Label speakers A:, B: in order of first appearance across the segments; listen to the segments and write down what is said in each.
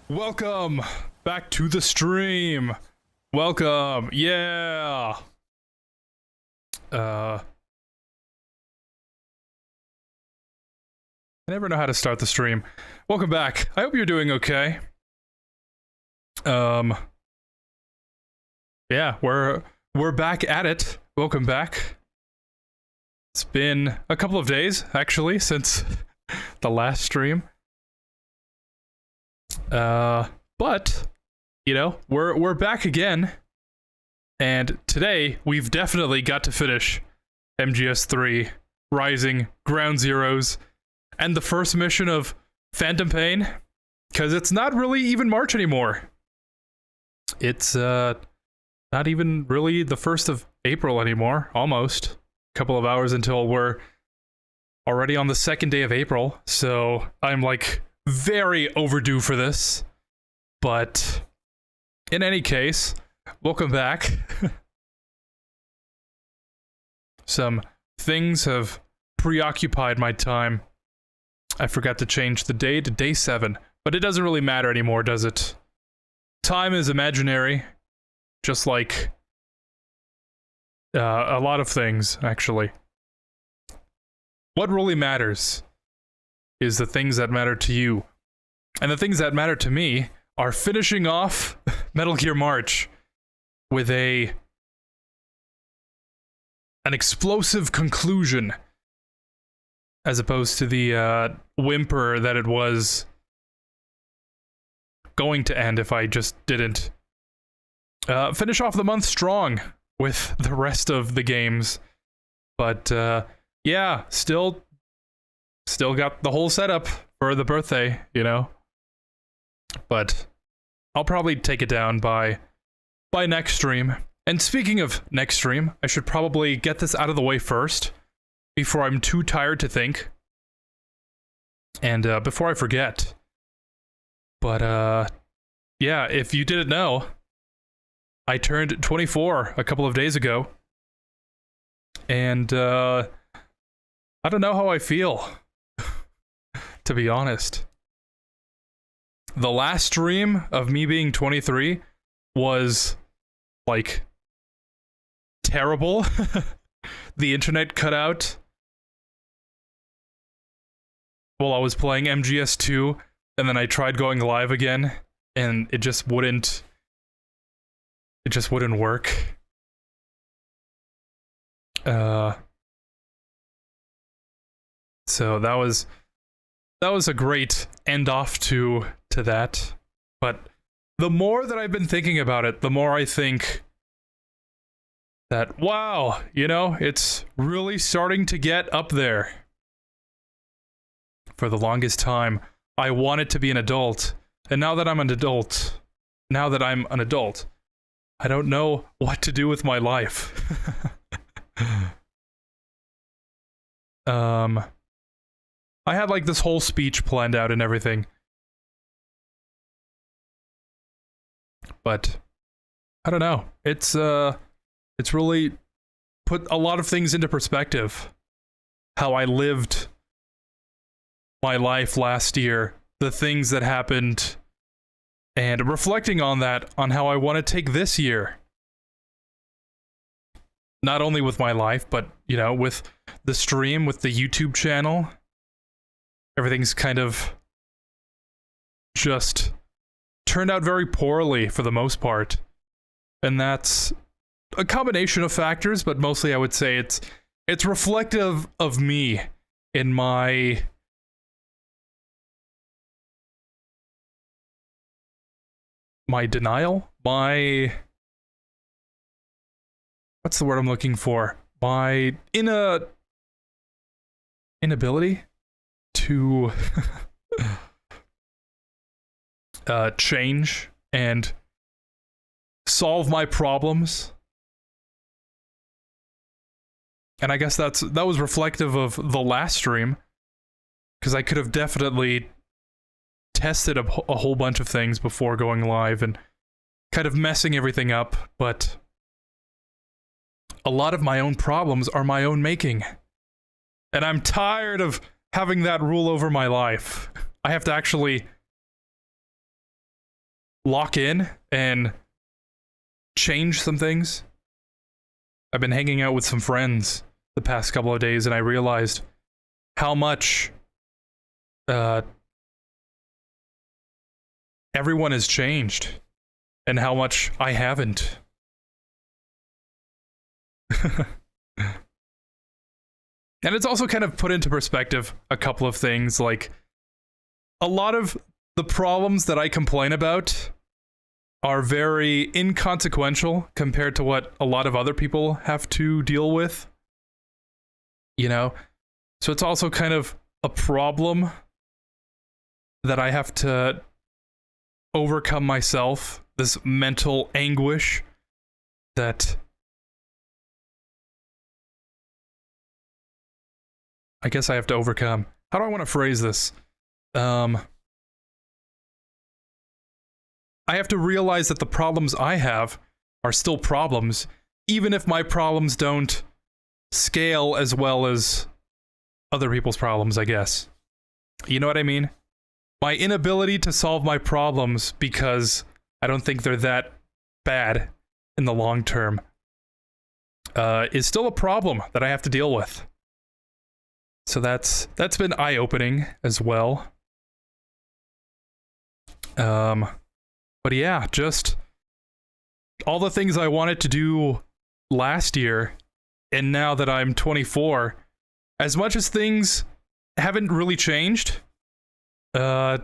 A: Welcome back to the stream. Welcome. Yeah. I never know how to start the stream. Welcome back. I hope you're doing okay. Yeah, we're back at it. Welcome back. It's been a couple of days actually since the last stream. But you know, we're back again. And today we've definitely got to finish MGS3, Rising, Ground Zeroes, and the first mission of Phantom Pain, because it's not really even March anymore. It's not even really the 1st of April anymore, almost. A couple of hours until we're already on the 2nd day of April, so I'm like very overdue for this. But in any case, welcome back. Some things have preoccupied my time. I forgot to change the day to day 7, but it doesn't really matter anymore, does it? Time is imaginary, just like a lot of things, actually. What really matters is the things that matter to you. And the things that matter to me are finishing off Metal Gear March with an explosive conclusion, as opposed to the whimper that it was going to end if I just didn't. Finish off the month strong with the rest of the games. But yeah, still got the whole setup for the birthday, you know. But I'll probably take it down by next stream. And speaking of next stream, I should probably get this out of the way first, before I'm too tired to think. And before I forget. But yeah, if you didn't know, I turned 24 a couple of days ago. And I don't know how I feel, to be honest. The last stream of me being 23 was like terrible. The internet cut out while I was playing MGS2, and then I tried going live again, and it just wouldn't work. So that was a great end off to that. But the more that I've been thinking about it, the more I think that, wow, you know, it's really starting to get up there. For the longest time, I wanted to be an adult, and now that I'm an adult, I don't know what to do with my life. I had like this whole speech planned out and everything. But I don't know. It's really put a lot of things into perspective. How I lived my life last year, the things that happened, and reflecting on that, on how I want to take this year. Not only with my life, but, you know, with the stream, with the YouTube channel. Everything's kind of just turned out very poorly for the most part. And that's a combination of factors, but mostly I would say it's reflective of me in my denial, my what's the word I'm looking for? My inability to change and solve my problems. And I guess that was reflective of the last stream, because I could have definitely tested a whole bunch of things before going live and kind of messing everything up, but a lot of my own problems are my own making. And I'm tired of having that rule over my life. I have to actually lock in and change some things. I've been hanging out with some friends the past couple of days, and I realized how much everyone has changed and how much I haven't. And it's also kind of put into perspective a couple of things, like a lot of the problems that I complain about are very inconsequential compared to what a lot of other people have to deal with. You know? So it's also kind of a problem that I have to overcome myself, this mental anguish that I guess I have to overcome. How do I want to phrase this? I have to realize that the problems I have are still problems, even if my problems don't scale as well as other people's problems, I guess. You know what I mean? My inability to solve my problems because I don't think they're that bad in the long term is still a problem that I have to deal with. So that's been eye-opening as well. But yeah, just all the things I wanted to do last year, and now that I'm 24, as much as things haven't really changed, you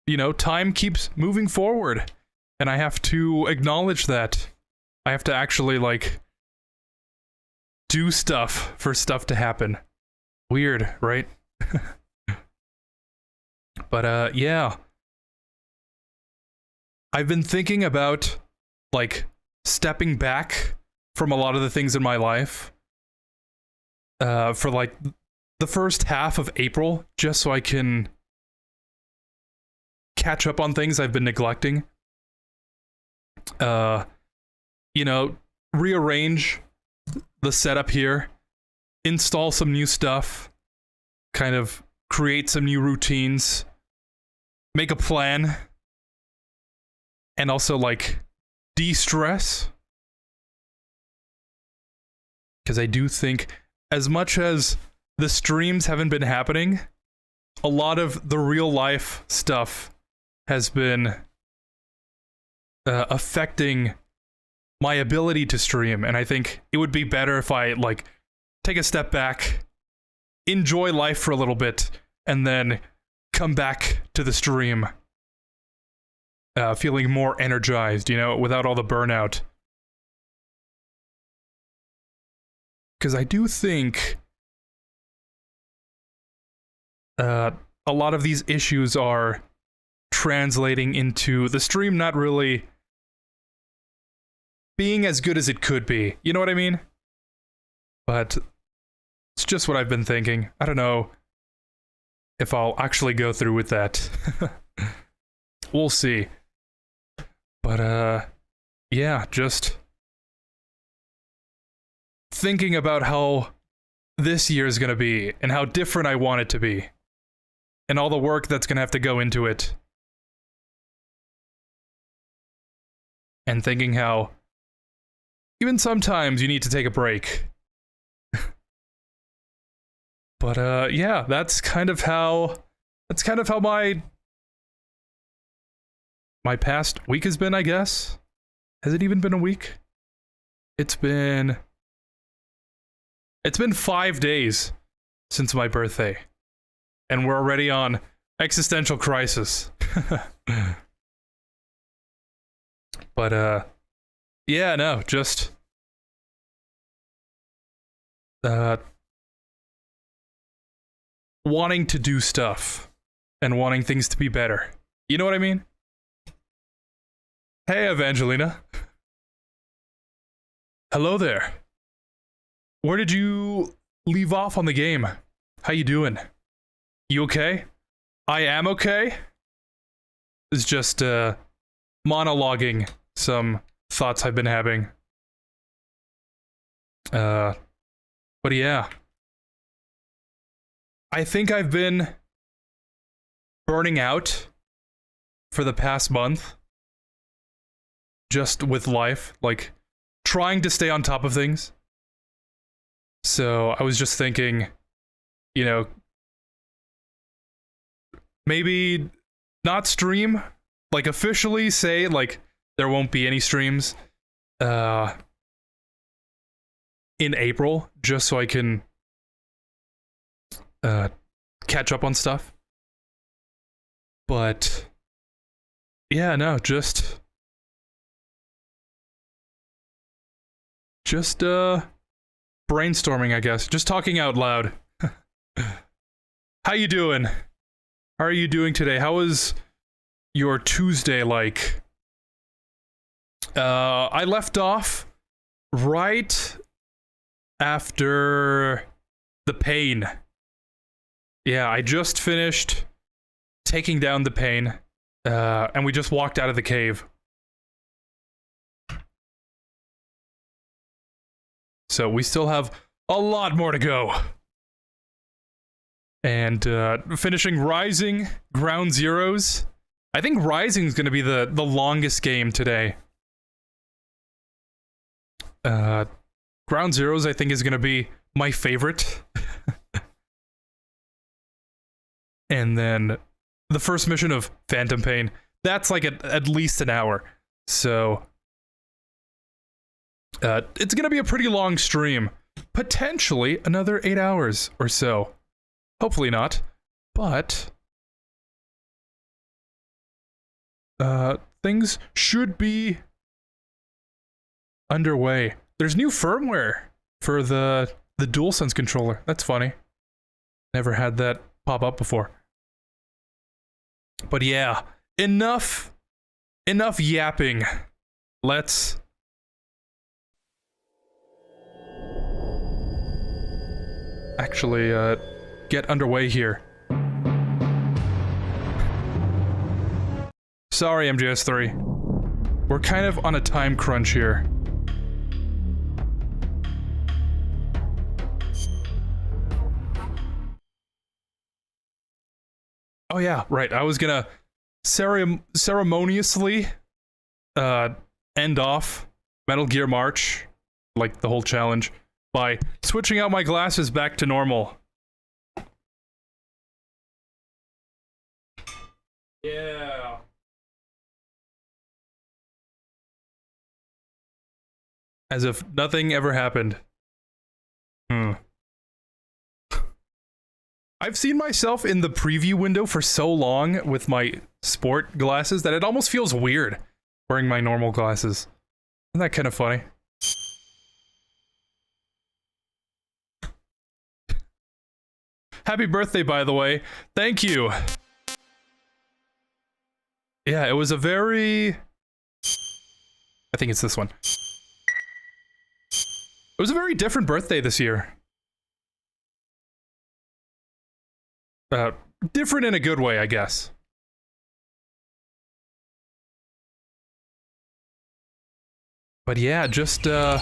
A: know, time keeps moving forward, and I have to acknowledge that. I have to actually, like, do stuff for stuff to happen. Weird, right? But, yeah. I've been thinking about, like, stepping back from a lot of the things in my life for, like, the first half of April, just so I can catch up on things I've been neglecting. You know, rearrange the setup here, install some new stuff, kind of create some new routines, make a plan, and also, like, de-stress. Because I do think, as much as the streams haven't been happening, a lot of the real life stuff has been affecting my ability to stream, and I think it would be better if I, like, take a step back, enjoy life for a little bit, and then come back to the stream feeling more energized, you know, without all the burnout. Because I do think a lot of these issues are translating into the stream not really being as good as it could be. You know what I mean? But it's just what I've been thinking. I don't know if I'll actually go through with that. We'll see. But, yeah, just thinking about how this year is going to be and how different I want it to be and all the work that's going to have to go into it. And thinking how even sometimes you need to take a break. But, yeah, that's kind of how my past week has been, I guess. Has it even been a week? It's been 5 days since my birthday. And we're already on existential crisis. But, yeah, no, just wanting to do stuff and wanting things to be better. You know what I mean? Hey, Evangelina. Hello there. Where did you leave off on the game? How you doing? You okay? I am okay. It's just monologuing some thoughts I've been having. But yeah. I think I've been burning out for the past month. Just with life, like trying to stay on top of things. So I was just thinking, you know, maybe not stream, like officially say like there won't be any streams in April, just so I can catch up on stuff. But yeah, no, just brainstorming, I guess. Just talking out loud. How you doing? How are you doing today? How was your Tuesday like? I left off right after the pain. Yeah, I just finished taking down the pain, and we just walked out of the cave. So we still have a lot more to go. And finishing Rising Ground Zeroes. I think Rising is going to be the longest game today. Ground Zeroes, I think, is going to be my favorite. And then the first mission of Phantom Pain. That's like at least an hour. So it's gonna be a pretty long stream. Potentially another 8 hours or so. Hopefully not. But things should be underway. There's new firmware for the DualSense controller. That's funny. Never had that pop up before. But yeah, enough yapping. Let's actually get underway here. Sorry, MGS3. We're kind of on a time crunch here. Oh yeah, right. I was gonna ceremoniously end off Metal Gear March, like the whole challenge, by switching out my glasses back to normal. Yeah. As if nothing ever happened. I've seen myself in the preview window for so long with my sport glasses that it almost feels weird wearing my normal glasses. Isn't that kind of funny? Happy birthday, by the way. Thank you. Yeah, it was a very... I think it's this one. It was a very different birthday this year. Different in a good way, I guess. But yeah, just, okay,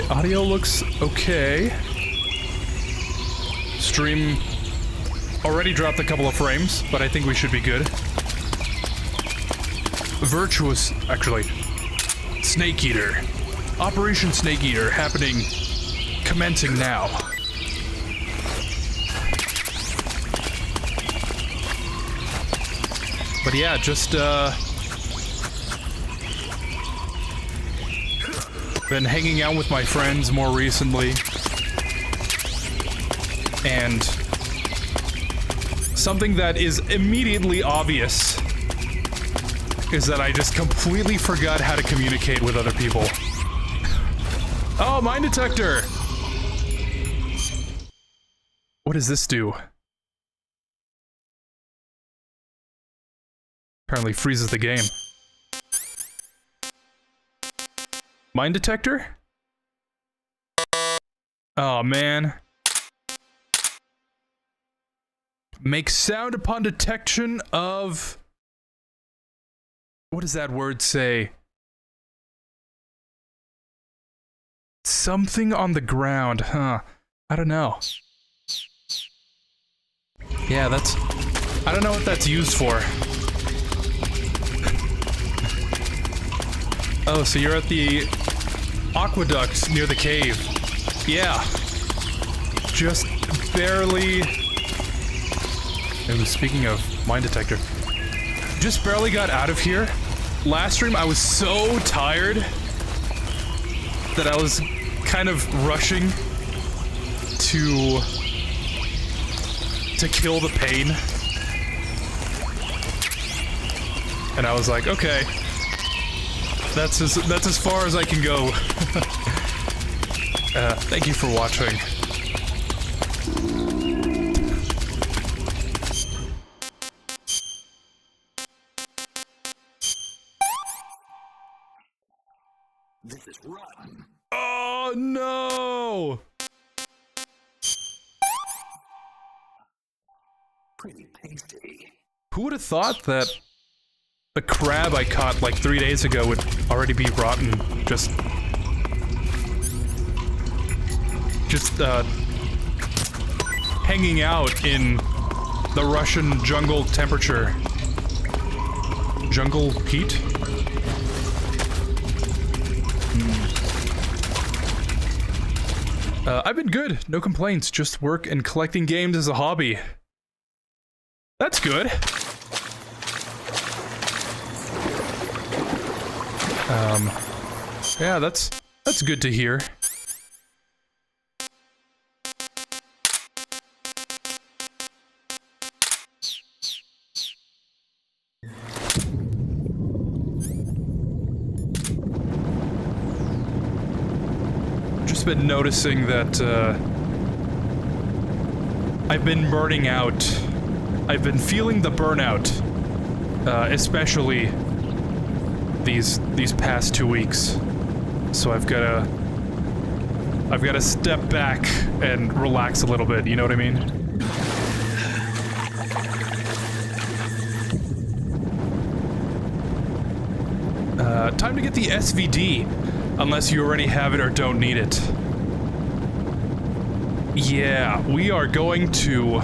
A: audio looks okay. Stream already dropped a couple of frames, but I think we should be good. Virtuous, actually. Snake Eater. Operation Snake Eater happening... commencing now. But yeah, just been hanging out with my friends more recently. And something that is immediately obvious is that I just completely forgot how to communicate with other people. Oh, mine detector! What does this do? Apparently freezes the game. Mine detector? Oh man. Make sound upon detection of... What does that word say? something on the ground, huh? I don't know. Yeah, that's... I don't know what that's used for. Oh, so you're at the aqueduct near the cave. Yeah. Just barely... Oh, speaking of mine detector. Just barely got out of here. Last stream, I was so tired that I was kind of rushing to kill the pain. And I was like, okay. That's as far as I can go. Thank you for watching.
B: This is rotten.
A: Oh no!
B: Pretty tasty.
A: Who would have thought that the crab I caught like 3 days ago would already be rotten? Just hanging out in the Russian jungle temperature. Jungle heat? I've been good, no complaints, just work and collecting games as a hobby. That's good. Yeah, that's good to hear. Just been noticing that, I've been burning out. I've been feeling the burnout, especially these past 2 weeks. So I've gotta step back and relax a little bit, you know what I mean? Time to get the SVD, unless you already have it or don't need it. Yeah, we are going to...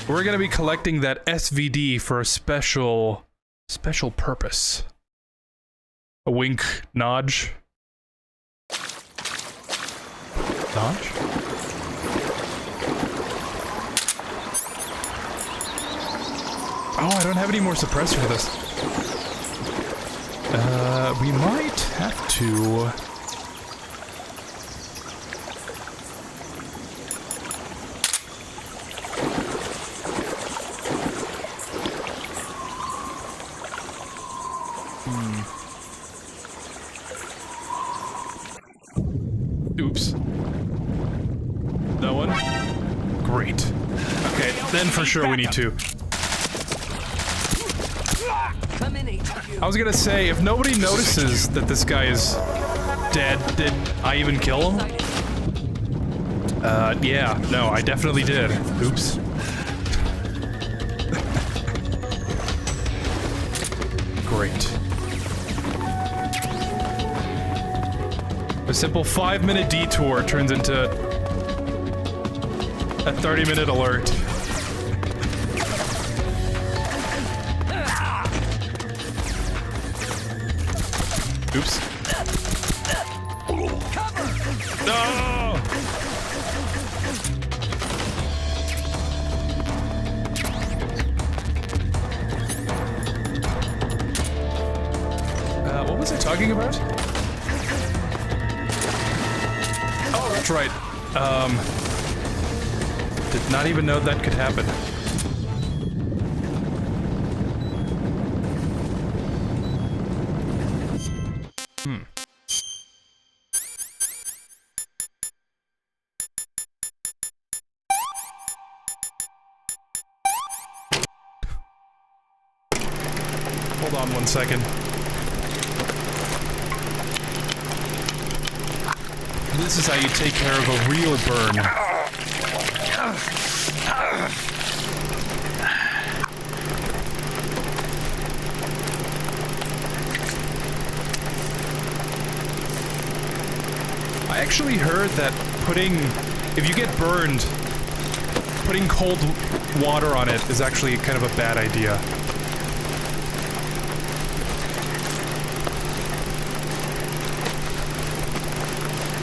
A: We're gonna be collecting that SVD for a special purpose. A wink, nodge. Nodge? Oh, I don't have any more suppressor for this. We might have to... Oops. No one? Great. Okay, then for sure we need to. I was gonna say, if nobody notices that this guy is dead, did I even kill him? Yeah, no, I definitely did. Oops. Great. A simple 5-minute detour turns into a 30-minute alert. Oops. No! What was I talking about? Oh, that's right. Did not even know that could happen. Hold on 1 second. This is how you take care of a real burn. actually heard that if you get burned, putting cold water on it is actually kind of a bad idea.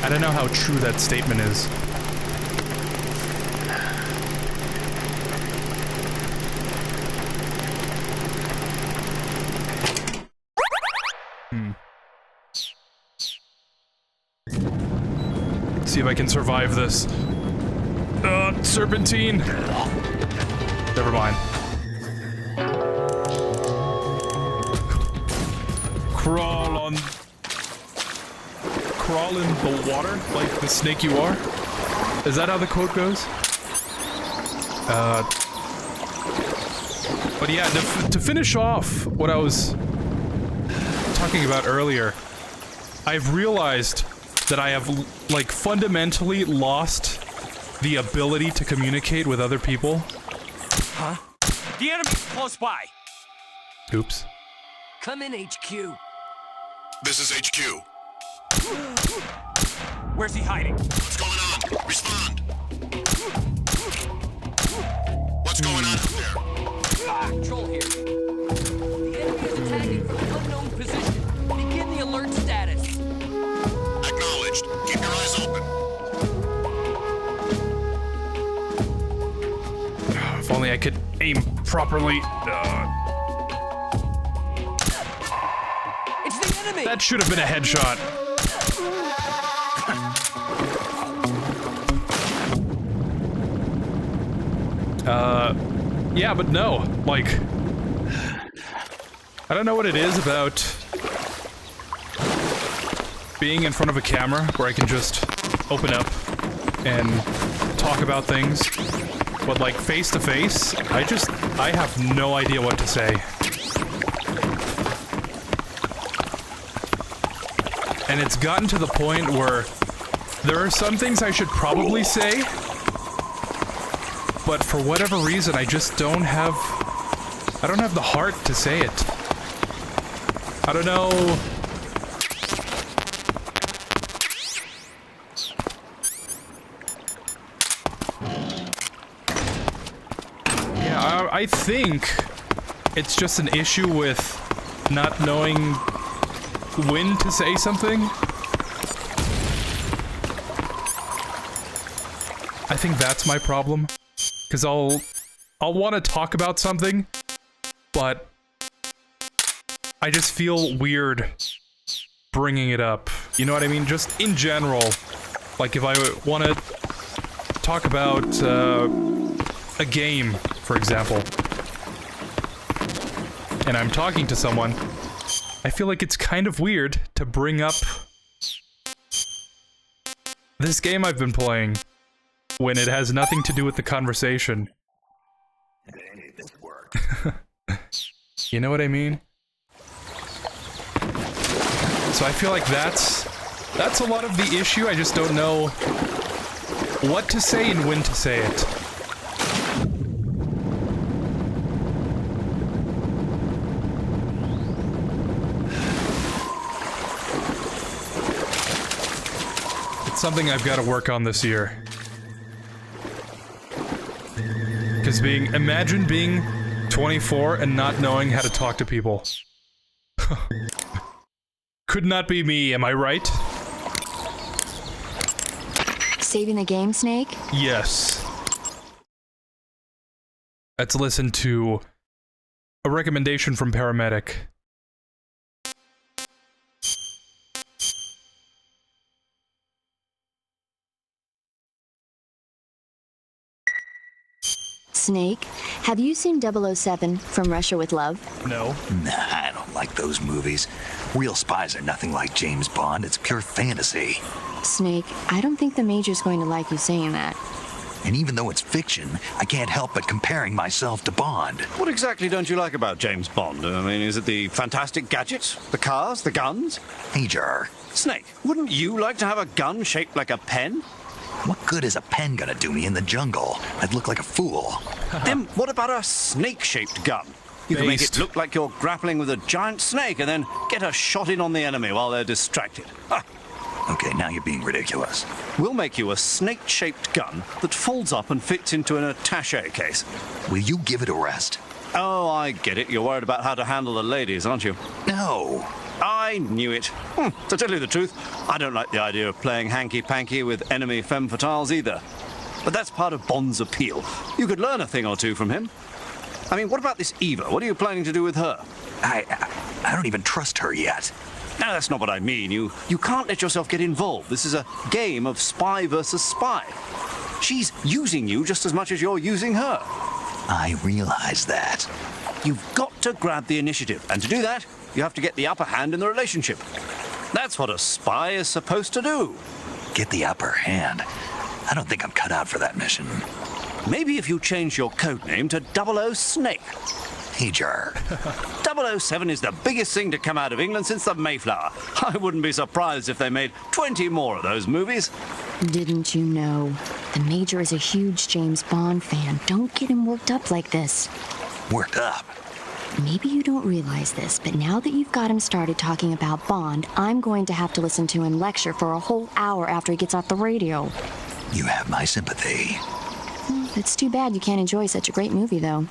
A: I don't know how true that statement is. See if I can survive this. Serpentine! Never mind. Crawl in the water like the snake you are? Is that how the quote goes? But yeah, to finish off what I was talking about earlier, I've realized that I have, like, fundamentally lost the ability to communicate with other people.
C: Huh? The enemy's close by!
A: Oops.
C: Come in, HQ.
D: This is HQ.
C: Where's he hiding?
D: What's going on? Respond. What's going on up there?
C: Control here. The enemy is attacking from an unknown position. Begin the alert status.
D: Acknowledged. Keep your eyes open.
A: If only I could aim properly.
C: It's the enemy!
A: That should have been a headshot. Yeah, but no. Like, I don't know what it is about being in front of a camera where I can just open up and talk about things. But like face to face, I have no idea what to say. And it's gotten to the point where there are some things I should probably say, but for whatever reason I just don't have the heart to say it. I don't know. Yeah, I think it's just an issue with not knowing when to say something. I think that's my problem. Because I'll want to talk about something, but I just feel weird bringing it up. You know what I mean? Just in general. Like if I want to talk about a game, for example, and I'm talking to someone, I feel like it's kind of weird to bring up this game I've been playing when it has nothing to do with the conversation.
B: Hey, this worked.
A: You know what I mean? So I feel like that's a lot of the issue. I just don't know what to say and when to say it. It's something I've got to work on this year. Because imagine being 24 and not knowing how to talk to people. Could not be me, am I right?
E: Saving the game, Snake?
A: Yes. Let's listen to a recommendation from Paramedic.
E: Snake, have you seen 007 From Russia with Love?
A: No.
B: Nah, I don't like those movies. Real spies are nothing like James Bond. It's pure fantasy.
E: Snake, I don't think the Major's going to like you saying that.
B: And even though it's fiction, I can't help but comparing myself to Bond.
F: What exactly don't you like about James Bond? I mean, is it the fantastic gadgets? The cars? The guns?
B: Major,
F: Snake, wouldn't you like to have a gun shaped like a pen?
B: what good is a pen gonna do me in the jungle? I'd look like a fool.
F: Then what about a snake-shaped gun? You can make it
A: Based.
F: look like you're grappling with a giant snake and then get a shot in on the enemy while they're distracted. Ha!
B: Okay, now you're being ridiculous.
F: We'll make you a snake-shaped gun that folds up and fits into an attaché case.
B: Will you give it a rest?
F: Oh, I get it. You're worried about how to handle the ladies, aren't you?
B: No.
F: I knew it. To tell you the truth, I don't like the idea of playing hanky-panky with enemy femme fatales either. But that's part of Bond's appeal. You could learn a thing or two from him. I mean, what about this Eva? What are you planning to do with her?
B: I don't even trust her yet.
F: No, that's not what I mean. You can't let yourself get involved. This is a game of spy versus spy. She's using you just as much as you're using her.
B: I realize that.
F: You've got to grab the initiative, and to do that, you have to get the upper hand in the relationship. That's what a spy is supposed to do.
B: Get the upper hand. I don't think I'm cut out for that mission.
F: Maybe if you change your codename to 00 Snake.
B: Hey, Jar.
F: 007 is the biggest thing to come out of England since the Mayflower. I wouldn't be surprised if they made 20 more of those movies.
E: Didn't you know? The Major is a huge James Bond fan. Don't get him worked up like this.
B: Worked up.
E: Maybe you don't realize this, but now that you've got him started talking about Bond, I'm going to have to listen to him lecture for a whole hour after he gets off the radio.
B: You have my sympathy.
E: It's too bad you can't enjoy such a great movie, though.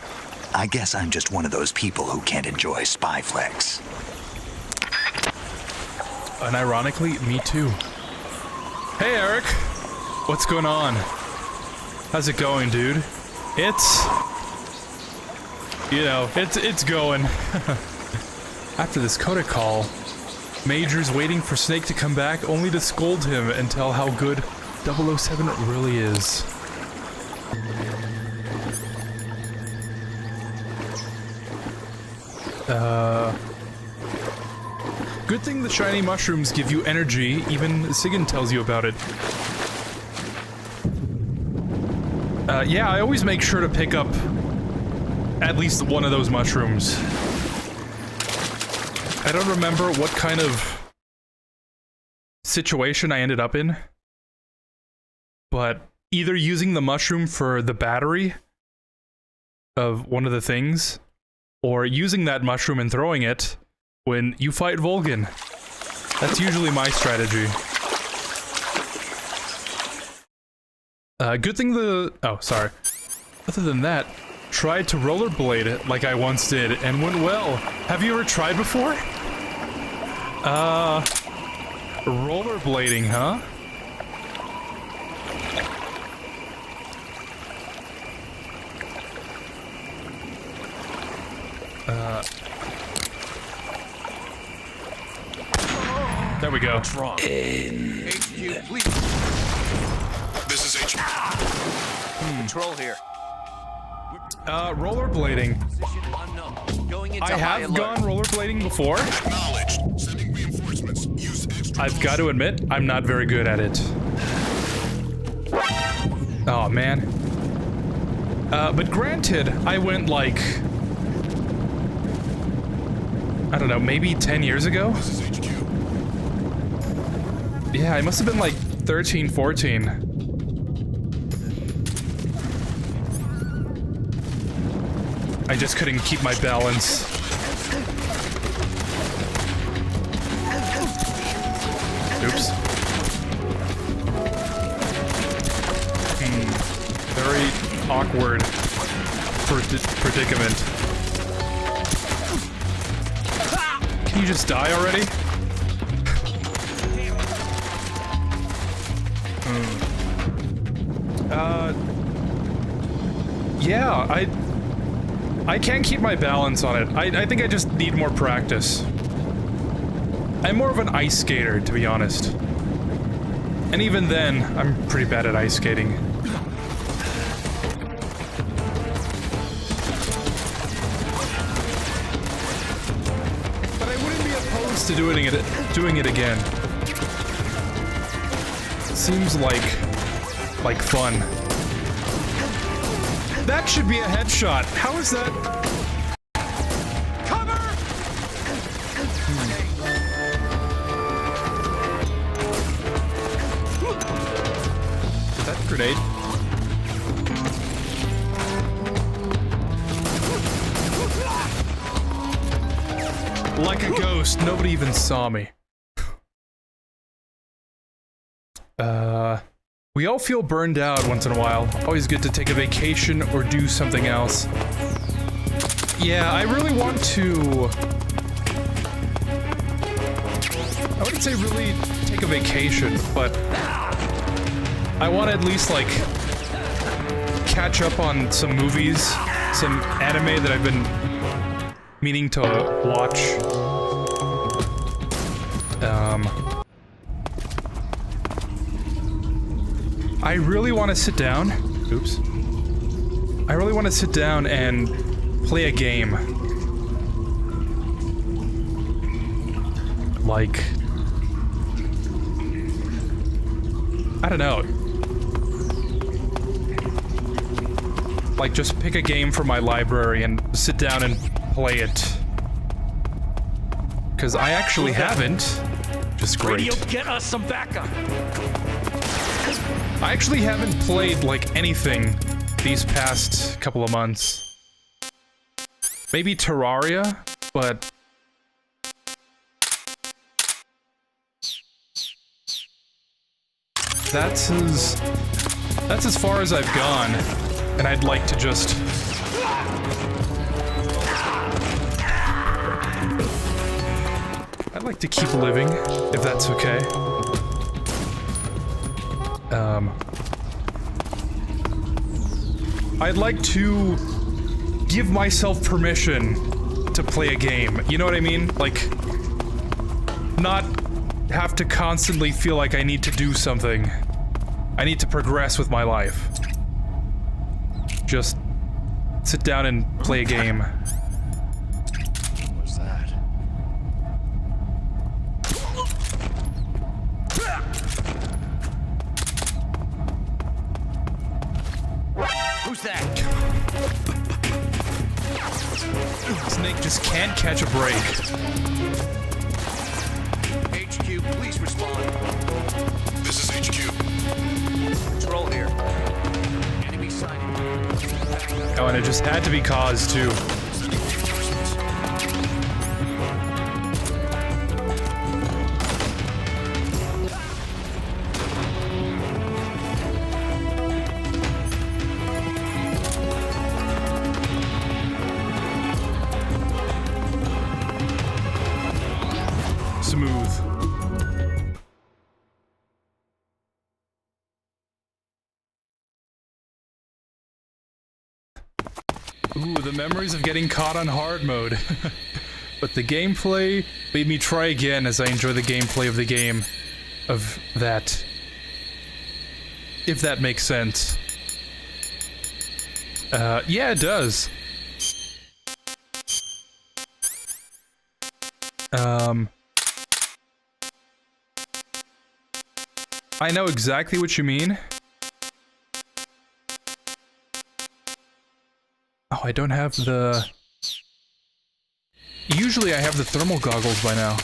B: I guess I'm just one of those people who can't enjoy spy flicks.
A: Unironically, me too. Hey, Eric. What's going on? How's it going, dude? It's... You know, it's going. After this Coda call, Major's waiting for Snake to come back only to scold him and tell how good 007 really is. Good thing the shiny mushrooms give you energy, even Sigyn tells you about it. Yeah, I always make sure to pick up at least one of those mushrooms. I don't remember what kind of situation I ended up in, but either using the mushroom for the battery of one of the things, or using that mushroom and throwing it when you fight Volgin. That's usually my strategy. Good thing the... Oh, sorry. Other than that, tried to rollerblade it like I once did and went well. Have you ever tried before? Rollerblading, huh? There we go.
D: What's wrong? HQ, please. This is HQ.
C: Control here.
A: Rollerblading.
C: Position unknown. Going into
A: I
C: high
A: have
C: alert.
A: gone rollerblading before.
D: Acknowledged. Sending reinforcements. Use extra.
A: I've got to admit, I'm not very good at it. Oh, man. But granted, I went like... I don't know, maybe 10 years ago?
D: This is HQ.
A: Yeah, I must have been like 13, 14. I just couldn't keep my balance. Oops. Very awkward predicament. Can you just die already? Yeah, I can't keep my balance on it. I think I just need more practice. I'm more of an ice skater, to be honest. And even then, I'm pretty bad at ice skating. But I wouldn't be opposed to doing it again. Seems like fun. That should be a headshot. How is that? Cover! That grenade. Like a ghost, nobody even saw me. We all feel burned out once in a while. Always good to take a vacation or do something else. Yeah, I really want to... I wouldn't say really take a vacation, but... I want to at least, like, catch up on some movies, some anime that I've been meaning to watch. I really want to sit down. Oops. I really want to sit down and play a game. Like, I don't know. Like, just pick a game from my library and sit down and play it. Because I actually haven't. Just great.
C: Radio, get us some backup.
A: I actually haven't played, like, anything these past couple of months. Maybe Terraria, but... That's as far as I've gone, and I'd like to just... I'd like to keep living, if that's okay. I'd like to give myself permission to play a game. You know what I mean? Like, not have to constantly feel like I need to do something. I need to progress with my life. Just sit down and play a game.
F: What's that?
C: Who's that?
A: Snake just can't catch a break.
D: HQ, please respond. This is HQ.
C: Patrol here. Enemy sighting.
A: Oh, and it just had to be caused too. Smooth. Ooh, the memories of getting caught on hard mode. But the gameplay made me try again as I enjoy the gameplay of the game. Of that. If that makes sense. Yeah, it does. I know exactly what you mean. Oh, I don't have the... Usually I have the thermal goggles by now.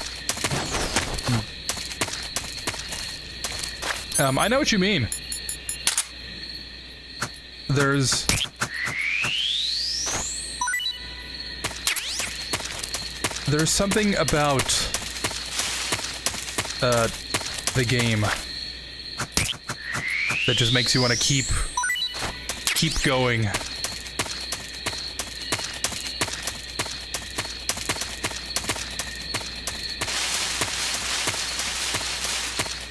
A: I know what you mean. There's something about the game that just makes you want to keep going.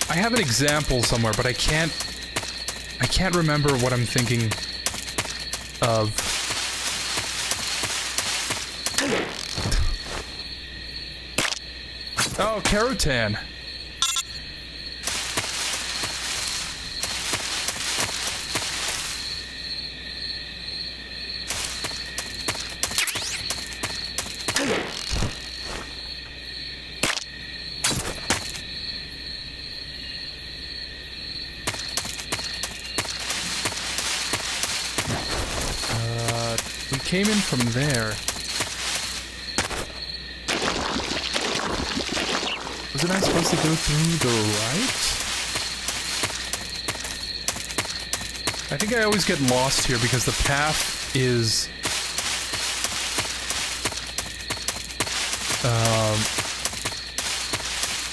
A: I have an example somewhere, but I can't remember what I'm thinking of. Oh, Karutan. We came in from there. Wasn't I supposed to go through the right? I think I always get lost here because the path is...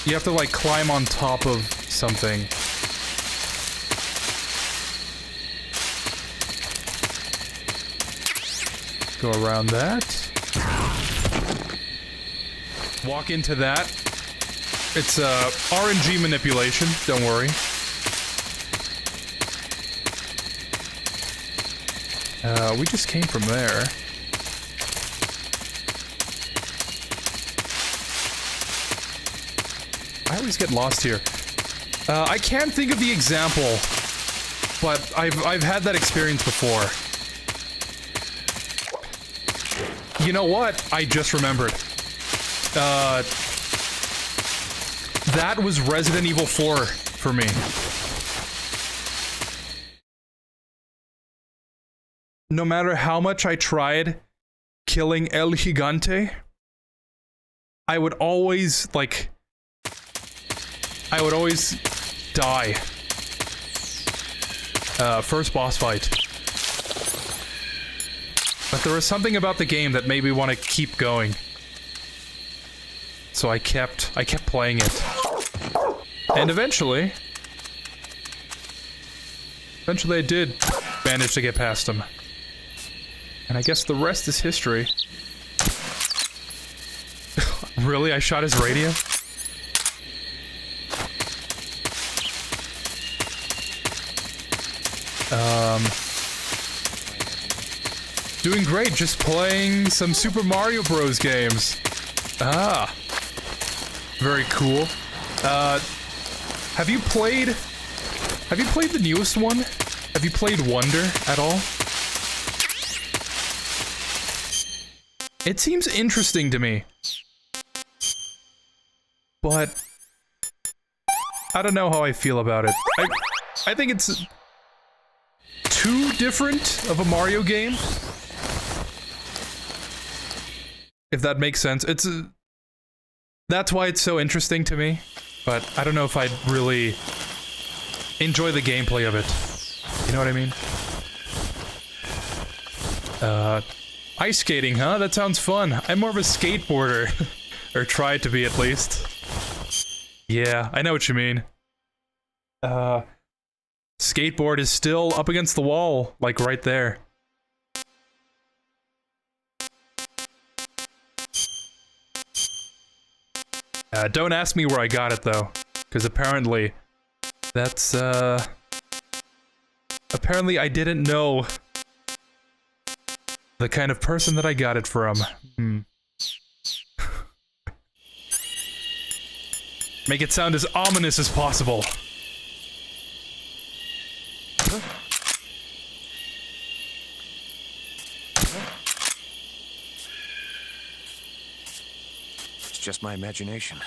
A: you have to like climb on top of something. Go around that. Walk into that. It's RNG manipulation, don't worry. We just came from there. I always get lost here. I can't think of the example, but I've had that experience before. You know what? I just remembered. That was Resident Evil 4 for me. No matter how much I tried killing El Gigante, I would always, like... I would always die. First boss fight. But there was something about the game that made me want to keep going. So I kept playing it. And eventually I did manage to get past him. And I guess the rest is history. Really? I shot his radio? Doing great, just playing some Super Mario Bros. Games. Ah. Very cool. Have you played the newest one? Have you played Wonder at all? It seems interesting to me. But I don't know how I feel about it. I think it's too different of a Mario game. If that makes sense. That's why it's so interesting to me. But I don't know if I'd really enjoy the gameplay of it. You know what I mean? Ice skating, huh? That sounds fun. I'm more of a skateboarder. Or try to be, at least. Yeah, I know what you mean. Skateboard is still up against the wall, like right there. Don't ask me where I got it, though. Because apparently, that's, apparently I didn't know the kind of person that I got it from. Make it sound as ominous as possible.
G: It's just my imagination.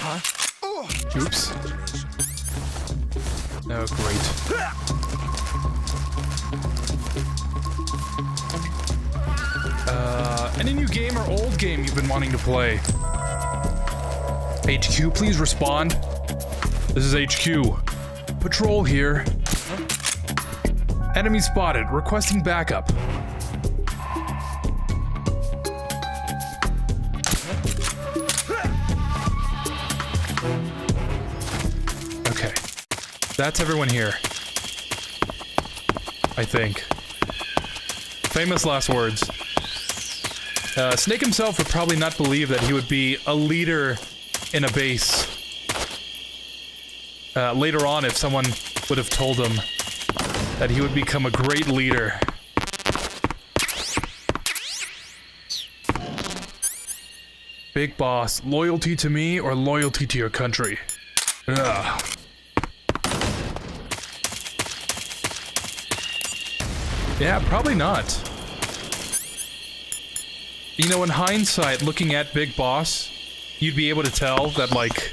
D: Huh?
A: Oops. Oh, great. Any new game or old game you've been wanting to play? HQ, please respond. This is HQ. Patrol here. Enemy spotted. Requesting backup. Okay. That's everyone here. I think. Famous last words. Snake himself would probably not believe that he would be a leader in a base. Later on, if someone would have told him that he would become a great leader. Big boss, loyalty to me or loyalty to your country? Ugh. Yeah, probably not. You know, in hindsight, looking at Big Boss, you'd be able to tell that, like,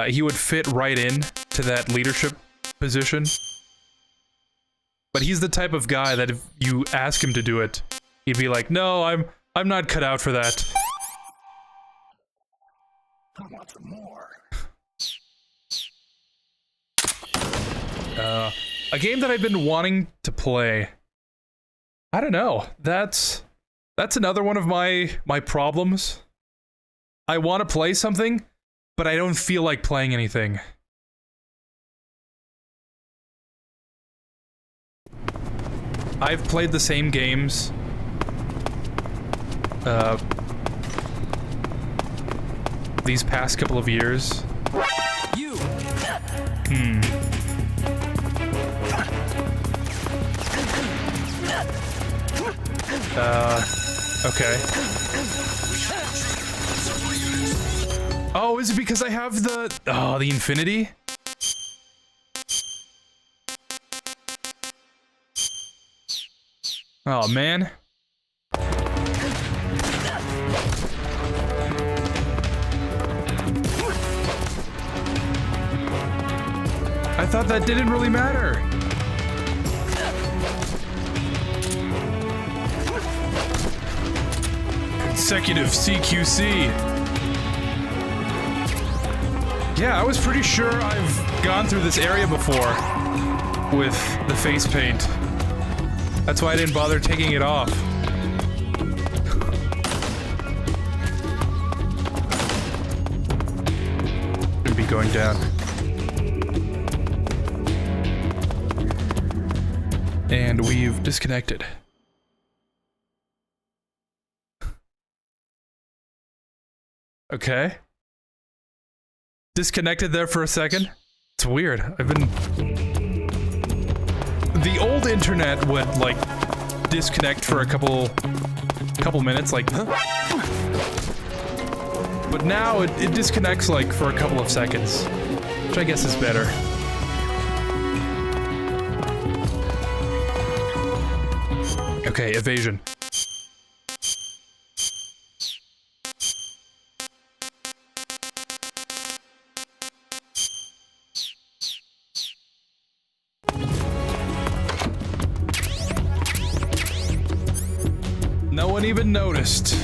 A: he would fit right in to that leadership position. But he's the type of guy that if you ask him to do it, he'd be like, "No, I'm not cut out for that."
D: I want some more.
A: A game that I've been wanting to play. I don't know. That's another one of my problems. I want to play something, but I don't feel like playing anything. I've played the same games. These past couple of years.
C: You.
A: Okay. Oh, is it because I have the infinity? Oh, man. I thought that didn't really matter. Consecutive CQC. Yeah, I was pretty sure I've gone through this area before with the face paint. That's why I didn't bother taking it off. Should be going down. And we've disconnected. Okay. Disconnected there for a second. It's weird. The old internet would, like, disconnect for a couple minutes, like, huh? But now it disconnects, like, for a couple of seconds. Which I guess is better. Okay, evasion. No one even noticed.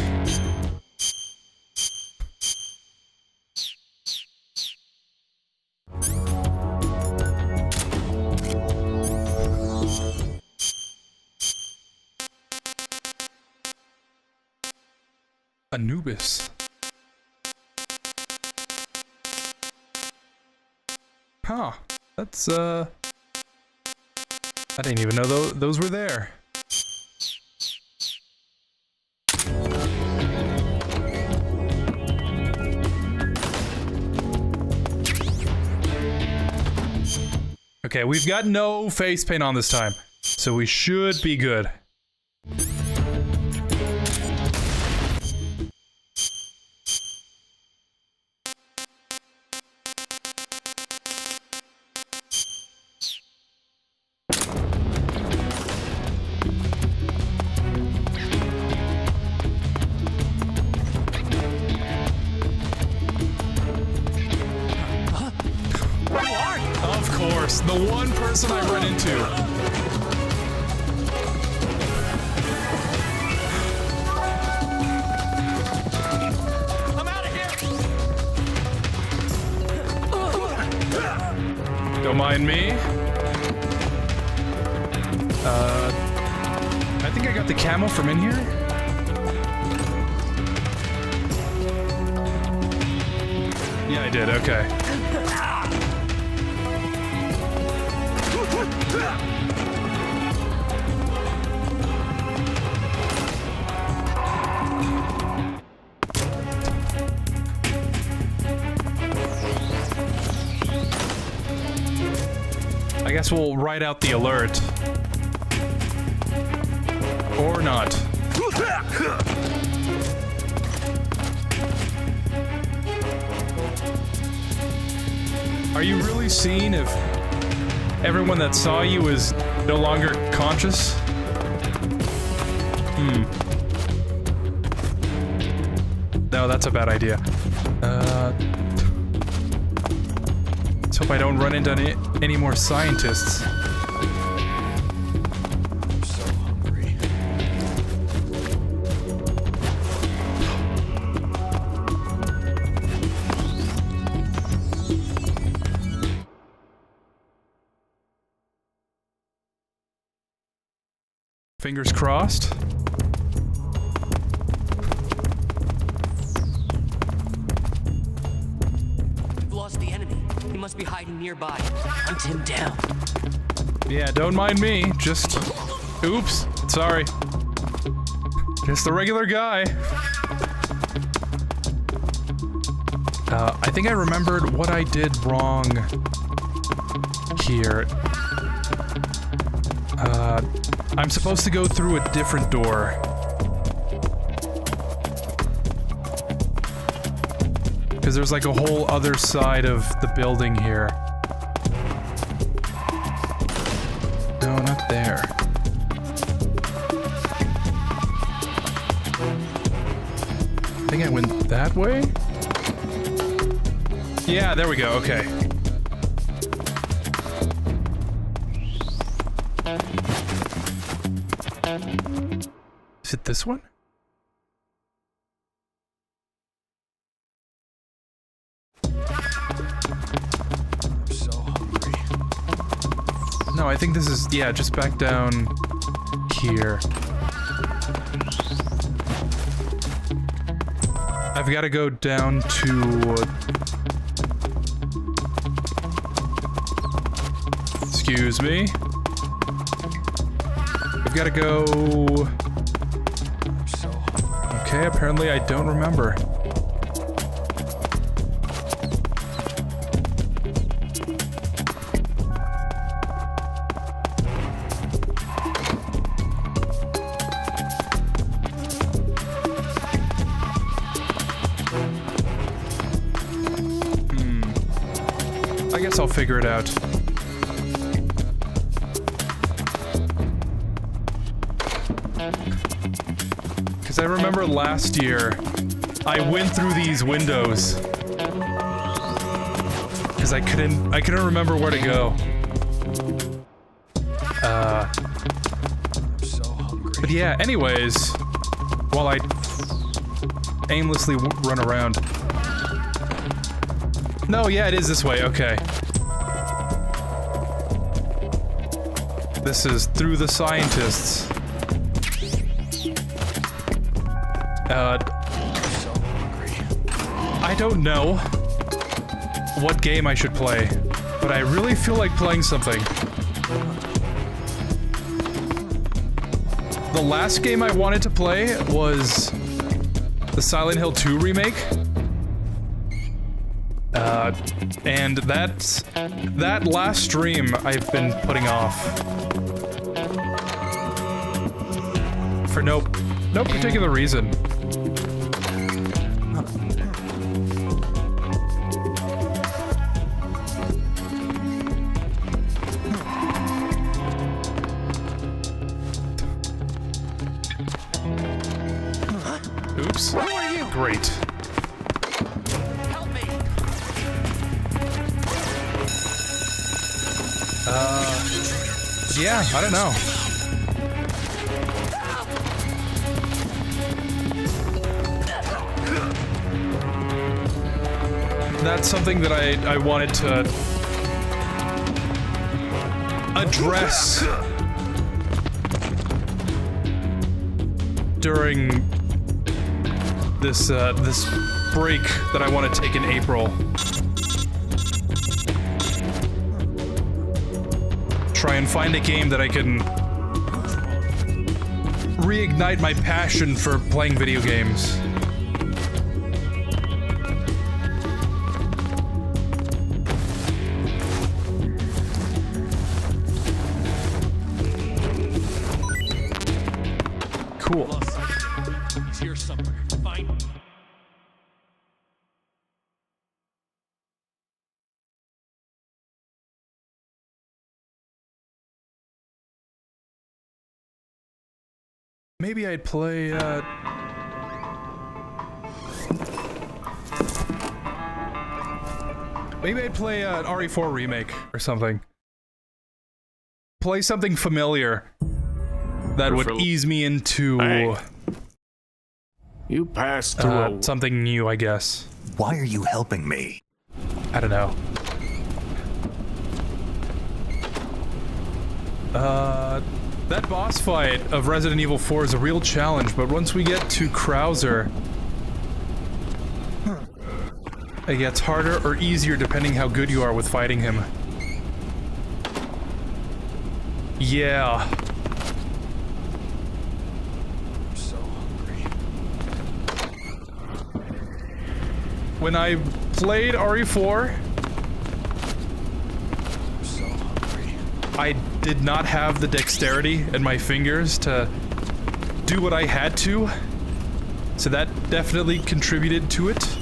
A: Anubis. Huh. That's, I didn't even know those were there. Okay, we've got no face paint on this time, so we should be good. The one person I run into.
C: I'm out of here.
A: Don't mind me. I think I got the camo from in here. Yeah, I did. Okay. I guess we'll write out the alert. Or not. Are you really seeing if everyone that saw you is no longer conscious? No, that's a bad idea. Let's hope I don't run into any more scientists.
G: I'm so hungry.
A: Fingers crossed.
C: We've lost the enemy. He must be hiding nearby. Hunt him down.
A: Yeah, don't mind me. Just Oops, sorry. Just a regular guy. I think I remembered what I did wrong here. I'm supposed to go through a different door. Because there's like a whole other side of the building here. No, not there. I think I went that way? Yeah, there we go, okay. Is it this one?
G: I'm so hungry.
A: No, I think this is, yeah, just back down here. I've got to go down to... Excuse me. I've got to go...
G: I'm so hungry.
A: Okay, apparently I don't remember. I guess I'll figure it out. Because I remember last year, I went through these windows. Because I couldn't remember where to go.
G: I'm so hungry.
A: But yeah, anyways, while I aimlessly run around. No, yeah, it is this way, okay. This is through the scientists.
G: I'm so hungry.
A: I don't know what game I should play, but I really feel like playing something. The last game I wanted to play was the Silent Hill 2 remake. And that last stream I've been putting off. For no particular reason. Oops.
C: Who are you?
A: Great.
C: Help me!
A: Yeah, I don't know. That's something that I wanted to address during this this break that I want to take in April. Try and find a game that I can reignite my passion for playing video games. Cool.
C: He's here somewhere. Find him.
A: Maybe I'd play, maybe I'd play an RE4 remake or something. Play something familiar that would ease me into
H: Hey. You passed through
A: something new, I guess.
B: Why are you helping me?
A: I don't know. That boss fight of Resident Evil 4 is a real challenge, but once we get to Krauser, it gets harder or easier depending how good you are with fighting him. Yeah. when I played RE4,
G: I'm so hungry.
A: I did not have the dexterity in my fingers to do what I had to, so that definitely contributed to it.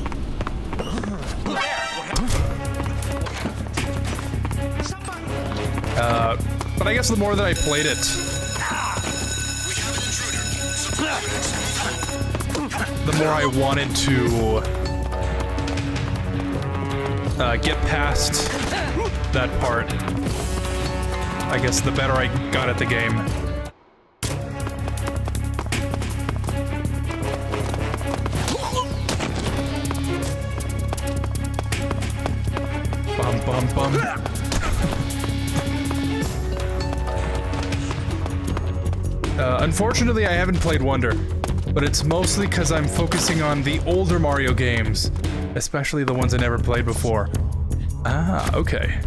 A: But I guess the more that I played it, the more I wanted to get past that part. I guess the better I got at the game. Bum bum bum. Unfortunately, I haven't played Wonder, but it's mostly because I'm focusing on the older Mario games, especially the ones I never played before. Ah, okay.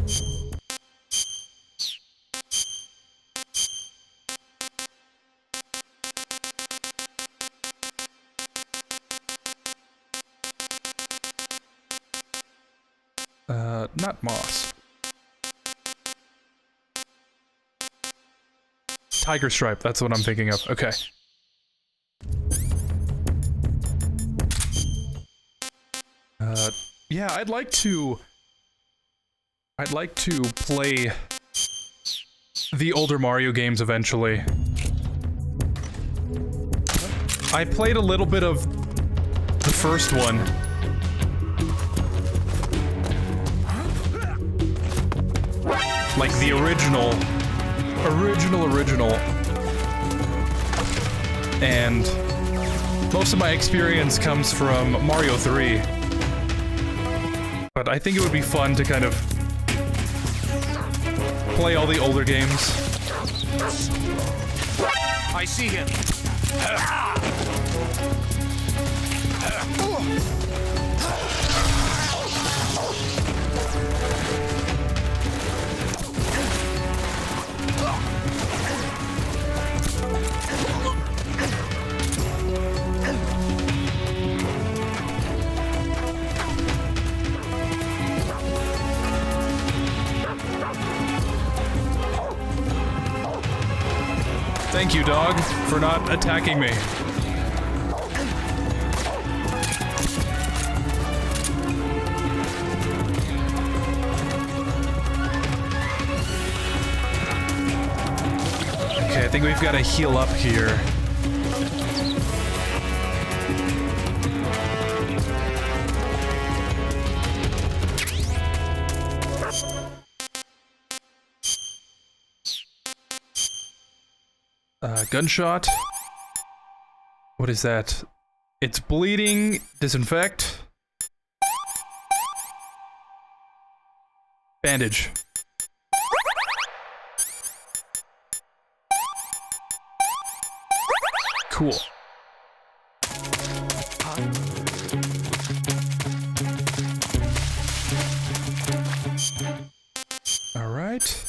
A: Not moss. Tiger Stripe, that's what I'm thinking of. Okay. Yeah, I'd like to play the older Mario games eventually. I played a little bit of the first one. Like the original. And most of my experience comes from Mario 3. But I think it would be fun to kind of play all the older games.
F: I see him.
A: Thank you, dog, for not attacking me. Okay, I think we've got to heal up here. Gunshot. What is that? It's bleeding. Disinfect. Bandage. Cool. All right.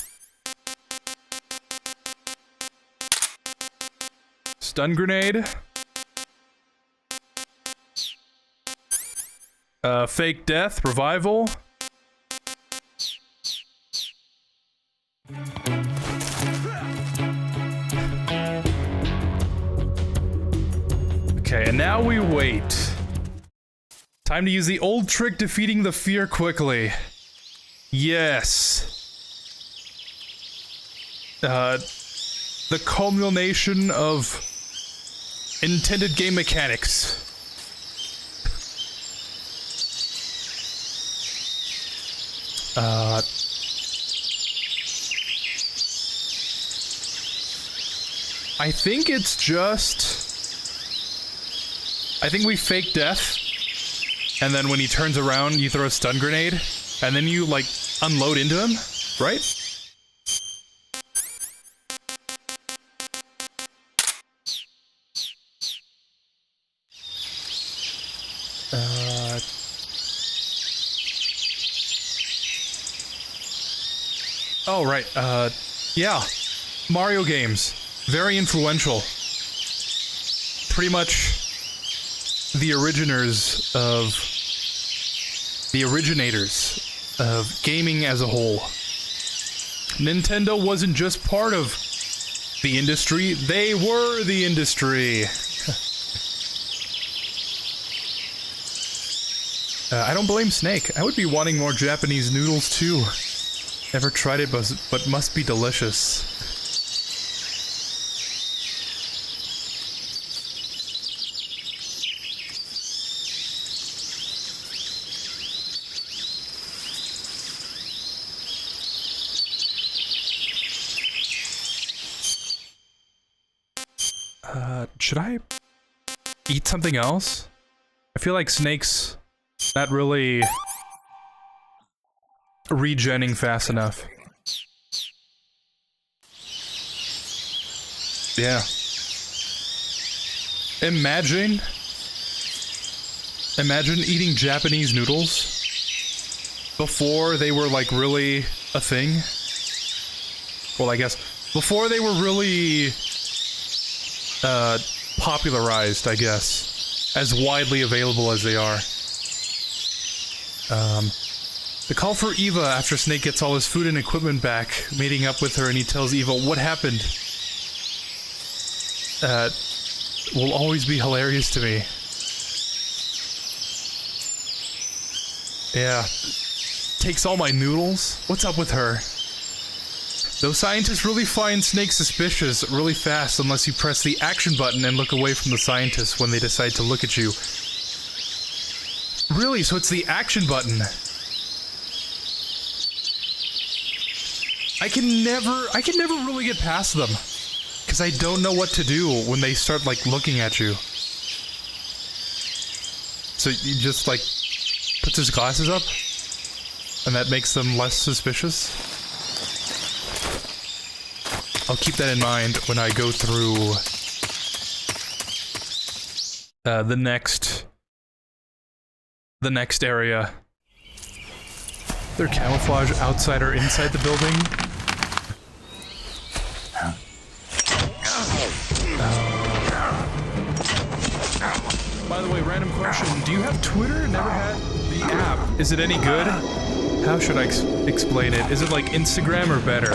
A: Stun grenade. Fake death, revival. Okay, and now we wait. Time to use the old trick, defeating the fear quickly. Yes. The culmination of intended game mechanics. I think it's just... I think we fake death, and then when he turns around, you throw a stun grenade, and then you, like, unload into him, right? Oh, right, yeah. Mario games. Very influential. Pretty much the originators of the originators of gaming as a whole. Nintendo wasn't just part of the industry, they were the industry. I don't blame Snake. I would be wanting more Japanese noodles too. Never tried it, but must be delicious. Should I eat something else? I feel like Snake's not really regenning fast enough. Yeah. Imagine eating Japanese noodles before they were like really a thing. Well, I guess before they were really popularized, I guess, as widely available as they are. The call for Eva after Snake gets all his food and equipment back, meeting up with her, and he tells Eva what happened. Will always be hilarious to me. Yeah. Takes all my noodles? What's up with her? Those scientists really find Snake suspicious really fast unless you press the action button and look away from the scientists when they decide to look at you. Really? So it's the action button. I can never really get past them. Because I don't know what to do when they start, like, looking at you. So you just, like, puts his glasses up? And that makes them less suspicious? I'll keep that in mind when I go through the next area. Their camouflage outside or inside the building. By the way, random question: do you have Twitter? Never had the app. Is it any good? How should I explain it? Is it like Instagram or better?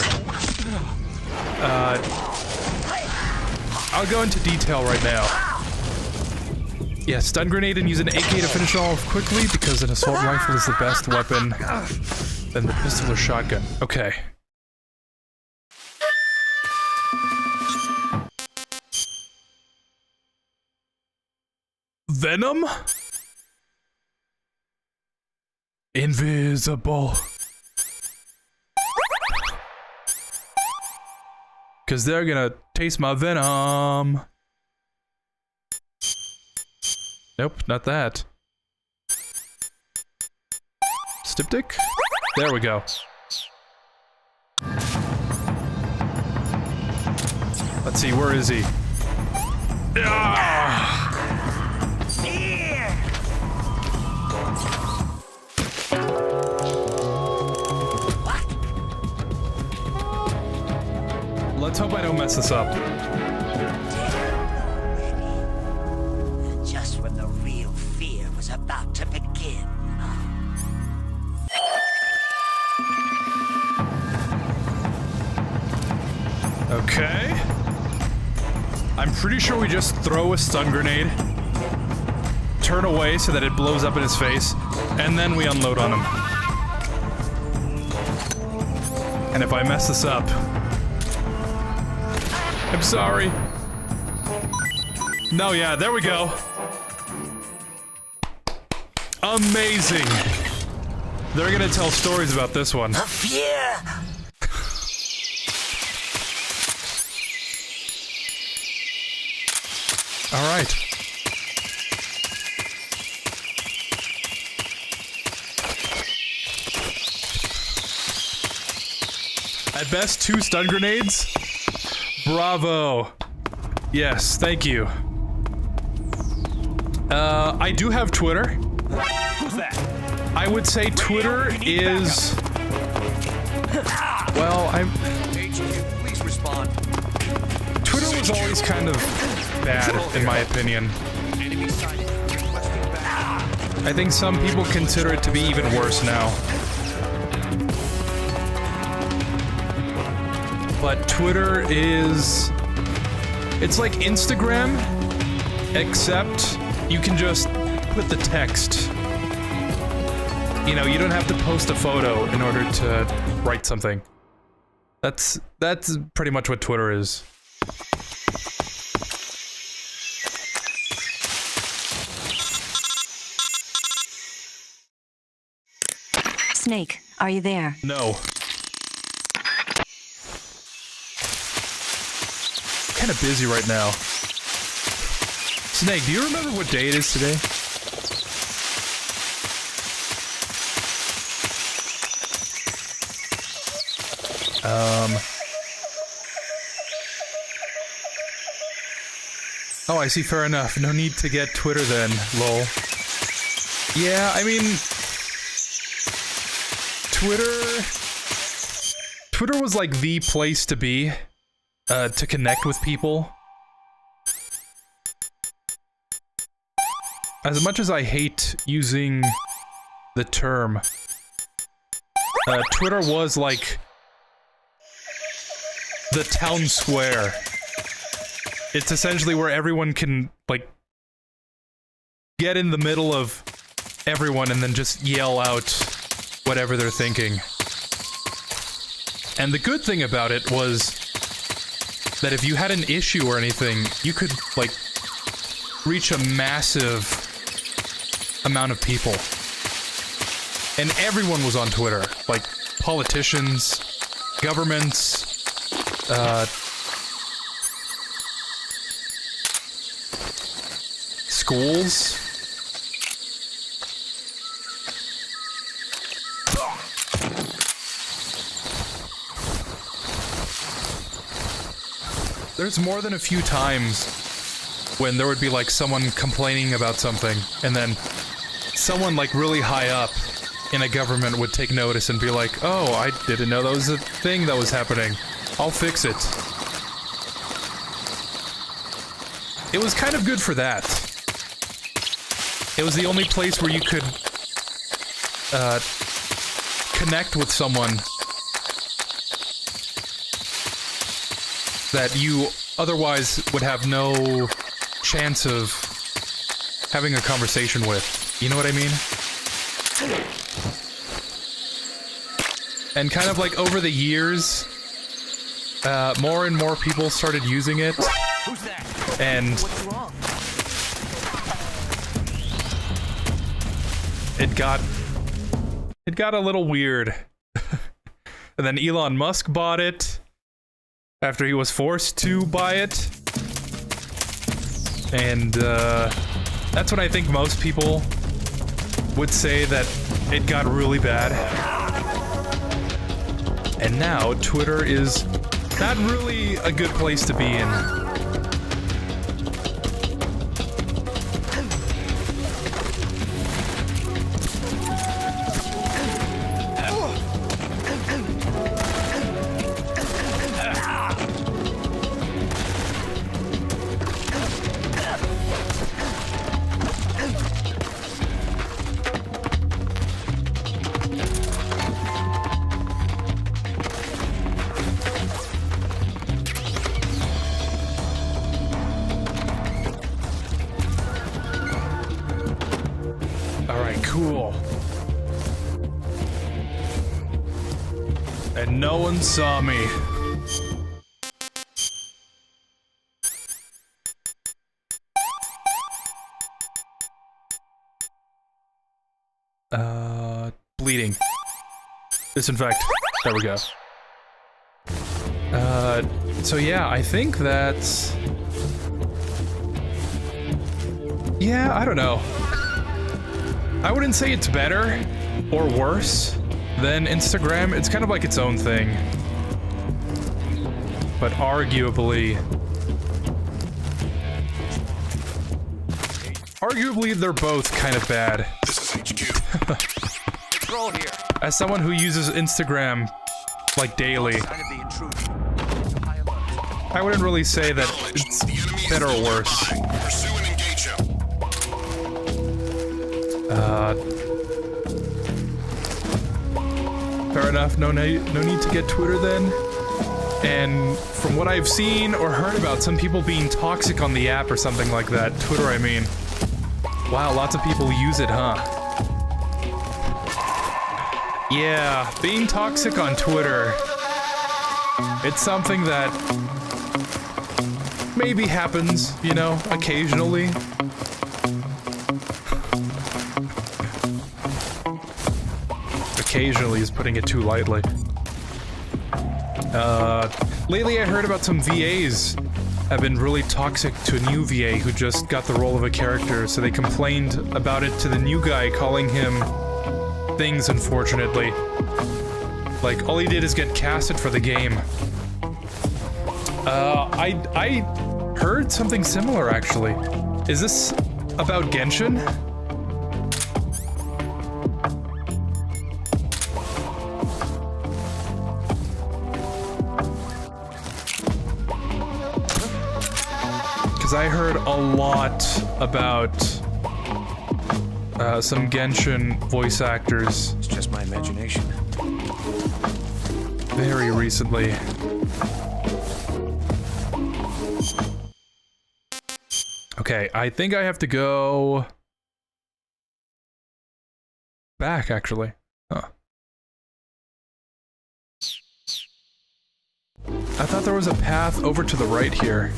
A: I'll go into detail right now. Yeah, stun grenade and use an AK to finish it off quickly because an assault rifle is the best weapon than the pistol or shotgun. Okay. Venom? Invisible. Cause they're gonna taste my venom. Nope, not that. Styptic? There we go. Let's see, where is he? Ah! Let's hope I don't mess this up.
I: Just when the real fear was about to begin.
A: Okay. I'm pretty sure we just throw a stun grenade, turn away so that it blows up in his face, and then we unload on him. And if I mess this up, I'm sorry. No, yeah, there we go. Amazing. They're gonna tell stories about this one.
I: The fear.
A: All right. At best, 2 stun grenades. Bravo. Yes, thank you. I do have Twitter.
C: Who's that?
A: I would say Twitter is... Well,
C: HQ, please respond.
A: Twitter was always kind of bad, in my opinion.
C: Enemy sighted. Requesting back.
A: I think some people consider it to be even worse now. But Twitter is... it's like Instagram, except you can just put the text. You know, you don't have to post a photo in order to write something. That's pretty much what Twitter is.
J: Snake, are you there?
A: No. Kind of busy right now. Snake, do you remember what day it is today? Oh, I see, fair enough. No need to get Twitter then, lol. Yeah, I mean... Twitter was like the place to be, to connect with people. As much as I hate using the term, Twitter was like the town square. It's essentially where everyone can, like, get in the middle of everyone and then just yell out whatever they're thinking. And the good thing about it was that if you had an issue or anything, you could, like, reach a massive amount of people. And everyone was on Twitter. Like, politicians, governments, schools. There's more than a few times when there would be like someone complaining about something, and then someone like really high up in a government would take notice and be like, oh, I didn't know that was a thing that was happening. I'll fix it. It was kind of good for that. It was the only place where you could connect with someone that you otherwise would have no chance of having a conversation with. You know what I mean? And kind of like over the years, more and more people started using it.
C: Who's that?
A: And
C: What's wrong?
A: it got a little weird. And then Elon Musk bought it after he was forced to buy it. And that's when I think most people would say that it got really bad. And now Twitter is not really a good place to be in. And no one saw me. Bleeding. Disinfect. There we go. So yeah, I think that's... yeah, I don't know. I wouldn't say it's better or worse than Instagram. It's kind of like its own thing. But arguably... they're both kind of bad.
D: This is HQ.
C: Control here.
A: As someone who uses Instagram, like, daily,
C: Sign of the intrusion. High alert.
A: I wouldn't really say that it's better or worse.
D: Pursue and engage him.
A: Fair enough, no need to get Twitter then. And from what I've seen or heard about some people being toxic on the app or something like that, Twitter I mean. Wow, lots of people use it, huh? Yeah, being toxic on Twitter, it's something that maybe happens, you know, occasionally. Occasionally is putting it too lightly. Lately I heard about some VAs have been really toxic to a new VA who just got the role of a character, so they complained about it to the new guy, calling him things, unfortunately. Like, all he did is get casted for the game. I heard something similar, actually. Is this about Genshin? Because I heard a lot about some Genshin voice actors.
G: It's just my imagination.
A: Very recently. Okay, I think I have to go back, actually. Huh. I thought there was a path over to the right here.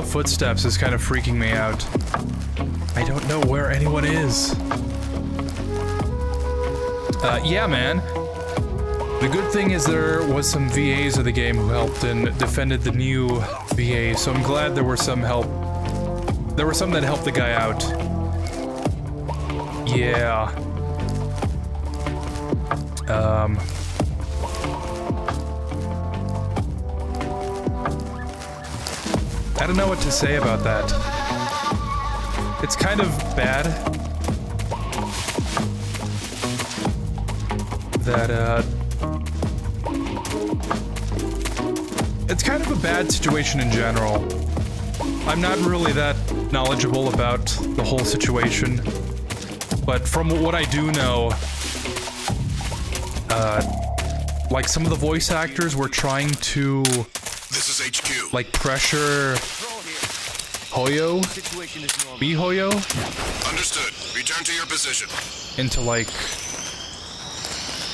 A: Footsteps is kind of freaking me out. I don't know where anyone is. Yeah, man. The good thing is there was some VAs of the game who helped and defended the new VA, so I'm glad there were some help. There were some that helped the guy out. Yeah. I don't know what to say about that. It's kind of bad that, it's kind of a bad situation in general. I'm not really that knowledgeable about the whole situation, but from what I do know, like some of the voice actors were trying to like pressure Hoyo, Hoyo,
D: understood. Return to your position.
A: Into like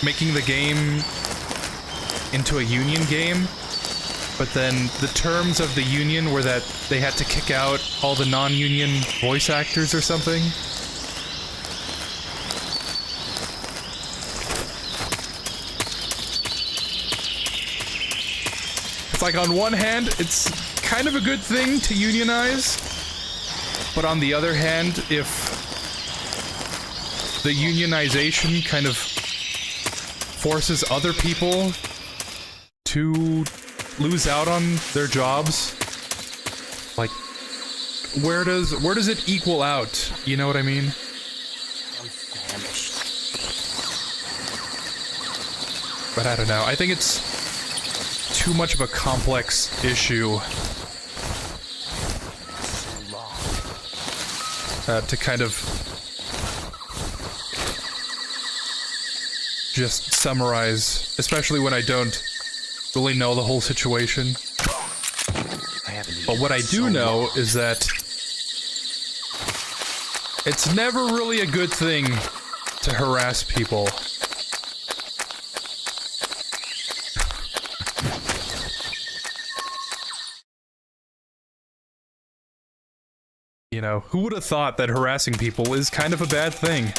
A: making the game into a union game, but then the terms of the union were that they had to kick out all the non-union voice actors or something. It's like on one hand, it's kind of a good thing to unionize, but on the other hand, if the unionization kind of forces other people to lose out on their jobs, like, where does it equal out? You know what I mean? But I don't know. I think it's too much of a complex issue to kind of just summarize, especially when I don't really know the whole situation. But what I do know is that it's never really a good thing to harass people. You know, who would have thought that harassing people is kind of a bad thing?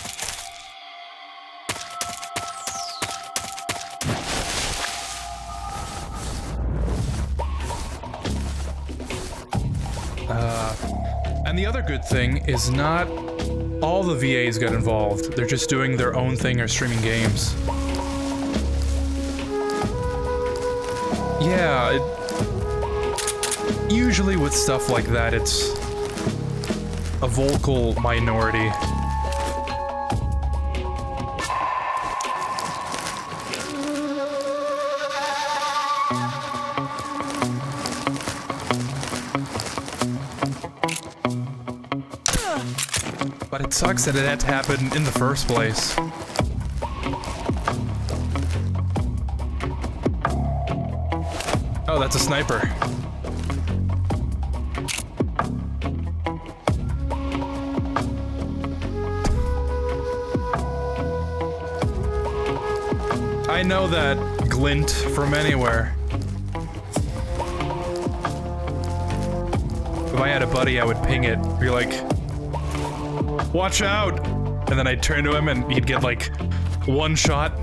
A: And the other good thing is not all the VAs got involved. They're just doing their own thing or streaming games. Yeah, usually with stuff like that, it's a vocal minority. But it sucks that it had to happen in the first place. Oh, that's a sniper. I know that glint from anywhere. If I had a buddy, I would ping it. Be like, watch out! And then I'd turn to him and he'd get like one shot.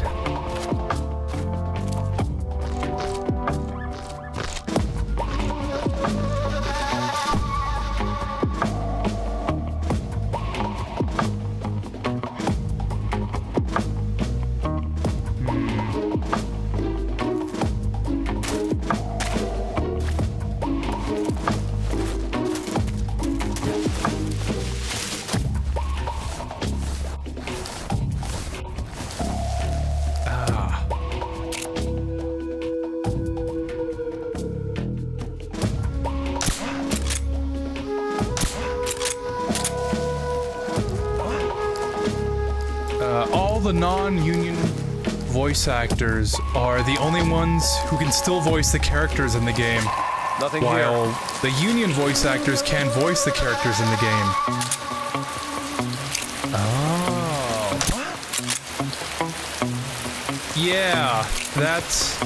A: All the non-union voice actors are the only ones who can still voice the characters in the game.
G: Nothing
A: while the union voice actors can't voice the characters in the game. Oh. Yeah, that's...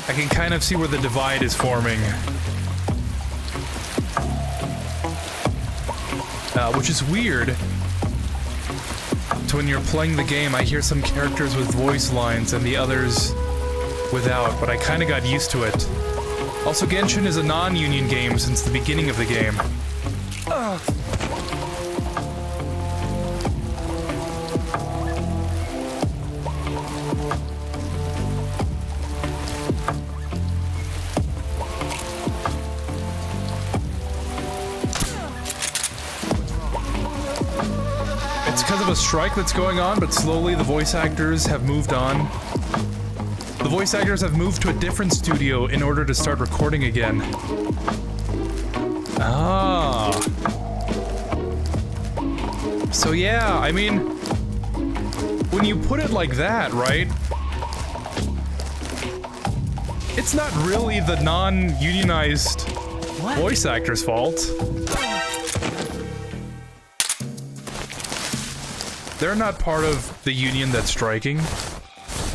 A: I can kind of see where the divide is forming. Which is weird. So when you're playing the game, I hear some characters with voice lines and the others without, but I kind of got used to it. Also, Genshin is a non-union game since the beginning of the game. Because of a strike that's going on, but slowly the voice actors have moved on. The voice actors have moved to a different studio in order to start recording again. Ah. So yeah, I mean, when you put it like that, right? It's not really the non-unionized voice actor's fault. They're not part of the union that's striking.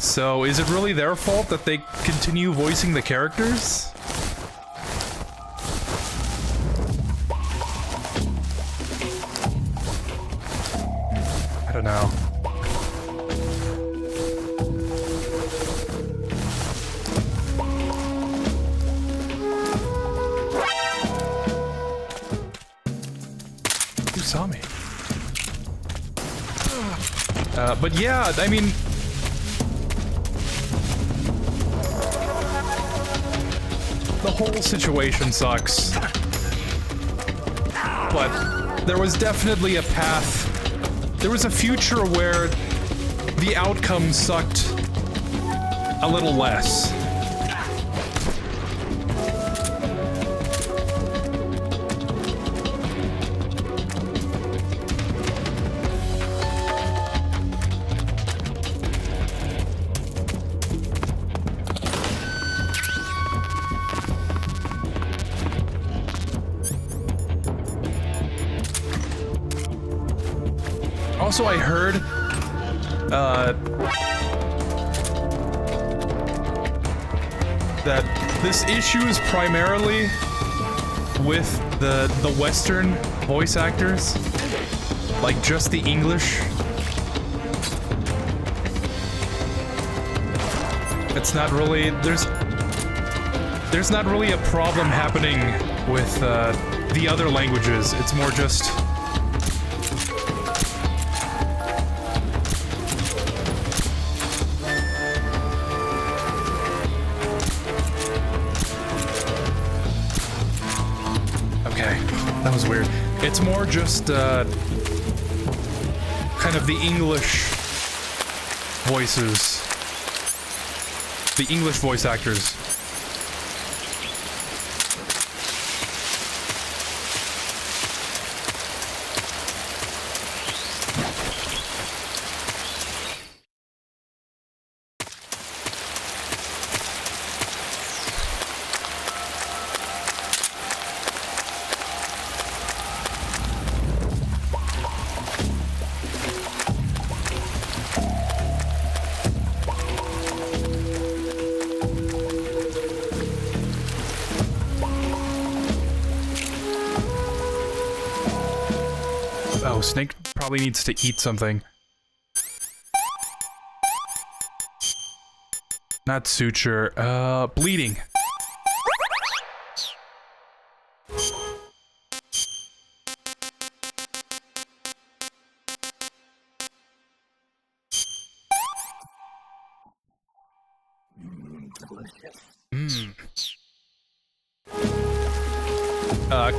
A: So is it really their fault that they continue voicing the characters? I don't know. Who saw me? But yeah, I mean... The whole situation sucks. But there was definitely a path. There was a future where the outcome sucked a little less. Also, I heard, that this issue is primarily with the Western voice actors, like just the English, it's not really, there's not really a problem happening with the other languages. It's more just that was weird. It's more just kind of the English voices, the English voice actors. Snake probably needs to eat something. Not suture, bleeding.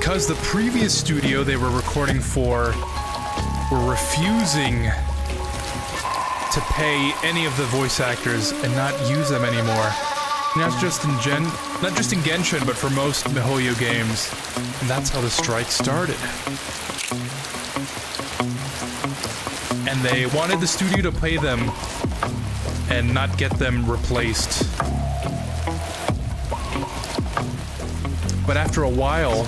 A: Cause the previous studio they were recording for were refusing to pay any of the voice actors and not use them anymore. Not just in Genshin, but for most MiHoYo games. And that's how the strike started. And they wanted the studio to pay them and not get them replaced. But after a while,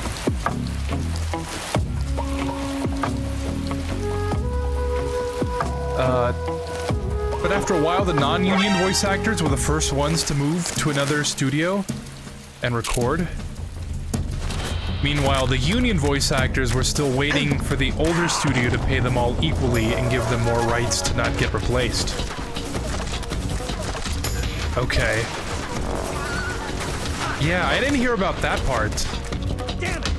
A: the non-union voice actors were the first ones to move to another studio and record. Meanwhile, the union voice actors were still waiting for the older studio to pay them all equally and give them more rights to not get replaced. Okay. Yeah, I didn't hear about that part.
C: Damn it!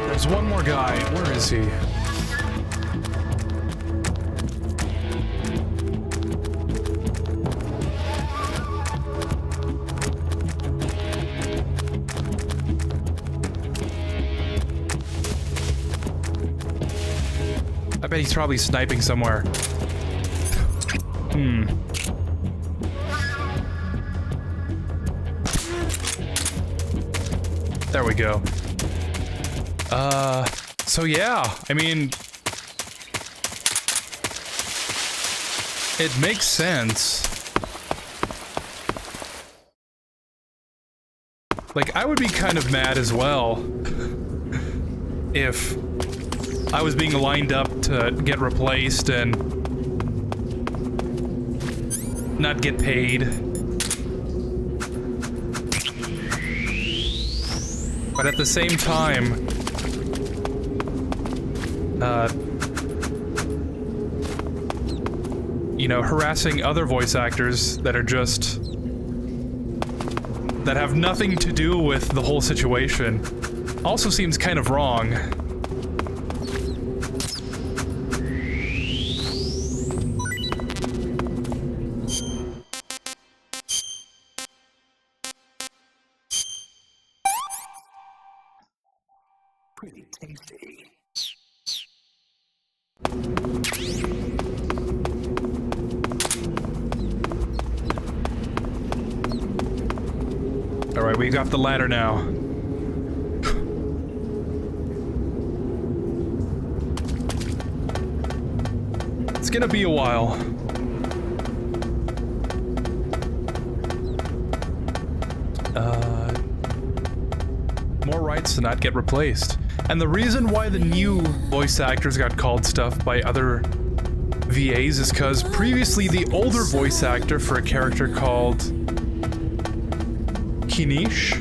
A: There's one more guy. Where is he? I bet he's probably sniping somewhere. There we go. So yeah, I mean, it makes sense. Like, I would be kind of mad as well if I was being lined up to get replaced and not get paid. But at the same time, you know, harassing other voice actors that are just that have nothing to do with the whole situation. Also seems kind of wrong.
B: Pretty tasty.
A: Alright, we got the ladder now. It's gonna be a while. More rights to not get replaced. And the reason why the new voice actors got called stuff by other VAs is because previously the older voice actor for a character called Kinish,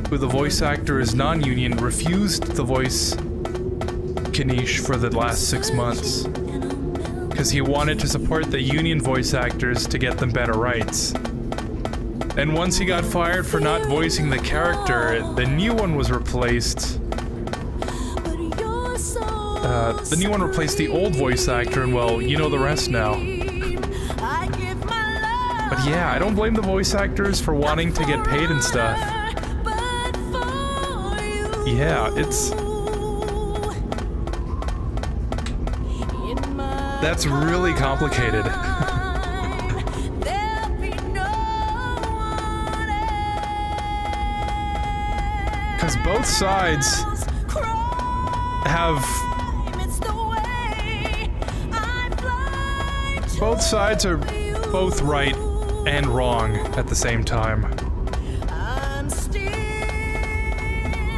A: who the voice actor is non-union, refused to voice Kinish for the last 6 months. Because he wanted to support the union voice actors to get them better rights. And once he got fired for not voicing the character, the new one was replaced. The new one replaced the old voice actor, and well, you know the rest now. But yeah, I don't blame the voice actors for wanting to get paid and stuff. Yeah, that's really complicated. Because both sides have... Both sides are both right and wrong at the same time.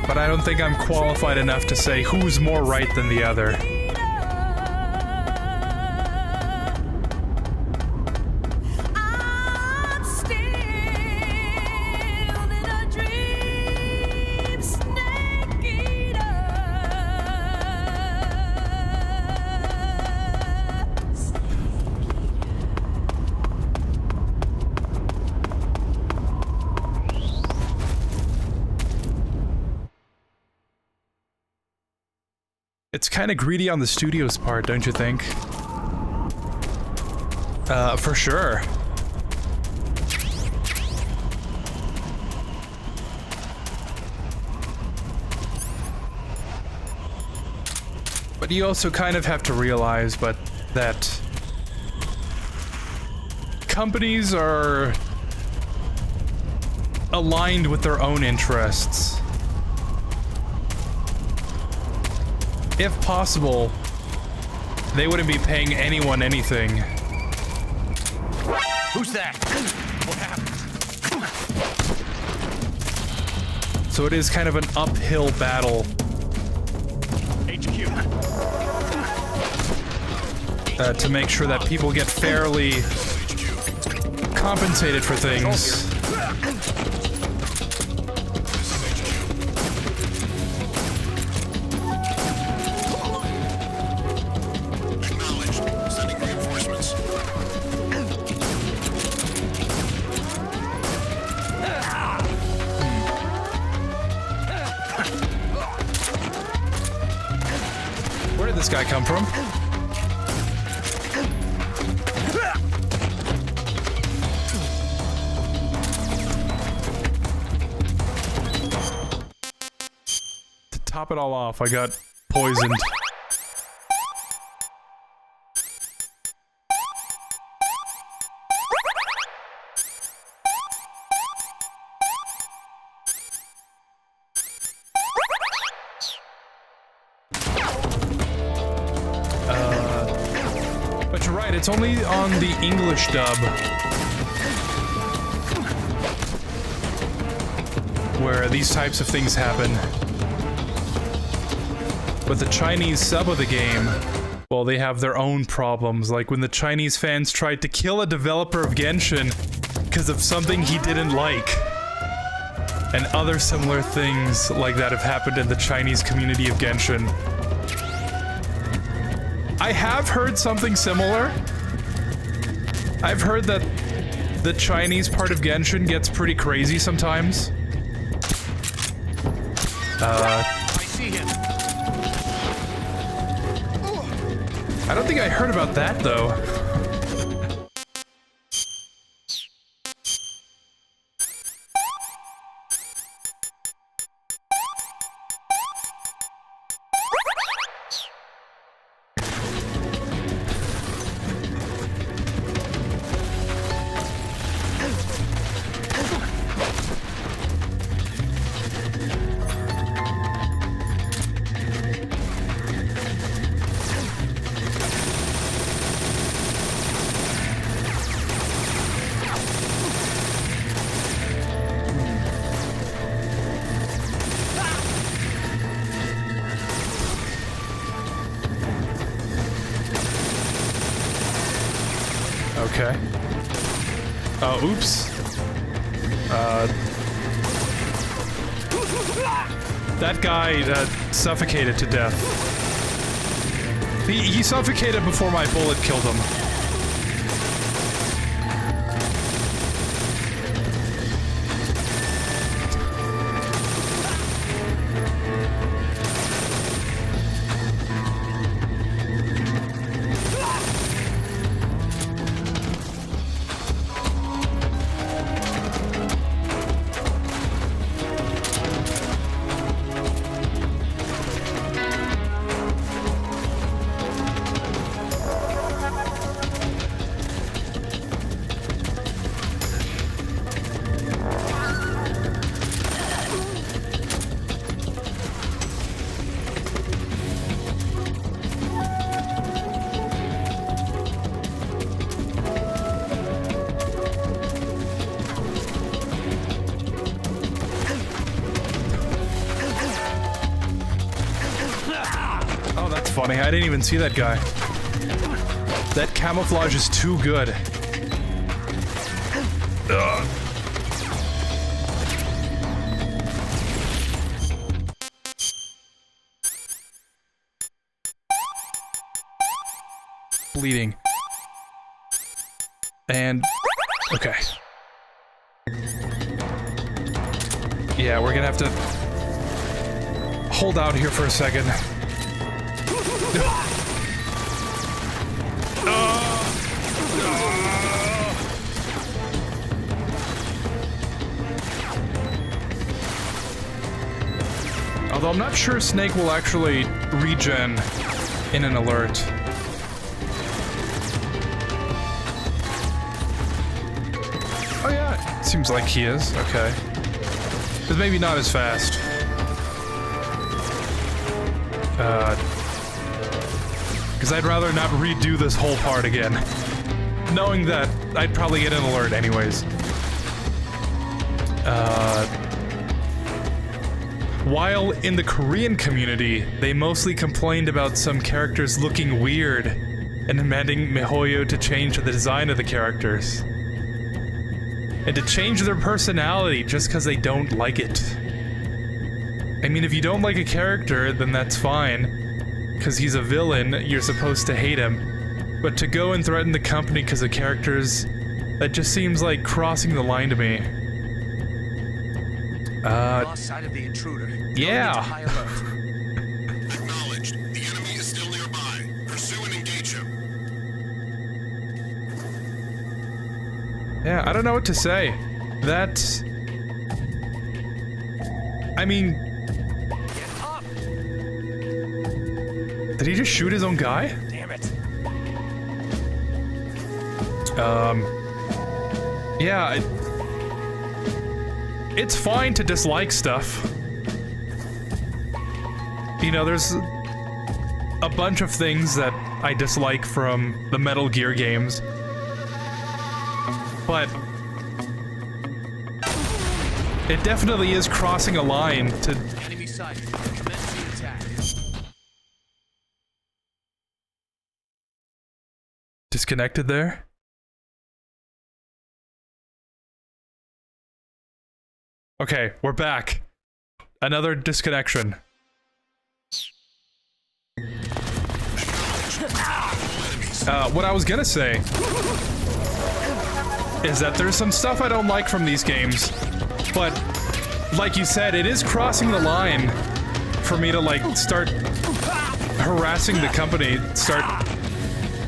A: But I don't think I'm qualified enough to say who's more right than the other. It's kind of greedy on the studio's part, don't you think? For sure. But you also kind of have to realize that companies are aligned with their own interests. If possible, they wouldn't be paying anyone anything.
B: Who's that? What happened?
A: So it is kind of an uphill battle.
B: HQ.
A: To make sure that people get fairly compensated for things. Where did this guy come from? To top it all off, I got poisoned. But you're right, it's only on the English dub where these types of things happen. But the Chinese sub of the game, well, they have their own problems, like when the Chinese fans tried to kill a developer of Genshin because of something he didn't like. And other similar things like that have happened in the Chinese community of Genshin. I have heard something similar. I've heard that the Chinese part of Genshin gets pretty crazy sometimes.
F: I see him.
A: I don't think I heard about that, though. Okay. Oops. That guy, suffocated to death. He suffocated before my bullet killed him. Funny, I didn't even see that guy. That camouflage is too good. Ugh. Bleeding. And... okay. Yeah, we're gonna have to hold out here for a second. Although I'm not sure Snake will actually regen in an alert. Oh yeah, it seems like he is. Okay. But maybe not as fast. Because I'd rather not redo this whole part again, knowing that I'd probably get an alert anyways. While in the Korean community, they mostly complained about some characters looking weird and demanding MiHoYo to change the design of the characters. And to change their personality just because they don't like it. I mean, if you don't like a character, then that's fine. Because he's a villain, you're supposed to hate him. But to go and threaten the company because of characters, that just seems like crossing the line to me.
F: Lost sight of the intruder.
A: Yeah.
D: Acknowledged. The enemy is still nearby. Pursue and engage him.
A: Yeah, I don't know what to say. That... I mean... did he just shoot his own guy?
F: Damn it.
A: Yeah, it's fine to dislike stuff. You know, there's a bunch of things that I dislike from the Metal Gear games. But it definitely is crossing a line to...
F: Enemy sighted. Commence the attack.
A: Disconnected there? Okay, we're back. Another disconnection. What I was gonna say is that there's some stuff I don't like from these games, but like you said, it is crossing the line for me to like start harassing the company, start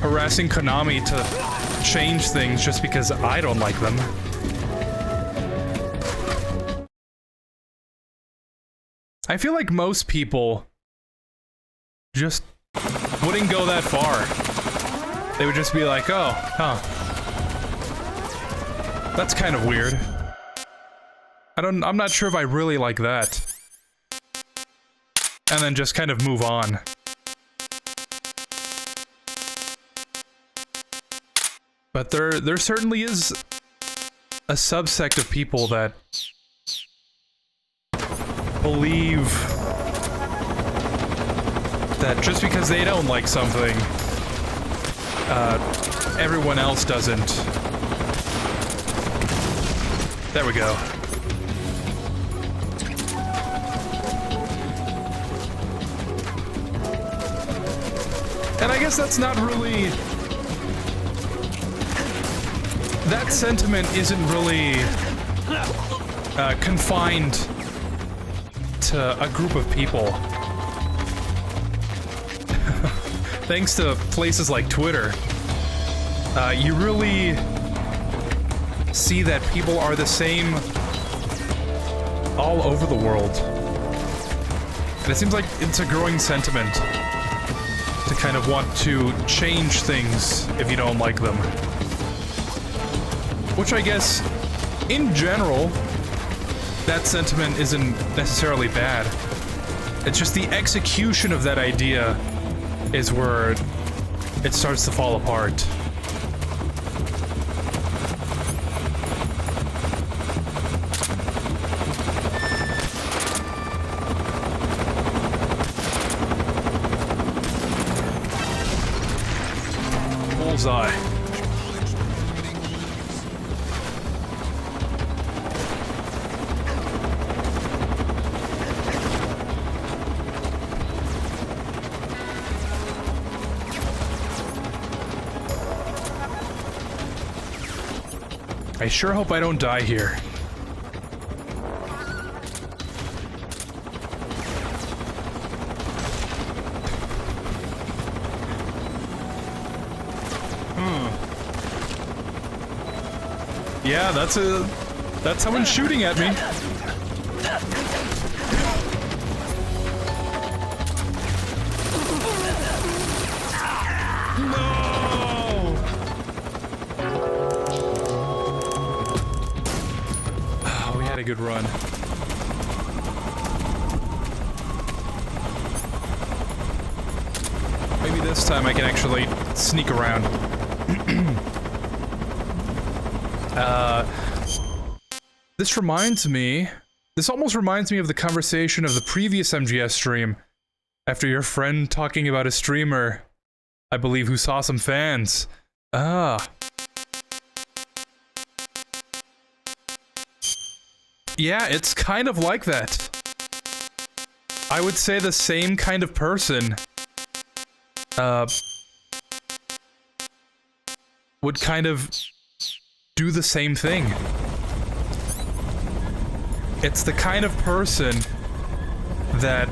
A: harassing Konami to change things just because I don't like them. I feel like most people just wouldn't go that far. They would just be like, oh, huh. That's kind of weird. I'm not sure if I really like that. And then just kind of move on. But there certainly is a subsect of people that believe that just because they don't like something, everyone else doesn't. There we go. And I guess that's not really... That sentiment isn't really confined to a group of people. Thanks to places like Twitter, you really see that people are the same all over the world. And it seems like it's a growing sentiment to kind of want to change things if you don't like them. Which I guess, in general, that sentiment isn't necessarily bad. It's just the execution of that idea is where it starts to fall apart. Bullseye. I sure hope I don't die here. Yeah, that's someone shooting at me. A good run. Maybe this time I can actually sneak around. This almost reminds me of the conversation of the previous MGS stream after your friend talking about a streamer, I believe, who saw some fans. Yeah, it's kind of like that. I would say the same kind of person would kind of do the same thing. It's the kind of person that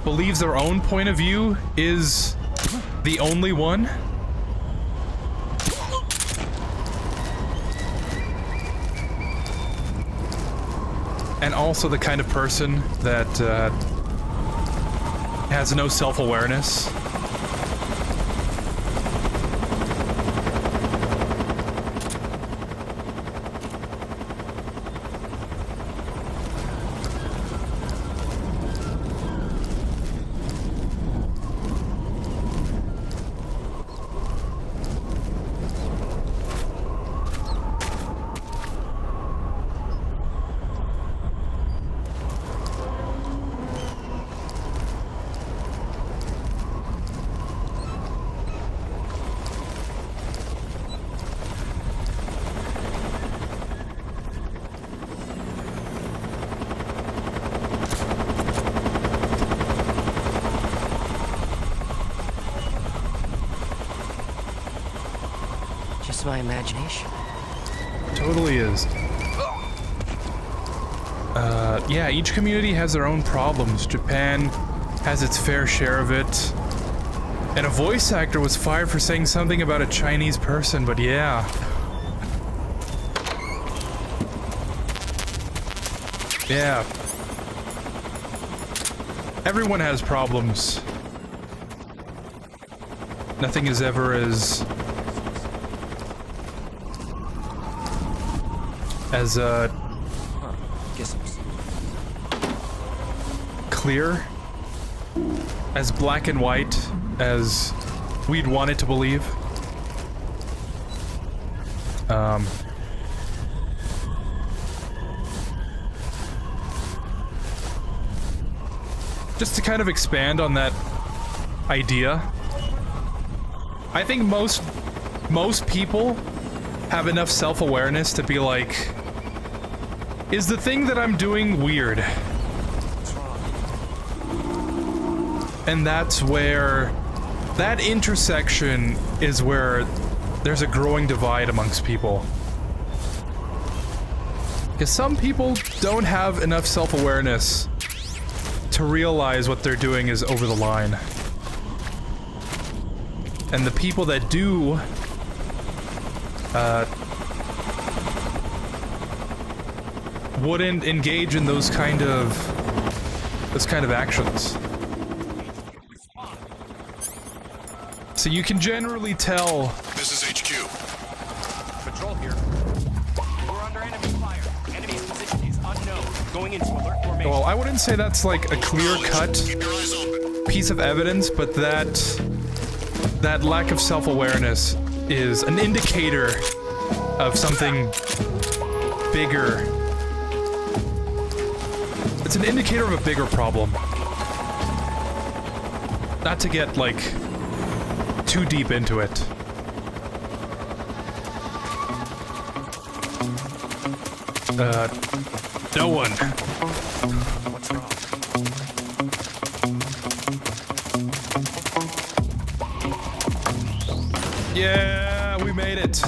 A: believes their own point of view is the only one. And also the kind of person that has no self-awareness.
C: just my imagination.
A: Totally is. Yeah, each community has their own problems. Japan has its fair share of it. And a voice actor was fired for saying something about a Chinese person, but yeah. Yeah. Everyone has problems. Nothing is ever as clear, as black and white as we'd want it to believe. Just to kind of expand on that idea, I think most people have enough self-awareness to be like, is the thing that I'm doing weird? And that's where, that intersection is where there's a growing divide amongst people. Because some people don't have enough self-awareness to realize what they're doing is over the line. And the people that do, wouldn't engage in those kind of actions. So you can generally tell.
D: This is HQ.
G: Patrol here. We're under enemy fire. Enemy's position is unknown. Going into alert formation.
A: Well, I wouldn't say that's like a clear-cut
D: Keep your eyes open.
A: piece of evidence, but that lack of self-awareness is an indicator of something bigger. It's an indicator of a bigger problem. Not to get, like, too deep into it. No one.
G: What's wrong?
A: Yeah, we made it.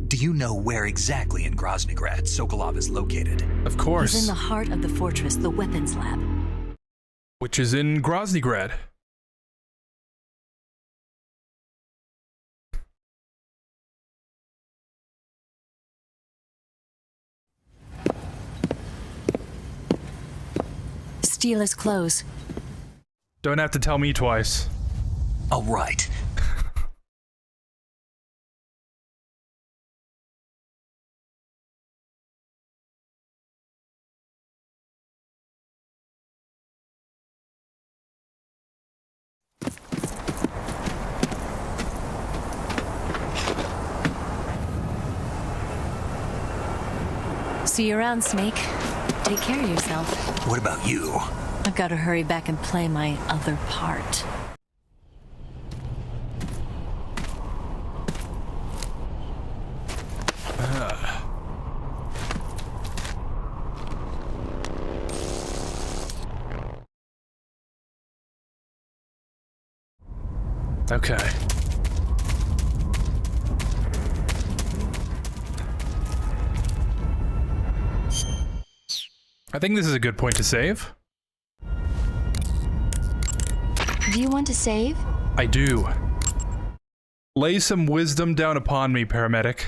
B: Do you know where exactly in Groznygrad Sokolov is located?
A: Of
J: He's
A: course.
J: in the heart of the fortress, the weapons lab.
A: Which is in Groznygrad.
J: Steal his clothes.
A: Don't have to tell me twice.
B: Oh, right.
J: See you around, Snake. Take care of yourself.
B: What about you?
J: I've got to hurry back and play my other part.
A: Okay. I think this is a good point to save.
E: Do you want to save?
A: I do. Lay some wisdom down upon me, paramedic.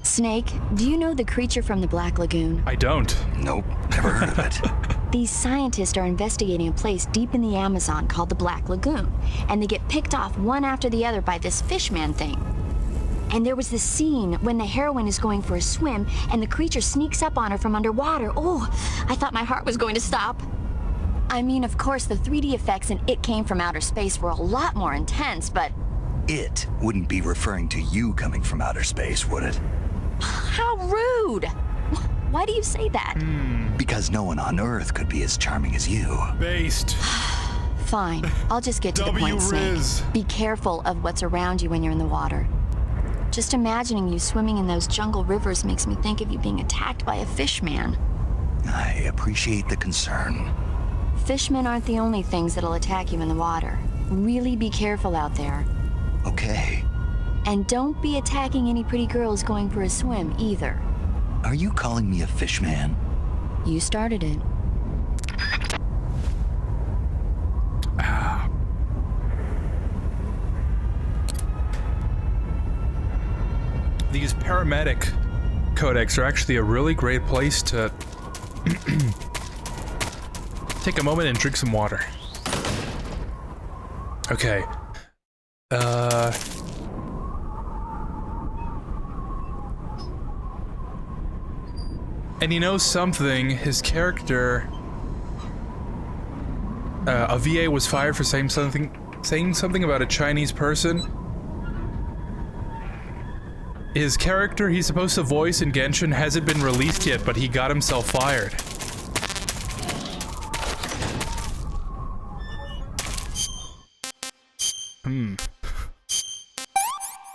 E: Snake, do you know the creature from the Black Lagoon?
A: I don't.
B: Nope, never heard of it.
E: These scientists are investigating a place deep in the Amazon called the Black Lagoon, and they get picked off one after the other by this fishman thing. And there was this scene when the heroine is going for a swim and the creature sneaks up on her from underwater. Oh, I thought my heart was going to stop. I mean, of course, the 3D effects in It Came from Outer Space were a lot more intense, but
B: it wouldn't be referring to you coming from outer space, would it?
E: How rude! Why do you say that?
B: Because no one on Earth could be as charming as you.
A: Based.
E: Fine, I'll just get to the point,
A: W-Riz.
E: Snake. Be careful of what's around you when you're in the water. Just imagining you swimming in those jungle rivers makes me think of you being attacked by a fish man.
B: I appreciate the concern.
E: Fishmen aren't the only things that'll attack you in the water. Really be careful out there.
B: Okay.
E: And don't be attacking any pretty girls going for a swim, either.
B: Are you calling me a fish man?
E: You started it.
A: These paramedic codecs are actually a really great place to take a moment and drink some water. Okay. And you know something, his character, a VA was fired for saying something about a Chinese person. His character he's supposed to voice in Genshin hasn't been released yet, but he got himself fired.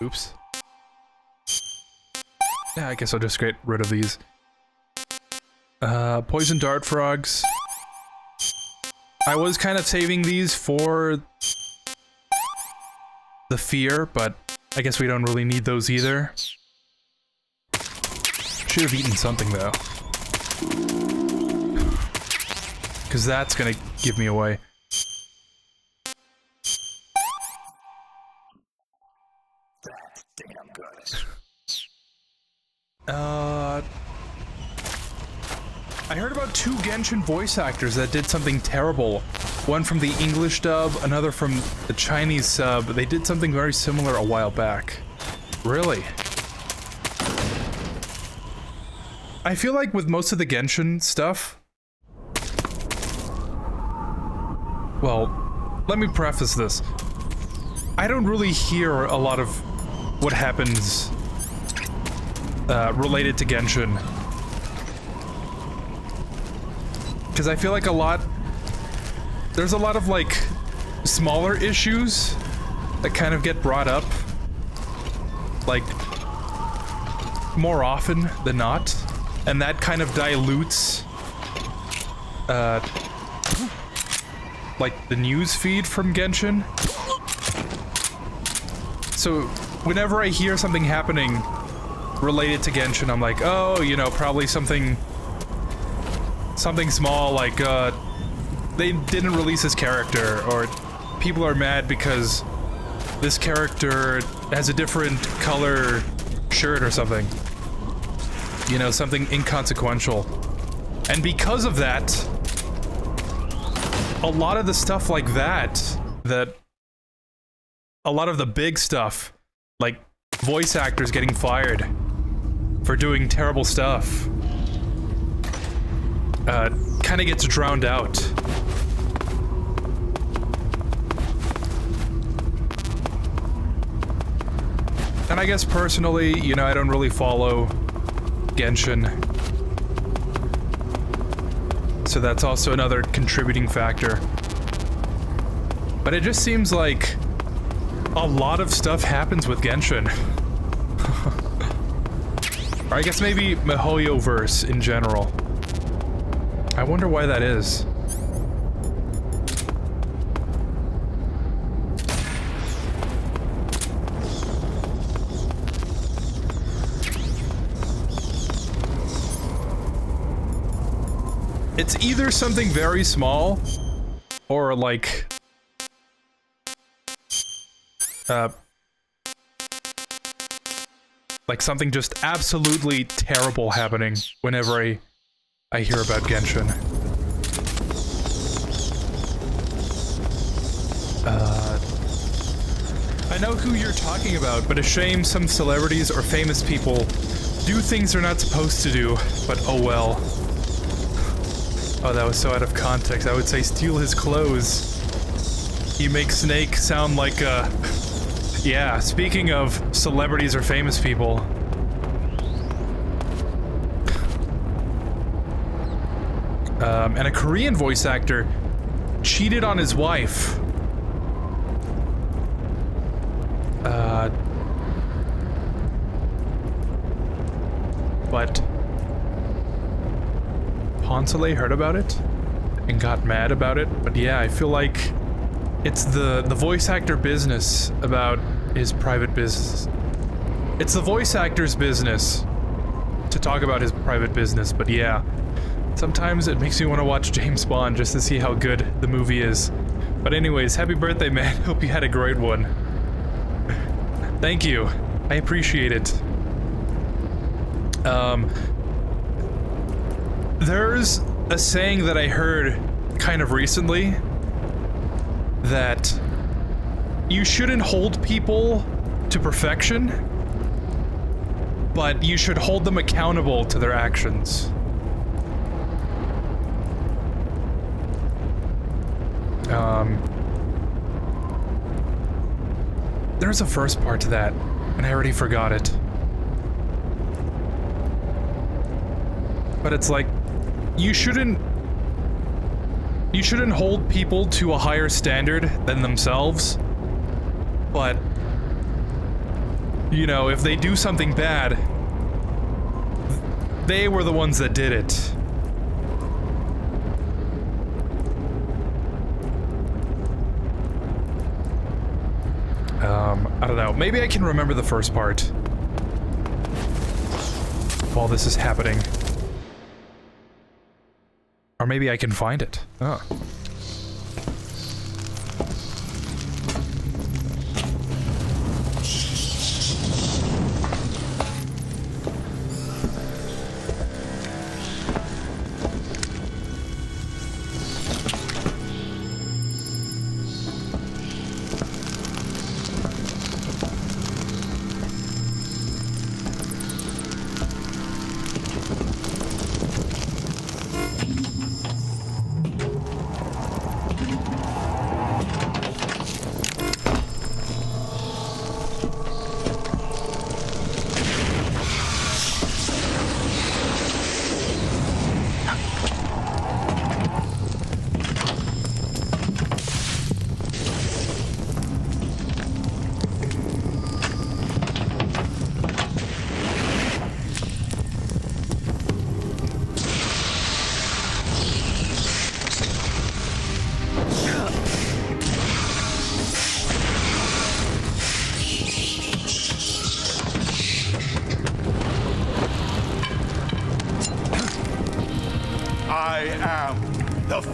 A: Oops. Yeah, I guess I'll just get rid of these. Poison dart frogs. I was kind of saving these for the fear, but I guess we don't really need those either. Should have eaten something though. Because that's gonna give me away. I heard about 2 Genshin voice actors that did something terrible. One from the English dub, another from the Chinese sub. They did something very similar a while back. Really? I feel like with most of the Genshin stuff... Well, let me preface this. I don't really hear a lot of what happens related to Genshin. Because I feel like there's a lot of, like, smaller issues that kind of get brought up, like, more often than not, and that kind of dilutes, like, the news feed from Genshin. So, whenever I hear something happening related to Genshin, I'm like, oh, you know, probably something small, like, they didn't release this character, or people are mad because this character has a different color shirt or something. You know, something inconsequential. And because of that, a lot of the stuff like that, a lot of the big stuff, like voice actors getting fired for doing terrible stuff, kind of gets drowned out. And I guess personally, you know, I don't really follow Genshin. So that's also another contributing factor. But it just seems like a lot of stuff happens with Genshin. Or I guess maybe MiHoYoverse in general. I wonder why that is. It's either something very small, or like, something just absolutely terrible happening whenever I hear about Genshin. I know who you're talking about, but a shame some celebrities or famous people do things they're not supposed to do, but oh well. Oh, that was so out of context. I would say steal his clothes. You make Snake sound like a Yeah, speaking of celebrities or famous people. And a Korean voice actor cheated on his wife. But Ponsole heard about it and got mad about it. But yeah, I feel like it's the voice actor business about his private business. It's the voice actor's business to talk about his private business, but yeah. Sometimes it makes me want to watch James Bond just to see how good the movie is. But anyways, happy birthday, man. Hope you had a great one. Thank you. I appreciate it. There's a saying that I heard kind of recently that you shouldn't hold people to perfection, but you should hold them accountable to their actions. There's a first part to that, and I already forgot it. But it's like, you shouldn't hold people to a higher standard than themselves, but, you know, if they do something bad, they were the ones that did it. I don't know. Maybe I can remember the first part while this is happening. Or maybe I can find it. Oh.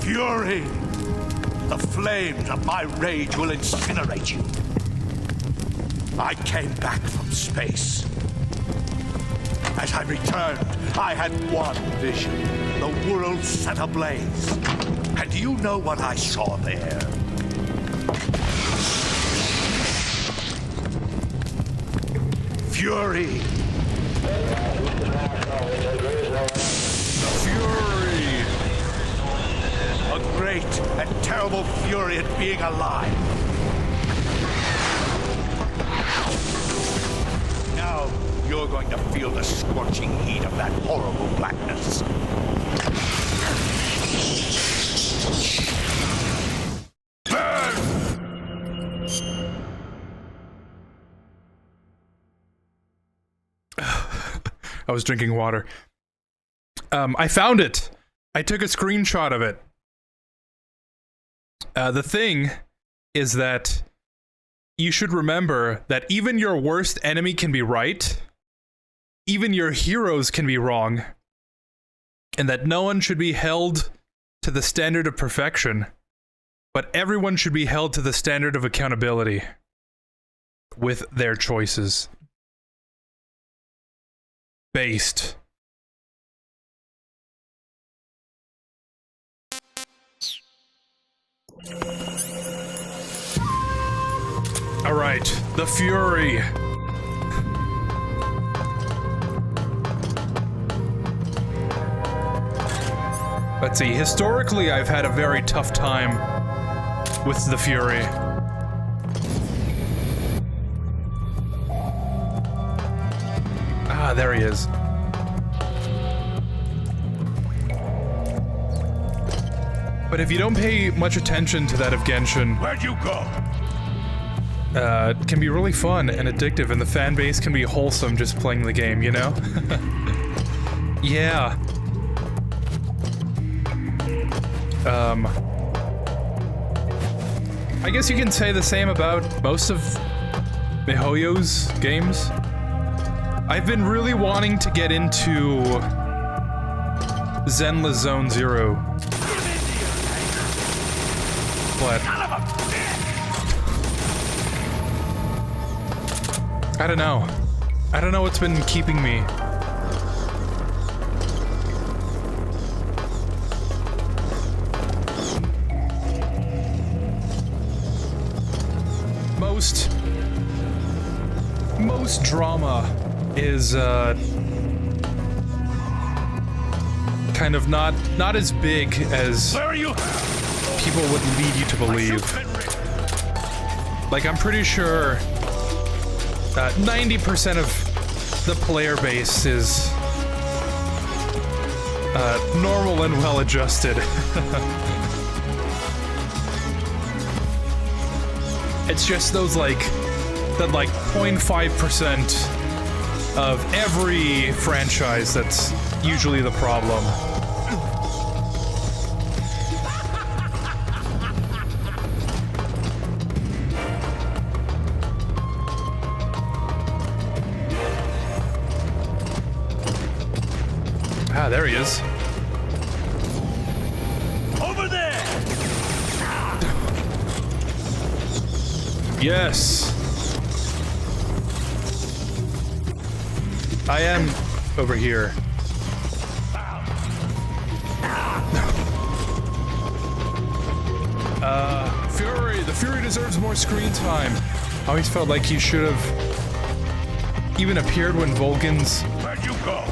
K: Fury! The flames of my rage will incinerate you. I came back from space. As I returned, I had one vision. The world set ablaze. And do you know what I saw there? Fury! A great and terrible fury at being alive. Now you're going to feel the scorching heat of that horrible blackness.
A: I was drinking water. I found it. I took a screenshot of it. The thing is that you should remember that even your worst enemy can be right, even your heroes can be wrong, and that no one should be held to the standard of perfection, but everyone should be held to the standard of accountability with their choices. Based. All right, the Fury. Let's see, historically I've had a very tough time with the Fury. there he is. But if you don't pay much attention to that of Genshin,
K: Where'd you go?
A: it can be really fun and addictive, and the fan base can be wholesome just playing the game, you know? Yeah. I guess you can say the same about most of MiHoYo's games. I've been really wanting to get into Zenless Zone Zero. But I don't know. I don't know what's been keeping me. Most drama is kind of not as big as people would lead you to believe. Like, I'm pretty sure 90% of the player base is normal and well-adjusted. It's just those, like, that, like, 0.5% of every franchise that's usually the problem. Ah, there he is.
K: Over there!
A: Yes! I am over here. Fury! The Fury deserves more screen time! I always felt like he should have even appeared when Vulcan's...
K: Where'd you go?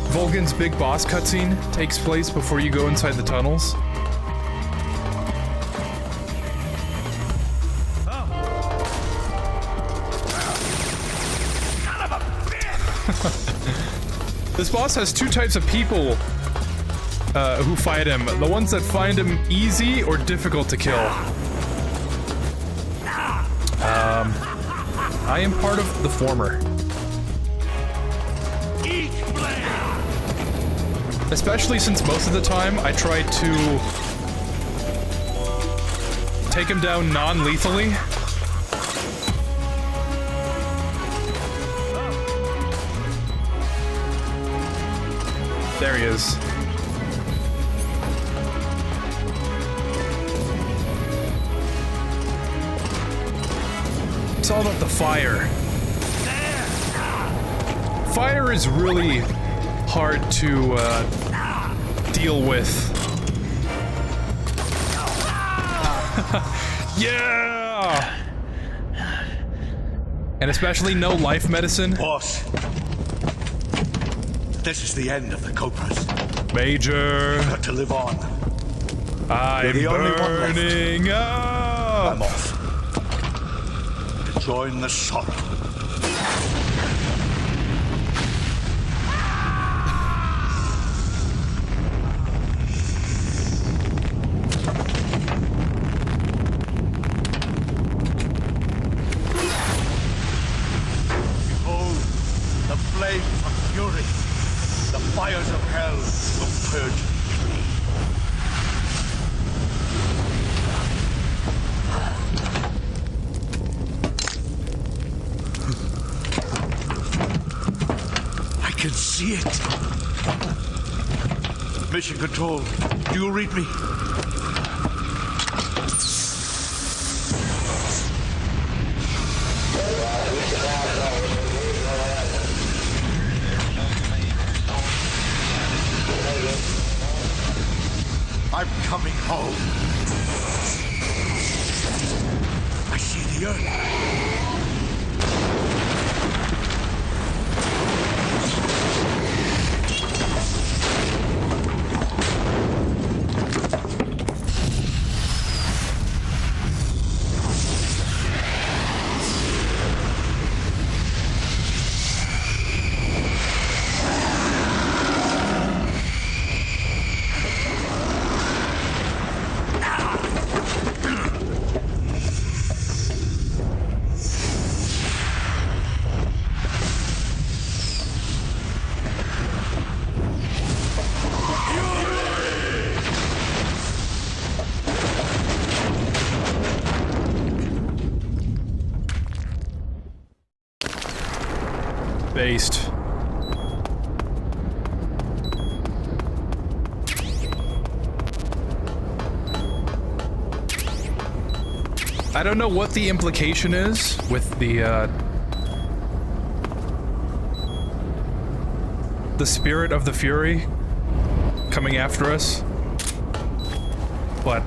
A: Vulcan's big boss cutscene takes place before you go inside the tunnels. This boss has two types of people who fight him. The ones that find him easy or difficult to kill. I am part of the former. Especially since most of the time I try to take him down non-lethally. There he is. It's all about the fire. Fire is really hard to deal with. Yeah! And especially no life medicine.
K: Boss, this is the end of the Cobras.
A: Major.
K: You've got to live on.
A: I'm
K: the only one left.
A: burning up.
K: I'm off. To join the sorrow. Behold, the flames of fury. The fires of hell will purge me. I can see it. Mission Control, do you read me? I'm coming home. I see the earth.
A: based. I don't know what the implication is with the spirit of the Fury coming after us, but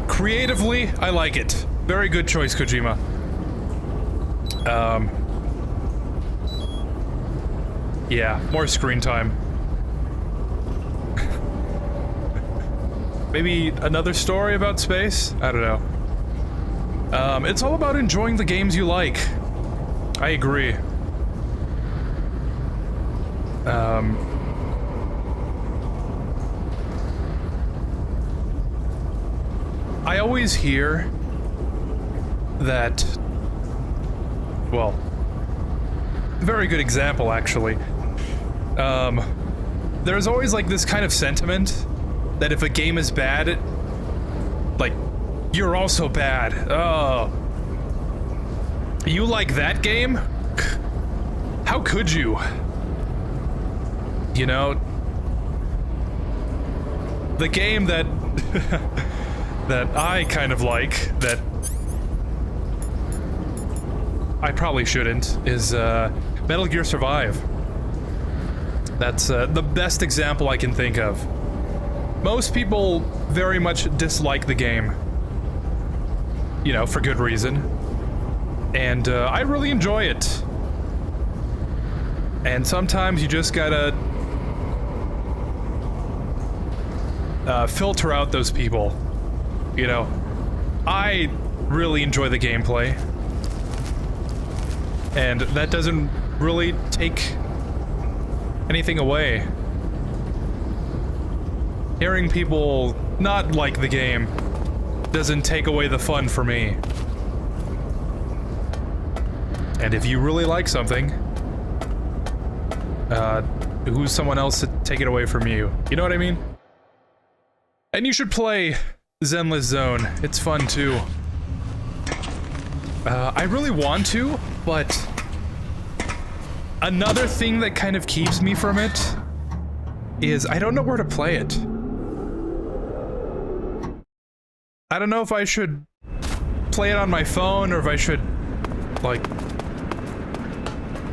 A: creatively, I like it. Very good choice, Kojima. Yeah, more screen time. Maybe another story about space? I don't know. It's all about enjoying the games you like. I agree. I always hear that, well, very good example actually. There's always like this kind of sentiment that if a game is bad, like, you're also bad. Oh. You like that game? How could you? You know? The game that that I kind of like, that I probably shouldn't, is Metal Gear Survive. That's the best example I can think of. Most people very much dislike the game. You know, for good reason. And I really enjoy it. And sometimes you just gotta filter out those people. You know, I really enjoy the gameplay. And that doesn't really take anything away. Hearing people not like the game doesn't take away the fun for me. And if you really like something, who's someone else to take it away from you? You know what I mean? And you should play Zenless Zone. It's fun too. I really want to, but another thing that kind of keeps me from it is I don't know where to play it. I don't know if I should play it on my phone or if I should, like...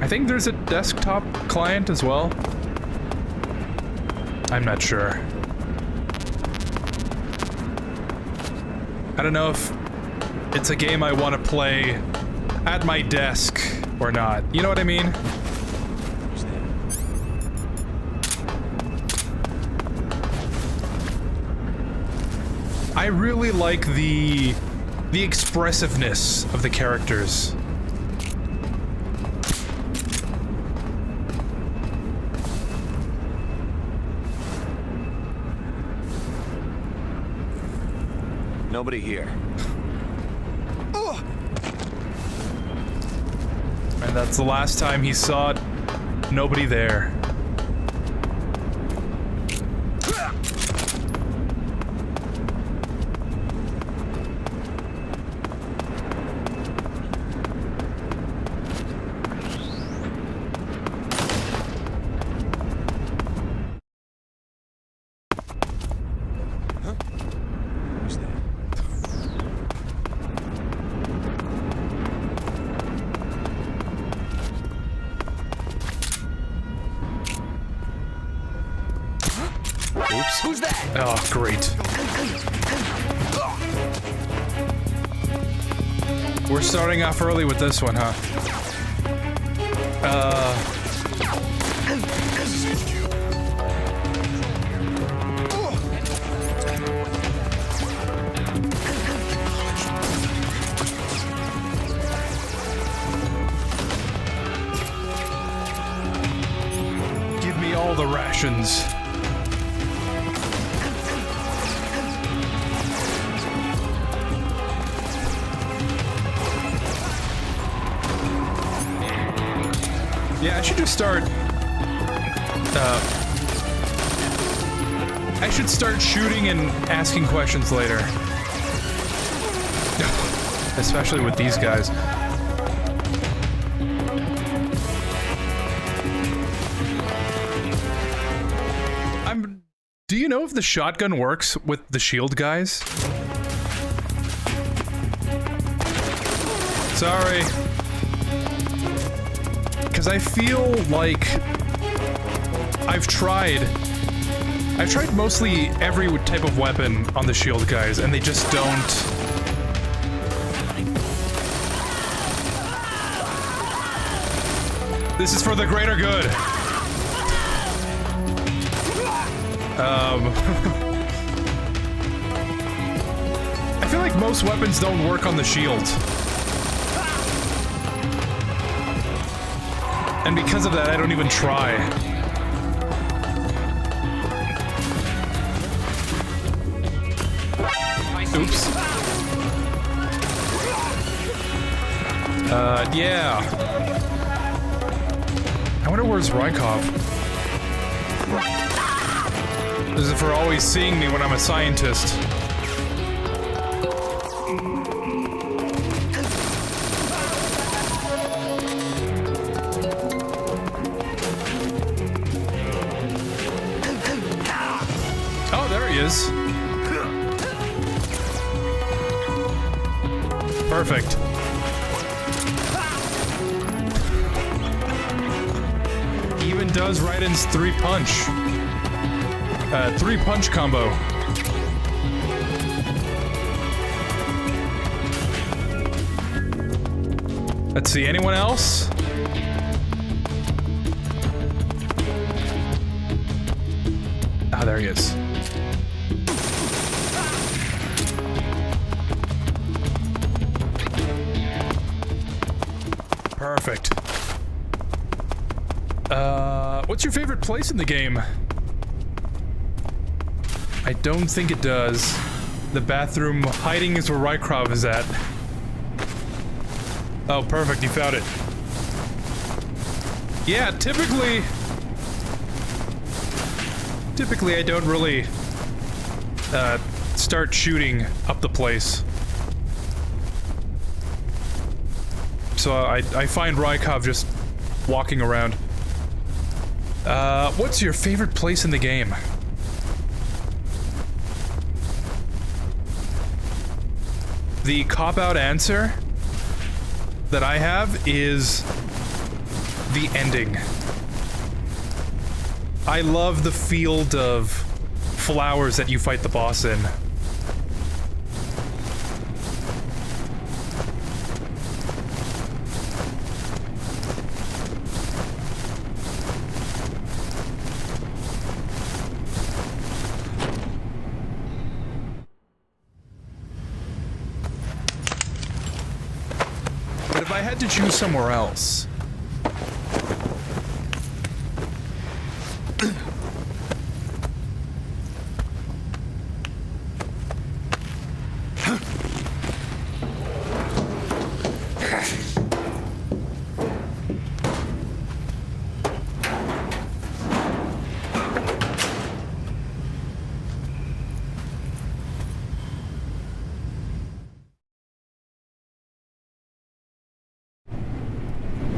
A: I think there's a desktop client as well. I'm not sure. I don't know if it's a game I want to play at my desk or not. You know what I mean? I really like the expressiveness of the characters.
F: Nobody here.
A: And that's the last time he saw it. Nobody there.
C: Oops. Who's that?
A: Oh, great. We're starting off early with this one, huh? Give me all the rations. Yeah, I should just start, I should start shooting and asking questions later. Especially with these guys. Do you know if the shotgun works with the shield guys? Sorry. Because I feel like I've tried mostly every type of weapon on the shield guys, and they just don't. This is for the greater good. I feel like most weapons don't work on the shield. And because of that, I don't even try. Oops. Yeah. I wonder where's Rykov? This is for always seeing me when I'm a scientist. Oh, there he is. Perfect. Even does Raiden's 3-punch. 3-punch combo. Let's see, anyone else? Ah, there he is. Perfect. What's your favorite place in the game? I don't think it does. The bathroom hiding is where Rykov is at. Oh, perfect, you found it. Yeah, typically I don't really start shooting up the place. So I find Rykov just walking around. What's your favorite place in the game? The cop-out answer that I have is the ending. I love the field of flowers that you fight the boss in. But if I had to choose somewhere else...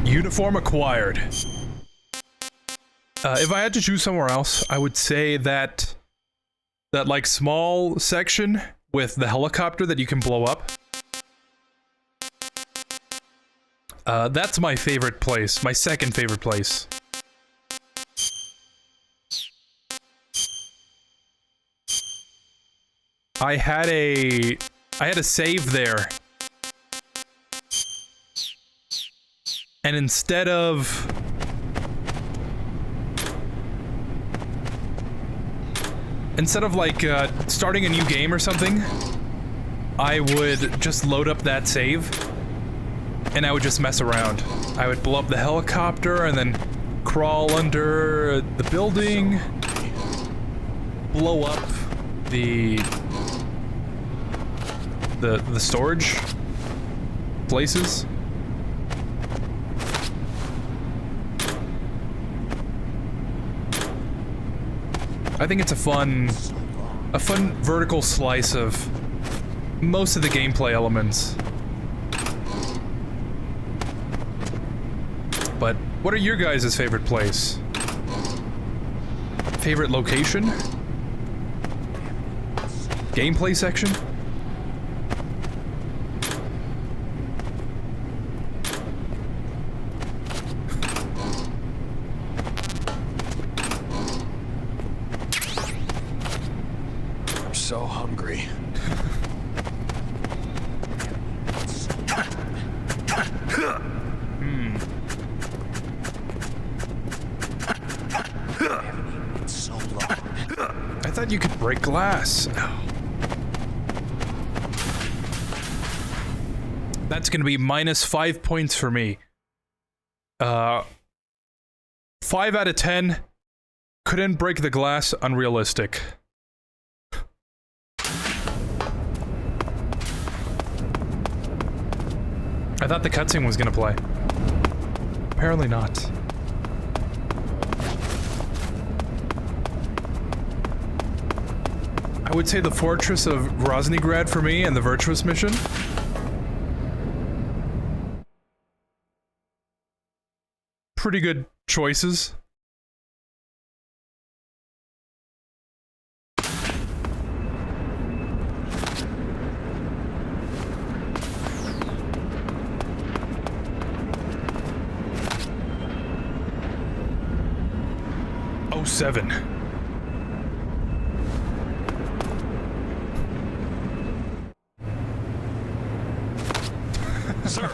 A: Uniform acquired. If I had to choose somewhere else, I would say that like small section with the helicopter that you can blow up. That's my favorite place, my second favorite place. I had a save there. And instead of like starting a new game or something, I would just load up that save and I would just mess around. I would blow up the helicopter and then crawl under the building, blow up the storage places. I think it's a fun vertical slice of most of the gameplay elements. But what are your guys' favorite place? Favorite location? gameplay section?
B: I'm so hungry. So long.
A: I thought you could break glass. That's gonna be minus 5 points for me. 5 out of 10. Couldn't break the glass. Unrealistic. I thought the cutscene was gonna play. Apparently not. I would say the Fortress of Groznygrad for me and the Virtuous mission. Pretty good choices. Oh, 7.
G: Sir.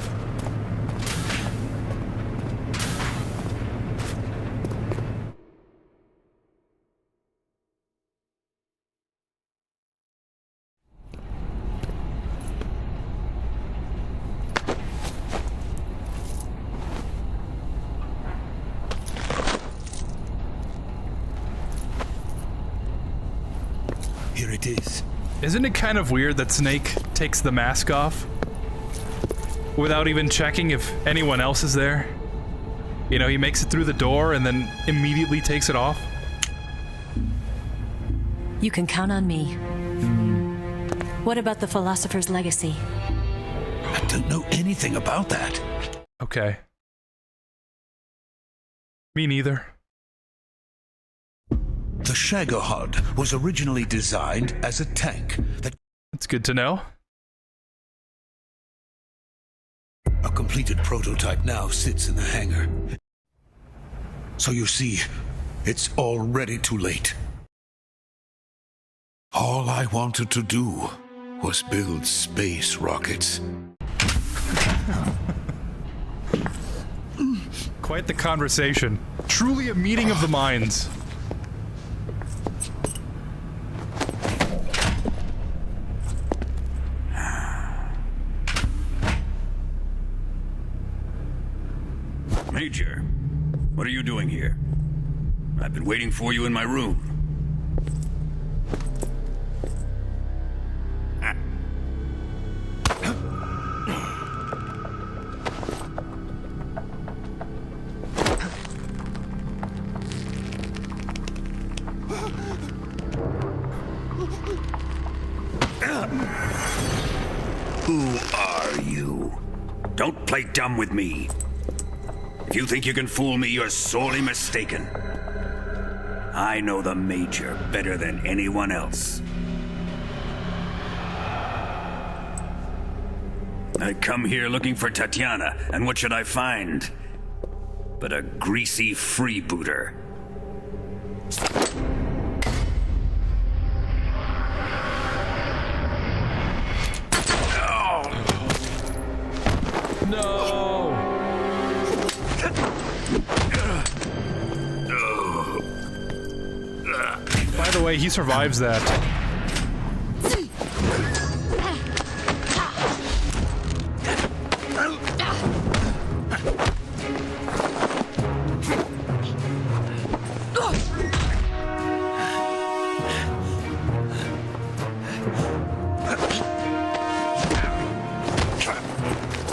K: Here it is.
A: Isn't it kind of weird that Snake takes the mask off without even checking if anyone else is there? You know, he makes it through the door and then immediately takes it off.
J: You can count on me. What about the Philosopher's Legacy?
K: I don't know anything about that.
A: Okay. Me neither.
K: The Shagohod was originally designed as a tank that...
A: That's good to know.
K: A completed prototype now sits in the hangar. So you see, it's already too late. All I wanted to do was build space rockets.
A: Quite the conversation. Truly a meeting of the minds.
L: Major, what are you doing here? I've been waiting for you in my room. Who are you? Don't play dumb with me. If you think you can fool me, you're sorely mistaken. I know the Major better than anyone else. I come here looking for Tatiana, and what should I find? But a greasy freebooter.
A: No! By the way, he survives that.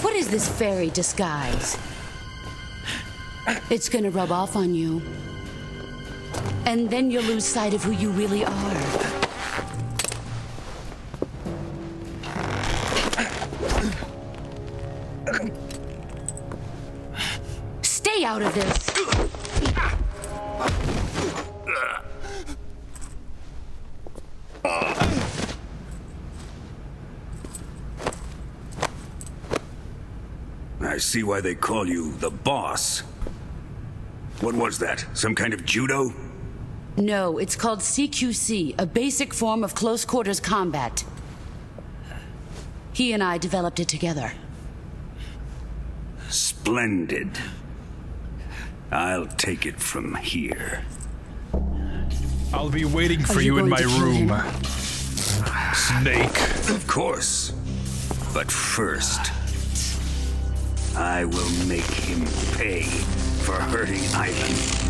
M: What is this fairy disguise? It's gonna rub off on you. And then you'll lose sight of who you really are. Stay out of this!
L: I see why they call you the boss. What was that? Some kind of judo?
M: No, it's called CQC, a basic form of close quarters combat. He and I developed it together.
L: Splendid. I'll take it from here.
A: I'll be waiting for
M: Are you
A: you in
M: going
A: my
M: to kill
A: room.
M: him?
A: Snake.
L: Of course. But first, I will make him pay for hurting Ivan.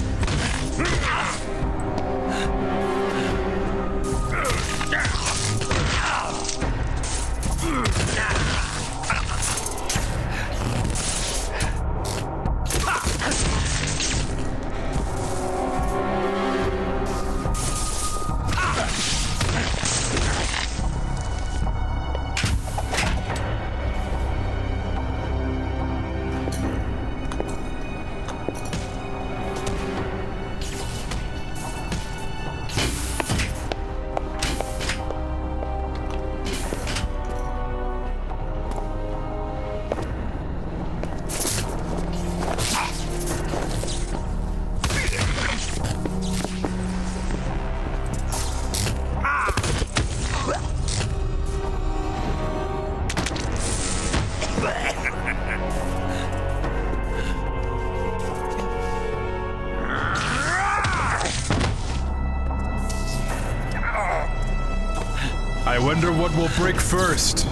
A: I wonder what will break first.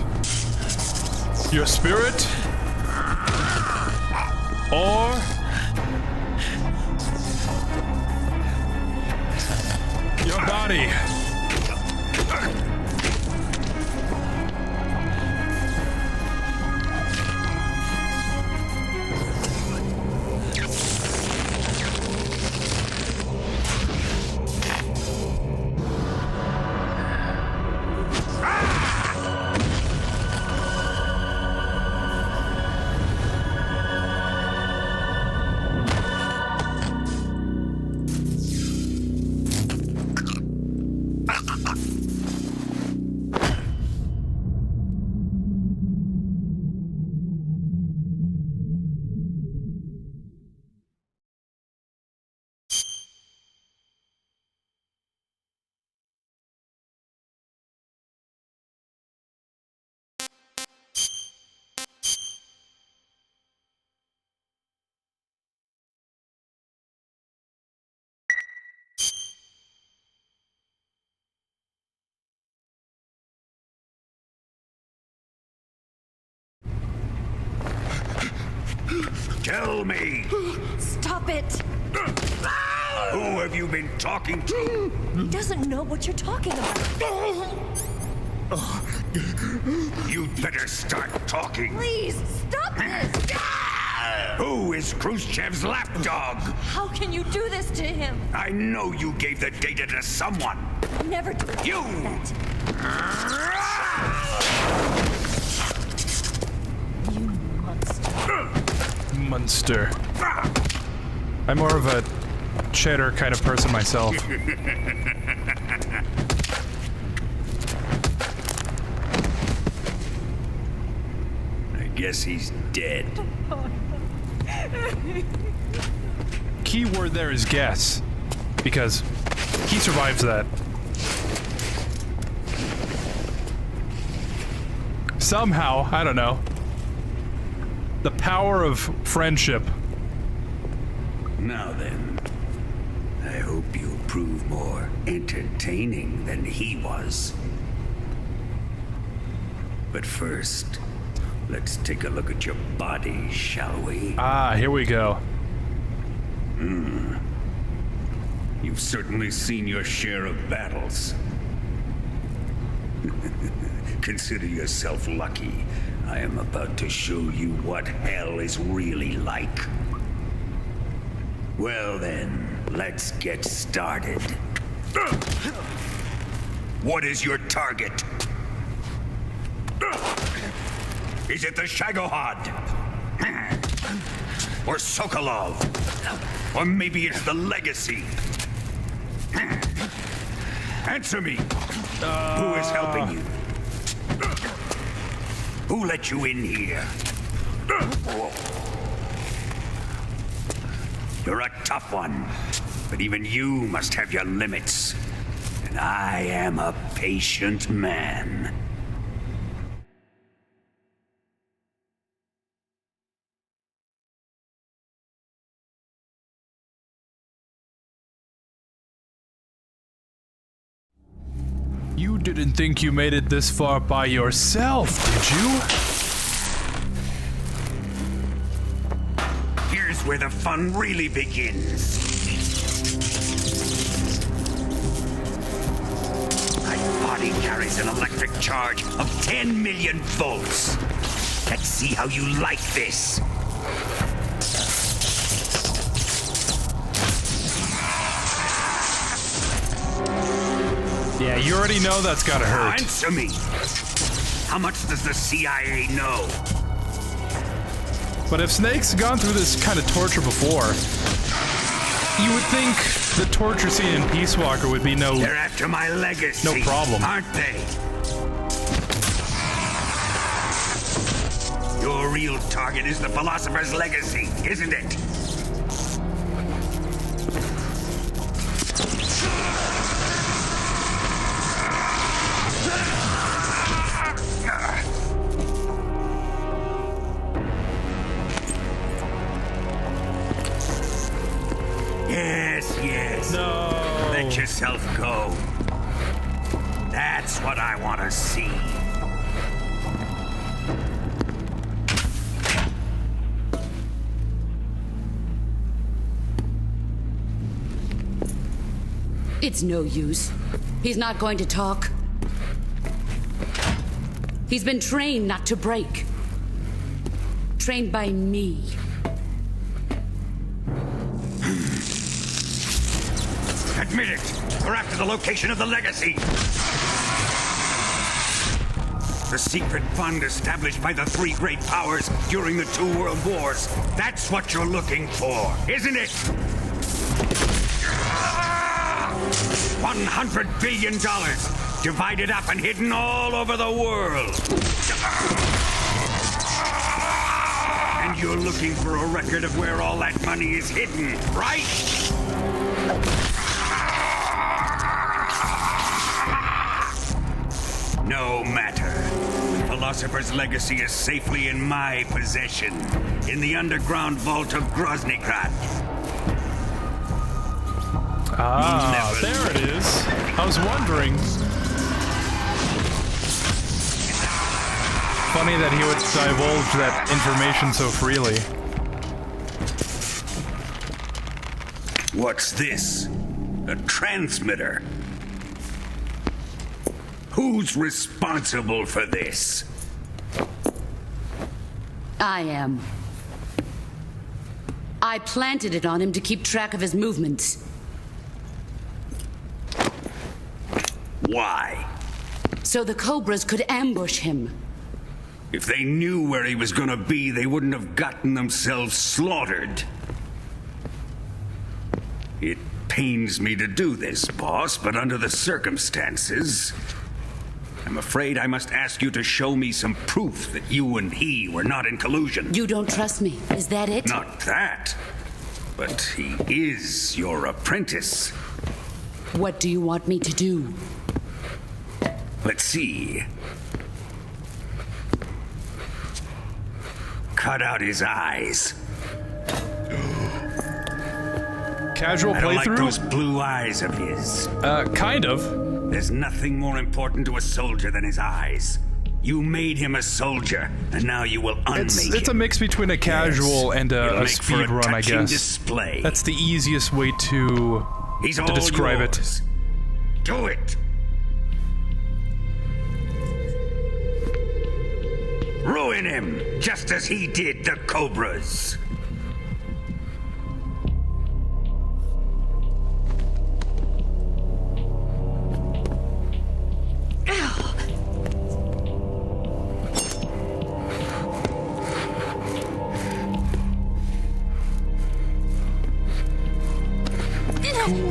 A: Your spirit? Or your body?
L: Tell me!
J: Stop it!
L: Who have you been talking to?
J: He doesn't know what you're talking about.
L: You'd better start talking.
J: Please, stop this!
L: Who is Khrushchev's lapdog?
J: How can you do this to him?
L: I know you gave the data to someone.
J: Never do
L: You!
J: You monster.
A: Monster. I'm more of a cheddar kind of person myself.
L: I guess he's dead.
A: Key word there is guess, because he survives that. Somehow, I don't know. The power of friendship.
L: Now then, I hope you'll prove more entertaining than he was. But first, let's take a look at your body, shall we?
A: Ah, here we go.
L: You've certainly seen your share of battles. Consider yourself lucky. I am about to show you what hell is really like. Well then, let's get started. What is your target? Is it the Shagohod? Or Sokolov? Or maybe it's the Legacy? Answer me! Who is helping you? Who let you in here? You're a tough one, but even you must have your limits. And I am a patient man.
A: You didn't think you made it this far by yourself, did you?
L: Here's where the fun really begins. My body carries an electric charge of 10 million volts. Let's see how you like this.
A: Yeah, you already know that's gotta hurt.
L: Answer me. How much does the CIA know?
A: But if Snake's gone through this kind of torture before, you would think the torture scene in Peace Walker would be no...
L: They're after my legacy,
A: no problem,
L: aren't they? Your real target is the Philosopher's legacy, isn't it? Yes.
A: No.
L: Let yourself go. That's what I want to see.
M: It's no use. He's not going to talk. He's been trained not to break. Trained by me.
L: Admit it! We're after the location of the legacy! The secret fund established by the three great powers during the 2 world wars. That's what you're looking for, isn't it? $100 billion, divided up and hidden all over the world. And you're looking for a record of where all that money is hidden, right? No matter. The Philosopher's legacy is safely in my possession, in the underground vault of Groznygrad.
A: Ah, there it is. I was wondering. Funny that he would divulge that information so freely.
L: What's this? A transmitter? Who's responsible for this?
M: I am. I planted it on him to keep track of his movements.
L: Why?
M: So the Cobras could ambush him.
L: If they knew where he was gonna be, they wouldn't have gotten themselves slaughtered. It pains me to do this, boss, but under the circumstances, I'm afraid I must ask you to show me some proof that you and he were not in collusion.
M: You don't trust me, is that it?
L: Not that, but he is your apprentice.
M: What do you want me to do?
L: Let's see. Cut out his eyes.
A: Casual
L: I don't
A: playthrough?
L: like those blue eyes of his.
A: Kind of.
L: There's nothing more important to a soldier than his eyes. You made him a soldier, and now you will unmake him.
A: It's a mix between a casual and a
L: make for
A: speed run, I guess.
L: Display.
A: That's the easiest way to describe
L: yours.
A: it.
L: Do it. Ruin him, just as he did the Cobras.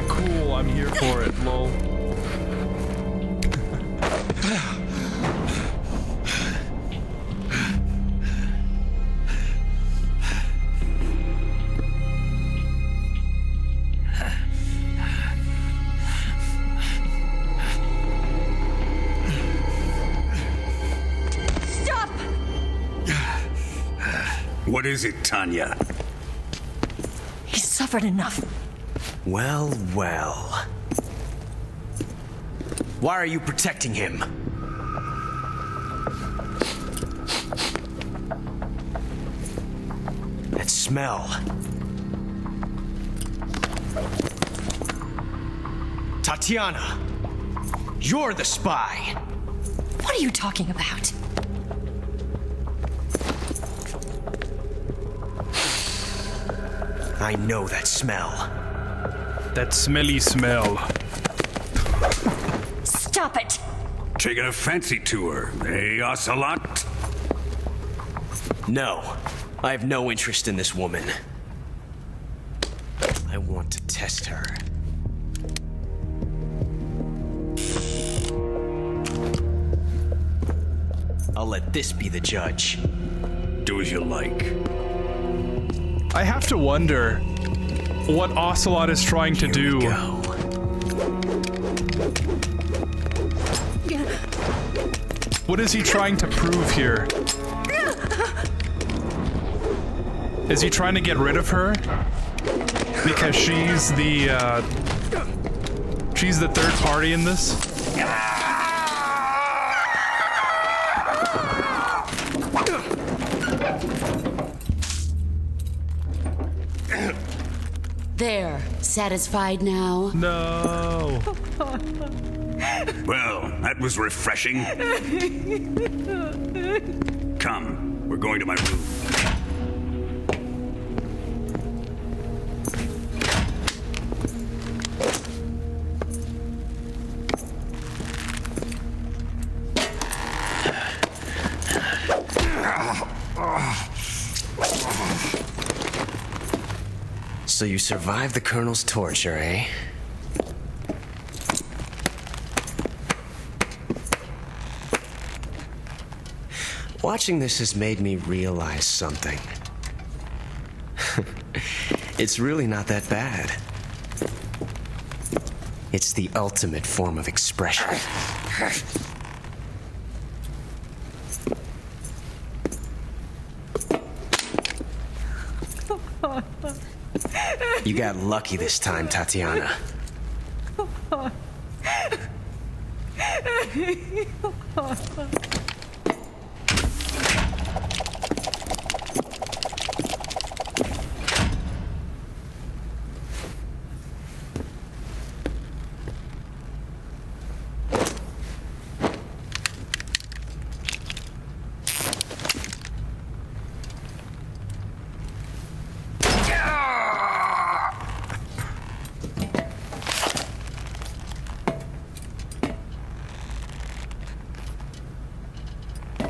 A: Cool, I'm here for it, lol.
L: What is it, Tanya?
J: He's suffered enough.
N: Well, well. Why are you protecting him? That smell. Tatiana, you're the spy.
J: What are you talking about?
N: I know that smell.
A: That smelly smell.
J: Stop it!
L: Taking a fancy to her, eh, Ocelot?
N: No, I have no interest in this woman. I want to test her. I'll let this be the judge.
L: Do as you like.
A: I have to wonder what Ocelot is trying to do. What is he trying to prove here? Is he trying to get rid of her? Because she's the third party in this?
M: There, satisfied now?
A: No.
L: Well, that was refreshing. Come, we're going to my room.
N: So you survived the Colonel's torture, eh? Watching this has made me realize something. It's really not that bad. It's the ultimate form of expression. You got lucky this time, Tatiana.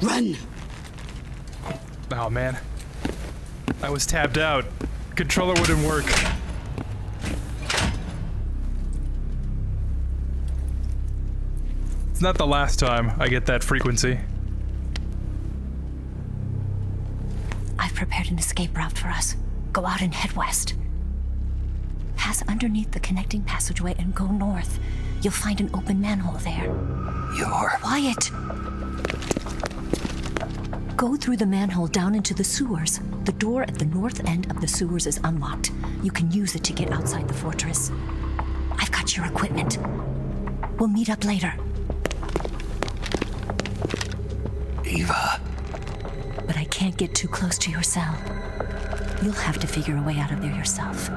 M: Run!
A: Oh man. I was tabbed out. Controller wouldn't work. It's not the last time I get that frequency.
J: I've prepared an escape route for us. Go out and head west. Pass underneath the connecting passageway and go north. You'll find an open manhole there.
B: You're...
J: Quiet! Go through the manhole down into the sewers. The door at the north end of the sewers is unlocked. You can use it to get outside the fortress. I've got your equipment. We'll meet up later.
B: Eva.
J: But I can't get too close to your cell. You'll have to figure a way out of there yourself.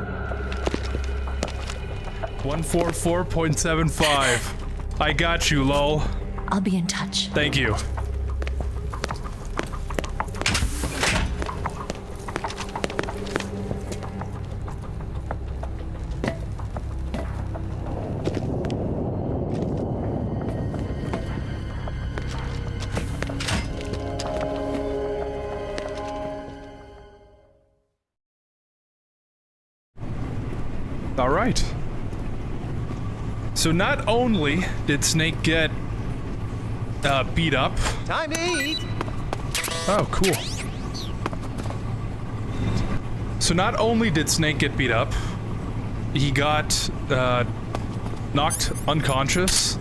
A: 144.75. I got you, lol.
J: I'll be in touch.
A: Thank you. All right. So not only did Snake get beat up.
G: Time to eat.
A: Oh, cool. So not only did Snake get beat up, he got knocked unconscious.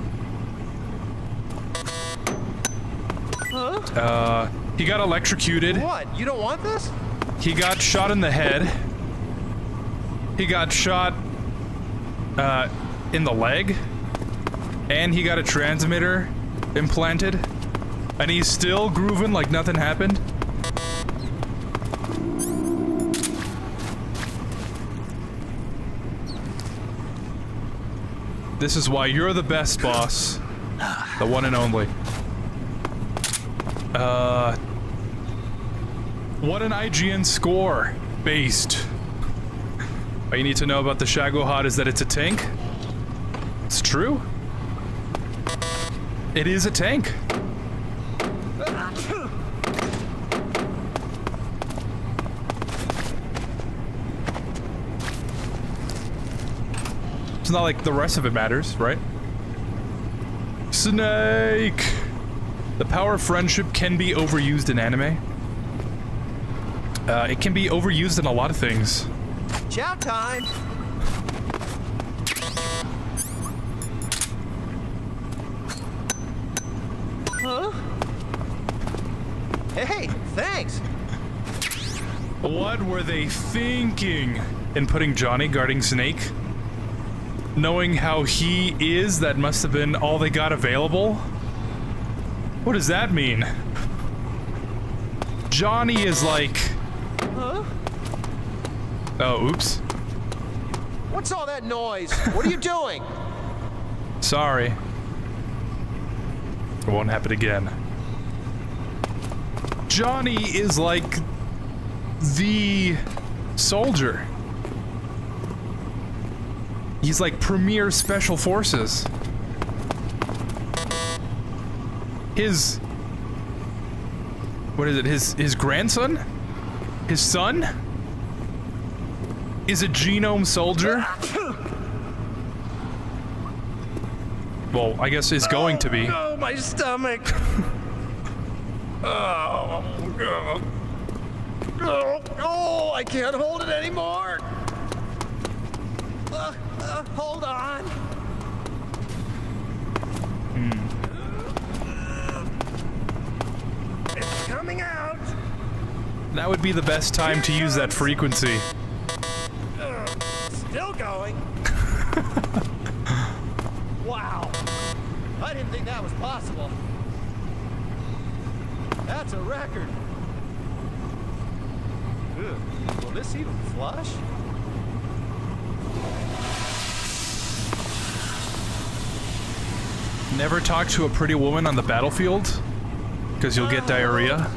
G: Huh?
A: He got electrocuted.
G: What? You don't want this?
A: He got shot in the head. He got shot in the leg. And he got a transmitter implanted. And he's still grooving like nothing happened. This is why you're the best, boss. The one and only. What an IGN score. Based. All you need to know about the Shagohod is that it's a tank. It's true. It is a tank. It's not like the rest of it matters, right? Snake! The power of friendship can be overused in anime. It can be overused in a lot of things.
O: Chow time! Huh? Hey, thanks!
A: What were they thinking in putting Johnny guarding Snake? Knowing how he is, that must have been all they got available? What does that mean? Johnny is like...
O: Huh?
A: Oh, oops.
O: What's all that noise? What are you doing?
A: Sorry. It won't happen again. Johnny is like... the... soldier. He's like premier special forces. His... what is it? His grandson? His son? Is a genome soldier? Well, I guess is going to be.
O: Oh, my stomach! Oh, I can't hold it anymore! Hold on! It's coming out!
A: That would be the best time to use that frequency.
O: Still going. Wow. I didn't think that was possible. That's a record. Ugh. Will this even flush?
A: Never talk to a pretty woman on the battlefield, because you'll get diarrhea.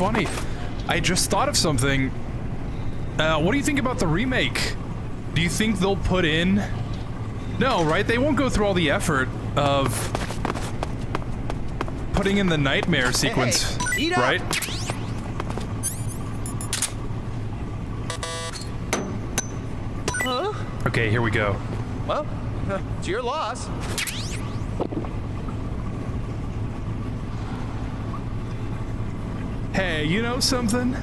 A: Funny. I just thought of something. What do you think about the remake? Do you think they'll put in... No, right? They won't go through all the effort of putting in the nightmare sequence,
O: eat up.
A: right?
O: Huh?
A: Okay, here we go.
O: Well, it's your loss.
A: Hey, you know something?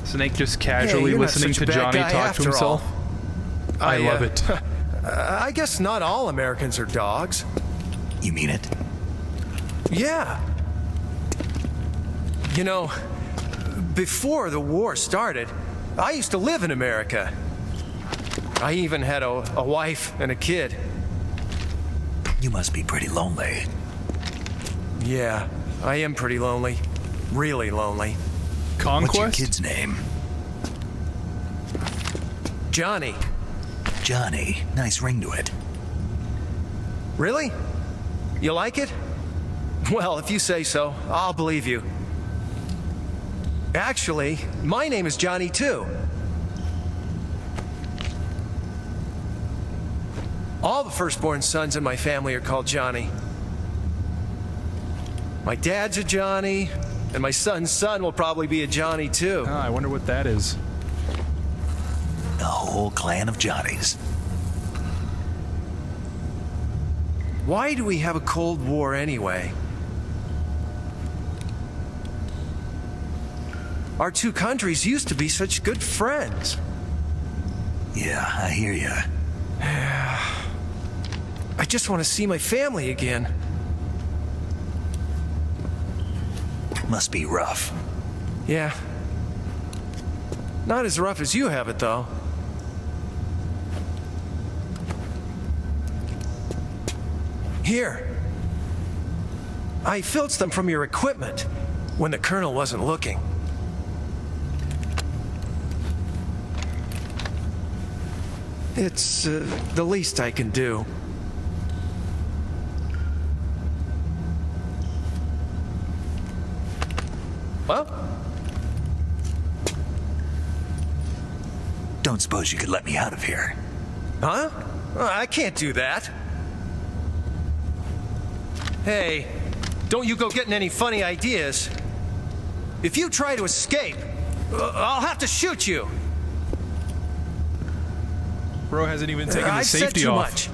A: Snake just casually listening to Johnny talk to himself. I love it.
O: I guess not all Americans are dogs.
B: You mean it?
O: Yeah. You know, before the war started, I used to live in America. I even had a wife and a kid.
B: You must be pretty lonely.
O: Yeah, I am pretty lonely. Really lonely.
A: Conquest?
B: What's your kid's name?
O: Johnny.
B: Johnny. Nice ring to it.
O: Really? You like it? Well, if you say so, I'll believe you. Actually, my name is Johnny too. All the firstborn sons in my family are called Johnny. My dad's a Johnny, and my son's son will probably be a Johnny too.
A: I wonder what that is.
B: A whole clan of Johnnies.
O: Why do we have a Cold War anyway? Our two countries used to be such good friends.
B: Yeah, I hear ya.
O: I just want to see my family again.
B: Must be rough.
O: Yeah. Not as rough as you have it, though. Here. I filched them from your equipment when the Colonel wasn't looking. It's the least I can do. Well?
B: Don't suppose you could let me out of here?
O: Huh? I can't do that. Hey, don't you go getting any funny ideas. If you try to escape, I'll have to shoot you.
A: Bro hasn't even taken the safety
O: said too
A: off.
O: Much.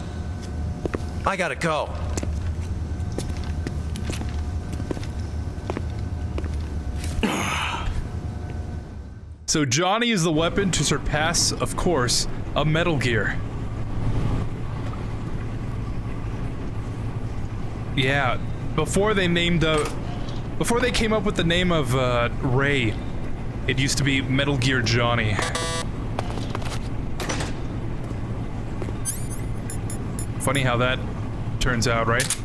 O: I gotta go.
A: So Johnny is the weapon to surpass, of course, a Metal Gear. Yeah, before they came up with the name of Ray, it used to be Metal Gear Johnny. Funny how that turns out, right?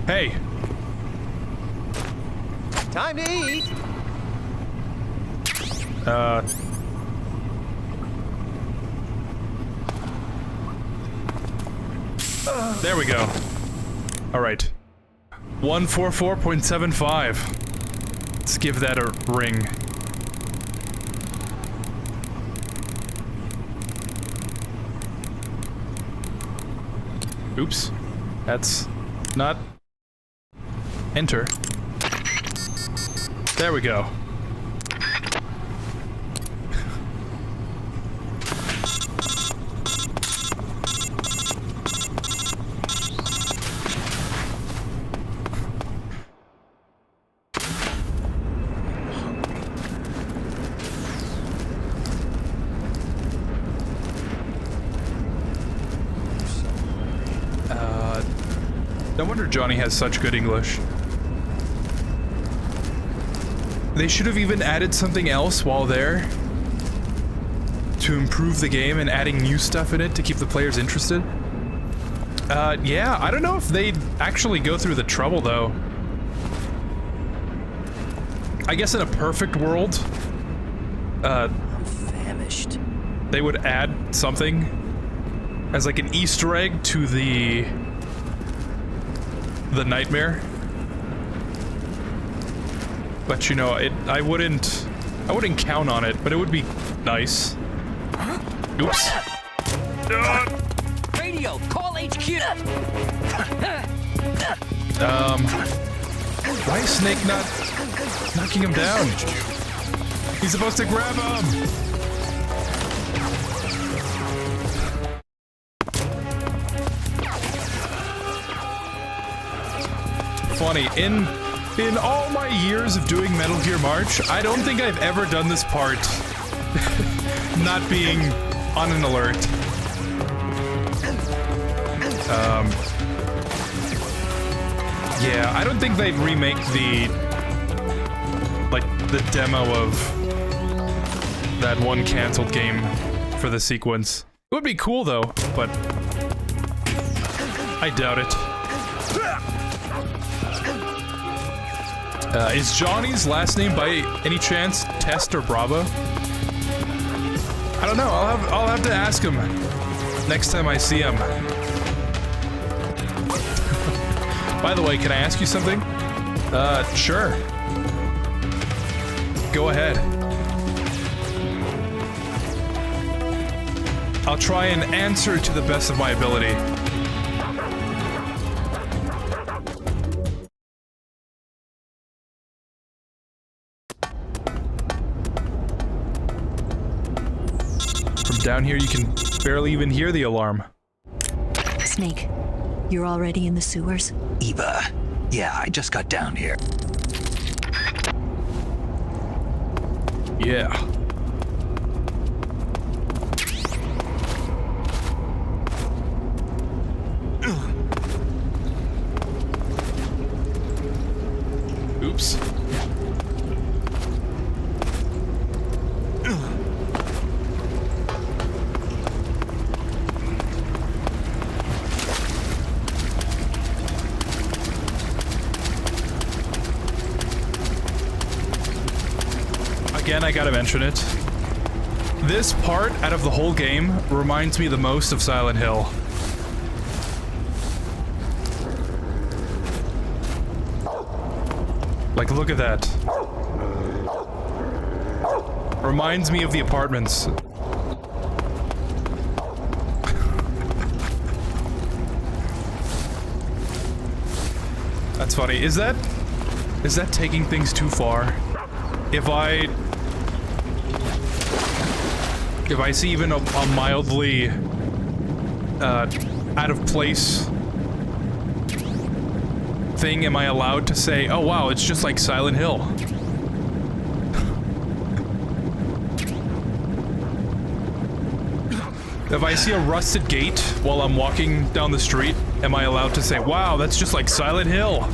A: Hey!
O: Time to eat!
A: There we go. Alright. 144.75. Let's give that a ring. Oops. That's not... Enter. There we go. No wonder Johnny has such good English. They should have even added something else while there to improve the game and adding new stuff in it to keep the players interested. Yeah, I don't know if they'd actually go through the trouble though. I guess in a perfect world,
C: I'm famished.
A: They would add something as like an Easter egg to the nightmare. But you know, I wouldn't count on it, but it would be nice. Oops.
C: Radio, call HQ.
A: Why is Snake not knocking him down? He's supposed to grab him. Funny, in all my years of doing Metal Gear March, I don't think I've ever done this part not being on an alert. Yeah, I don't think they'd remake the demo of that one canceled game for the sequence. It would be cool though, but I doubt it. Is Johnny's last name by any chance Test or Bravo? I don't know. I'll have to ask him next time I see him. By the way, can I ask you something? Sure. Go ahead. I'll try and answer to the best of my ability. From down here, you can barely even hear the alarm.
J: Snake, you're already in the sewers?
B: Eva. Yeah, I just got down here.
A: Yeah. Oops. Again, I gotta mention it. This part out of the whole game reminds me the most of Silent Hill. Like, look at that. Reminds me of the apartments. That's funny. Is that taking things too far? If I see even a mildly out of place thing, am I allowed to say, oh wow, it's just like Silent Hill? If I see a rusted gate while I'm walking down the street, am I allowed to say, wow, that's just like Silent Hill?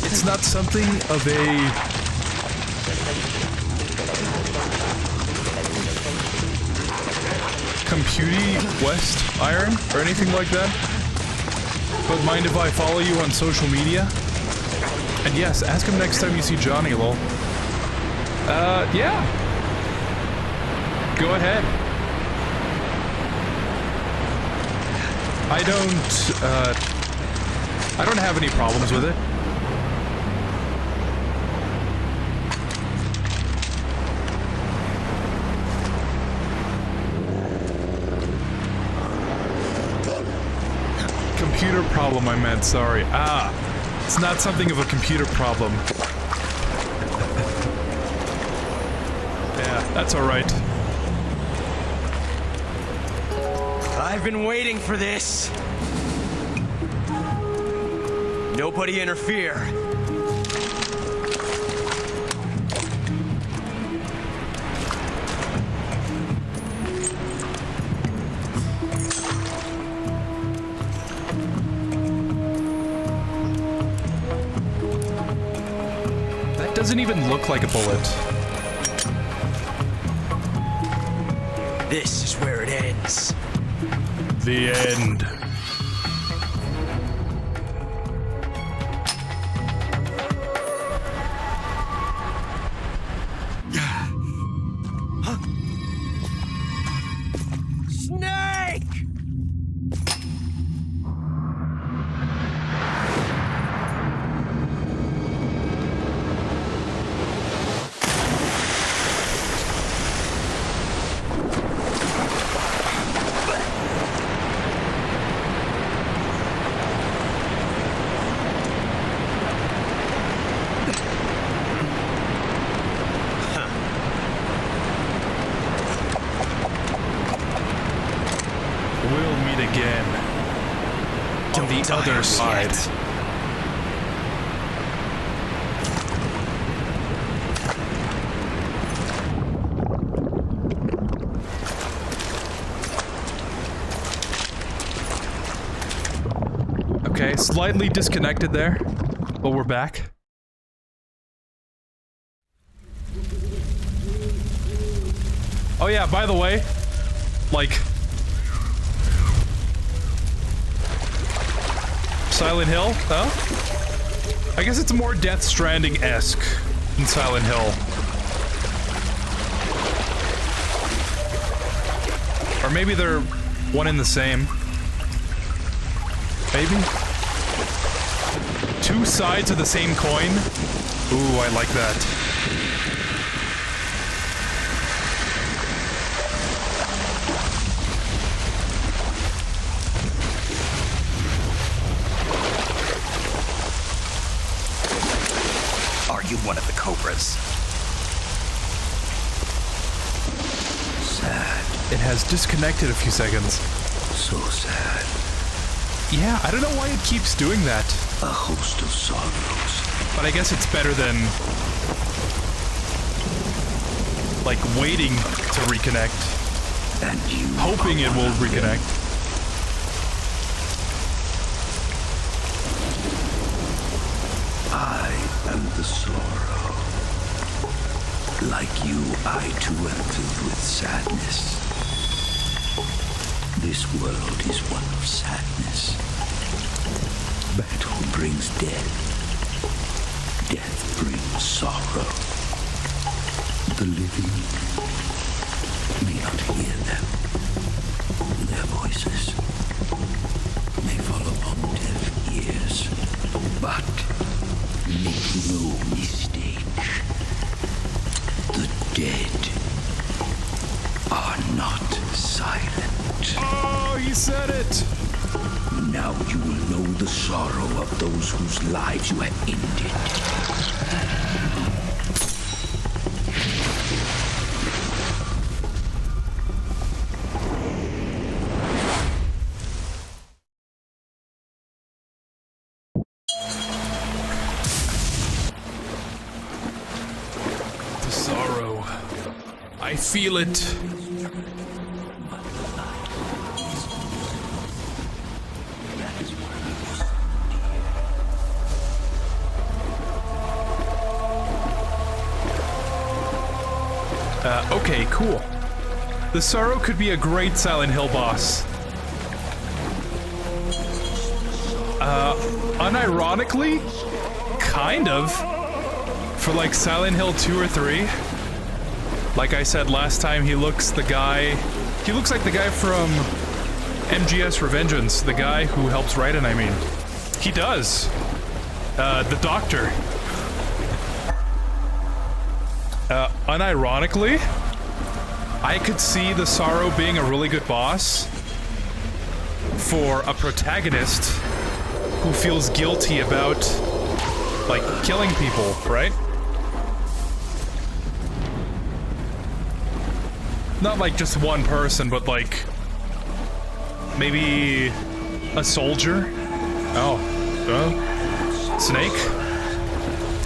A: It's not something of a Computy West Iron or anything like that. But mind if I follow you on social media? And yes, ask him next time you see Johnny, lol. Yeah. Go ahead. I don't have any problems with it. Computer problem, I meant, sorry. It's not something of a computer problem. Yeah, that's alright.
O: I've been waiting for this. Nobody interfere.
A: Doesn't even look like a bullet.
O: This is where it ends.
A: The end.
O: Snake!
A: meet again. On the other side. Okay, slightly disconnected there, but we're back. Oh yeah, by the way, like, Silent Hill, huh? I guess it's more Death Stranding-esque than Silent Hill. Or maybe they're one and the same. Maybe? Two sides of the same coin? Ooh, I like that.
B: Are you one of the Cobras? Sad.
A: It has disconnected a few seconds.
B: So sad.
A: Yeah, I don't know why it keeps doing that.
B: A host of sorrows.
A: But I guess it's better than, like, waiting to reconnect.
B: And you
A: hoping it will reconnect.
B: I am the sorrow. Like you, I too am filled with sadness. This world is one of sadness. Battle brings death. Death brings sorrow. The living may not hear them. Their voices may fall upon deaf ears. But make no mistake. The dead are not silent.
A: Oh, he said it!
B: Now you will know the sorrow of those whose lives you have ended.
A: The sorrow. I feel it. Okay, cool. The Sorrow could be a great Silent Hill boss. Unironically, kind of. For like Silent Hill 2 or 3. Like I said last time, he looks like the guy from MGS Revengeance, the guy who helps Raiden, I mean. He does. The Doctor. Unironically, I could see the Sorrow being a really good boss for a protagonist who feels guilty about, like, killing people, right? Not like just one person, but like, maybe a soldier? Oh. Snake?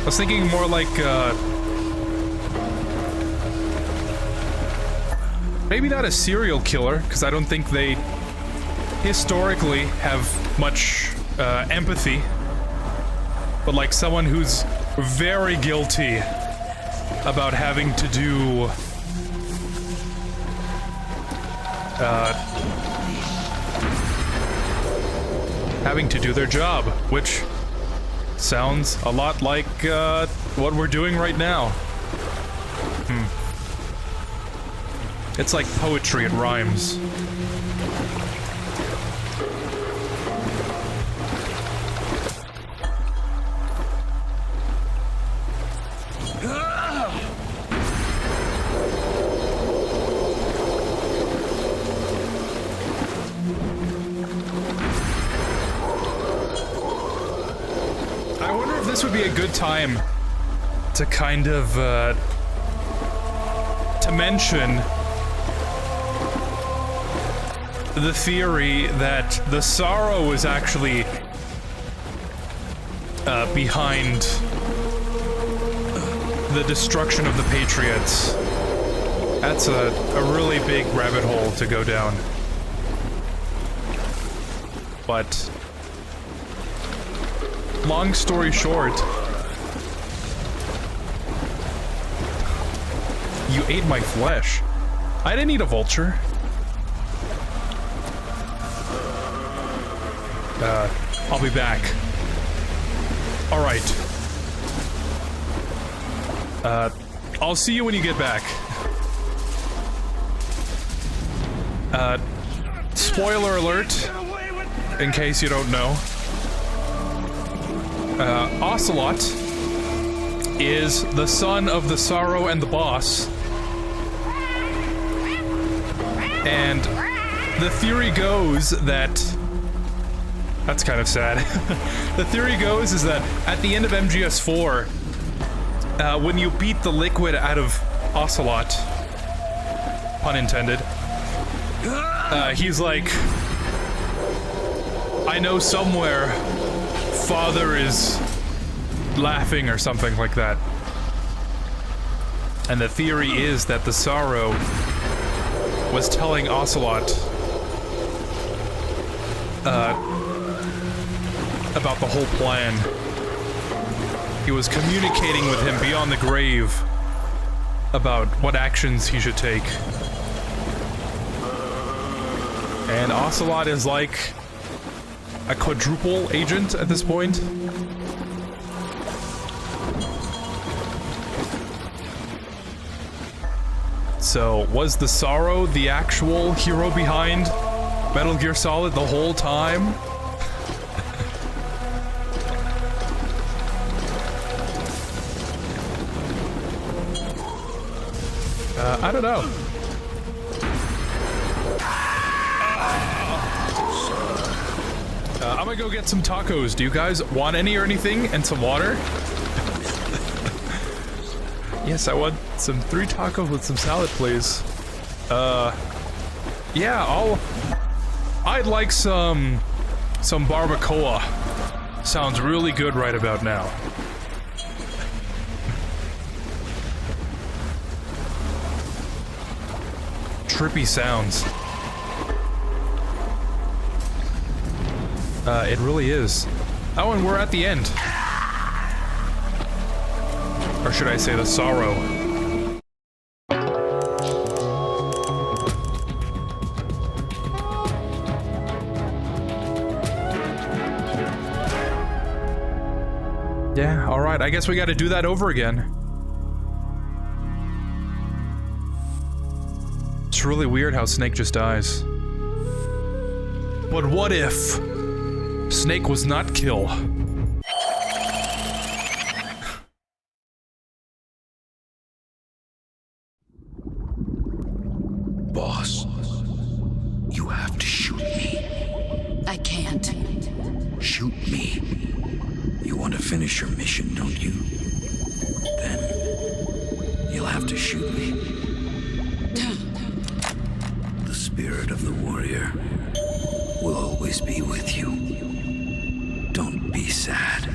A: I was thinking more like, maybe not a serial killer, because I don't think they historically have much empathy, but like someone who's very guilty about having to do their job, which sounds a lot like what we're doing right now. It's like poetry, it rhymes. I wonder if this would be a good time to kind of, to mention the theory that the Sorrow is actually behind the destruction of the Patriots. That's a really big rabbit hole to go down. But long story short, you ate my flesh. I didn't eat a vulture. I'll be back. Alright. I'll see you when you get back. Spoiler alert, in case you don't know. Ocelot is the son of the Sorrow and the Boss. And the theory goes that... That's kind of sad. The theory goes is that at the end of MGS3, when you beat the liquid out of Ocelot, pun intended, he's like, I know somewhere Father is laughing or something like that. And the theory is that the Sorrow was telling Ocelot about the whole plan. He was communicating with him beyond the grave about what actions he should take. And Ocelot is like a quadruple agent at this point. So, was the Sorrow the actual hero behind Metal Gear Solid the whole time? I don't know. I'm gonna go get some tacos. Do you guys want any or anything? And some water? Yes, I want some 3 tacos with some salad, please. Yeah, I'd like some barbacoa. Sounds really good right about now. Trippy sounds. It really is. Oh, and we're at the end. Or should I say the Sorrow? Yeah, alright, I guess we gotta do that over again. It's really weird how Snake just dies. But what if Snake was not kill?
B: Boss, you have to shoot me.
M: I can't.
B: Shoot me. You want to finish your mission, don't you? Then you'll have to shoot me. The spirit of the warrior will always be with you. Don't be sad.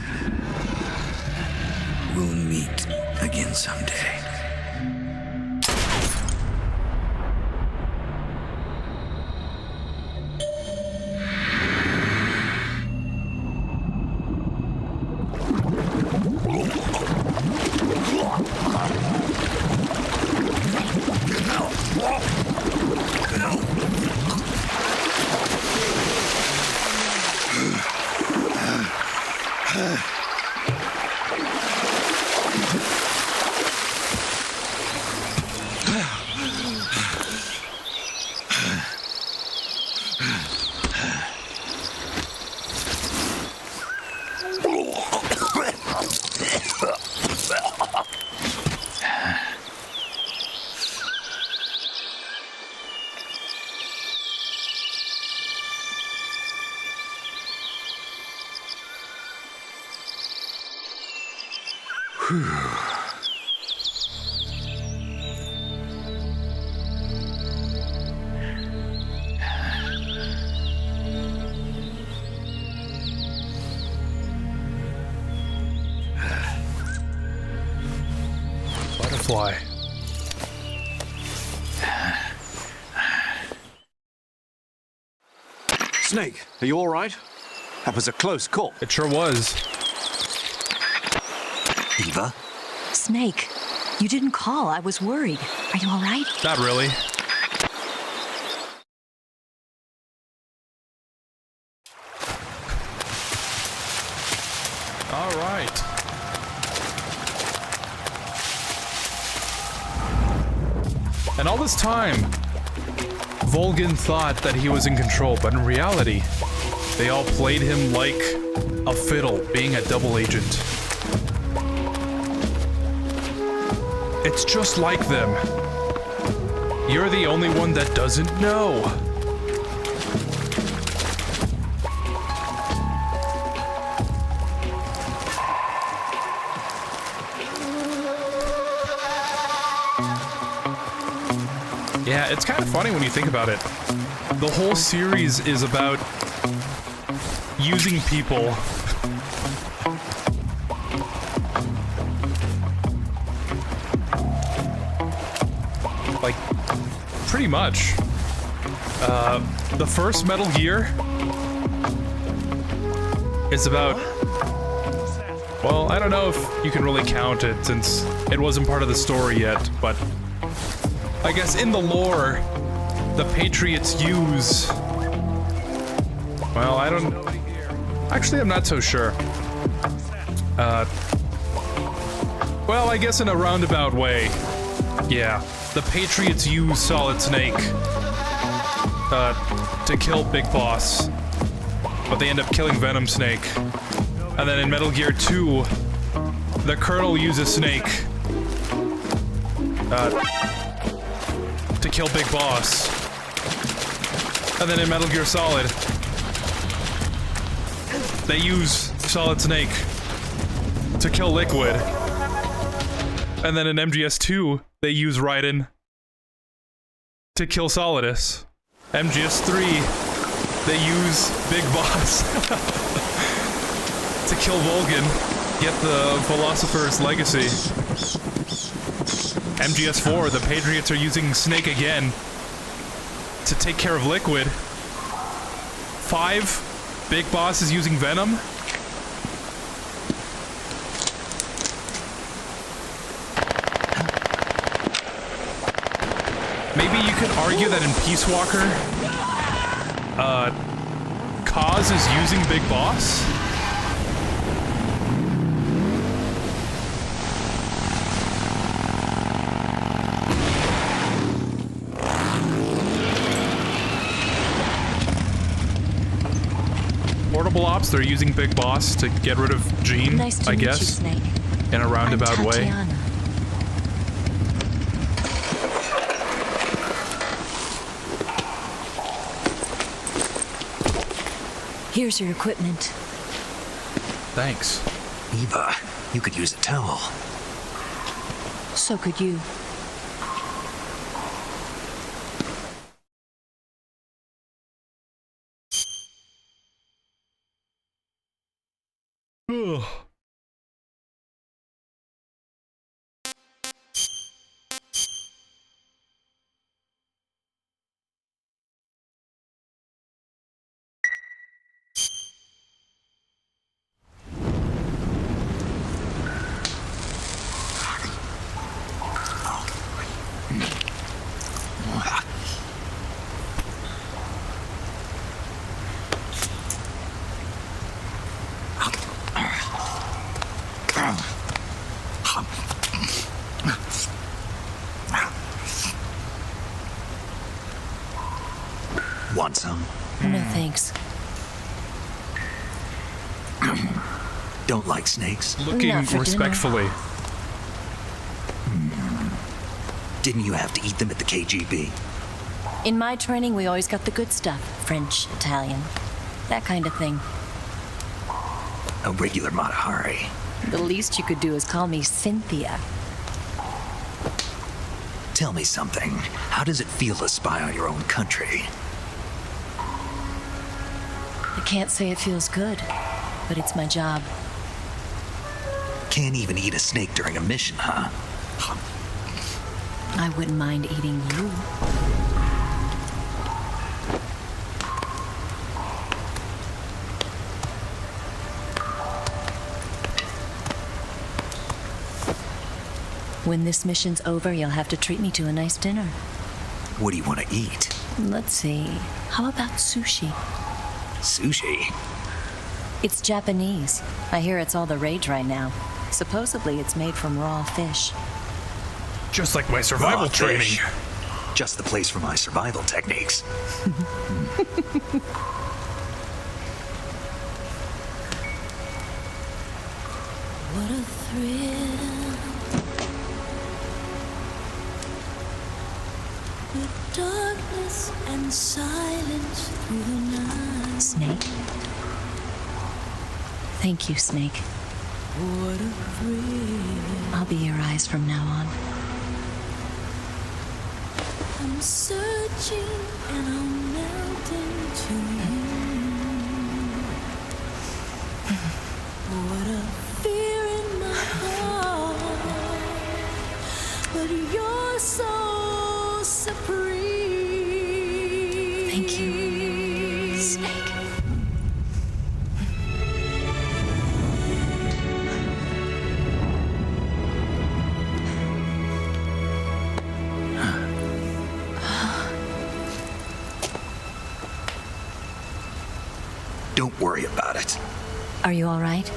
B: We'll meet again someday.
A: butterfly.
F: Snake, are you all right? That was a close call.
A: It sure was.
F: Eva?
J: Snake, you didn't call. I was worried. Are you all right?
A: Not really. All right. And all this time, Volgin thought that he was in control, but in reality, they all played him like a fiddle, being a double agent. It's just like them. You're the only one that doesn't know. Yeah, it's kind of funny when you think about it. The whole series is about using people like, pretty much. The first Metal Gear is about, well, I don't know if you can really count it since it wasn't part of the story yet, but I guess in the lore, the Patriots use... Well, I don't... Actually, I'm not so sure. Well, I guess in a roundabout way. Yeah, the Patriots use Solid Snake to kill Big Boss, but they end up killing Venom Snake. And then in Metal Gear 2, the Colonel uses Snake to kill Big Boss. And then in Metal Gear Solid, they use Solid Snake to kill Liquid. And then in MGS2, they use Raiden to kill Solidus. MGS3, they use Big Boss to kill Volgin, get the Philosopher's Legacy. MGS4, the Patriots are using Snake again to take care of Liquid. 5, Big Boss is using Venom. Maybe you could argue that in Peace Walker, Kaz is using Big Boss? Portable Ops, they're using Big Boss to get rid of Gene,
J: Nice to
A: I
J: meet you,
A: guess,
J: Snake.
A: in a roundabout
J: I'm
A: way.
J: Tatiana. Here's your equipment.
A: Thanks.
B: Eva, you could use a towel.
J: So could you.
A: Ugh.
B: Want some?
J: No thanks.
B: Don't like snakes?
A: Looking
J: Not for
A: respectfully.
B: Didn't you have to eat them at the KGB?
J: In my training, we always got the good stuff. French, Italian, that kind of thing.
B: A regular Mata Hari.
J: The least you could do is call me Cynthia.
B: Tell me something. How does it feel to spy on your own country?
J: I can't say it feels good, but it's my job.
B: Can't even eat a snake during a mission, huh?
J: I wouldn't mind eating you. When this mission's over, you'll have to treat me to a nice dinner.
B: What do you want to eat?
J: Let's see. How about sushi?
B: Sushi?
J: It's Japanese. I hear it's all the rage right now. Supposedly it's made from raw fish.
A: Just like my survival training.
B: Fish. Just the place for my survival techniques.
M: What a thrill. The darkness and silence through the night.
J: Snake? Thank you, Snake.
M: What a thrill.
J: I'll be your eyes from now on.
M: I'm searching and I'm melting to you. What a fear in my heart, but you're so supreme.
J: Thank you, Snake.
B: Don't worry about it.
J: Are you all right?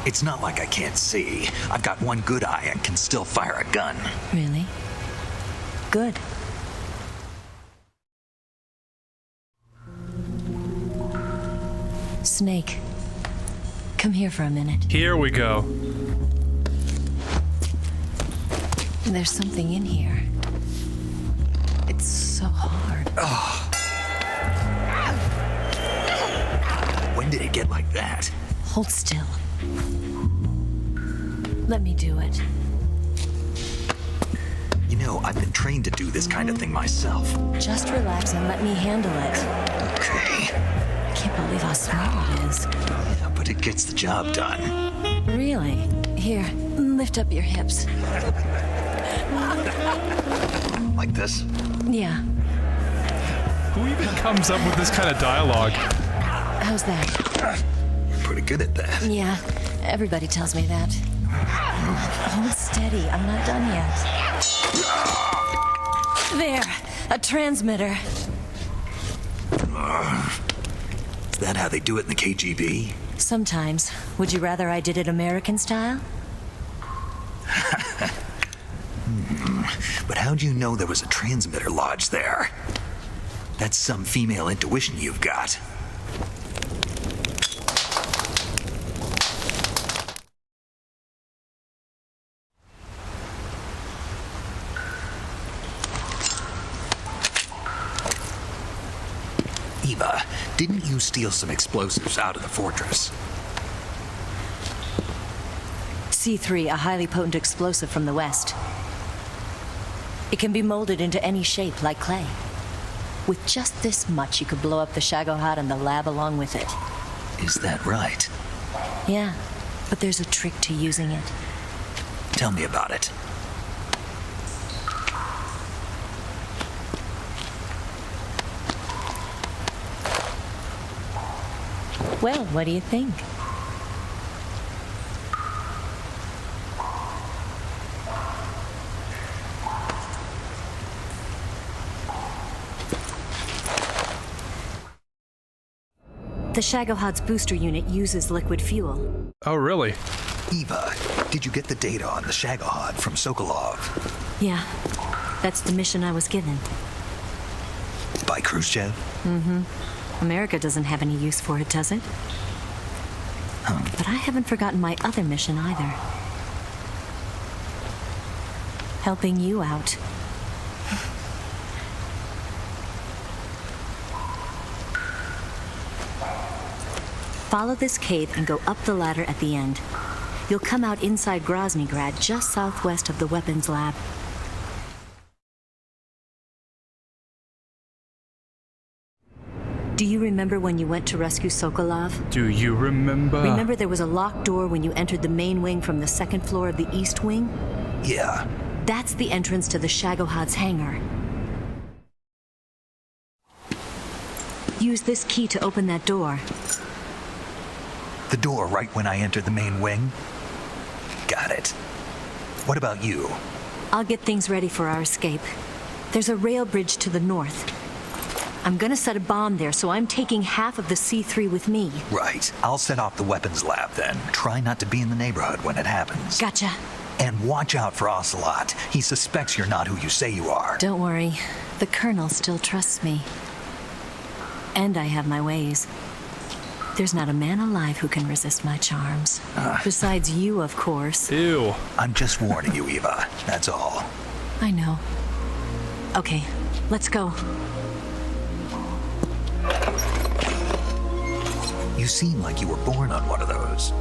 B: It's not like I can't see. I've got one good eye and can still fire a gun.
J: Really? Good. Snake, come here for a minute.
A: Here we go.
J: There's something in here. It's so hard.
B: Oh. When did it get like that?
J: Hold still. Let me do it.
B: You know, I've been trained to do this kind of thing myself.
J: Just relax and let me handle it.
B: Okay.
J: I can't believe how small it is.
B: Yeah, but it gets the job done.
J: Really? Here, lift up your hips.
B: Like this?
J: Yeah.
A: Who even comes up with this kind of dialogue?
J: How's that?
B: You're pretty good at that.
J: Yeah, everybody tells me that. Hold steady, I'm not done yet. There, a transmitter.
B: Is that how they do it in the KGB?
J: Sometimes. Would you rather I did it American style?
B: But how'd you know there was a transmitter lodged there? That's some female intuition you've got. Eva, didn't you steal some explosives out of the fortress?
J: C3, a highly potent explosive from the west. It can be molded into any shape, like clay. With just this much, you could blow up the Shagohod and the lab along with it.
B: Is that right?
J: Yeah, but there's a trick to using it.
B: Tell me about it.
J: Well, what do you think? The Shagohod's booster unit uses liquid fuel.
A: Oh, really?
B: Eva, did you get the data on the Shagohod from Sokolov?
J: Yeah, that's the mission I was given.
B: By Khrushchev?
J: Mm-hmm. America doesn't have any use for it, does it? But I haven't forgotten my other mission either. Helping you out. Follow this cave and go up the ladder at the end. You'll come out inside Groznygrad, just southwest of the weapons lab. Do you remember when you went to rescue Sokolov?
A: Do you remember?
J: Remember there was a locked door when you entered the main wing from the second floor of the East Wing?
B: Yeah.
J: That's the entrance to the Shagohod's hangar. Use this key to open that door.
B: The door right when I entered the main wing? Got it. What about you?
J: I'll get things ready for our escape. There's a rail bridge to the north. I'm gonna set a bomb there, so I'm taking half of the C3 with me.
B: Right. I'll set off the weapons lab then. Try not to be in the neighborhood when it happens.
J: Gotcha.
B: And watch out for Ocelot. He suspects you're not who you say you are.
J: Don't worry. The Colonel still trusts me. And I have my ways. There's not a man alive who can resist my charms. Besides you, of course.
A: Ew.
B: I'm just warning you, Eva. That's all.
J: I know. Okay, let's go.
B: You seem like you were born on one of those.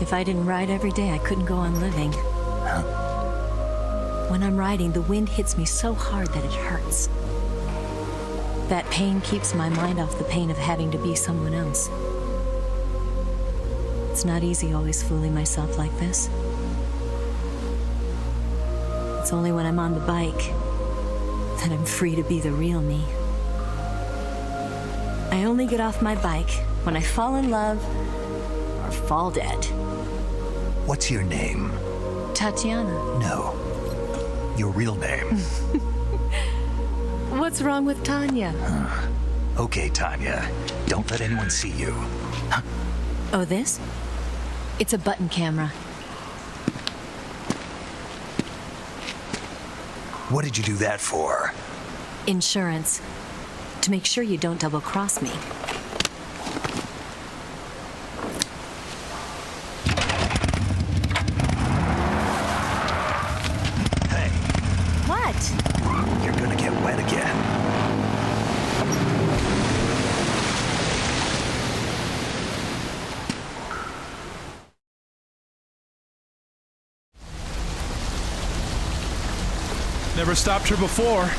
J: If I didn't ride every day, I couldn't go on living.
B: Huh?
J: When I'm riding, the wind hits me so hard that it hurts. That pain keeps my mind off the pain of having to be someone else. It's not easy always fooling myself like this. It's only when I'm on the bike that I'm free to be the real me. I only get off my bike when I fall in love or fall dead.
B: What's your name?
J: Tatiana.
B: No. Your real name.
J: What's wrong with Tanya?
B: Okay, Tanya. Don't let anyone see you.
J: Oh, this? It's a button camera.
B: What did you do that for?
J: Insurance. To make sure you don't double-cross me.
B: Hey.
J: What?
B: You're gonna get wet again.
A: Never stopped her before.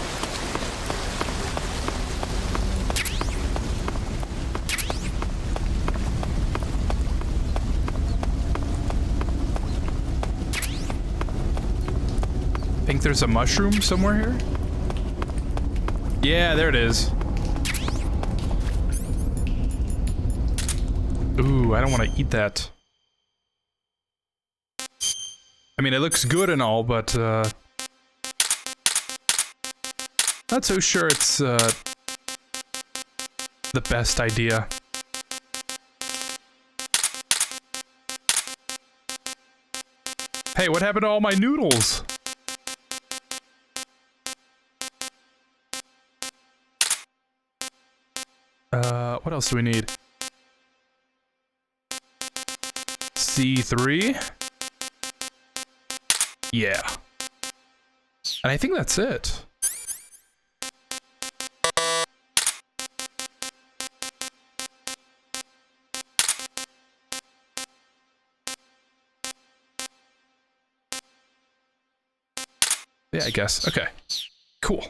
A: Think there's a mushroom somewhere here? Yeah, there it is. Ooh, I don't want to eat that. I mean, it looks good and all, but not so sure it's the best idea. Hey, what happened to all my noodles? What else do we need? C3? Yeah. And I think that's it. Yeah, I guess. Okay. Cool.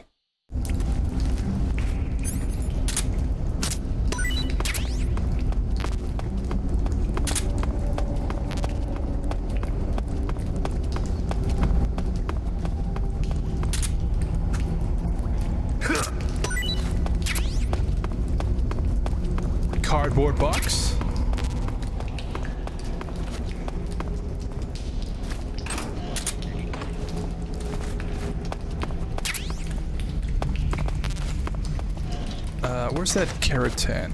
A: Cardboard box. Where's that keratin?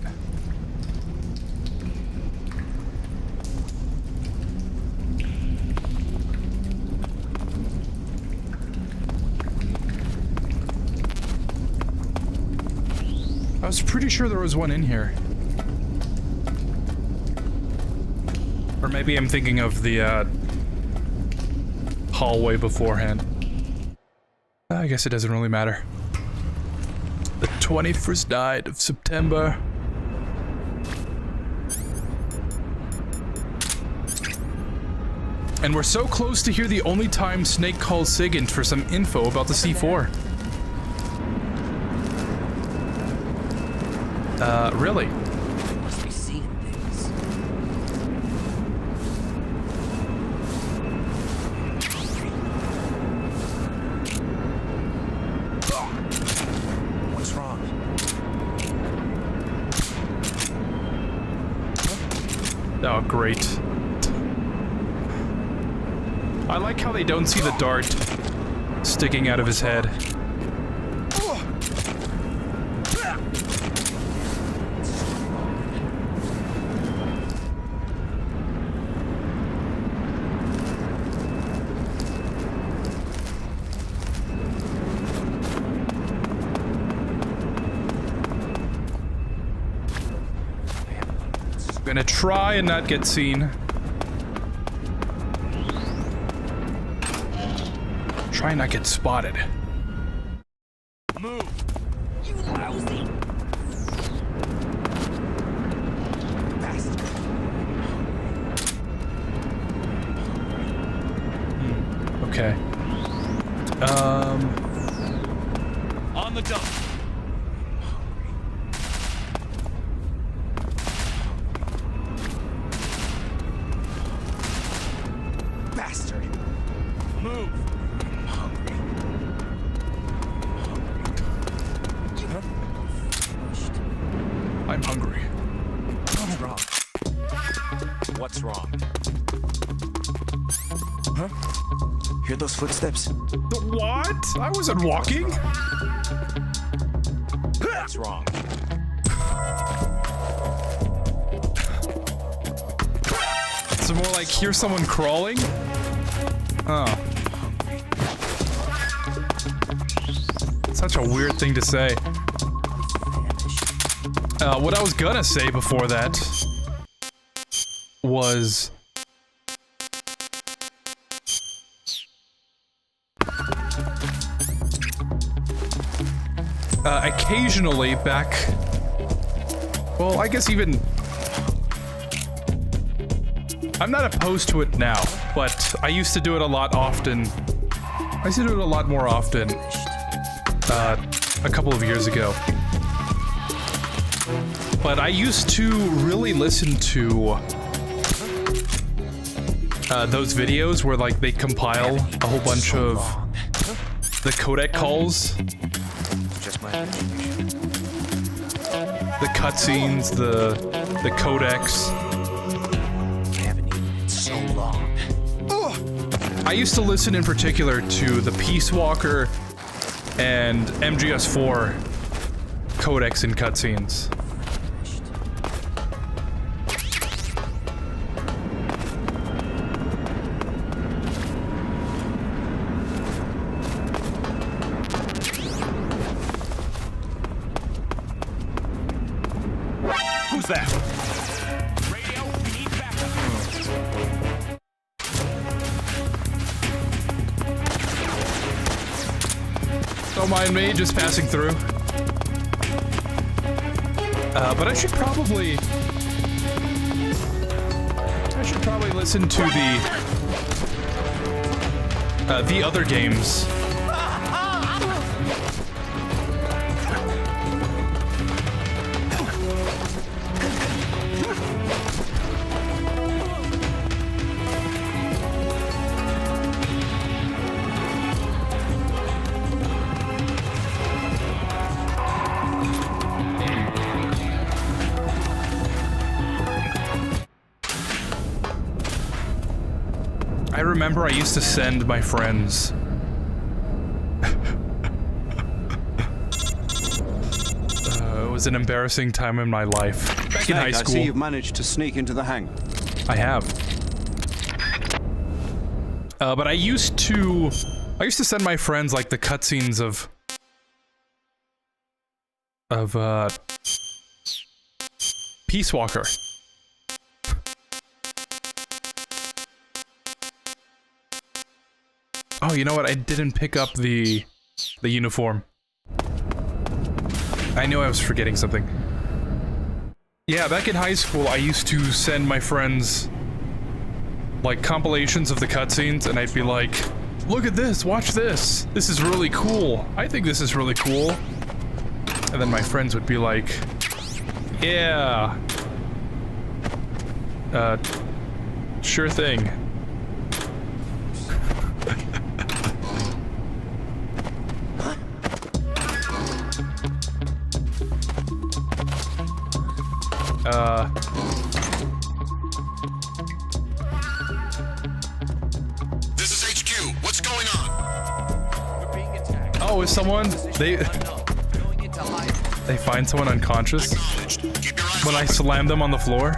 A: I was pretty sure there was one in here. Or maybe I'm thinking of the hallway beforehand. I guess it doesn't really matter. The 21st night of September. And we're so close to hear the only time Snake calls Sigint for some info about the C4. Really?
C: Must be seeing things. What's wrong?
A: Oh, great. I like how they don't see the dart sticking out of his head. Gonna try and not get seen. Try and not get spotted.
C: Move! You lousy bastard!
A: Okay.
C: On the dump. Bastard! Move!
A: I'm hungry.
C: What's wrong? What's wrong?
B: Huh? Hear those footsteps?
A: What? I wasn't walking.
C: What's wrong?
A: It's more like hear someone crawling. Oh. Such a weird thing to say. What I was gonna say before that was occasionally back, well, I guess even I'm not opposed to it now, but I used to do it a lot often. I used to do it a lot more often a couple of years ago. But I used to really listen to those videos where like they compile a whole bunch of the codec calls, the cutscenes, the codecs.
C: I haven't eaten in so long.
A: I used to listen in particular to the Peace Walker and MGS3 codecs and cutscenes.
C: Who's that? Radio, we need backup.
A: Don't mind me, just passing through. But I should probably listen to the other games. I remember I used to send my friends it was an embarrassing time in my life. Back in high school.
F: I see you've managed to sneak into the hangar.
A: I have. But I used to send my friends like the cutscenes of Peace Walker. Oh, you know what? I didn't pick up the uniform. I knew I was forgetting something. Yeah, back in high school, I used to send my friends like compilations of the cutscenes, and I'd be like, "Look at this! Watch this! This is really cool! I think this is really cool." And then my friends would be like, Yeah. Sure thing.
D: This is HQ. What's going on?
G: We're being attacked.
A: Oh, is someone... They find someone unconscious when I slam them on the floor?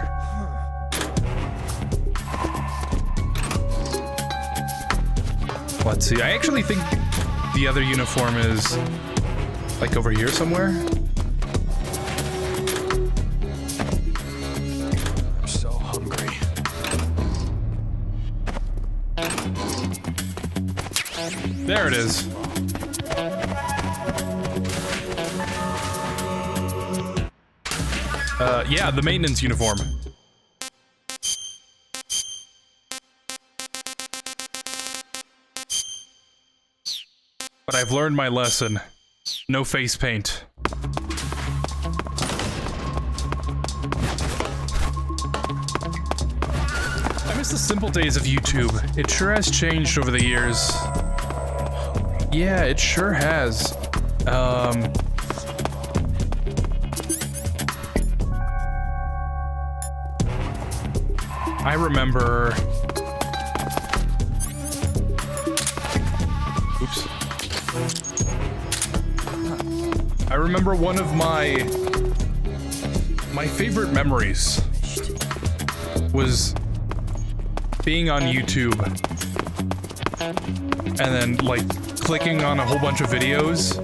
A: Let's see. I actually think the other uniform is like over here somewhere.
O: I'm so hungry.
A: There it is. Yeah, the maintenance uniform. But I've learned my lesson. No face paint. I miss the simple days of YouTube. It sure has changed over the years. Yeah, it sure has. I remember... Oops. I remember one of my favorite memories was being on YouTube and then like clicking on a whole bunch of videos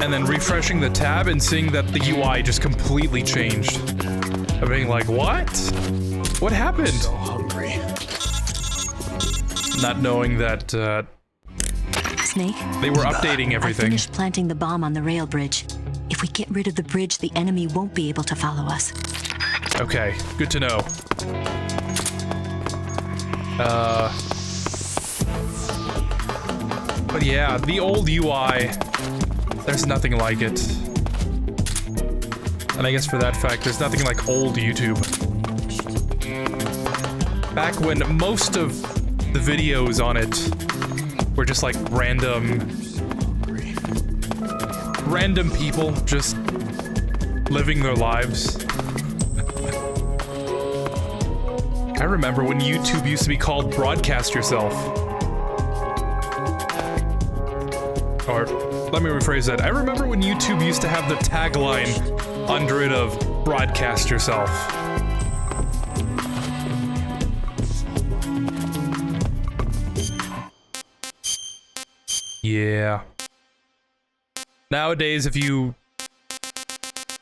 A: and then refreshing the tab and seeing that the UI just completely changed. I'm being like, what? What happened?
O: I'm so hungry.
A: Not knowing that
J: Snake?
A: they were updating
J: I
A: everything.
J: finished planting the bomb on the rail bridge. If we get rid of the bridge, the enemy won't be able to follow us.
A: Okay, good to know. But yeah, the old UI, there's nothing like it. And I guess for that fact, there's nothing like old YouTube. Back when most of the videos on it were just like random people just living their lives. I remember when YouTube used to be called Broadcast Yourself. Or, let me rephrase that. I remember when YouTube used to have the tagline under it of Broadcast Yourself. Yeah. Nowadays, if you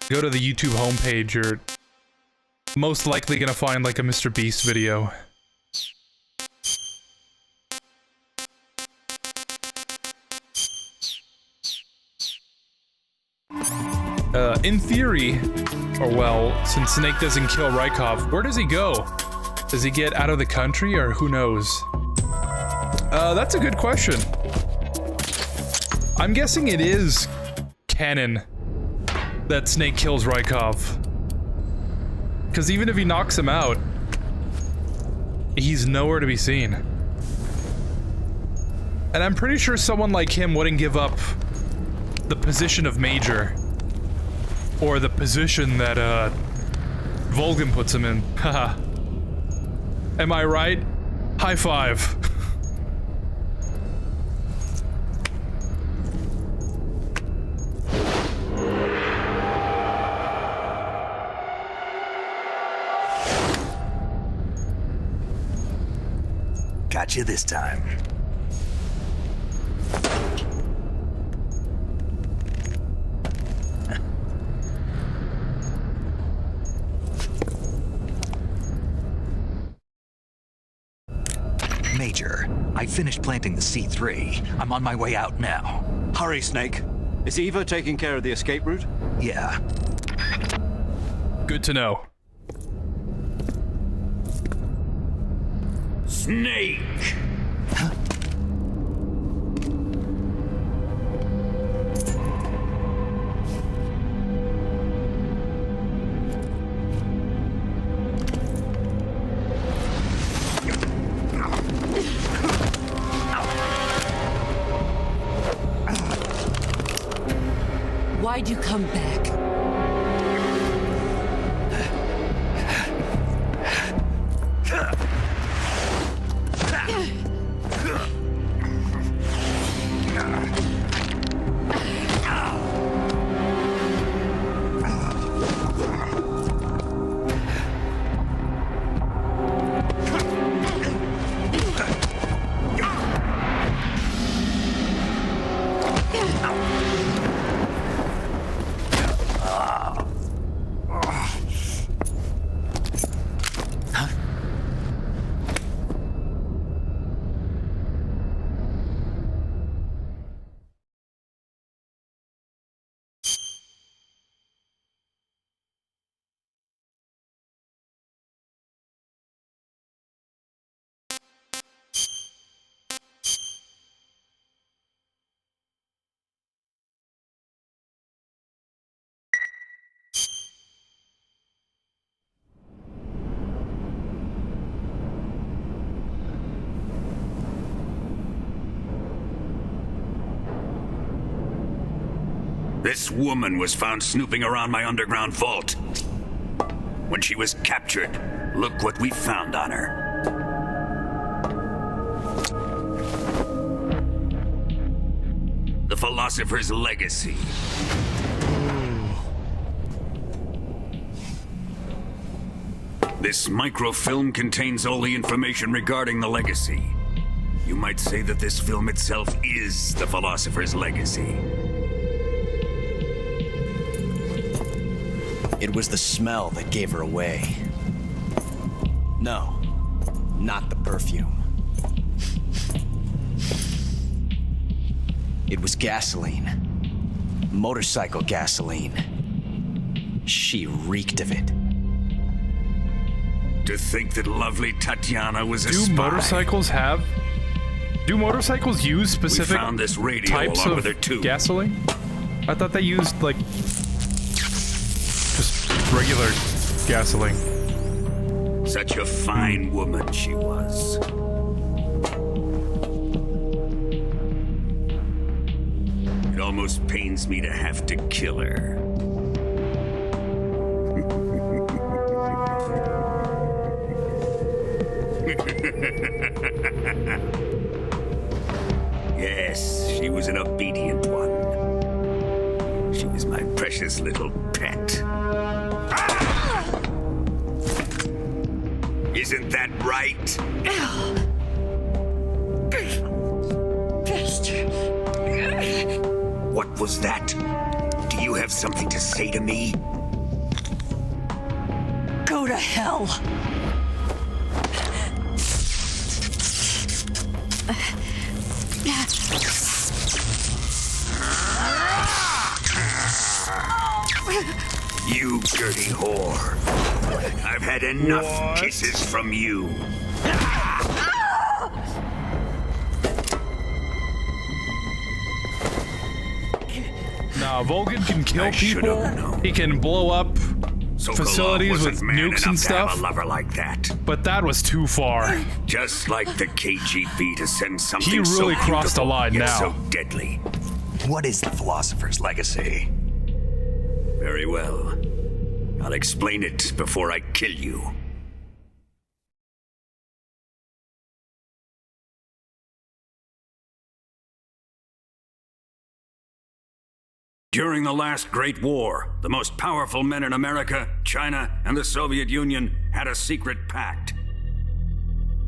A: go to the YouTube homepage, you're most likely gonna find like a Mr. Beast video. In theory, or well, since Snake doesn't kill Rykov, where does he go? Does he get out of the country, or who knows? That's a good question. I'm guessing it is canon that Snake kills Rykov. Because even if he knocks him out, he's nowhere to be seen. And I'm pretty sure someone like him wouldn't give up the position of Major. Or the position that, Volgan puts him in. Haha. Am I right? High five.
B: Got you this time.
P: Major, I finished planting the C3. I'm on my way out now.
F: Hurry, Snake. Is Eva taking care of the escape route?
P: Yeah.
A: Good to know.
L: Snake!
M: Why'd you come back?
L: This woman was found snooping around my underground vault. When she was captured, look what we found on her. The Philosopher's Legacy. This microfilm contains all the information regarding the Legacy. You might say that this film itself is the Philosopher's Legacy.
N: It was the smell that gave her away. No, not the perfume. It was gasoline. Motorcycle gasoline. She reeked of it.
L: To think that lovely Tatiana was a spy.
A: Do motorcycles use specific
L: We found this radio
A: types
L: along
A: of
L: with her too.
A: gasoline? I thought they used, like, just regular gasoline.
L: Such a fine woman she was. It almost pains me to have to kill her. Yes, she was an obedient one. She was my precious little pet. Isn't that right? What was that? Do you have something to say to me?
M: Go to hell.
L: You dirty whore. I've had enough kisses from you.
A: Nah, Vulcan can kill people. He can blow up facilities with nukes and stuff.
L: To have a lover like that.
A: But that was too far.
L: Just like the KGB to send something
A: He really
L: so
A: crossed a line
L: yet
A: now.
L: so deadly.
P: What is the Philosopher's Legacy?
L: Very well. I'll explain it before I kill you. During the last Great War, the most powerful men in America, China, and the Soviet Union had a secret pact.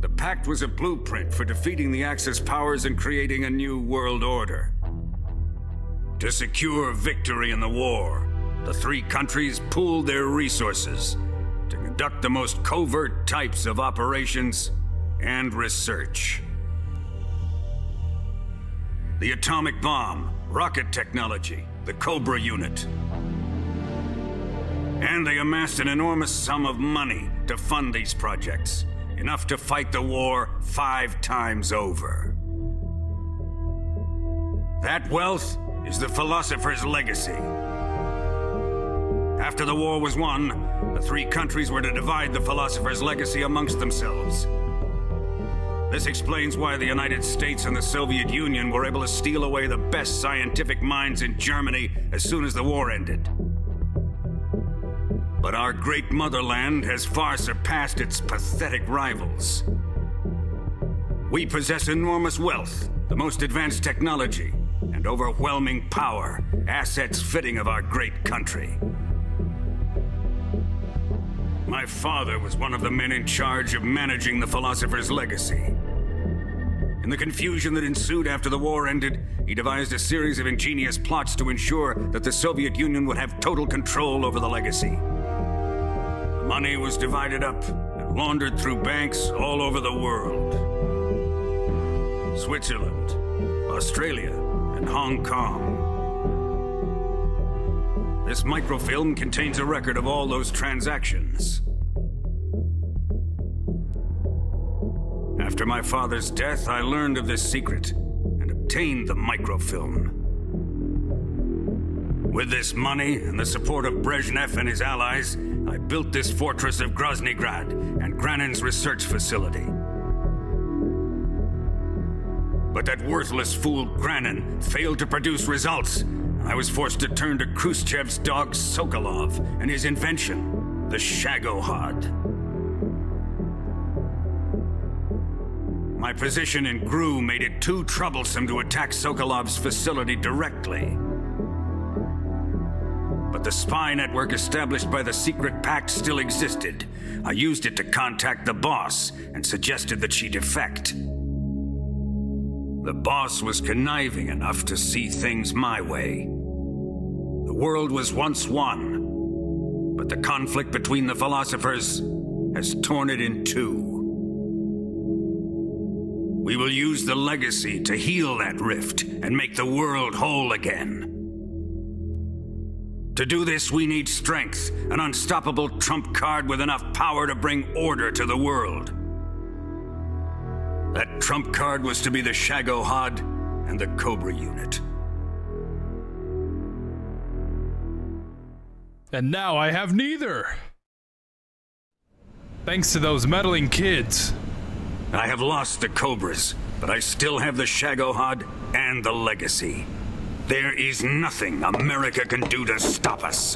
L: The pact was a blueprint for defeating the Axis powers and creating a new world order. To secure victory in the war, the three countries pooled their resources to conduct the most covert types of operations and research. The atomic bomb, rocket technology, the Cobra unit. And they amassed an enormous sum of money to fund these projects, enough to fight the war 5 times over. That wealth is the Philosopher's Legacy. After the war was won, the three countries were to divide the Philosopher's Legacy amongst themselves. This explains why the United States and the Soviet Union were able to steal away the best scientific minds in Germany as soon as the war ended. But our great motherland has far surpassed its pathetic rivals. We possess enormous wealth, the most advanced technology, and overwhelming power, assets fitting of our great country. My father was one of the men in charge of managing the philosopher's legacy. In the confusion that ensued after the war ended, he devised a series of ingenious plots to ensure that the Soviet Union would have total control over the legacy. The money was divided up and laundered through banks all over the world. Switzerland, Australia, and Hong Kong. This microfilm contains a record of all those transactions. After my father's death, I learned of this secret and obtained the microfilm. With this money and the support of Brezhnev and his allies, I built this fortress of Groznygrad and Granin's research facility. But that worthless fool Granin failed to produce results, and I was forced to turn to Khrushchev's dog Sokolov and his invention, the Shagohod. My position in GRU made it too troublesome to attack Sokolov's facility directly. But the spy network established by the secret pact still existed. I used it to contact the boss and suggested that she defect. The boss was conniving enough to see things my way. The world was once one, but the conflict between the philosophers has torn it in two. We will use the legacy to heal that rift and make the world whole again. To do this, we need strength, an unstoppable trump card with enough power to bring order to the world. That trump card was to be the Shagohod and the Cobra unit.
A: And now I have neither. Thanks to those meddling kids.
L: I have lost the Cobras, but I still have the Shagohod and the legacy. There is nothing America can do to stop us.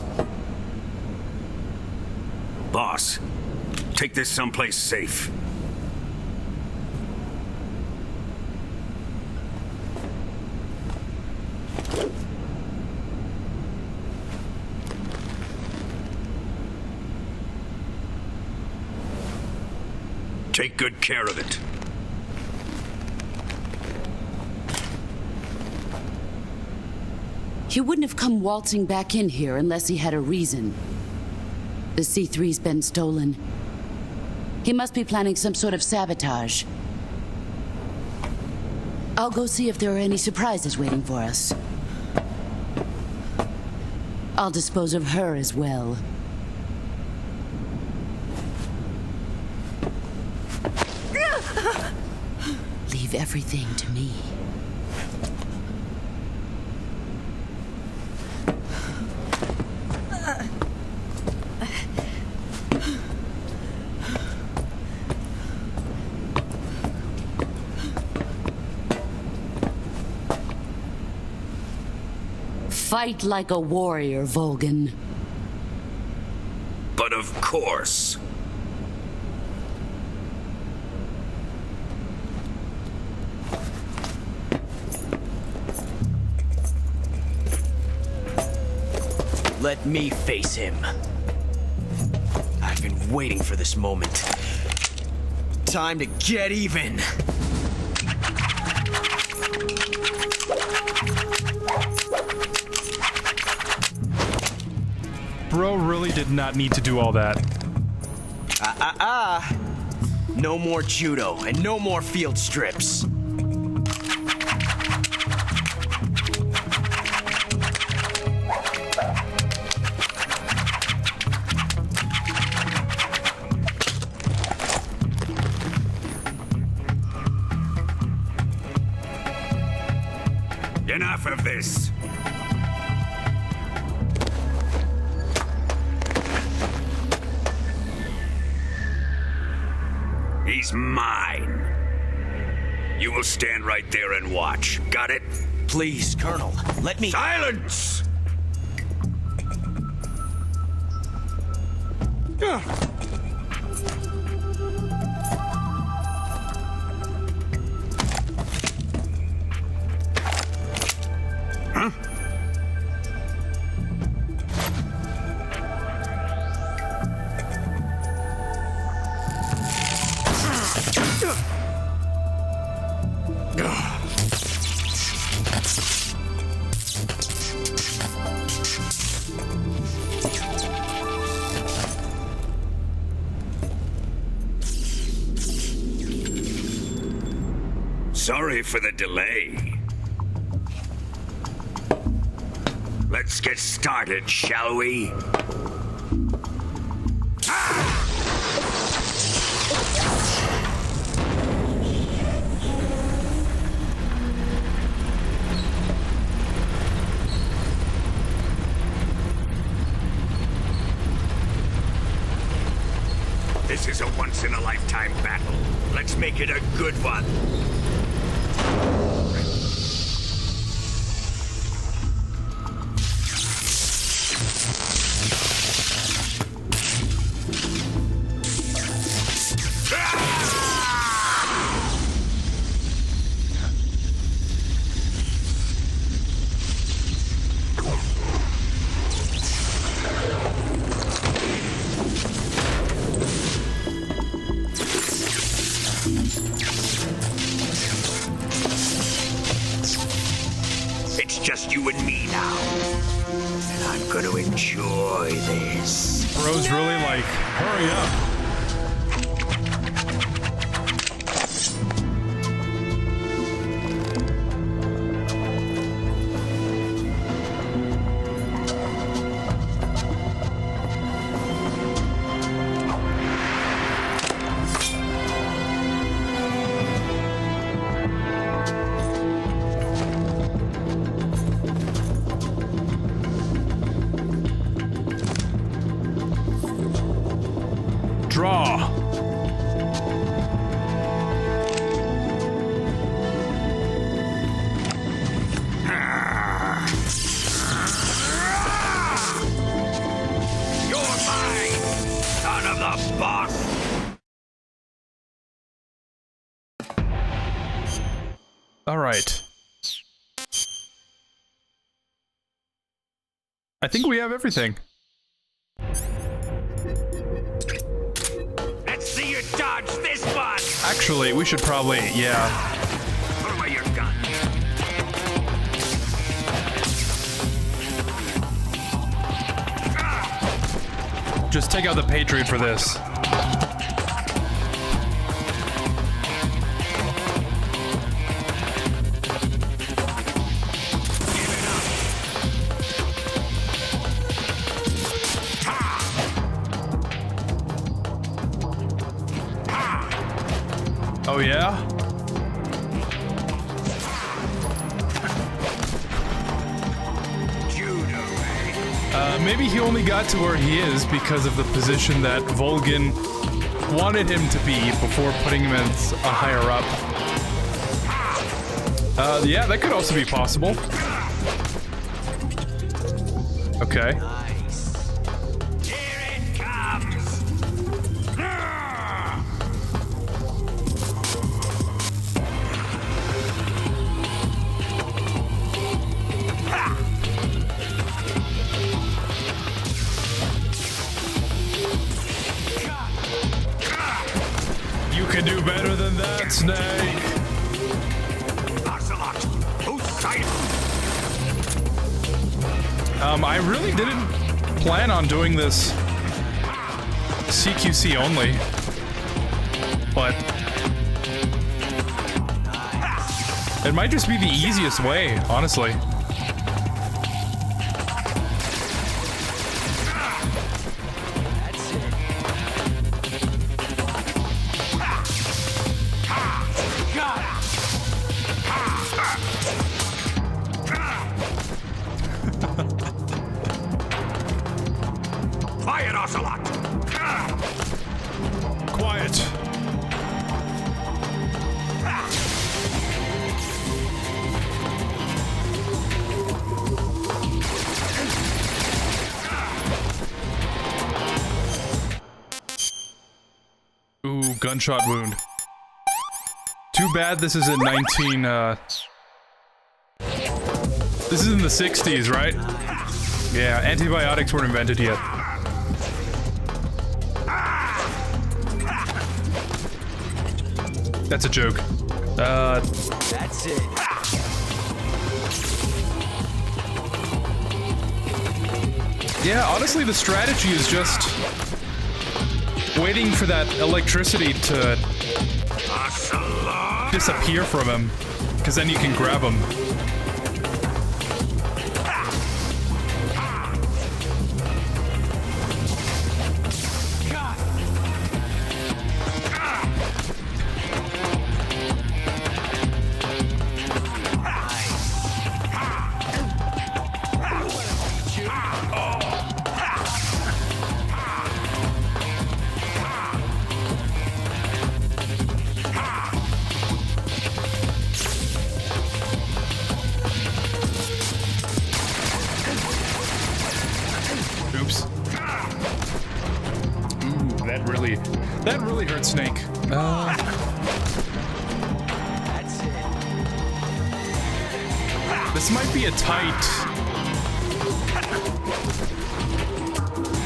L: Boss, take this someplace safe. Take good care of it.
M: He wouldn't have come waltzing back in here unless he had a reason. The C3's been stolen. He must be planning some sort of sabotage. I'll go see if there are any surprises waiting for us. I'll dispose of her as well. Leave everything to me. Fight like a warrior, Volgan.
L: But of course.
N: Let me face him. I've been waiting for this moment. Time to get even.
A: Bro really did not need to do all that.
N: No more judo and no more field strips.
L: Enough of this. He's mine. You will stand right there and watch. Got it?
N: Please, Colonel, let me...
L: Silence! Huh? Sorry for the delay. Let's get started, shall we? This is a once-in-a-lifetime battle. Let's make it a good one. It's just you and me now. And I'm gonna enjoy this.
A: Bro's really like, hurry up. Draw.
L: You're mine, son of the boss.
A: All right. I think we have everything.
L: Let's see you dodge this one.
A: Actually, we should probably, yeah.
L: Put away your gun.
A: Just take out the Patriot for this. Oh yeah? Maybe he only got to where he is because of the position that Volgin wanted him to be before putting him as a higher up. Yeah, that could also be possible. Okay. You can do better than that, Snake. I really didn't plan on doing this CQC only, but it might just be the easiest way, honestly. gunshot wound. Too bad this is in this is in the 60s, right? Yeah, antibiotics weren't invented yet. That's a joke.
N: That's it.
A: Yeah, honestly, the strategy is just waiting for that electricity to disappear from him, because then you can grab him. That really hurt Snake.
N: That's it.
A: This might be a tight...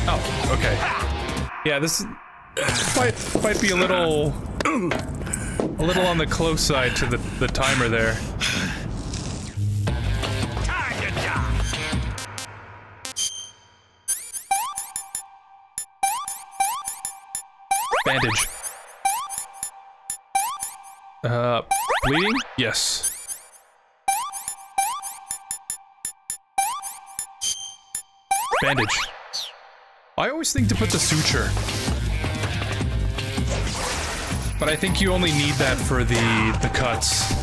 A: Oh, okay. Yeah, this might be a little on the close side to the timer there. Bandage. Bleeding? Yes. Bandage. I always think to put the suture. But I think you only need that for the cuts.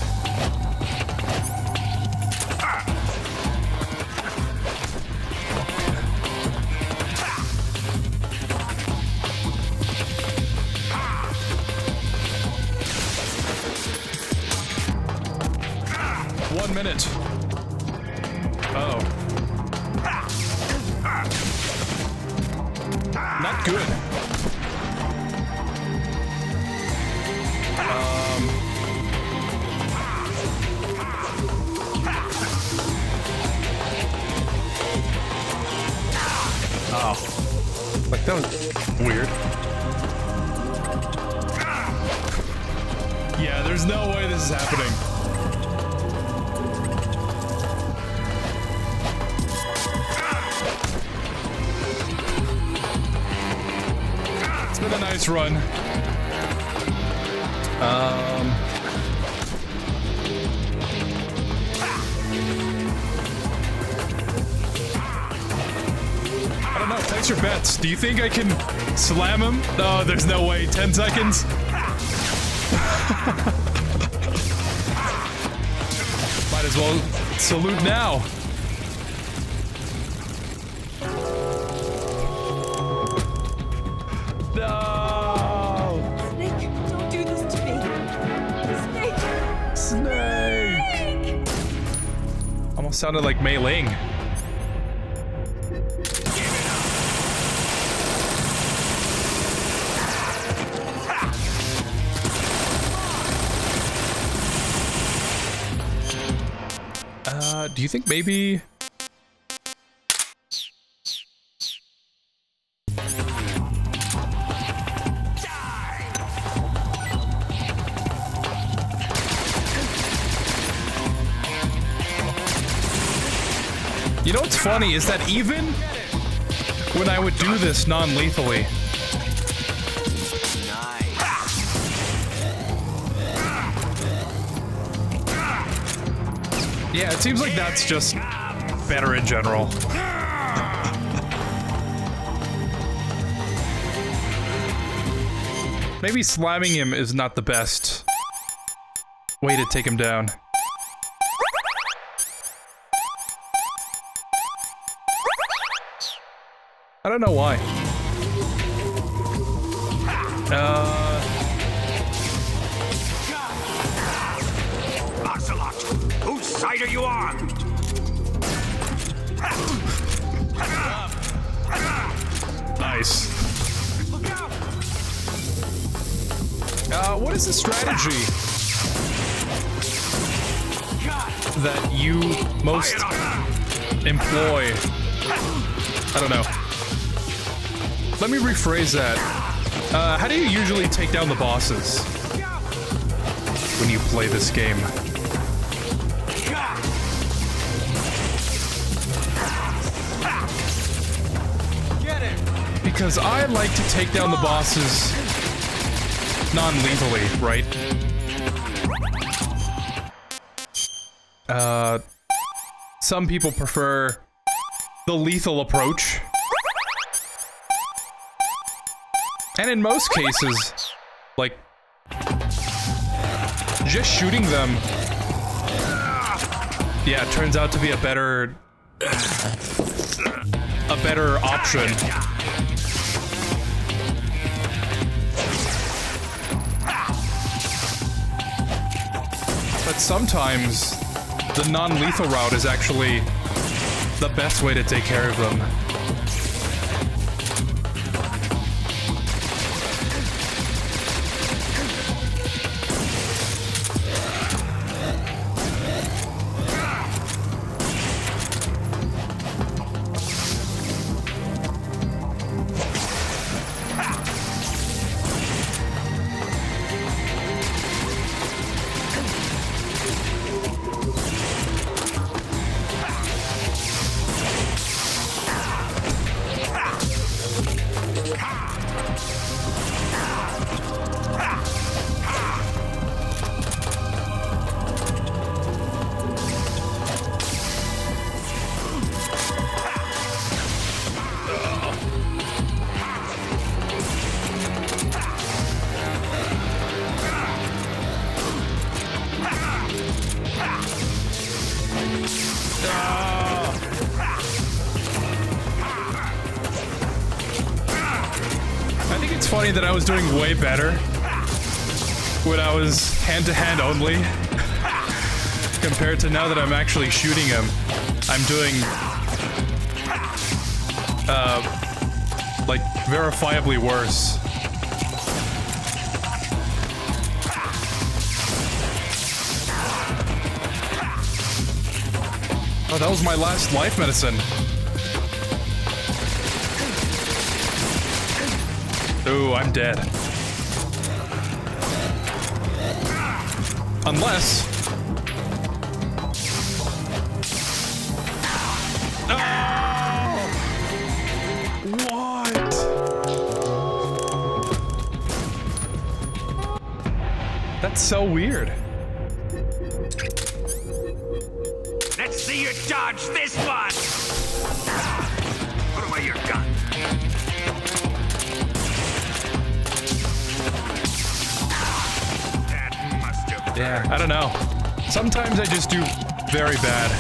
A: Minute. Uh-oh. Not good. Oh. Like, that was weird. Yeah, there's no way this is happening. It's been a nice run. I don't know, place your bets. Do you think I can slam him? No, there's no way. 10 seconds? Might as well salute now. No!
Q: Snake, don't do this to me. Snake!
A: Snake! Almost sounded like Mei Ling. Do you think maybe... You know what's funny is that even when I would do this non-lethally, yeah, it seems like that's just better in general. Maybe slamming him is not the best way to take him down. I don't know why.
L: Ocelot, whose side are you on?
A: Nice. What is the strategy that you most employ? I don't know. Let me rephrase that. How do you usually take down the bosses when you play this game? Because I like to take down the bosses non-lethally, right? Some people prefer the lethal approach. And in most cases, like, just shooting them, yeah, it turns out to be a better option. But sometimes the non-lethal route is actually the best way to take care of them. That I was doing way better when I was hand-to-hand only compared to now that I'm actually shooting him. I'm doing like verifiably worse. Oh, that was my last life medicine. Ooh, I'm dead. Unless... Oh! What? That's so weird.
L: Let's see you dodge this one! Put away your gun.
A: Yeah, I don't know. Sometimes I just do very bad.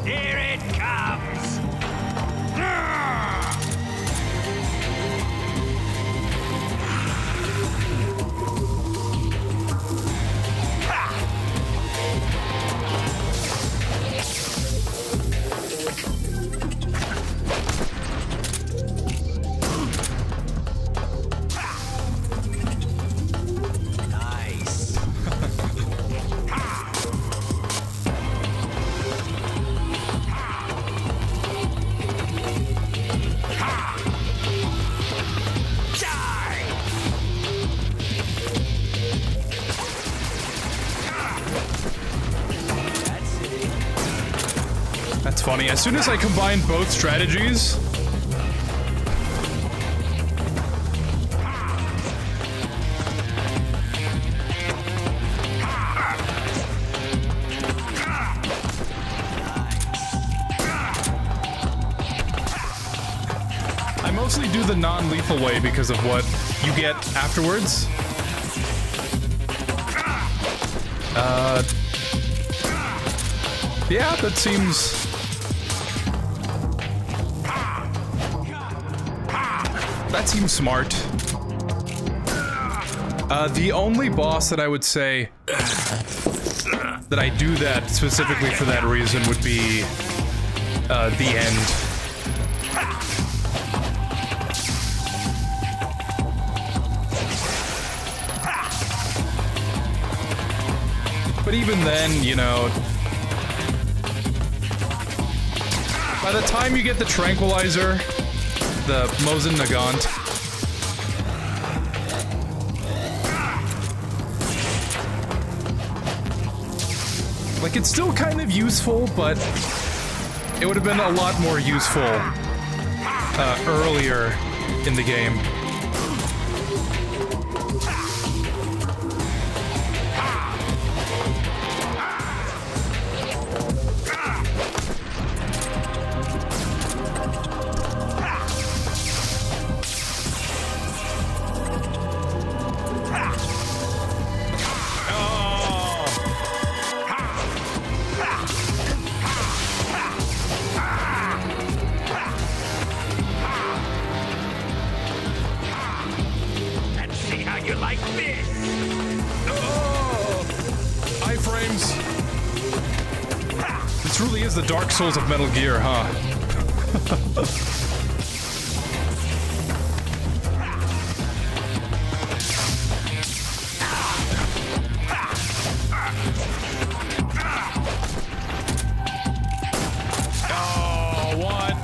L: Here it comes!
A: That's funny. As soon as I combine both strategies... I mostly do the non-lethal way because of what you get afterwards. Yeah, that seems... That seems smart. The only boss that I would say that I do that specifically for that reason would be the end. But even then, you know, by the time you get the tranquilizer, the Mosin Nagant, like, it's still kind of useful, but it would have been a lot more useful earlier in the game. The Dark Souls of Metal Gear, huh? Oh, what?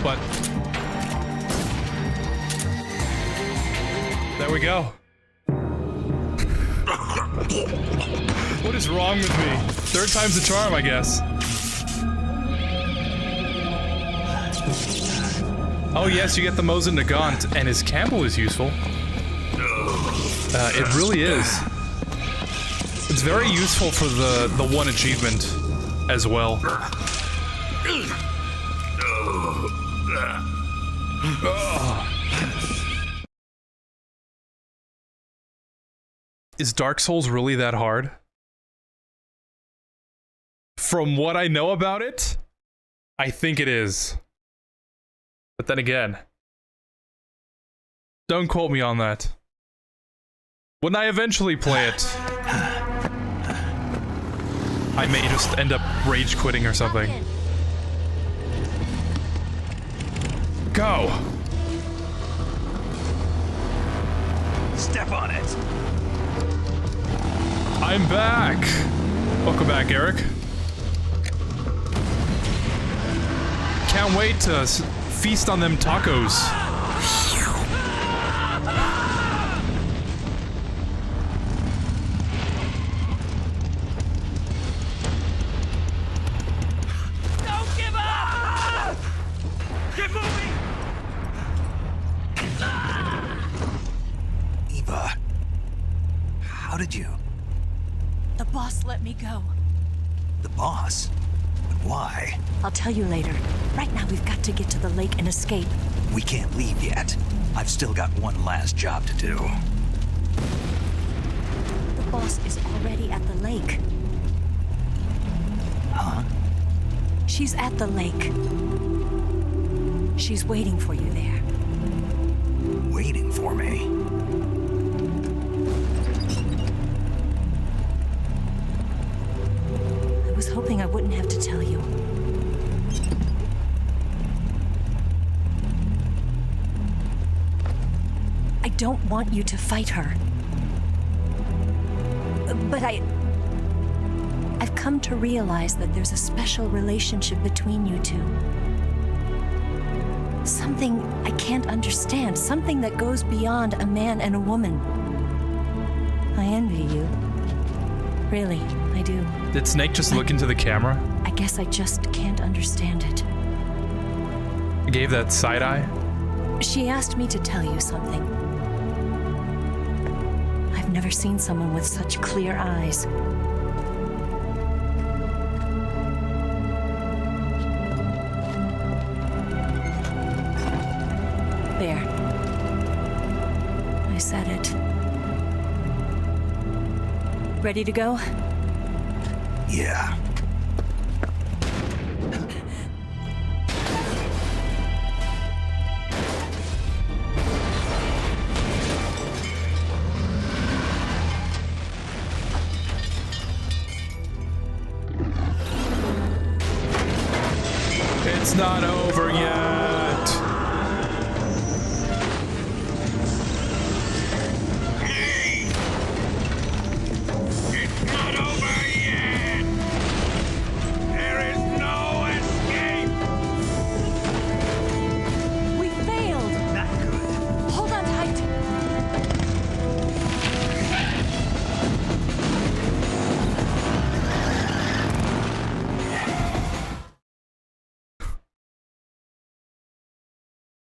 A: But there we go. What is wrong with me? Third time's the charm, I guess. Oh yes, you get the Mosin Nagant, and his Camo is useful. It really is. It's very useful for the one achievement as well. Is Dark Souls really that hard? From what I know about it, I think it is. But then again, don't quote me on that. When I eventually play it, I may just end up rage quitting or something. Go!
P: Step on it!
A: I'm back! Welcome back, Eric. Can't wait to feast on them tacos.
C: Don't give up! Keep moving!
P: Eva, how did you?
J: The boss let me go.
P: The boss? But why?
J: I'll tell you later. Right now, we've got to get to the lake and escape.
P: We can't leave yet. I've still got one last job to do.
J: The boss is already at the lake.
P: Huh?
J: She's at the lake. She's waiting for you there.
P: Waiting for me?
J: I was hoping I wouldn't have to tell you. I don't want you to fight her. But I've come to realize that there's a special relationship between you two. Something I can't understand. Something that goes beyond a man and a woman. I envy you. Really, I do.
A: Did Snake just look into the camera?
J: I guess I just can't understand it.
A: Gave that side eye?
J: She asked me to tell you something. I've never seen someone with such clear eyes. said it. Ready to go?
L: Yeah.
A: It's not over yet.
K: It's not over yet! There is no escape!
Q: We failed.
K: Not good.
Q: Hold on tight.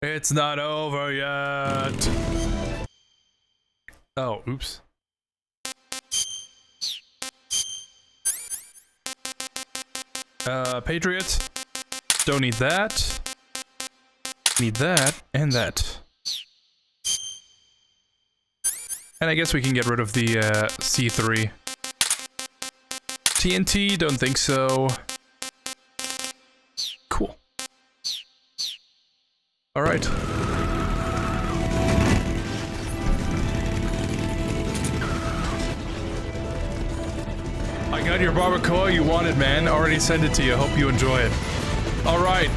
A: It's not over yet. Oh, oops. Patriot. Don't need that. Need that and that. And I guess we can get rid of the C3. TNT, don't think so. Cool. All right. I got your barbacoa you wanted, man. Already sent it to you. Hope you enjoy it. All right.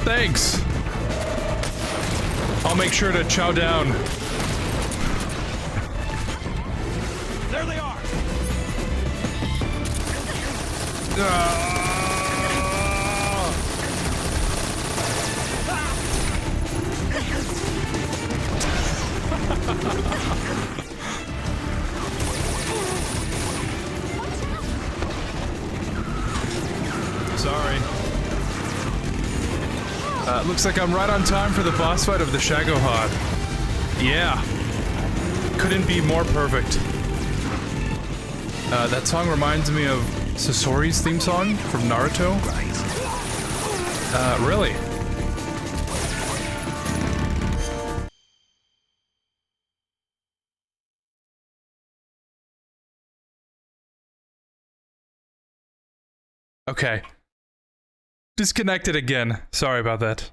A: Thanks. I'll make sure to chow down.
K: There they are!
A: Sorry. Looks like I'm right on time for the boss fight of the Shagohod. Yeah. Couldn't be more perfect. That song reminds me of Sasori's theme song from Naruto. Really? Okay. Disconnected again. Sorry about that.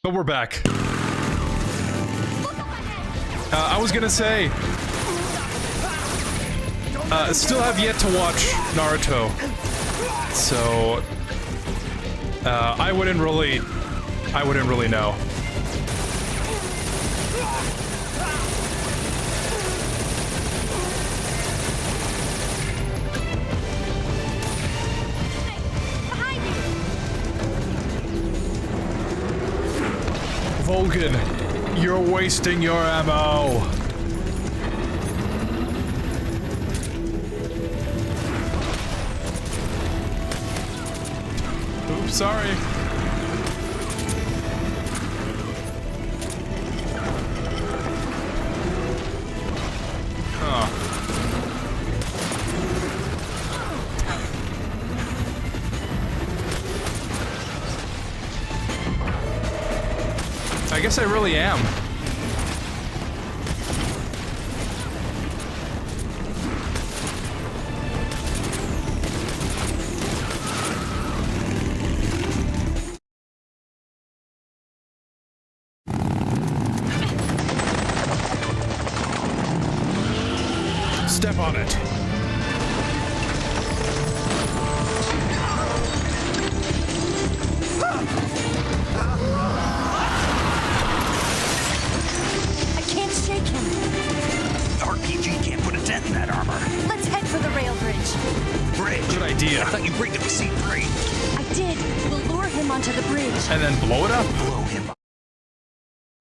A: But we're back. I was gonna say... still have yet to watch Naruto. So... I wouldn't really know. Vulcan, you're wasting your ammo. Oops, sorry. Huh. I guess I really am. Step on it.
Q: I can't shake him.
P: RPG can't put a dent in that armor.
Q: Let's head for the rail bridge.
P: Bridge?
A: Good idea.
P: I thought you'd bring it to C3.
Q: I did. We'll lure him onto the bridge.
A: And then blow it up?
P: Blow him up.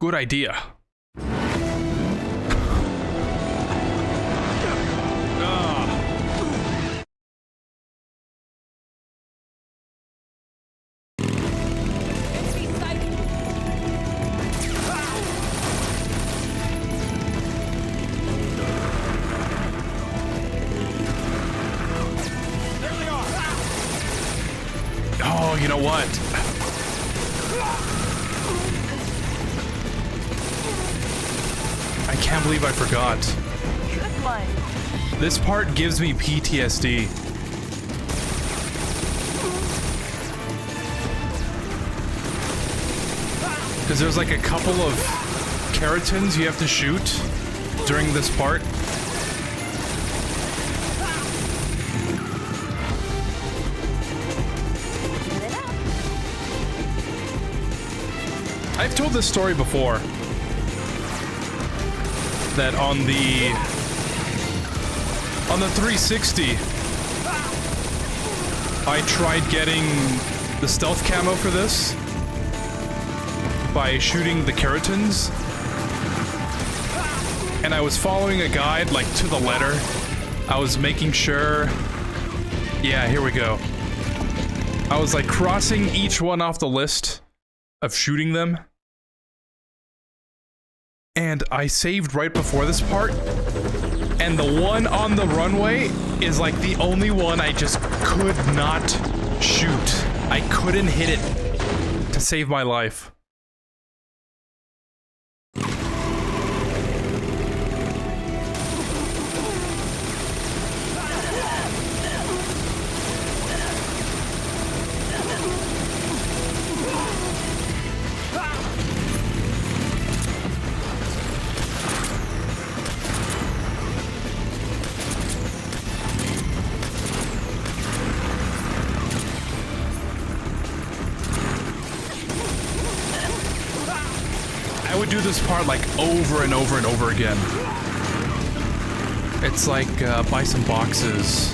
A: Good idea. Oh, you know what? I I can't believe I forgot.
Q: Good one.
A: This part gives me PTSD. Because there's like a couple of keratins you have to shoot during this part. I've told this story before. That on the 360, I tried getting the stealth camo for this by shooting the keratins, and I was following a guide like to the letter. I was making sure, yeah, here we go. I was like crossing each one off the list of shooting them, and I saved right before this part, and the one on the runway is like the only one I just could not shoot. I couldn't hit it to save my life. I would do this part like over and over and over again. It's like buy some boxes.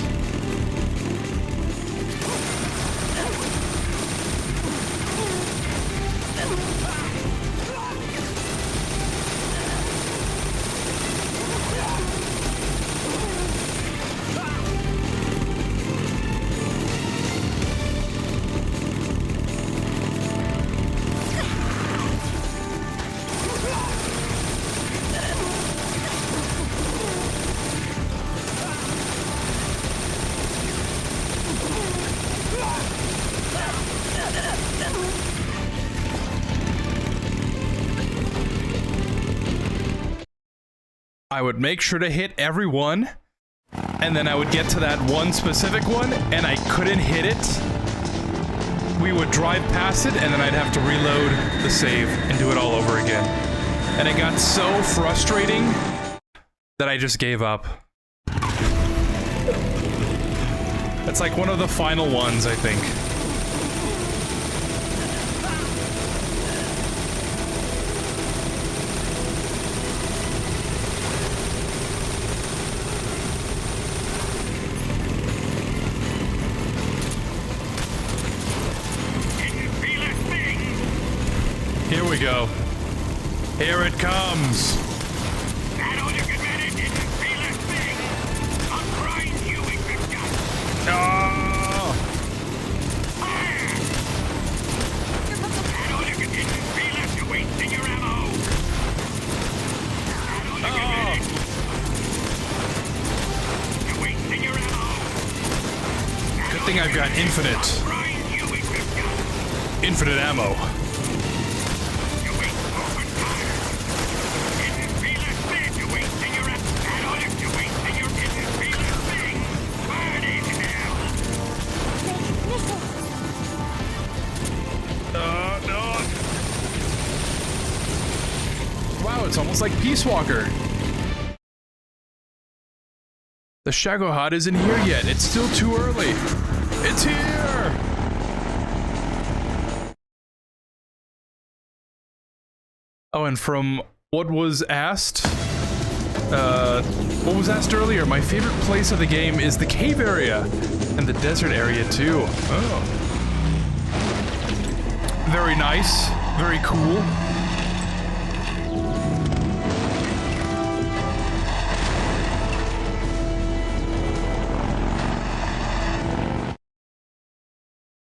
A: I would make sure to hit every one, and then I would get to that one specific one, and I couldn't hit it. We would drive past it, and then I'd have to reload the save and do it all over again. And it got so frustrating that I just gave up. It's like one of the final ones, I think. Here we go. Here it comes. Oh. Good thing I've got infinite ammo. Wow, it's almost like Peace Walker. The Shagohod isn't here yet. It's still too early. It's here! Oh, and from what was asked earlier, my favorite place of the game is the cave area and the desert area too. Oh. Very nice. Very cool.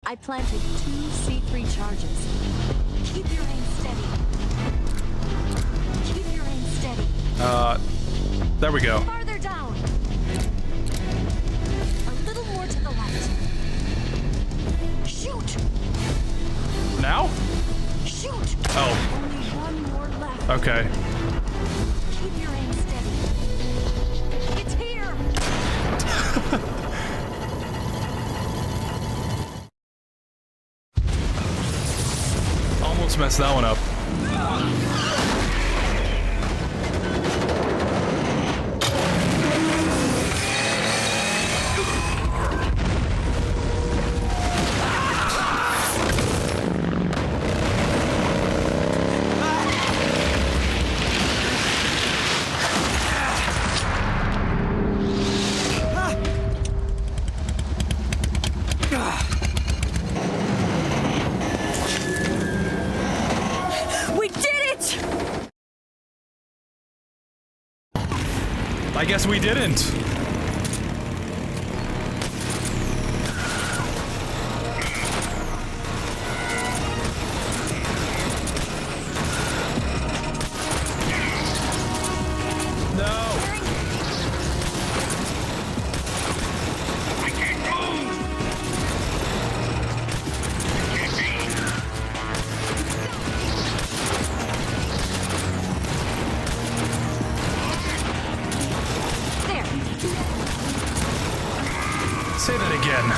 Q: I planted 2 C3 charges. Keep your aim steady. Keep your aim steady.
A: There we go.
Q: Farther down. A little more to the left. Shoot!
A: Now?
Q: Shoot!
A: Oh.
Q: Only one more left.
A: Okay.
Q: Keep your aim steady. It's here!
A: Almost messed that one up. I guess we didn't. Say that again.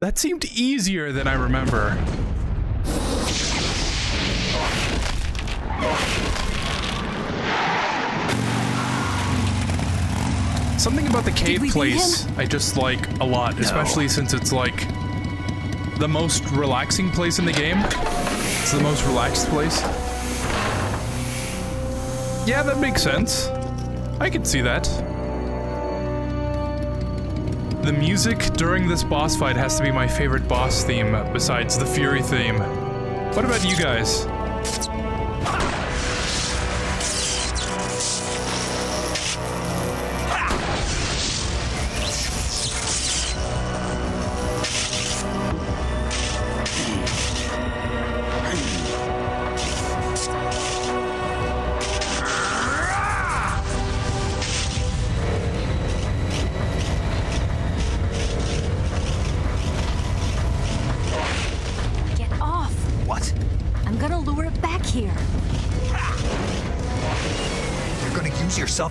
A: That seemed easier than I remember. Something about the cave place I just like a lot, especially since it's like the most relaxing place in the game. It's the most relaxed place. Yeah, that makes sense. I can see that. The music during this boss fight has to be my favorite boss theme, besides the Fury theme. What about you guys?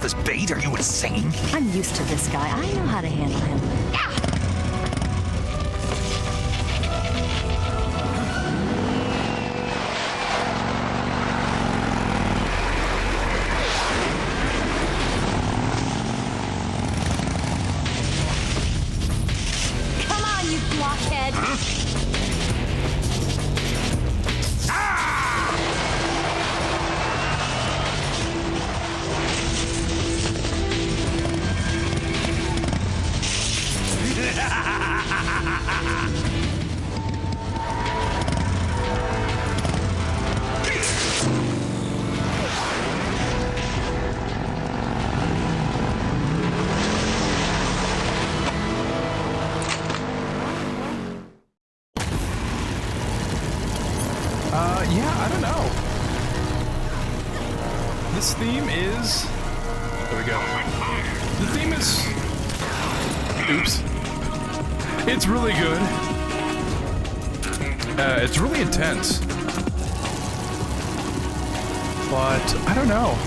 P: As bait? Are you insane?
J: I'm used to this guy. I know how to handle him.
Q: Come on, you blockhead!
A: Yeah, I don't know. This theme is... There we go. The theme is... Oops. It's really good. It's really intense. But, I don't know.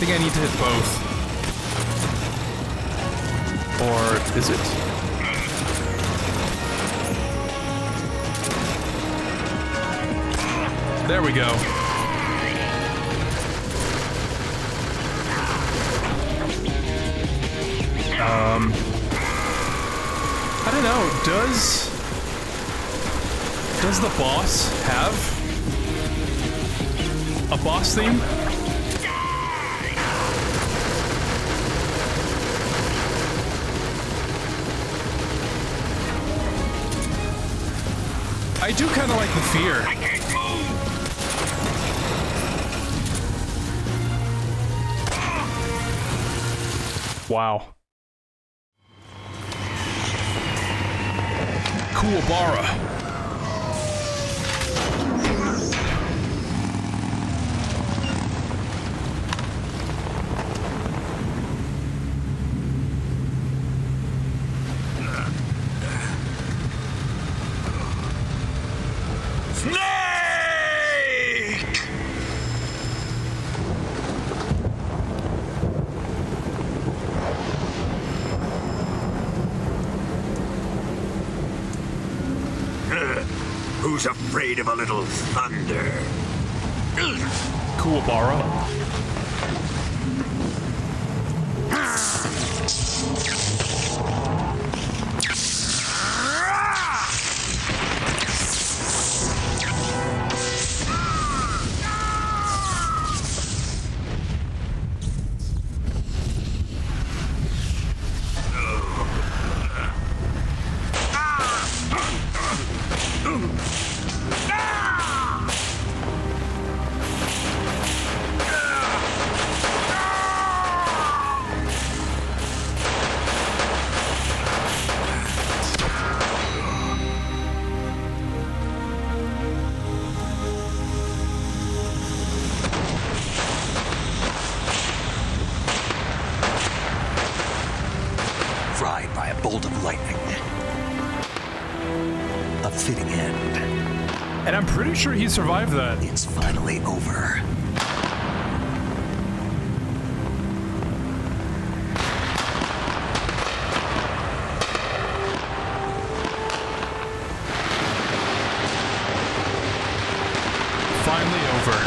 A: think I need to hit both. Or is it? There we go. I don't know, does the boss have a boss theme? I do kind of like the fear. Wow. Kuwabara.
L: Who's afraid of a little thunder?
A: Kuwabara.
P: Fried by a bolt of lightning. A fitting end.
A: And I'm pretty sure he survived that.
P: It's finally over.
A: Finally over.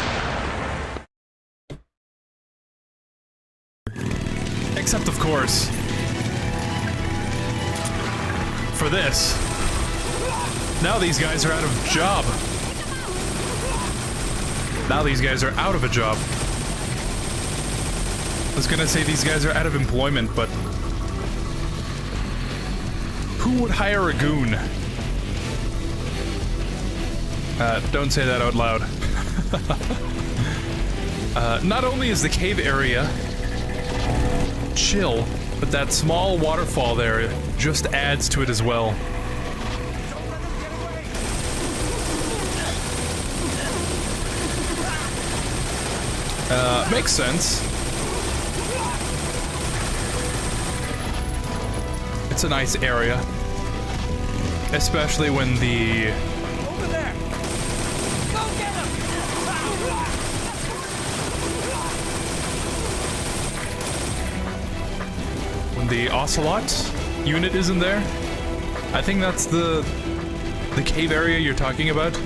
A: Except, of course, for this. Now these guys are out of job. Now these guys are out of a job. I was gonna say these guys are out of employment, but who would hire a goon? Don't say that out loud. Not only is the cave area chill, but that small waterfall there just adds to it as well. Makes sense. It's a nice area. Especially when the...
C: Over there! Go get him!
A: when the Ocelot unit isn't there. I think that's the cave area you're talking about.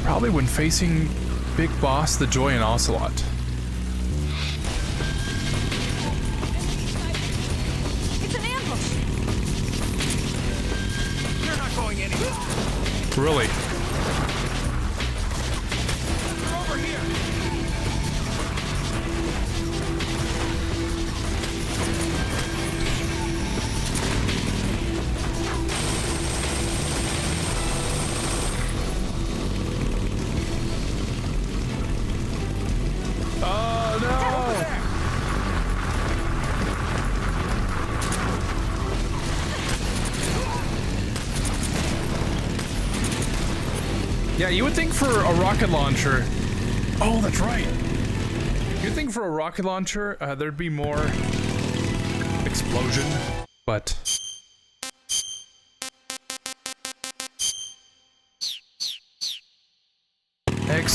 A: Probably when facing Big Boss, the Joy, and Ocelot.
C: It's an ambush! You're not going anywhere!
A: Really?
C: They're over here!
A: Yeah, you would think for a rocket launcher... Oh, that's right! You'd think for a rocket launcher, there'd be more... explosion, but...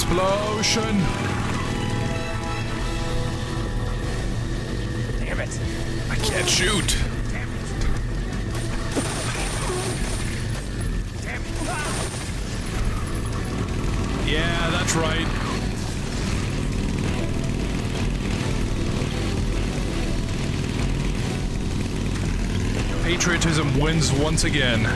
A: Explosion!
G: Damn it!
A: I can't shoot.
G: Damn it! Damn it!
A: Yeah, that's right. Patriotism wins once again.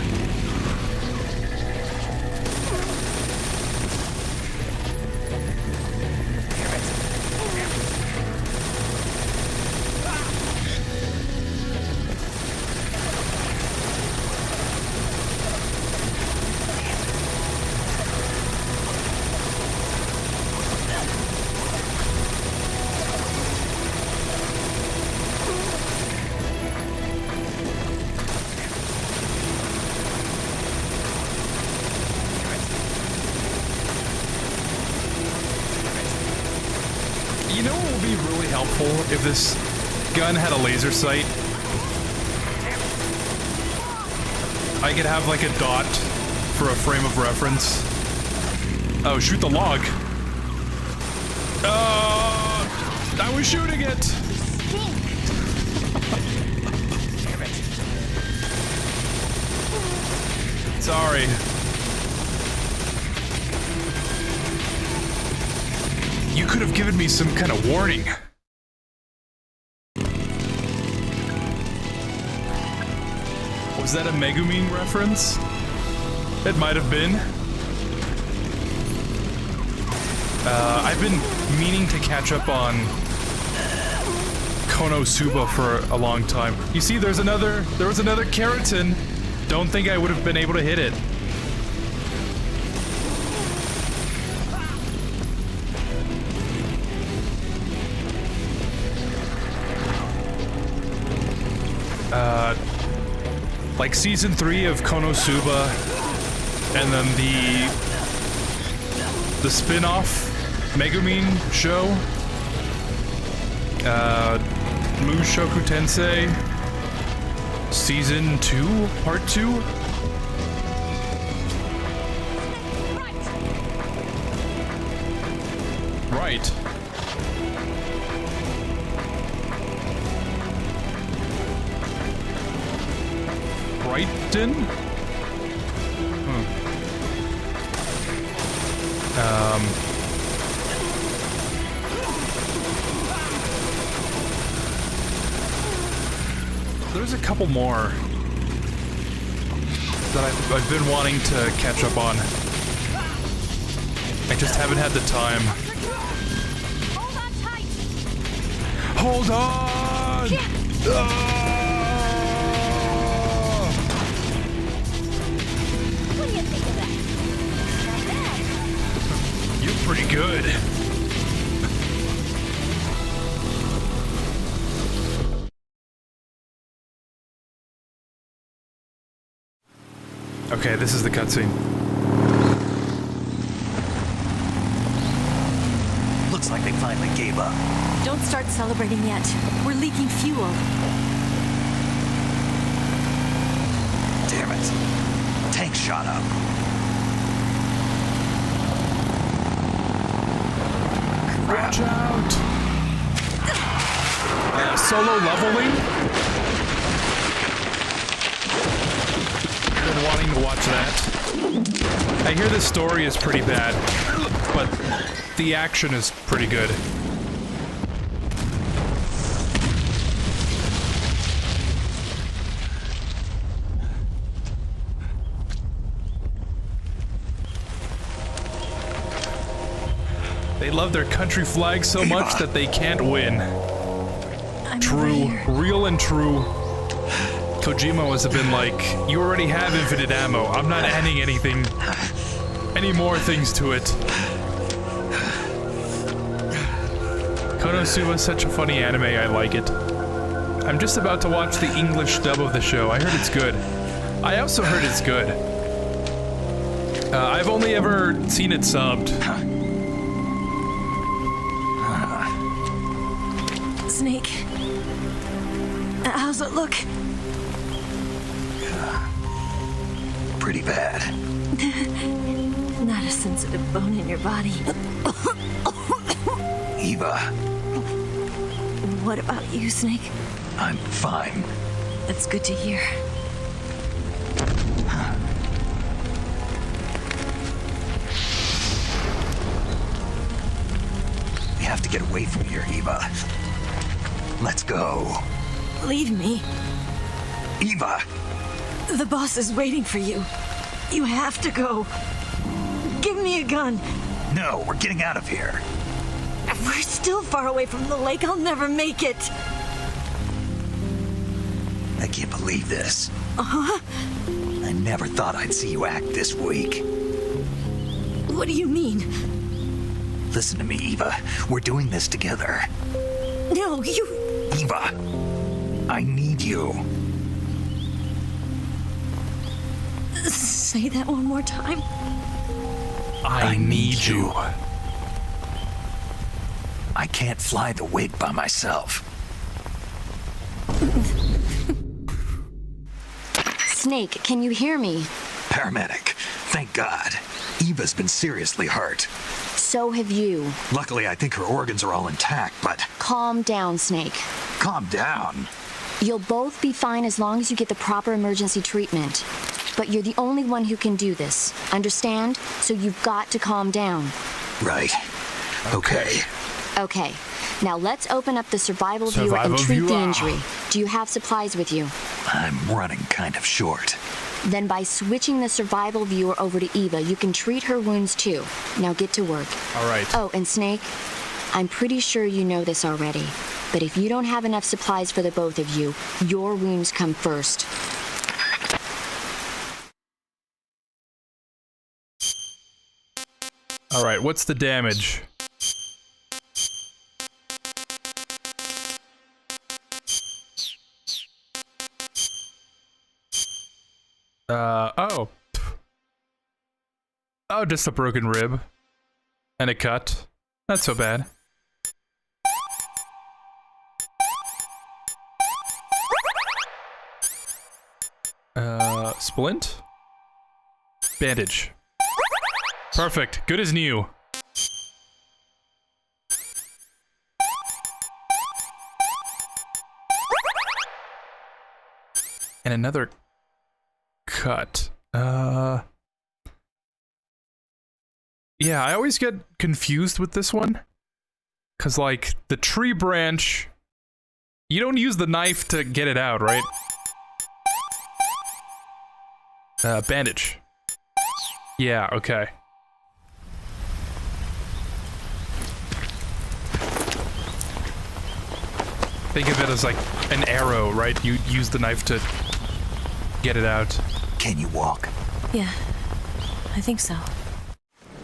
A: You know what would be really helpful if this gun had a laser sight? I could have like a dot for a frame of reference. Oh, shoot the log. I was shooting it!
G: Damn it!
A: Sorry. You could have given me some kind of warning. Was that a Megumi reference? It might have been. I've been meaning to catch up on Konosuba for a long time. You see, there was another keratin. Don't think I would have been able to hit it. Like season 3 of Konosuba, and then the spin-off Megumin show, Mushoku Tensei, season 2, part 2. Right. Brighton? There's a couple more that I've been wanting to catch up on. I just haven't had the time. Hold on!
Q: What do you think of that?
A: You're pretty good. Okay, this is the cutscene.
P: Looks like they finally gave up.
J: Don't start celebrating yet. We're leaking fuel.
P: Damn it. Tank shot up.
A: Watch out! Solo leveling? Been wanting to watch that. I hear the story is pretty bad, but the action is pretty good. They love their country flag so much that they can't win. True, real and true. Kojima must have been like, you already have infinite ammo. I'm not adding any more things to it. Konosuba is such a funny anime, I like it. I'm just about to watch the English dub of the show. I heard it's good. I also heard it's good. I've only ever seen it subbed.
J: Snake. How's it look?
P: Pretty bad.
J: Not a sensitive bone in your body.
P: Eva.
J: What about you, Snake?
P: I'm fine.
J: That's good to hear.
P: We have to get away from here, Eva. Let's go.
J: Leave me.
P: Eva!
J: The boss is waiting for you. You have to go. Give me a gun.
P: No, we're getting out of here.
J: We're still far away from the lake. I'll never make it.
P: I can't believe this.
J: Uh-huh.
P: I never thought I'd see you act this weak.
J: What do you mean?
P: Listen to me, Eva. We're doing this together.
J: No, you...
P: Eva, I need you.
J: Say that one more time.
A: I need you.
P: I can't fly the wig by myself.
E: Snake, can you hear me?
P: Paramedic, thank God. Eva's been seriously hurt.
E: So have you.
P: Luckily, I think her organs are all intact, but...
E: Calm down, Snake.
P: Calm down.
E: You'll both be fine as long as you get the proper emergency treatment. But you're the only one who can do this. Understand? So you've got to calm down.
P: Right. Okay.
E: Okay. Now let's open up the survival viewer and treat the injury. Do you have supplies with you?
P: I'm running kind of short.
E: Then by switching the survival viewer over to Eva, you can treat her wounds too. Now get to work.
A: All right.
E: Oh, and Snake, I'm pretty sure you know this already. But if you don't have enough supplies for the both of you, your wounds come first.
A: All right, what's the damage? Oh. Oh, just a broken rib. And a cut. Not so bad. Splint? Bandage. Perfect. Good as new. And another cut. Yeah, I always get confused with this one. 'Cause, like, the tree branch... You don't use the knife to get it out, right? Bandage. Yeah, okay. Think of it as like an arrow, right? You use the knife to get it out.
P: Can you walk?
J: Yeah, I think so.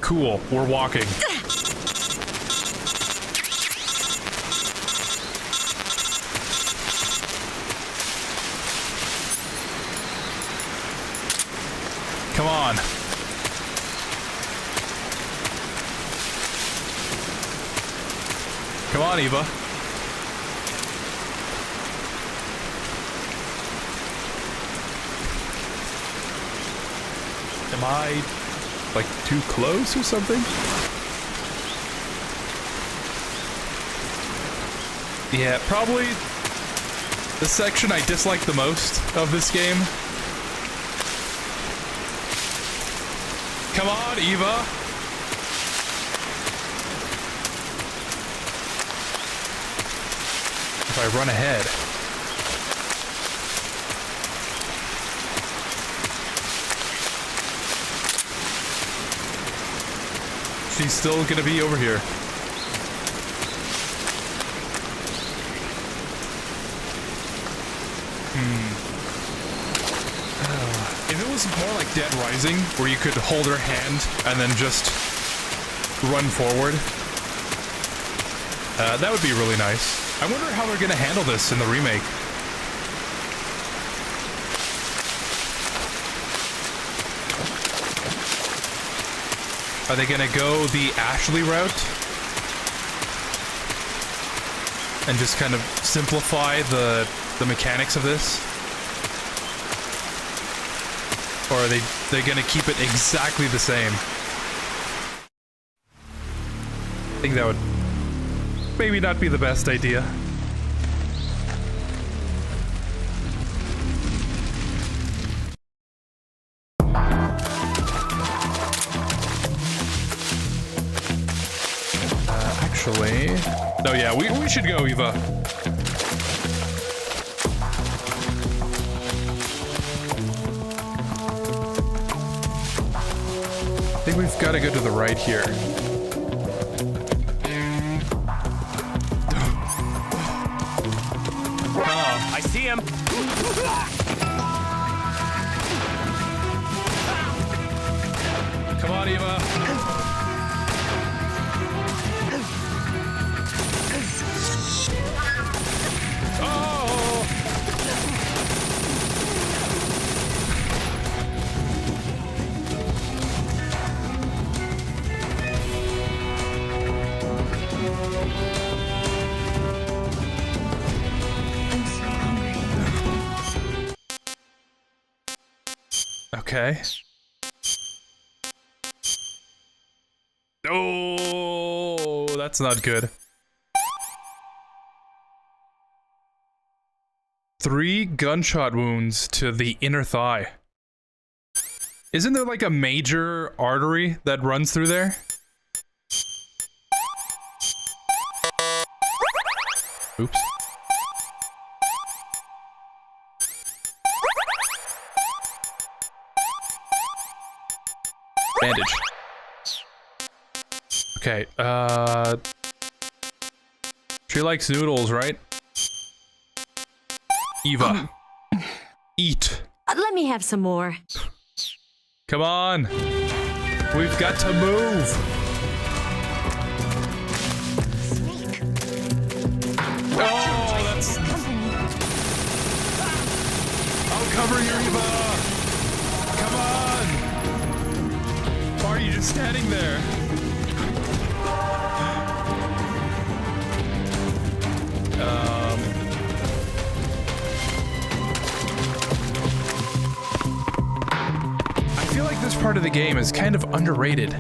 A: Cool, we're walking. Come on. Come on, Eva. Am I, like, too close or something? Yeah, probably the section I dislike the most of this game. Come on, Eva! If I run ahead. She's still gonna be over here. If it was more like Dead Rising, where you could hold her hand and then just run forward, that would be really nice. I wonder how they're gonna handle this in the remake. Are they gonna go the Ashley route? And just kind of simplify the mechanics of this? Or are they gonna keep it exactly the same? I think that would maybe not be the best idea. Actually, no, yeah, we should go, Eva. I think we've got to go to the right here.
G: Oh, I see him.
A: Come on, Eva. Okay. Oh, that's not good. 3 gunshot wounds to the inner thigh. Isn't there like a major artery that runs through there? Oops. Bandage. Okay, she likes noodles, right? Eva. Eat.
Q: Let me have some more.
A: Come on. We've got to move.
E: Snake.
A: Oh, that's... I'll cover you, Eva. Come on. Why are you just standing there? I feel like this part of the game is kind of underrated,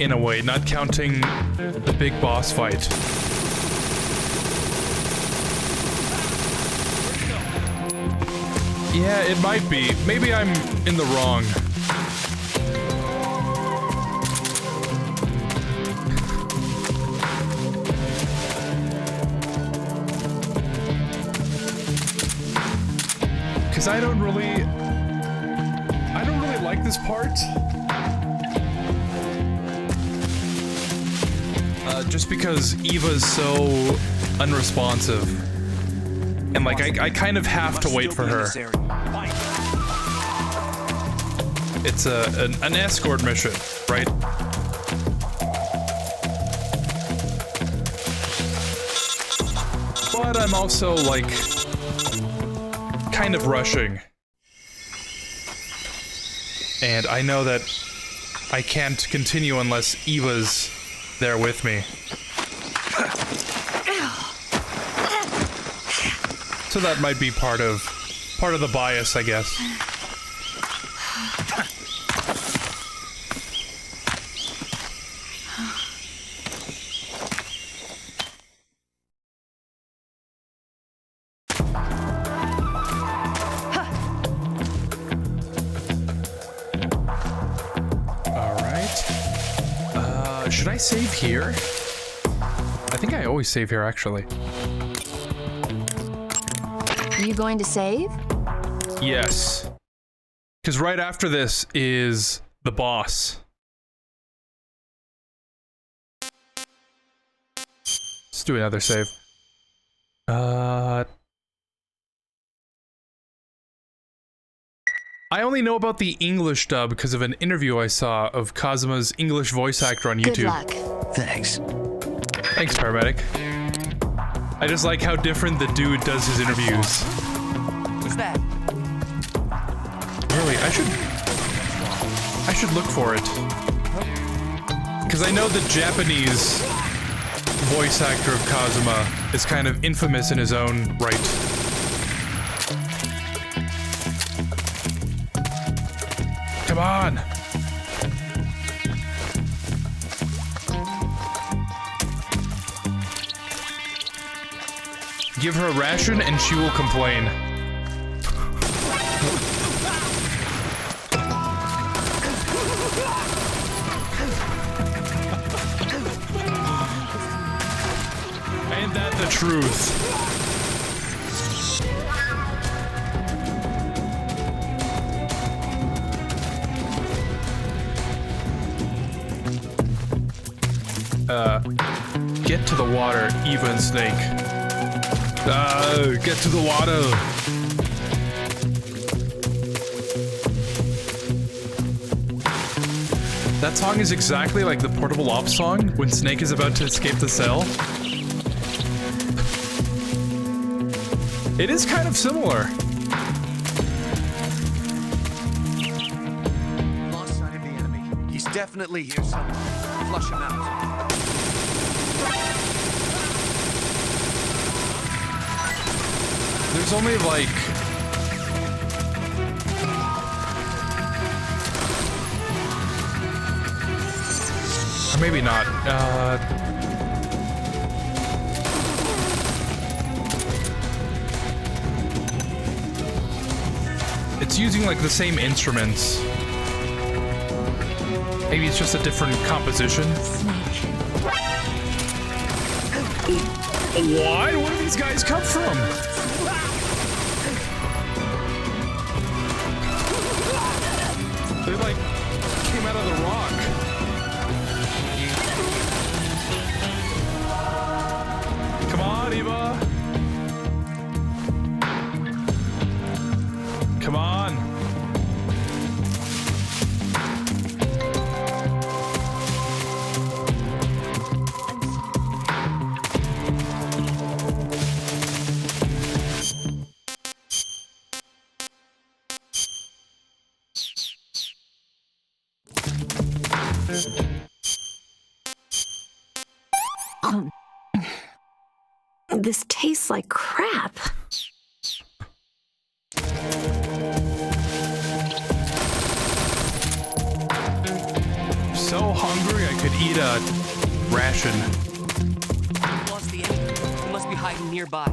A: in a way, not counting the big boss fight. Yeah, it might be. Maybe I'm in the wrong. Because I don't really like this part. Just because Eva's so unresponsive. And like, I kind of have to wait for her. It's an escort mission, right? But I'm also like, kind of rushing. And I know that I can't continue unless Eva's there with me. So that might be part of the bias, I guess. Should I save here? I think I always save here, actually.
E: Are you going to save?
A: Yes. Because right after this is the boss. Let's do another save. I only know about the English dub because of an interview I saw of Kazuma's English voice actor on YouTube.
E: Good luck.
B: Thanks.
A: Thanks, paramedic. I just like how different the dude does his interviews.
C: Who's that?
A: Really, I should look for it. Because I know the Japanese voice actor of Kazuma is kind of infamous in his own right. Come on! Give her a ration and she will complain. Ain't that the truth? Get to the water, Eva and Snake. Get to the water. That song is exactly like the Portable Ops song when Snake is about to escape the cell. It is kind of similar.
O: Lost sight of the enemy. He's definitely here somewhere. Flush him out.
A: There's only like... Or maybe not. It's using like the same instruments. Maybe it's just a different composition. What? Where do these guys come from? They like came out of the rock. Come on, Eva. Come on.
J: This tastes like crap.
A: So hungry I could eat a ration.
C: Lost the enemy. He must be hiding nearby.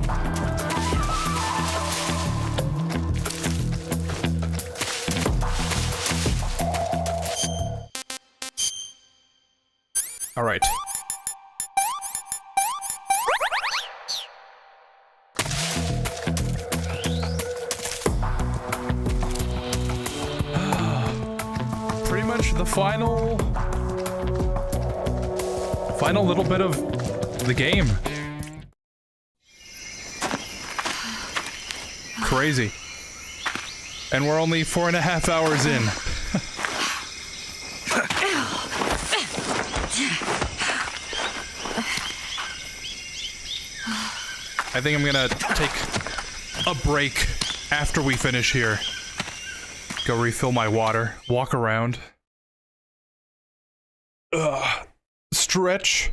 A: All right. Pretty much the final little bit of the game. Crazy. And we're only 4.5 hours in. I think I'm gonna take a break after we finish here. Go refill my water, walk around. Stretch.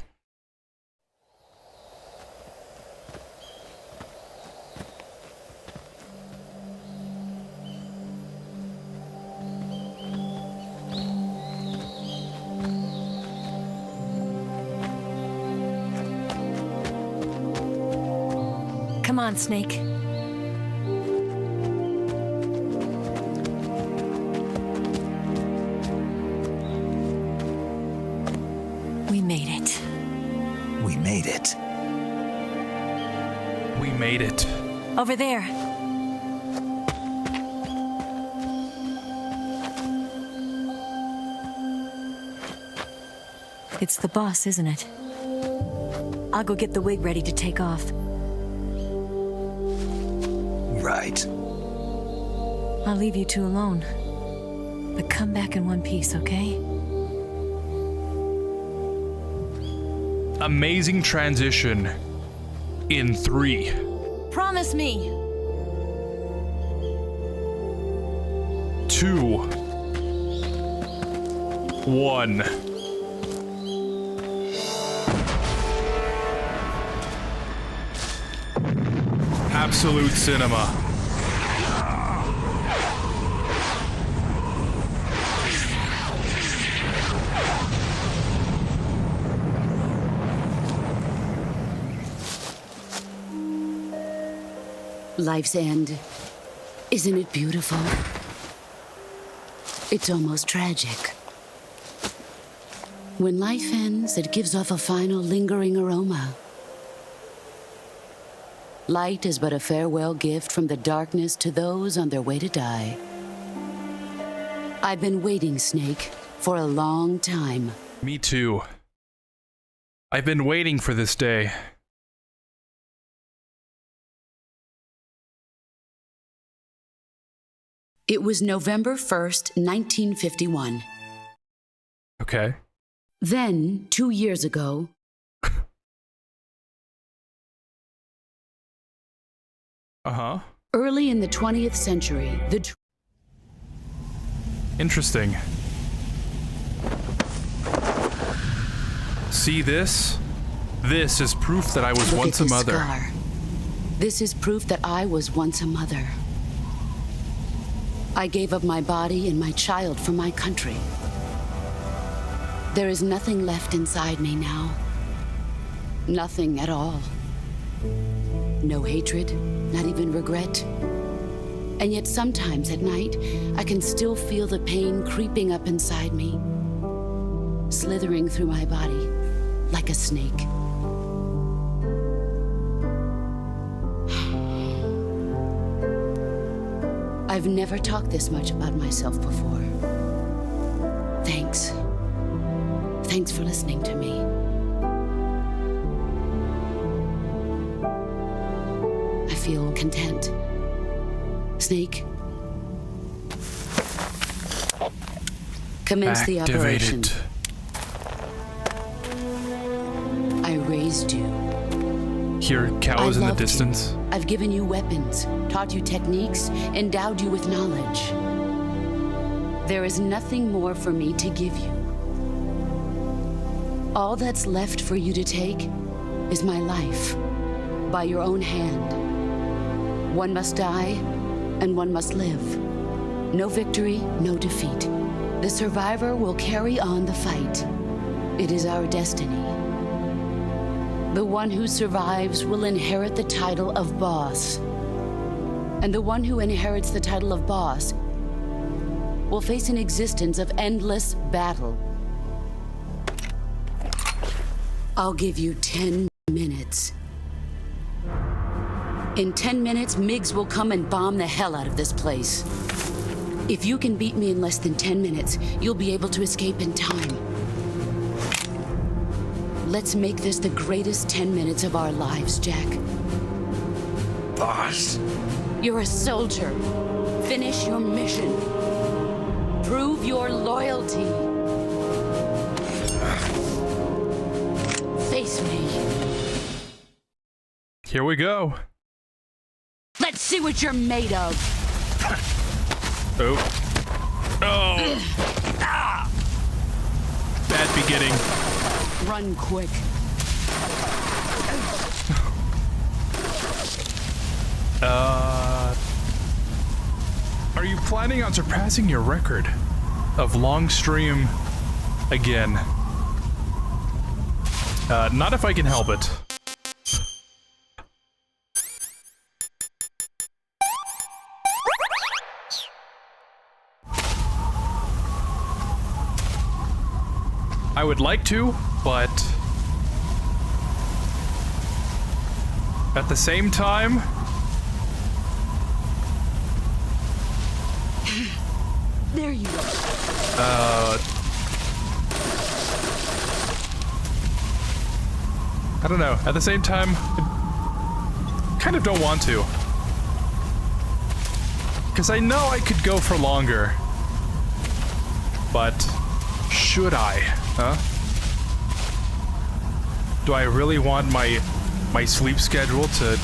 J: Come on, Snake. We made it.
P: We made it.
A: We made it.
J: Over there. It's the boss, isn't it? I'll go get the wig ready to take off.
P: Right.
J: I'll leave you two alone. But come back in one piece, okay?
A: Amazing transition in 3.
J: Promise me.
A: 2. 1. Absolute cinema.
M: Life's end. Isn't it beautiful? It's almost tragic. When life ends, it gives off a final lingering aroma. Light is but a farewell gift from the darkness to those on their way to die. I've been waiting, Snake, for a long time.
A: Me too. I've been waiting for this day.
M: It was November 1st, 1951.
A: Okay.
M: Then, 2 years ago...
A: Uh-huh.
M: Early in the 20th century,
A: Interesting. See this? This is proof that I was
M: Look
A: once
M: at
A: a
M: this
A: mother.
M: Scar. This is proof that I was once a mother. I gave up my body and my child for my country. There is nothing left inside me now. Nothing at all. No hatred, not even regret. And yet sometimes at night, I can still feel the pain creeping up inside me, slithering through my body like a snake. I've never talked this much about myself before. Thanks. Thanks for listening to me. I feel content. Snake, commence the operation. I raised you.
A: Hear cows in the distance.
M: I've given you weapons, taught you techniques, endowed you with knowledge. There is nothing more for me to give you. All that's left for you to take is my life, by your own hand. One must die, and one must live. No victory, no defeat. The survivor will carry on the fight. It is our destiny. The one who survives will inherit the title of boss. And the one who inherits the title of boss will face an existence of endless battle. I'll give you 10 minutes. In 10 minutes, MiGs will come and bomb the hell out of this place. If you can beat me in less than 10 minutes, you'll be able to escape in time. Let's make this the greatest 10 minutes of our lives, Jack.
K: Boss?
M: You're a soldier. Finish your mission. Prove your loyalty. Face me.
A: Here we go.
M: Let's see what you're made of.
A: Oh. Oh. Bad beginning.
M: Run quick.
A: Are you planning on surpassing your record of long stream again? Not if I can help it. I would like to, but at the same time,
Q: there you go.
A: I don't know. At the same time, I kind of don't want to. Because I know I could go for longer. But should I? Huh? Do I really want my sleep schedule to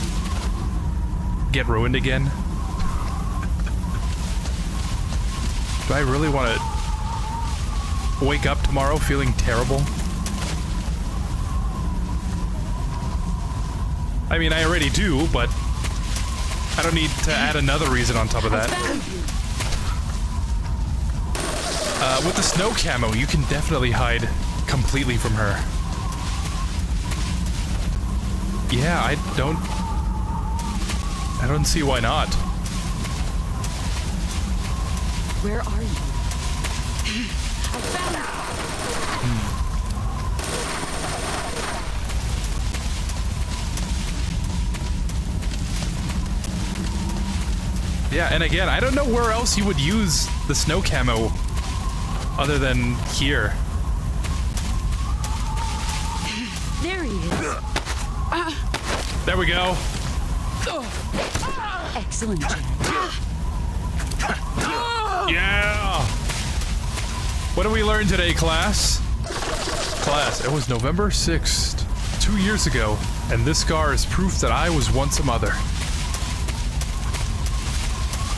A: get ruined again? Do I really want to wake up tomorrow feeling terrible? I mean, I already do, but I don't need to add another reason on top of that. With the snow camo, you can definitely hide completely from her. Yeah, I I don't see why not.
M: Where are you? I found
A: Yeah, and again, I don't know where else you would use the snow camo other than here.
M: There he is.
A: There we go.
M: Excellent, Jen.
A: Yeah! What did we learn today, class? Class, it was November 6th, 2 years ago, and this scar is proof that I was once a mother.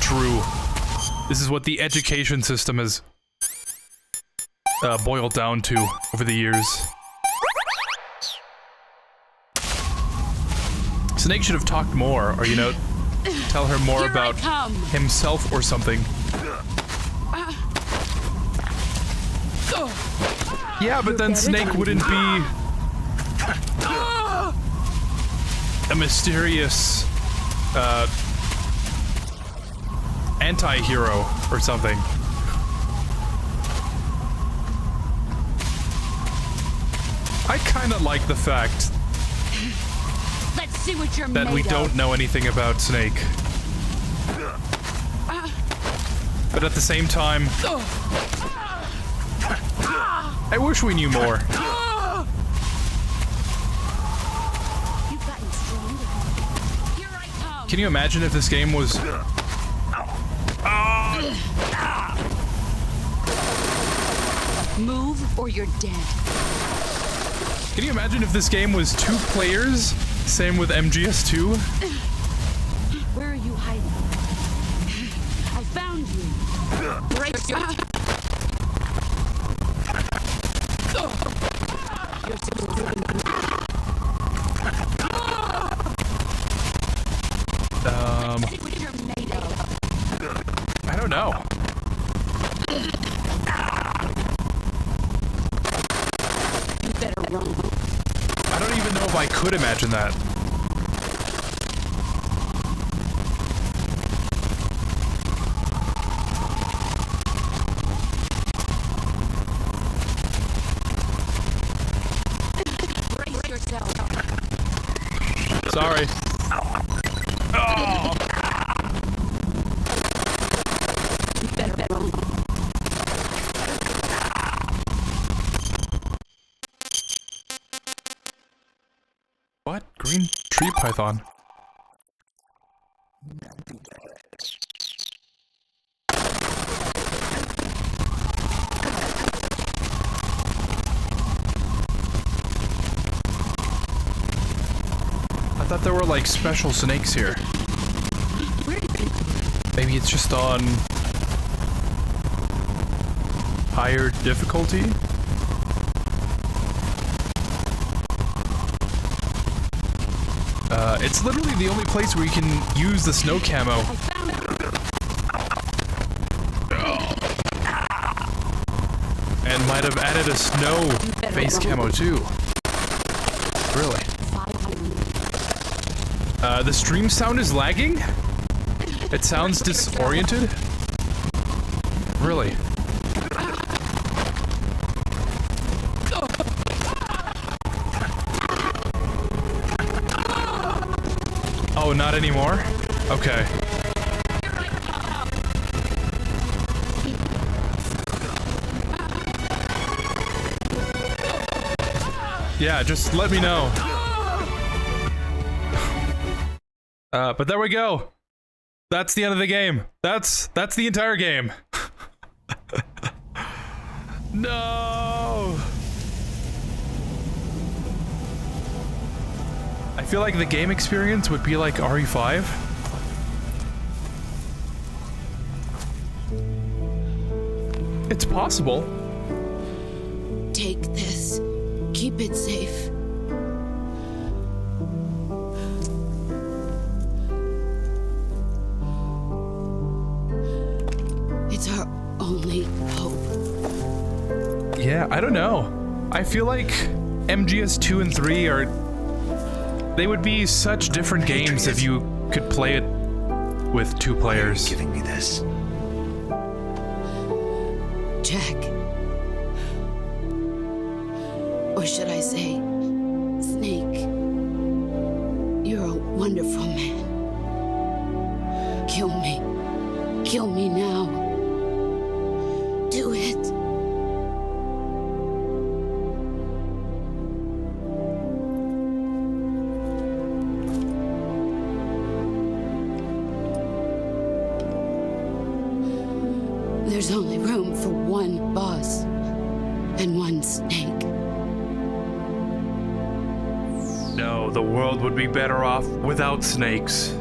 A: True. This is what the education system has boiled down to over the years. Snake should have talked more, or, you know, tell her more about himself or something. Yeah, but then Snake wouldn't be a mysterious anti-hero or something. I kind of like the fact
M: Let's see what you're
A: that
M: made
A: we
M: of.
A: don't know anything about Snake. But at the same time, I wish we knew more. Can you imagine if this game was...
M: Move or you're dead.
A: Can you imagine if this game was 2 players? Same with MGS2?
M: Where are you hiding? I found you. Brace your...
A: I don't know.
M: You better run.
A: I don't even know if I could imagine that.
M: Brace yourself.
A: Sorry. Oh.
M: You better run.
A: What? Green tree python. I thought there were like special snakes here. Maybe it's just on higher difficulty? It's literally the only place where you can use the snow camo. And might have added a snow face camo too. Really? The stream sound is lagging? It sounds disoriented? Really? Oh, not anymore? Okay. Yeah, just let me know. But there we go. That's the end of the game. That's the entire game. No! I feel like the game experience would be like RE5. It's possible.
M: Take this. Keep it safe. It's our only hope.
A: Yeah, I don't know. I feel like MGS2 and 3 are... They would be such different games if you could play it with 2 players.
B: Giving me this.
M: Jack. Or should I say, Snake. You're a wonderful man. Kill me. Kill me now. Do it. There's only room for one boss and one snake.
A: No, the world would be better off without snakes.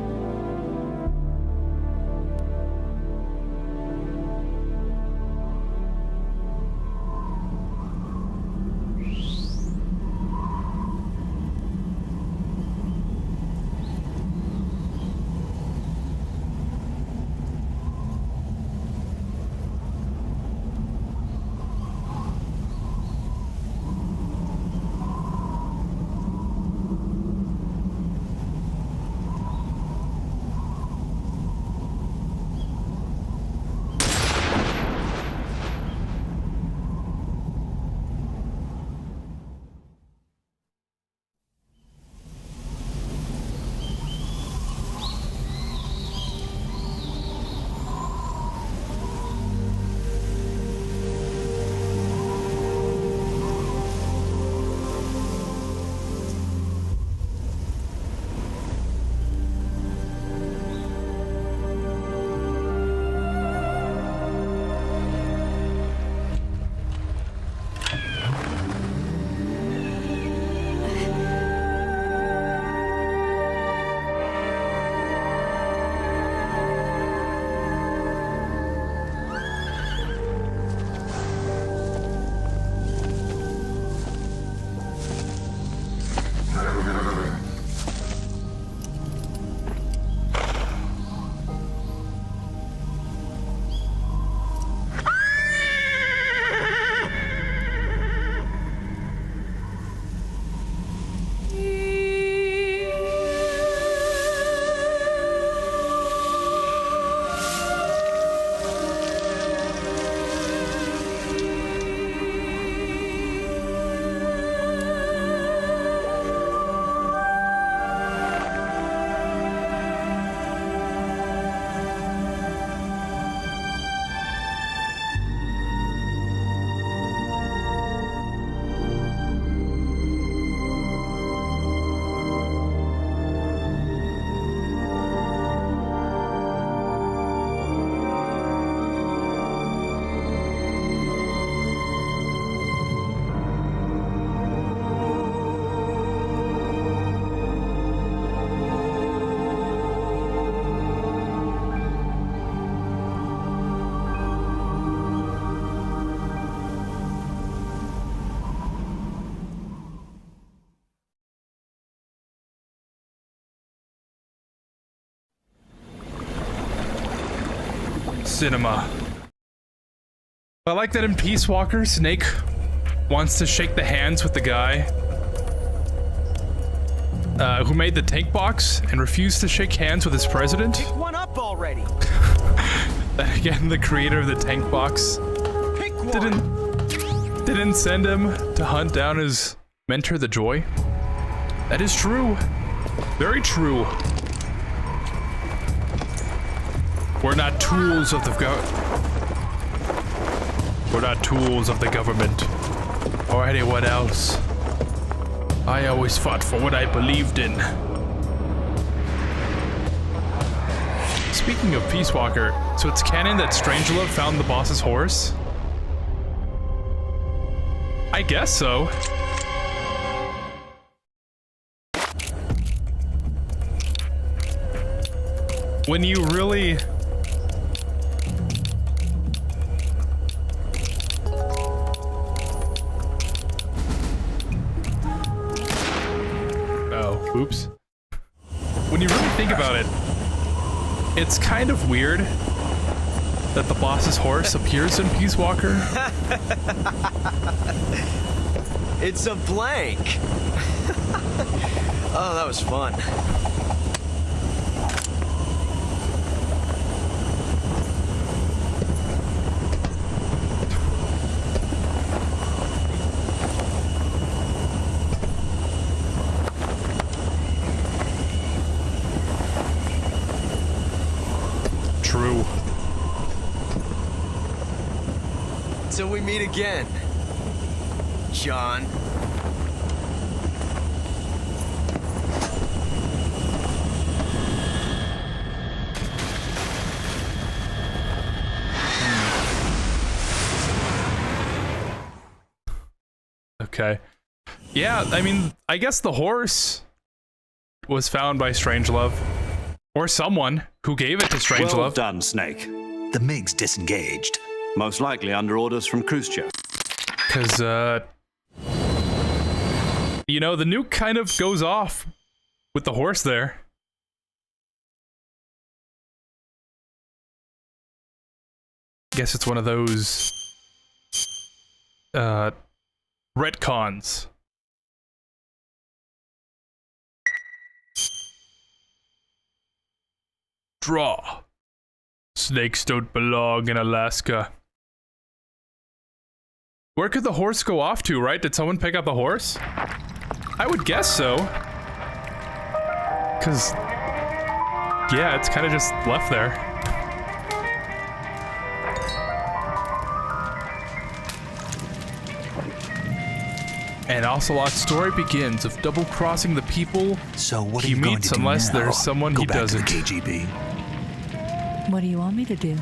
A: Cinema. I like that in Peace Walker, Snake wants to shake the hands with the guy who made the tank box and refused to shake hands with his president.
C: Pick one up already.
A: Again, the creator of the tank box
C: Pick one.
A: didn't send him to hunt down his mentor, the Joy. That is true. Very true. We're not tools of the We're not tools of the government or anyone else. I always fought for what I believed in. Speaking of Peace Walker, so it's canon that Strangelove found the boss's horse? I guess so. When you really... Oh, oops. When you really think about it, it's kind of weird that the boss's horse appears in Peace Walker.
O: It's a blank. Oh, that was fun. Until we meet again, John.
A: Okay. Yeah, I mean, I guess the horse was found by Strangelove. Or someone who gave it to Strangelove.
F: Well done, Snake.
P: The MiG's disengaged.
F: Most likely under orders from Khrushchev.
A: Because, you know, the nuke kind of goes off with the horse there. Guess it's one of those, retcons. Draw. Snakes don't belong in Alaska. Where could the horse go off to, right? Did someone pick up the horse? I would guess so. Because, yeah, it's kind of just left there. And Ocelot's story begins of double-crossing the people he meets unless there's someone he doesn't.
P: Go back to the KGB?
J: What do you want me to do?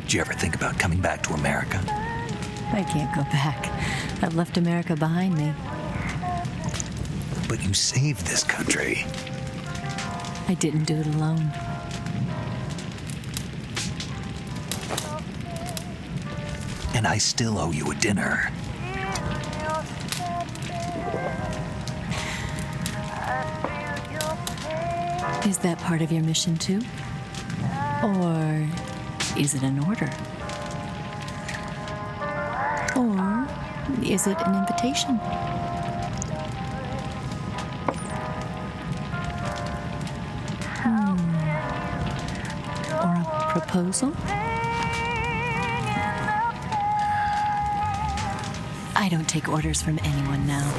P: Did you ever think about coming back to America?
J: I can't go back. I've left America behind me.
P: But you saved this country.
J: I didn't do it alone.
P: And I still owe you a dinner.
J: Is that part of your mission too? Or is it an order? Or is it an invitation? Or a proposal? I don't take orders from anyone now.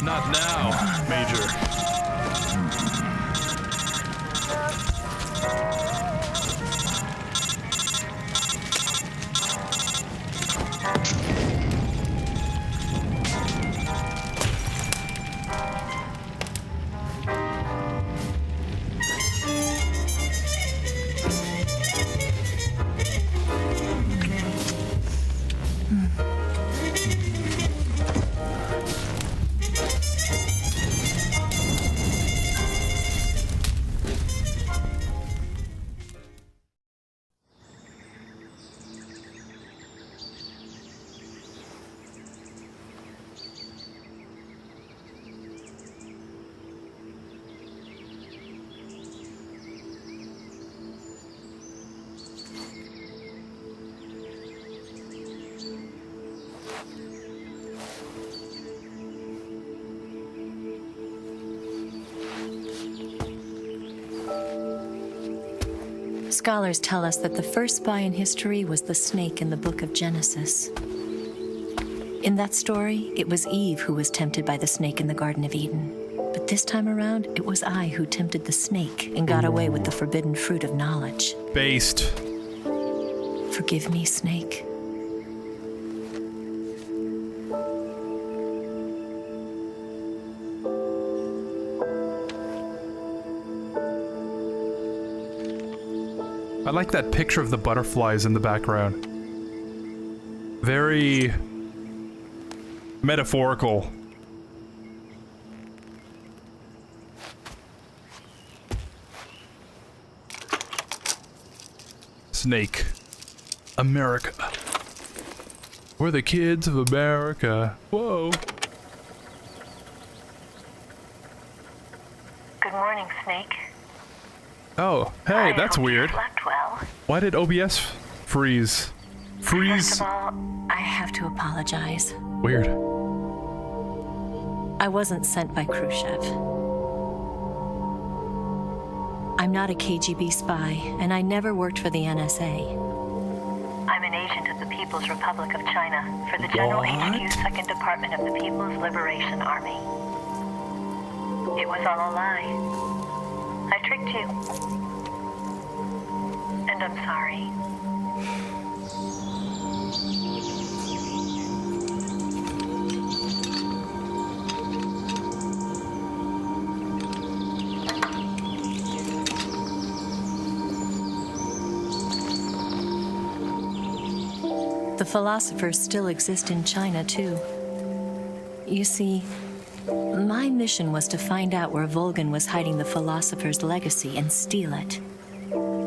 A: Not now, Major.
J: Scholars tell us that the first spy in history was the snake in the book of Genesis. In that story, it was Eve who was tempted by the snake in the Garden of Eden. But this time around, it was I who tempted the snake and got away with the forbidden fruit of knowledge.
A: Based.
J: Forgive me, snake.
A: I like that picture of the butterflies in the background. Very metaphorical. Snake. America. We're the kids of America. Whoa.
R: Good morning, Snake.
A: Oh, hey, that's weird.
R: Slept well.
A: Why did OBS freeze?
J: First of all, I have to apologize.
A: Weird.
J: I wasn't sent by Khrushchev. I'm not a KGB spy, and I never worked for the NSA.
R: I'm an agent of the People's Republic of China for the General HQ 2nd Department of the People's Liberation Army. It was all a lie. I tricked you. And I'm sorry.
J: The philosophers still exist in China, too. You see, my mission was to find out where Volgin was hiding the philosopher's legacy and steal it.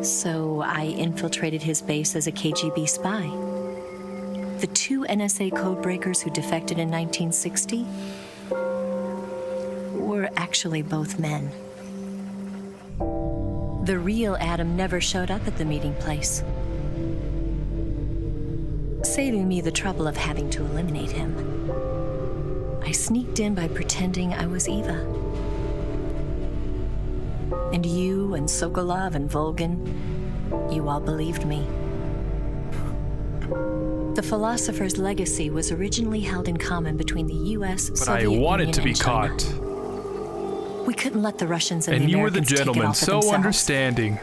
J: So I infiltrated his base as a KGB spy. The 2 NSA codebreakers who defected in 1960 were actually both men. The real Adam never showed up at the meeting place, saving me the trouble of having to eliminate him. I sneaked in by pretending I was Eva. And you and Sokolov and Volgin, you all believed me. The philosopher's legacy was originally held in common between the U.S.,
A: But
J: Soviet
A: I wanted
J: Union,
A: to be
J: and China.
A: caught.
J: We couldn't let the Russians and
A: And
J: the
A: you were the
J: Americans take it
A: gentleman,
J: all for
A: so
J: themselves.
A: understanding.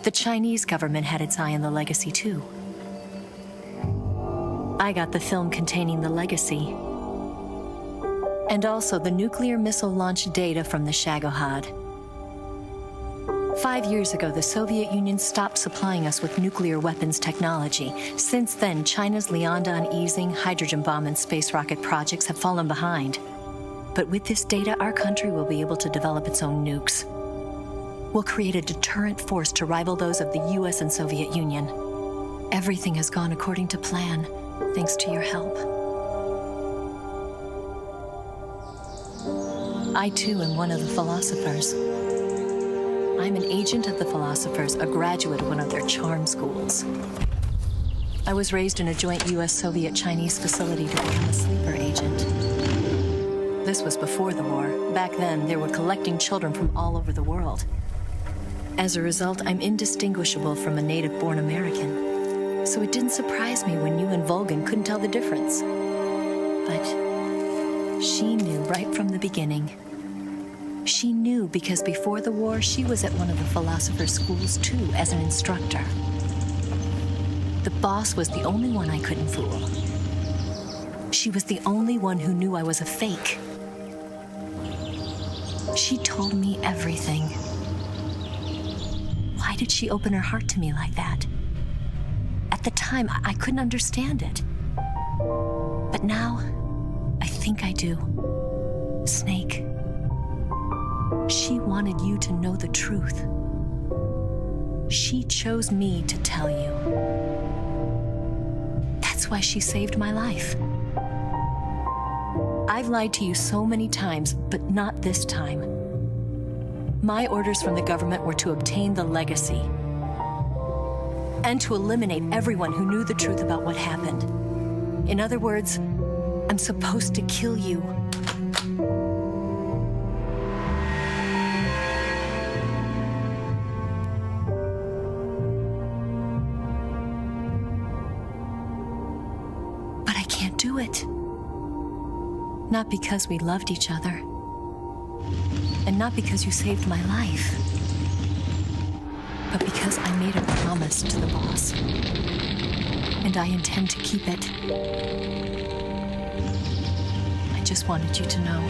J: The Chinese government had its eye on the legacy, too. I got the film containing the legacy. And also the nuclear missile launch data from the Shagohod. 5 years ago, the Soviet Union stopped supplying us with nuclear weapons technology. Since then, China's Liaodong easing, hydrogen bomb, and space rocket projects have fallen behind. But with this data, our country will be able to develop its own nukes. We'll create a deterrent force to rival those of the US and Soviet Union. Everything has gone according to plan, thanks to your help. I, too, am one of the philosophers. I'm an agent of the philosophers, a graduate of one of their charm schools. I was raised in a joint US-Soviet-Chinese facility to become a sleeper agent. This was before the war. Back then, they were collecting children from all over the world. As a result, I'm indistinguishable from a native-born American. So it didn't surprise me when you and Volgin couldn't tell the difference. But she knew right from the beginning. She knew because before the war, she was at one of the philosopher's schools too, as an instructor. The boss was the only one I couldn't fool. She was the only one who knew I was a fake. She told me everything. Why did she open her heart to me like that? At the time, I couldn't understand it. But now, I think I do. Snake. She wanted you to know the truth. She chose me to tell you. That's why she saved my life. I've lied to you so many times, but not this time. My orders from the government were to obtain the legacy and to eliminate everyone who knew the truth about what happened. In other words, I'm supposed to kill you. But I can't do it. Not because we loved each other. And not because you saved my life. But because I made a promise to the boss. And I intend to keep it. I just wanted you to know.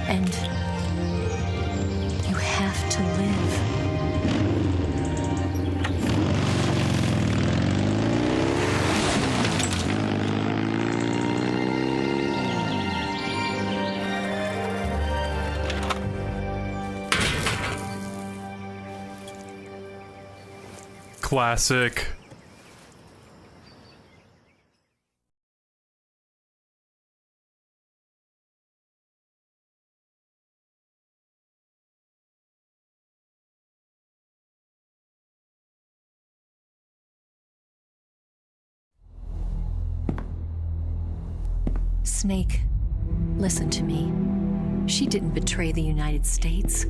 J: And you have to live.
A: Classic.
J: Snake, listen to me. She didn't betray the United States.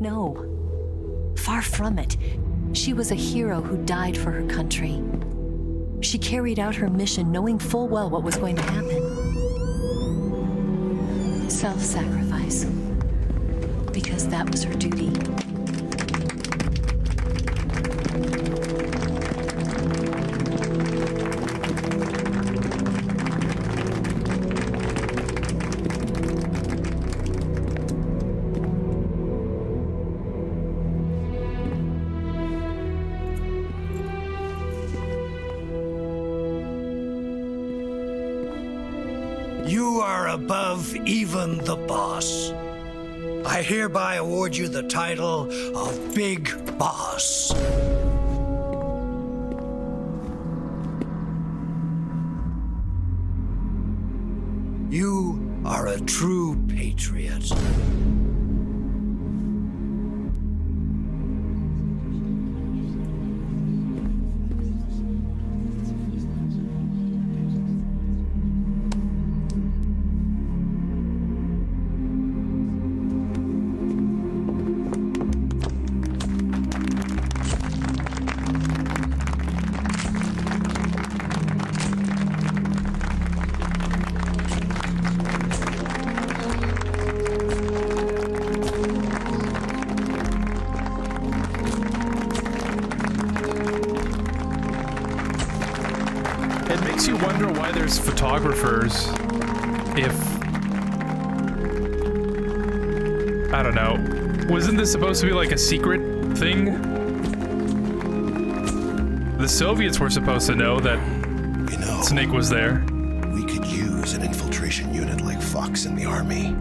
J: No. Far from it. She was a hero who died for her country. She carried out her mission knowing full well what was going to happen. Self-sacrifice. Because that was her duty.
B: You are above even the boss. I hereby award you the title of Big Boss. You are a true patriot.
A: It makes you wonder why there's photographers if... I don't know. Wasn't this supposed to be like a secret thing? The Soviets were supposed to know that Snake was there.
S: We could use an infiltration unit like Fox in the army.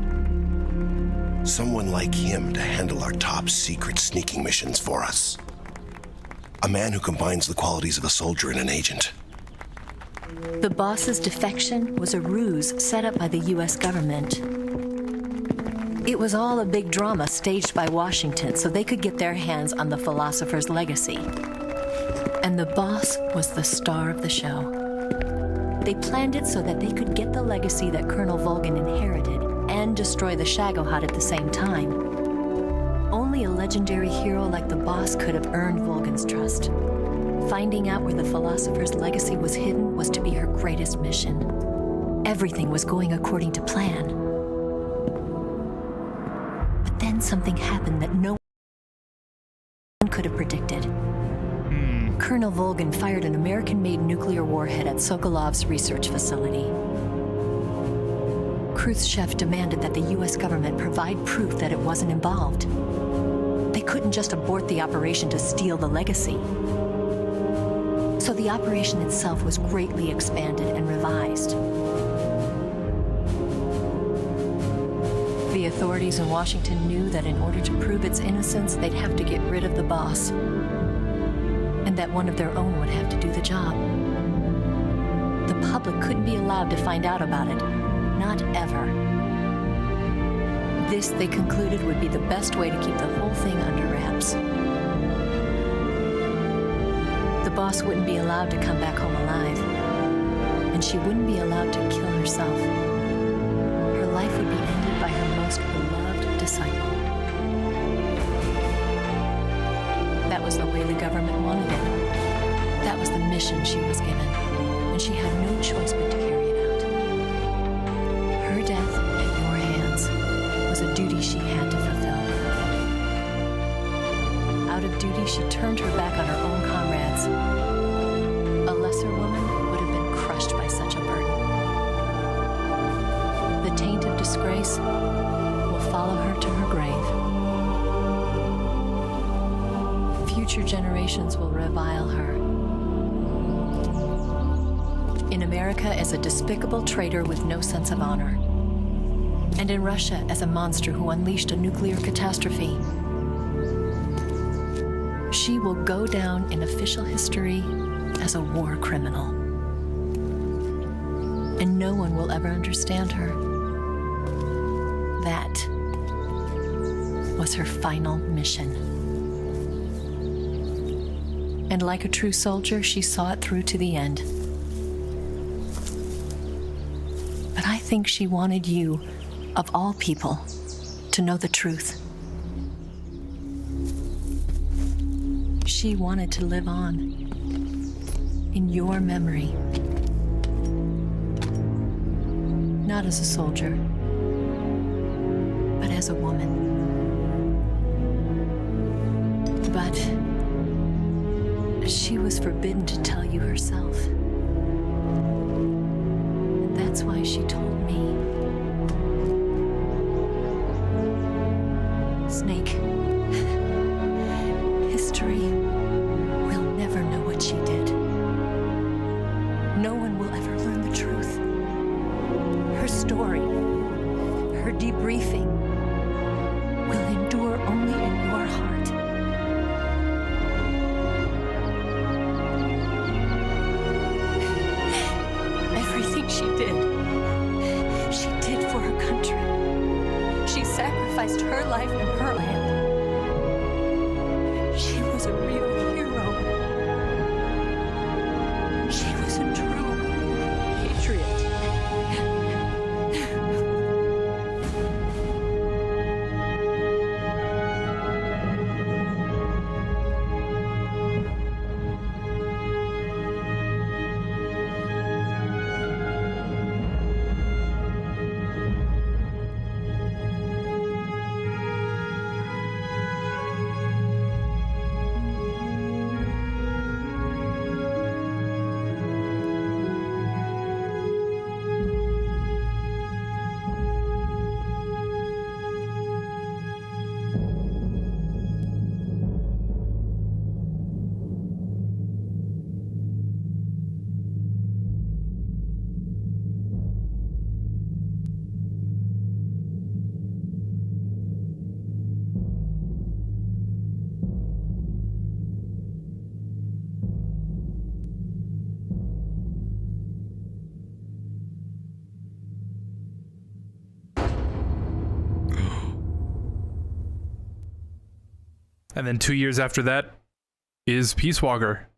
S: Someone like him to handle our top secret sneaking missions for us. A man who combines the qualities of a soldier and an agent.
J: The boss's defection was a ruse set up by the US government. It was all a big drama staged by Washington so they could get their hands on the philosopher's legacy. And the boss was the star of the show. They planned it so that they could get the legacy that Colonel Volgin inherited and destroy the Shagohod at the same time. Only a legendary hero like the boss could have earned Volgin's trust. Finding out where the philosopher's legacy was hidden was to be her greatest mission. Everything was going according to plan. But then something happened that no one could have predicted. Colonel Volgin fired an American-made nuclear warhead at Sokolov's research facility. Khrushchev demanded that the US government provide proof that it wasn't involved. They couldn't just abort the operation to steal the legacy. So the operation itself was greatly expanded and revised. The authorities in Washington knew that in order to prove its innocence, they'd have to get rid of the boss, and that one of their own would have to do the job. The public couldn't be allowed to find out about it, not ever. This, they concluded, would be the best way to keep the whole thing under wraps. The boss wouldn't be allowed to come back home alive, and she wouldn't be allowed to kill herself. Her life would be ended by her most beloved disciple. That was the way the government wanted it. That was the mission she was given, and she had no choice but to carry it out. Her death at your hands was a duty she had to fulfill. Out of duty, she turned her back on her own comrades. A lesser woman would have been crushed by such a burden. The taint of disgrace will follow her to her grave. Future generations will revile her. In America as a despicable traitor with no sense of honor. And in Russia as a monster who unleashed a nuclear catastrophe. She will go down in official history as a war criminal. And no one will ever understand her. That was her final mission. And like a true soldier, she saw it through to the end. think she wanted you, of all people, to know the truth. She wanted to live on in your memory. Not as a soldier, but as a woman. But she was forbidden to tell you herself. And that's why she told me. Snake, history will never know what she did. No one will ever learn the truth. Her story, her debriefing, will endure only in your heart. Everything she did for her country. She sacrificed her life and her land. She was a real hero. She was a true patriot.
A: And then 2 years after that is Peace Walker.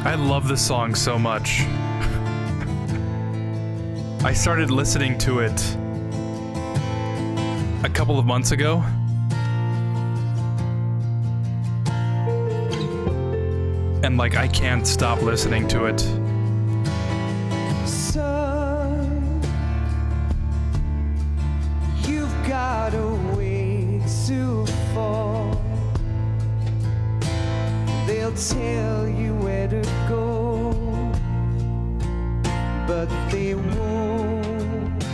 A: I love this song so much. I started listening to it a couple of months ago. And like, I can't stop listening to it.
T: Son, you've got a way to fall. They'll tell you where to go, but they won't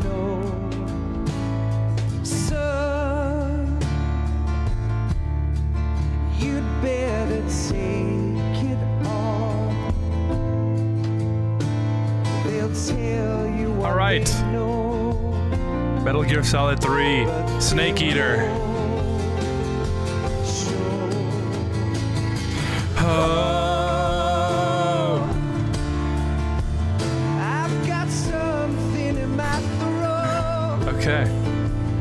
T: know. Son, you'd better take it on. They'll tell you what.
A: All right.
T: They know,
A: Metal Gear Solid 3, Snake Eater. Oh.
T: I've got something in my throat.
A: Okay.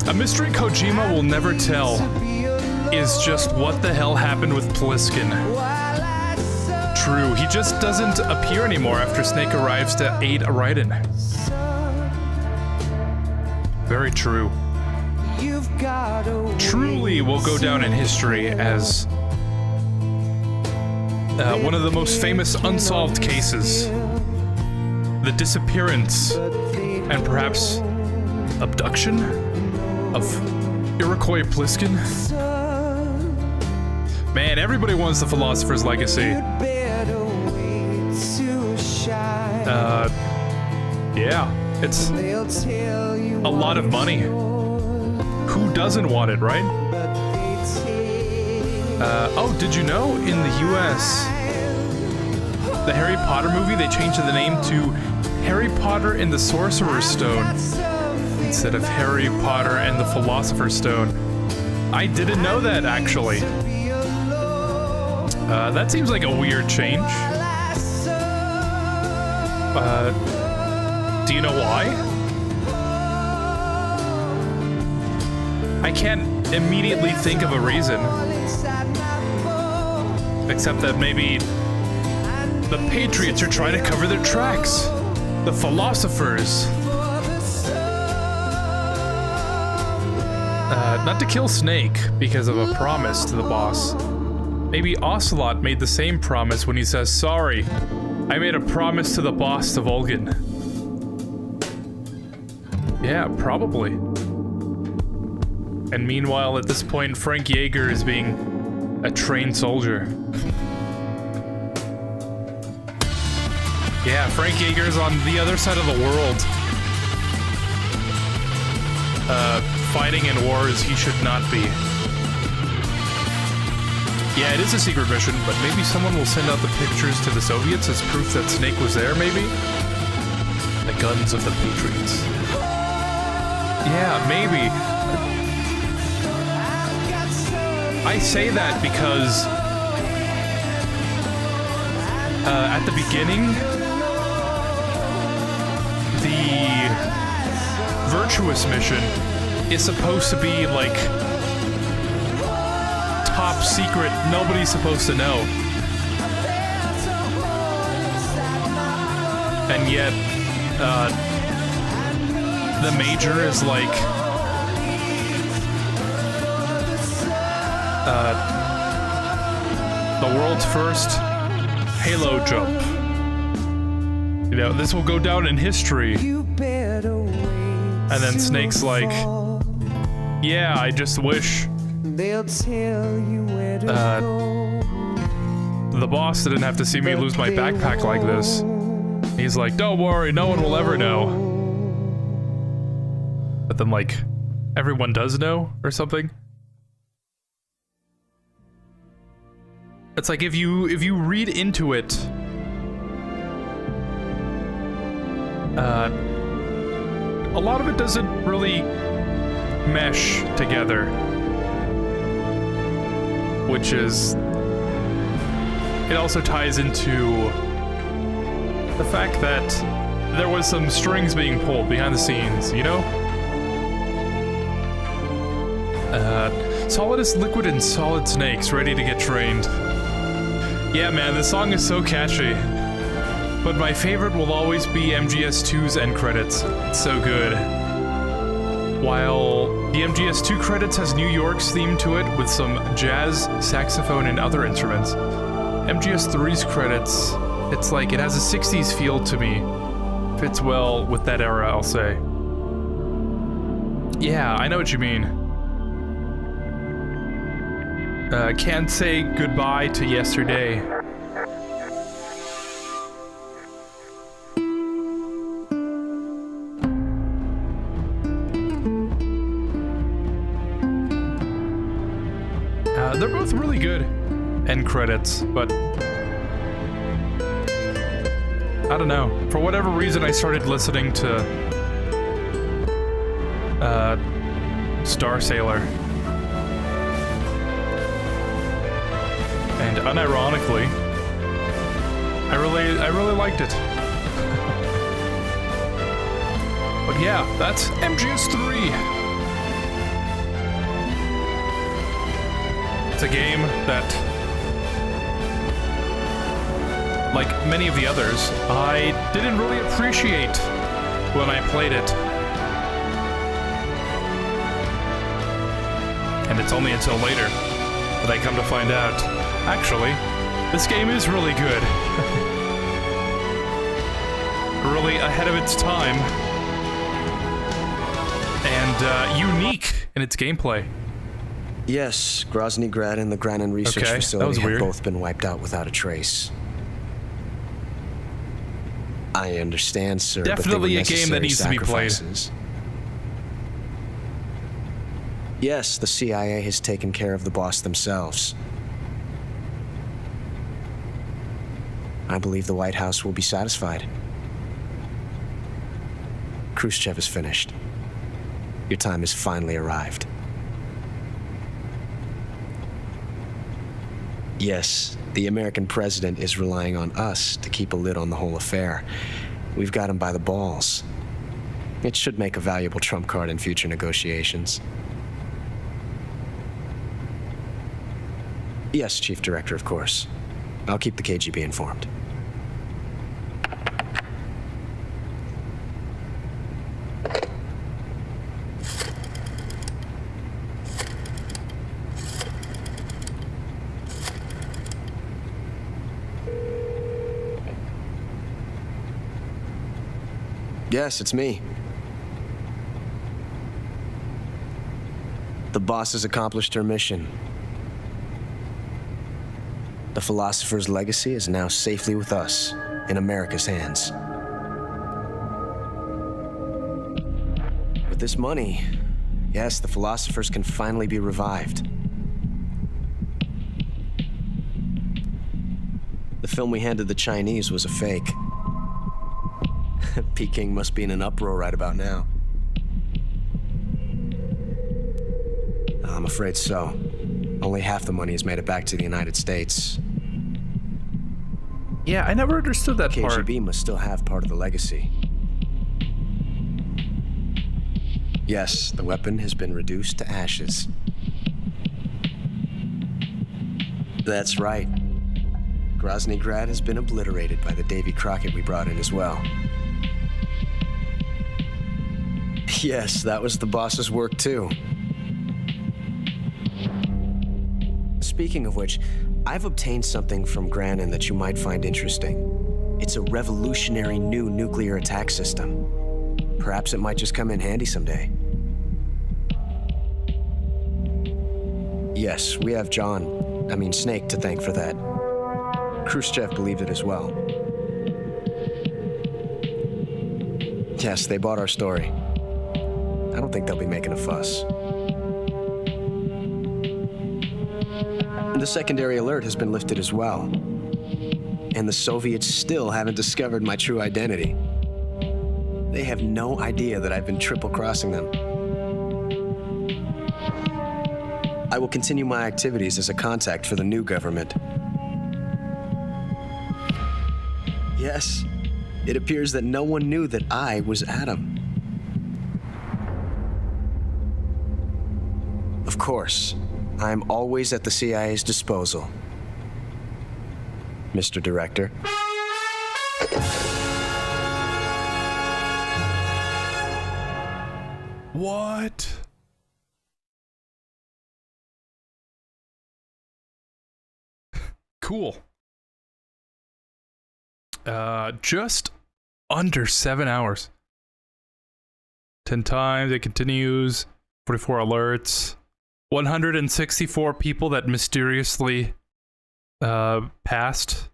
A: A mystery Kojima will never tell is just what the hell happened with Pliskin. True, he just doesn't appear anymore after Snake arrives to aid Raiden. Very true. Truly will go down in history as one of the most famous unsolved cases. The disappearance and perhaps abduction of Iroquois Pliskin. Man, everybody wants the Philosopher's Legacy. Yeah, it's a lot of money. Who doesn't want it, right? Oh, did you know in the US, the Harry Potter movie, they changed the name to Harry Potter and the Sorcerer's Stone instead of Harry Potter and the Philosopher's Stone. I didn't know that, actually. That seems like a weird change. Do you know why? I can't immediately think of a reason. Except that maybe the Patriots are trying to cover their tracks. The philosophers. Not to kill Snake because of a promise to the boss. Maybe Ocelot made the same promise when he says, sorry, I made a promise to the boss to Vulcan. Yeah, probably. And meanwhile, at this point, Frank Yeager is being a trained soldier. Yeah, Frank Yeager's on the other side of the world. Fighting in wars he should not be. Yeah, it is a secret mission, but maybe someone will send out the pictures to the Soviets as proof that Snake was there, maybe? The guns of the Patriots. Yeah, maybe. I say that because at the beginning, the Virtuous mission is supposed to be like top secret, nobody's supposed to know. And yet, the Major is like the world's first Halo jump. You know, this will go down in history. And then Snake's like, yeah, I just wish the boss didn't have to see me lose my backpack like this. He's like, don't worry, no one will ever know. But then, like, everyone does know or something. It's like if you read into it, a lot of it doesn't really mesh together, which is, it also ties into the fact that there was some strings being pulled behind the scenes, you know? Solid is liquid and solid snakes ready to get trained. Yeah, man, this song is so catchy. But my favorite will always be MGS2's end credits. It's so good. While the MGS2 credits has New York's theme to it with some jazz, saxophone, and other instruments, MGS3's credits, it's like it has a 60s feel to me. Fits well with that era, I'll say. Yeah, I know what you mean. Can't say goodbye to yesterday. They're both really good end credits, but I don't know. For whatever reason, I started listening to Star Sailor. And unironically, I really liked it. But yeah, that's MGS3. It's a game that, like many of the others, I didn't really appreciate when I played it. And it's only until later that I come to find out, actually, this game is really good. Really ahead of its time. And unique in its gameplay.
N: Yes, Grozny Grad and the Granin Research Facility have both been wiped out without a trace. I understand, sir.
A: Definitely a game that needs to be played.
N: Yes, the CIA has taken care of the boss themselves. I believe the White House will be satisfied. Khrushchev is finished. Your time has finally arrived. Yes, the American president is relying on us to keep a lid on the whole affair. We've got him by the balls. It should make a valuable trump card in future negotiations. Yes, Chief Director, of course. I'll keep the KGB informed. Yes, it's me. The boss has accomplished her mission. The philosopher's legacy is now safely with us, in America's hands. With this money, yes, the philosophers can finally be revived. The film we handed the Chinese was a fake. Peking must be in an uproar right about now. I'm afraid so. Only half the money has made it back to the United States.
A: Yeah, I never understood that part.
N: KGB must still have part of the legacy. Yes, the weapon has been reduced to ashes. That's right. Grozny Grad has been obliterated by the Davy Crockett we brought in as well. Yes, that was the boss's work too. Speaking of which, I've obtained something from Granin that you might find interesting. It's a revolutionary new nuclear attack system. Perhaps it might just come in handy someday. Yes, we have Snake to thank for that. Khrushchev believed it as well. Yes, they bought our story. I don't think they'll be making a fuss. The secondary alert has been lifted as well. And the Soviets still haven't discovered my true identity. They have no idea that I've been triple-crossing them. I will continue my activities as a contact for the new government. Yes, it appears that no one knew that I was Adam. Of course, I'm always at the CIA's disposal, Mr. Director.
A: What? Cool. Just under 7 hours. 10 times, it continues. 44 alerts. 164 people that mysteriously passed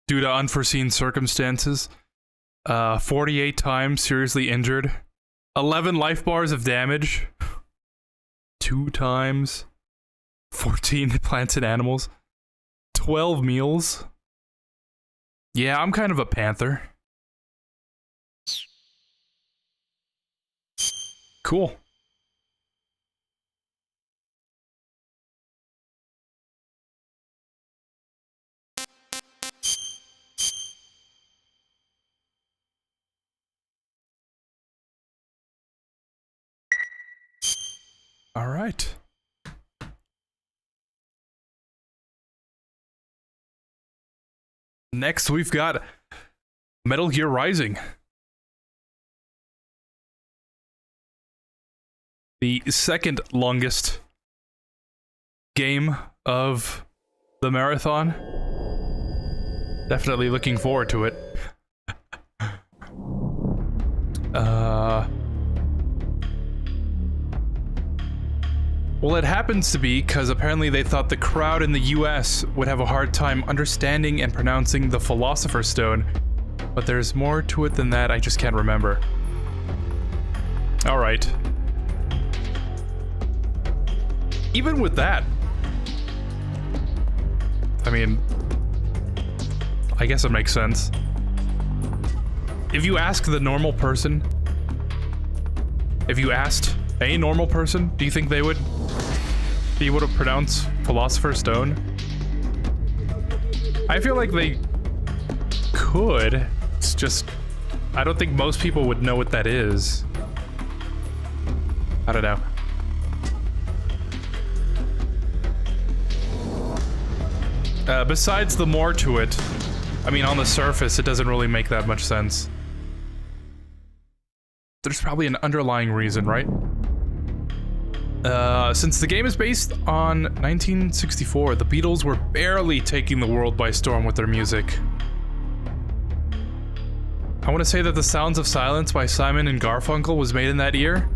A: due to unforeseen circumstances. 48 times seriously injured. 11 life bars of damage. 2 times. 14 plants and animals. 12 meals. Yeah, I'm kind of a panther. Cool. All right. Next, we've got Metal Gear Rising. The second longest game of the marathon. Definitely looking forward to it. Well, it happens to be because apparently they thought the crowd in the US would have a hard time understanding and pronouncing the Philosopher's Stone, but there's more to it than that, I just can't remember. Alright. Even with that, I mean, I guess it makes sense. If you ask the normal person, if you asked a normal person, do you think they would be able to pronounce Philosopher's Stone? I feel like they could. It's just I don't think most people would know what that is. I don't know. Besides the more to it, I mean, on the surface, it doesn't really make that much sense. There's probably an underlying reason, right? Since the game is based on 1964, the Beatles were barely taking the world by storm with their music. I want to say that The Sounds of Silence by Simon and Garfunkel was made in that year?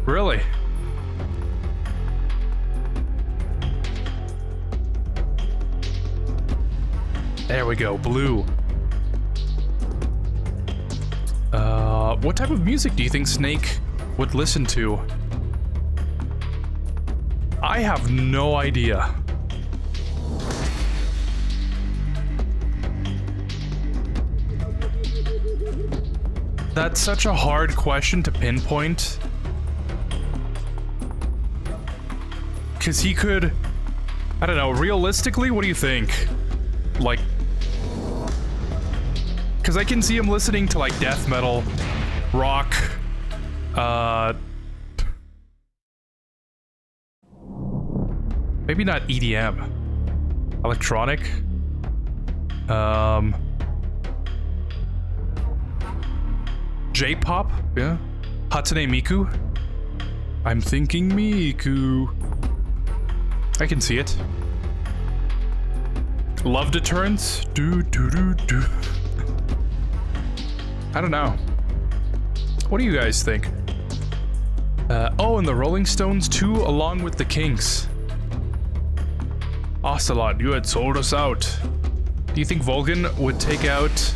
A: Really? There we go, blue. What type of music do you think Snake would listen to? I have no idea. That's such a hard question to pinpoint. Because he could... I don't know, realistically, what do you think? Like... Because I can see him listening to, like, death metal, rock, maybe not EDM. Electronic? J-pop? Yeah? Hatsune Miku? I'm thinking Miku. I can see it. Love Deterrence? Do. I don't know. What do you guys think? Oh, and the Rolling Stones too, along with the Kinks. Ocelot, you had sold us out. Do you think Volgan would take out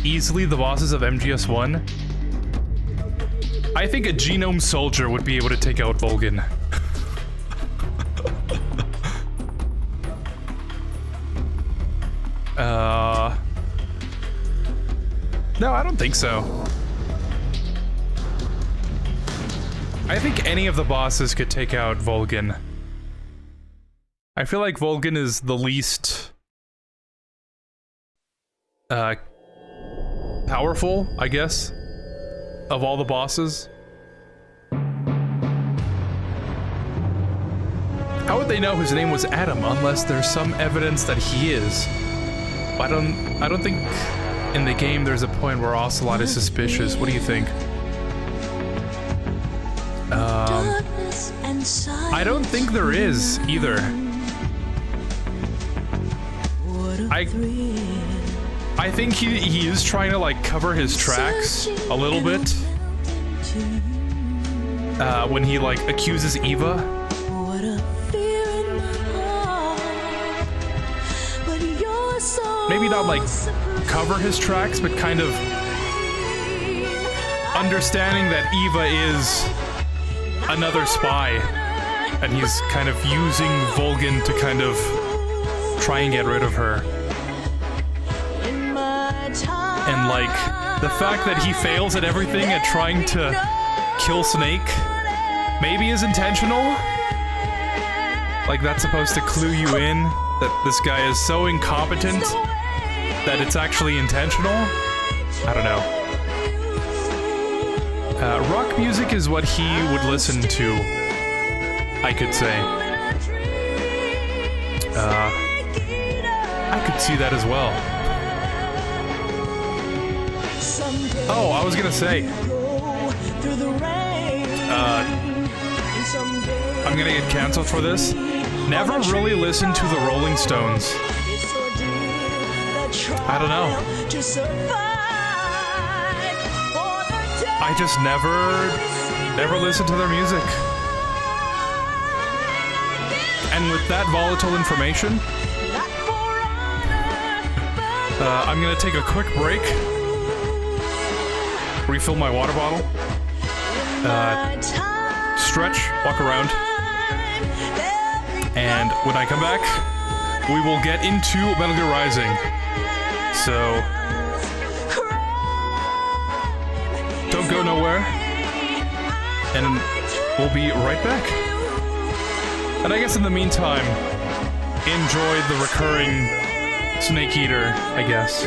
A: easily the bosses of MGS1? I think a Genome Soldier would be able to take out Volgan. No, I don't think so. I think any of the bosses could take out Volgan. I feel like Volgan is the least... powerful, I guess, of all the bosses. How would they know his name was Adam unless there's some evidence that he is? I don't think in the game there's a point where Ocelot is suspicious. What do you think? I don't think there is either. I think he is trying to like cover his tracks a little bit when he like accuses Eva. Maybe not like cover his tracks, but kind of understanding that Eva is another spy, and he's kind of using Volgan to kind of try and get rid of her. And like, the fact that he fails at everything at trying to kill Snake maybe is intentional? Like that's supposed to clue you in that this guy is so incompetent that it's actually intentional? I don't know. Rock music is what he would listen to, I could say. I could see that as well. Oh, I was gonna say, I'm gonna get canceled for this. Never really listened to the Rolling Stones. I don't know. I just never listened to their music. And with that volatile information, I'm gonna take a quick break, refill my water bottle, stretch, walk around, and when I come back, we will get into Metal Gear Rising. So, don't go nowhere, and we'll be right back. And I guess in the meantime, enjoy the recurring Snake Eater, I guess.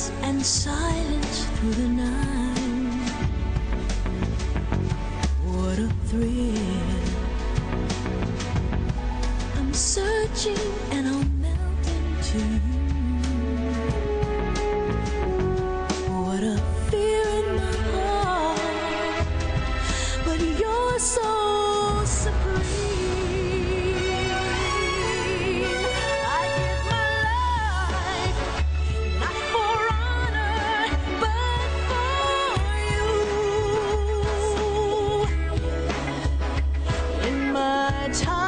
T: darkness and silence through the night. What a thrill. I'm searching and I'll melt into you. What a fear in my heart, but you're so supreme. I give my life, not for honor, but for you. In my time,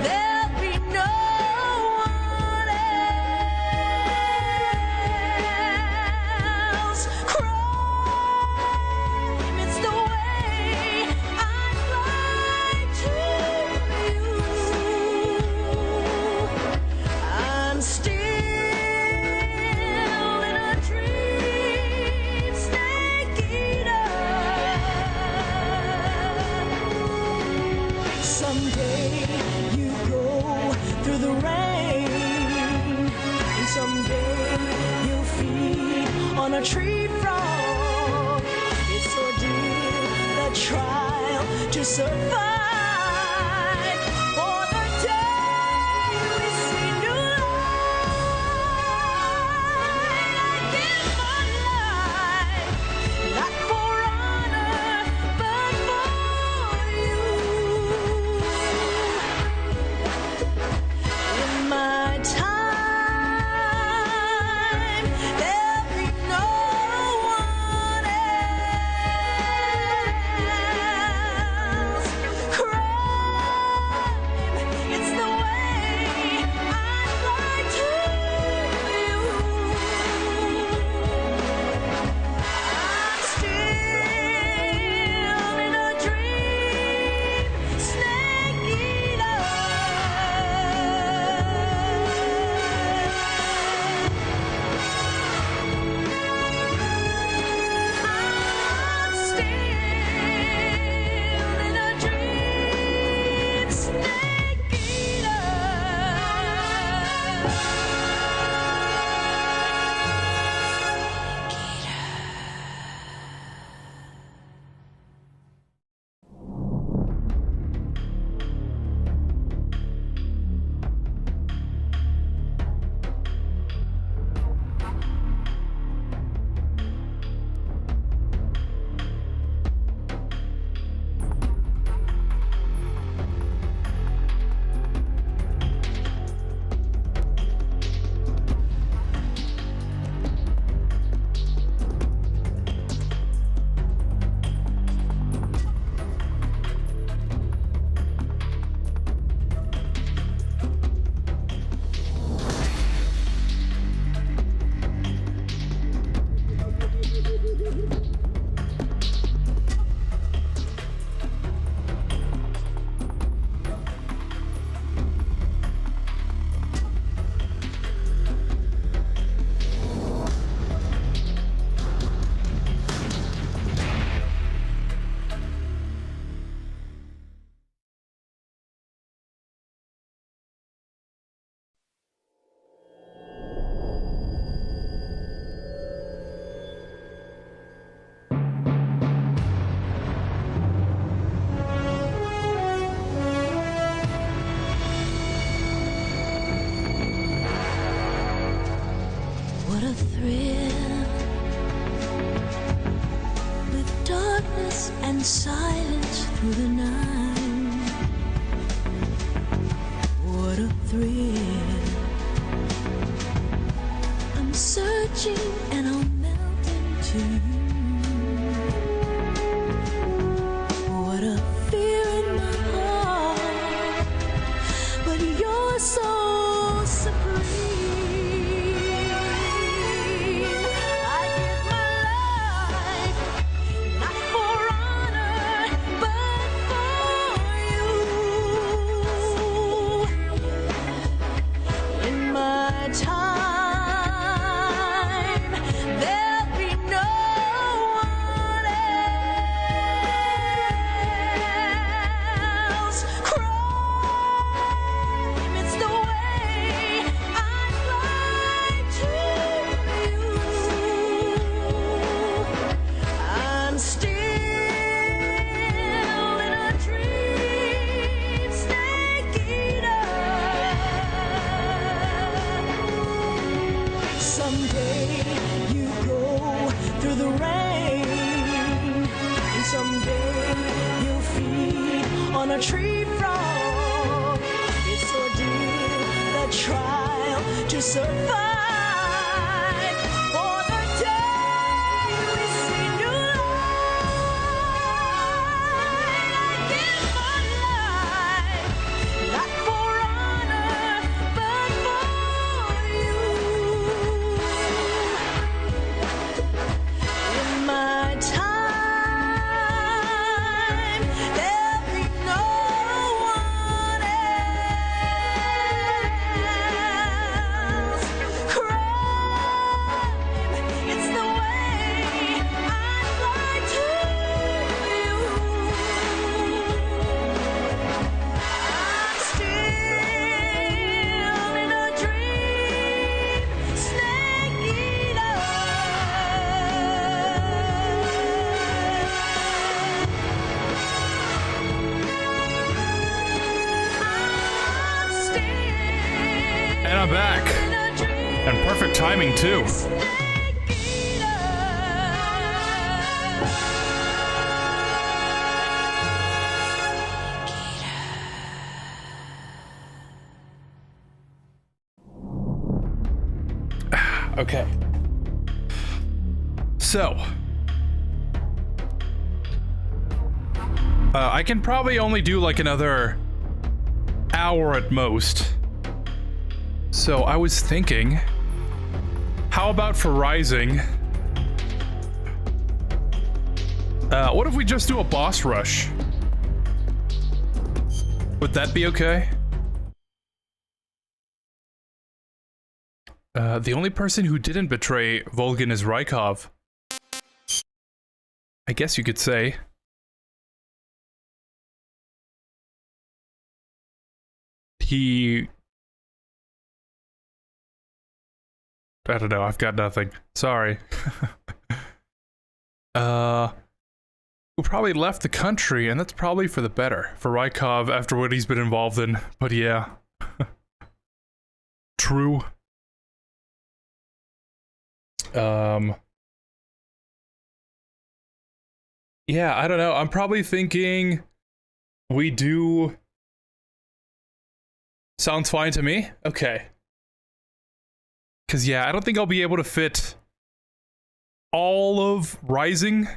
T: there'll be no one else. Crime, it's the way I fly to you. I'm still in a dream, snake eater. Someday you go through the rain, and someday you'll feed on a tree frog. It's ordeal, the trial to survive. For the day we see new light, I give my life, not for honor, but for you. In my time, there'll be no one else. Crime, it's the way I fly to you. I'm still in a dream, snake eater. I'm still in a dream, snake eater. What a thrill, with darkness and silence through the night. What a thrill. I'm searching and I'll melt into you. What a fear in my heart, but you're so supreme. I give my life, not for honor, but for you. In my time, the rain. And someday you'll feed on a tree frog. It's ordeal, the trial to survive. For the day we see new light. I give my life, not for honor, but for you. In my time, there'll be no one else. Crime, it's the way I'd lie to you. I'm still in a dream, snake eater. I'm still
A: And I'm back. And perfect timing, too. Okay. So. I can probably only do like another hour at most. So I was thinking, how about for Rising? What if we just do a boss rush? Would that be okay? The only person who didn't betray Volgin is Rykov. I guess you could say. He... I don't know, I've got nothing. Sorry. Who probably left the country, and that's probably for the better. For Rykov, after what he's been involved in. But yeah. True. Yeah, I don't know. I'm probably thinking we do... Sounds fine to me? Okay. Because, yeah, I don't think I'll be able to fit all of Rising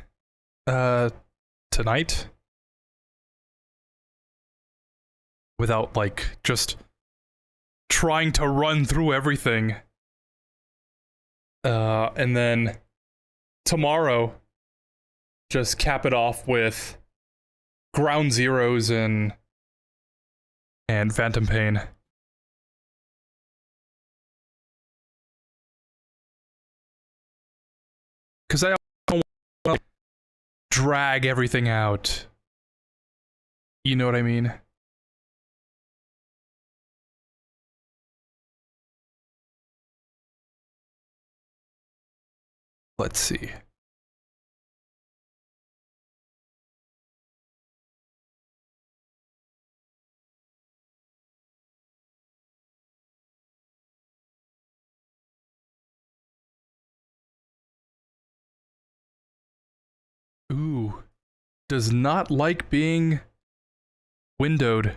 A: tonight. Without, like, just trying to run through everything. And then tomorrow, just cap it off with Ground Zeroes and Phantom Pain. Because I don't want to drag everything out. You know what I mean? Let's see. Ooh. Does not like being windowed.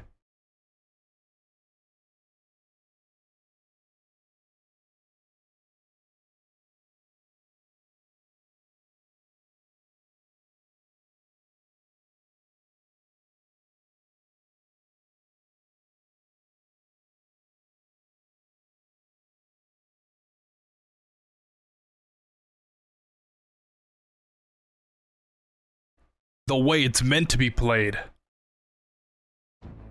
A: The way it's meant to be played.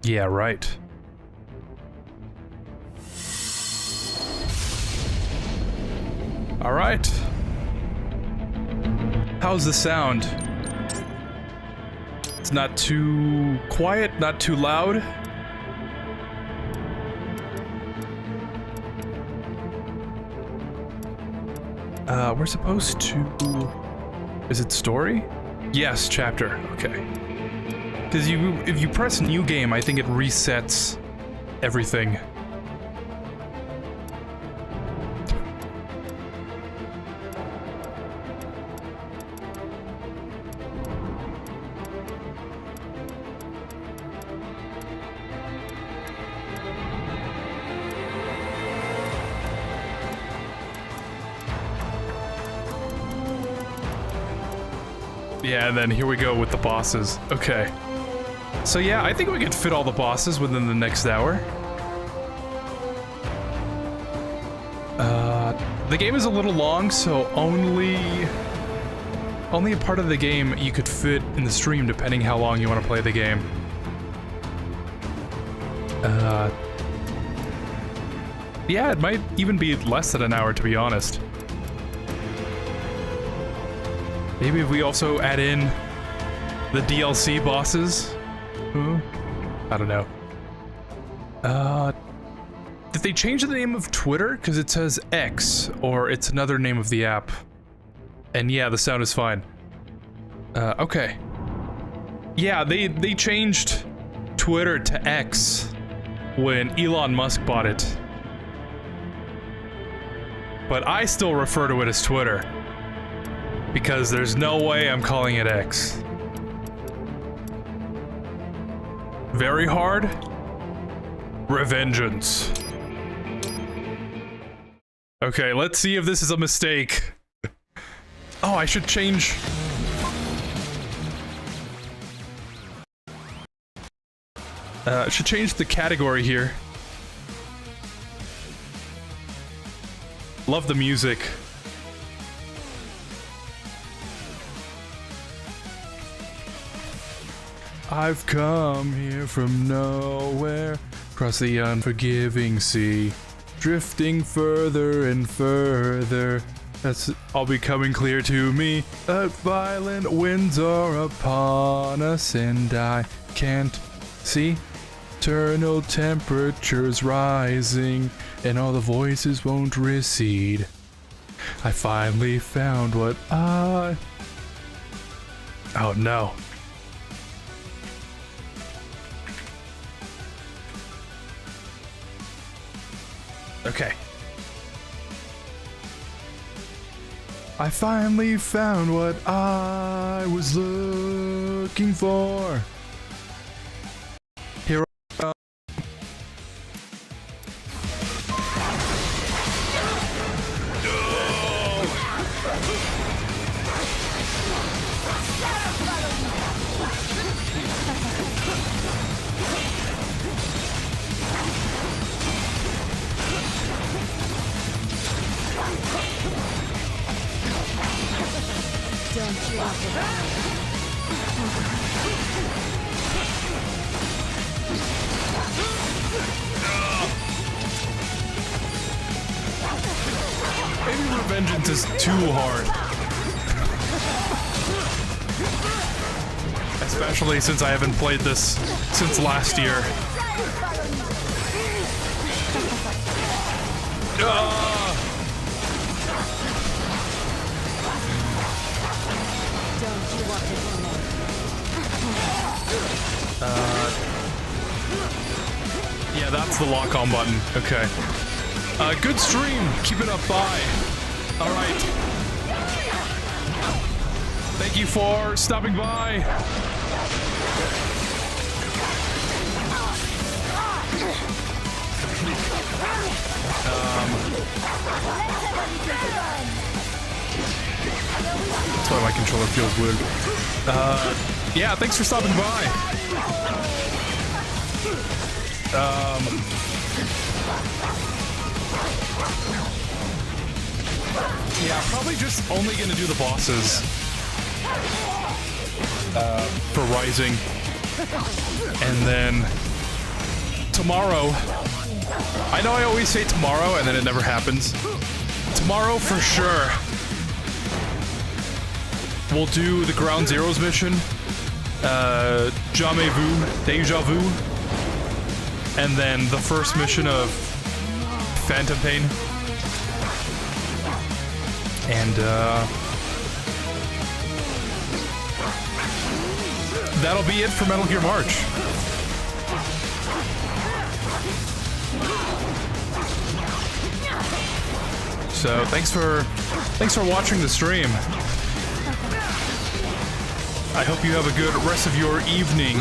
A: Yeah, right. All right. How's the sound? It's not too quiet, not too loud. We're supposed to... Is it story? Yes, chapter. Okay. Because if you press new game, I think it resets everything. Yeah, and then here we go with the bosses. Okay. So yeah, I think we could fit all the bosses within the next hour. The game is a little long, so only a part of the game you could fit in the stream, depending how long you want to play the game. Yeah, it might even be less than an hour, to be honest. Maybe if we also add in the DLC bosses. I don't know. Did they change the name of Twitter? Because it says X, or it's another name of the app. And yeah, the sound is fine. Okay. Yeah, they changed Twitter to X when Elon Musk bought it. But I still refer to it as Twitter. Because there's no way I'm calling it X. Very hard. Revengeance. Okay, let's see if this is a mistake. Oh, I should change. I should change the category here. Love the music. I've come here from nowhere, across the unforgiving sea, drifting further and further. That's all becoming clear to me, that violent winds are upon us and I can't see. Eternal temperatures rising and all the voices won't recede. I finally found what I... Oh no. Okay. I finally found what I was looking for. Here I am.
T: Don't you
A: Maybe Revengeance is too hard. Especially since I haven't played this since last year. Yeah, that's the lock-on button. Okay. Good stream. Keep it up. Bye. All right. Thank you for stopping by. That's why my controller feels weird. Yeah, thanks for stopping by. Yeah, probably just only gonna do the bosses for Rising. And then tomorrow, I know I always say tomorrow and then it never happens. Tomorrow for sure, we'll do the Ground Zeroes mission, Jamais Vu, Deja Vu, and then the first mission of Phantom Pain. And that'll be it for Metal Gear March. So thanks for watching the stream. I hope you have a good rest of your evening.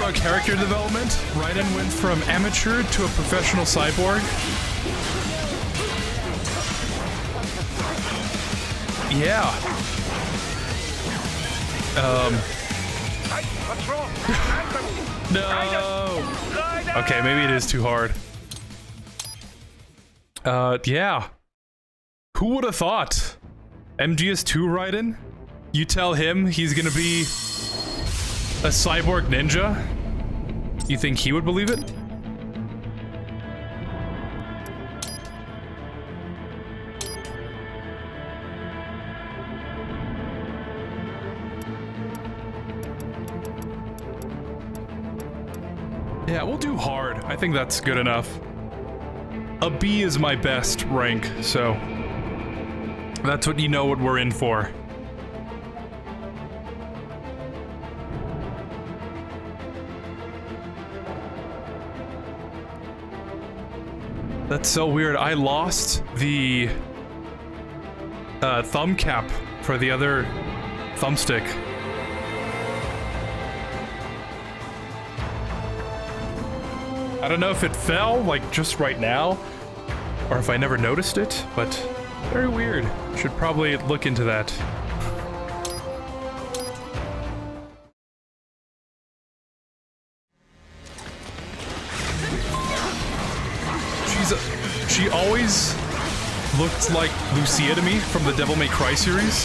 A: about character development. Raiden went from amateur to a professional cyborg. Yeah. No. Okay, maybe it is too hard. Yeah. Who would have thought? MGS3 Raiden? You tell him he's gonna be a cyborg ninja? You think he would believe it? Yeah, we'll do hard. I think that's good enough. A B is my best rank, so that's what you know what we're in for. That's so weird. I lost the thumb cap for the other thumbstick. I don't know if it fell, like, just right now, or if I never noticed it, but very weird. Should probably look into that. She always looked like Lucia to me from the Devil May Cry series.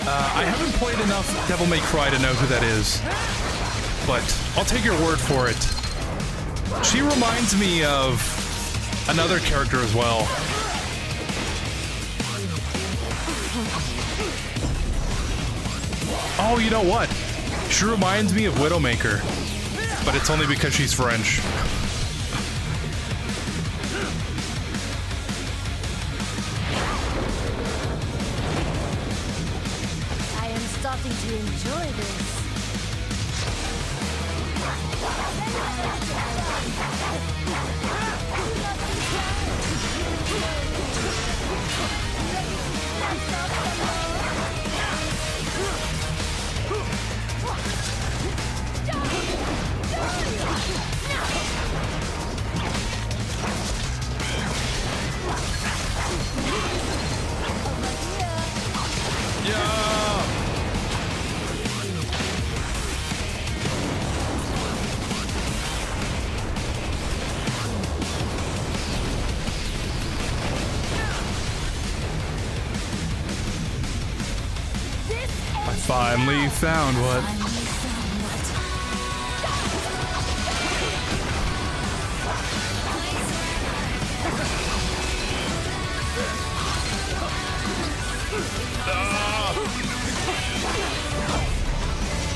A: I haven't played enough Devil May Cry to know who that is, but I'll take your word for it. She reminds me of another character as well. Oh, you know what? She reminds me of Widowmaker, but it's only because she's French.
T: I am starting to enjoy this.
A: Finally found what?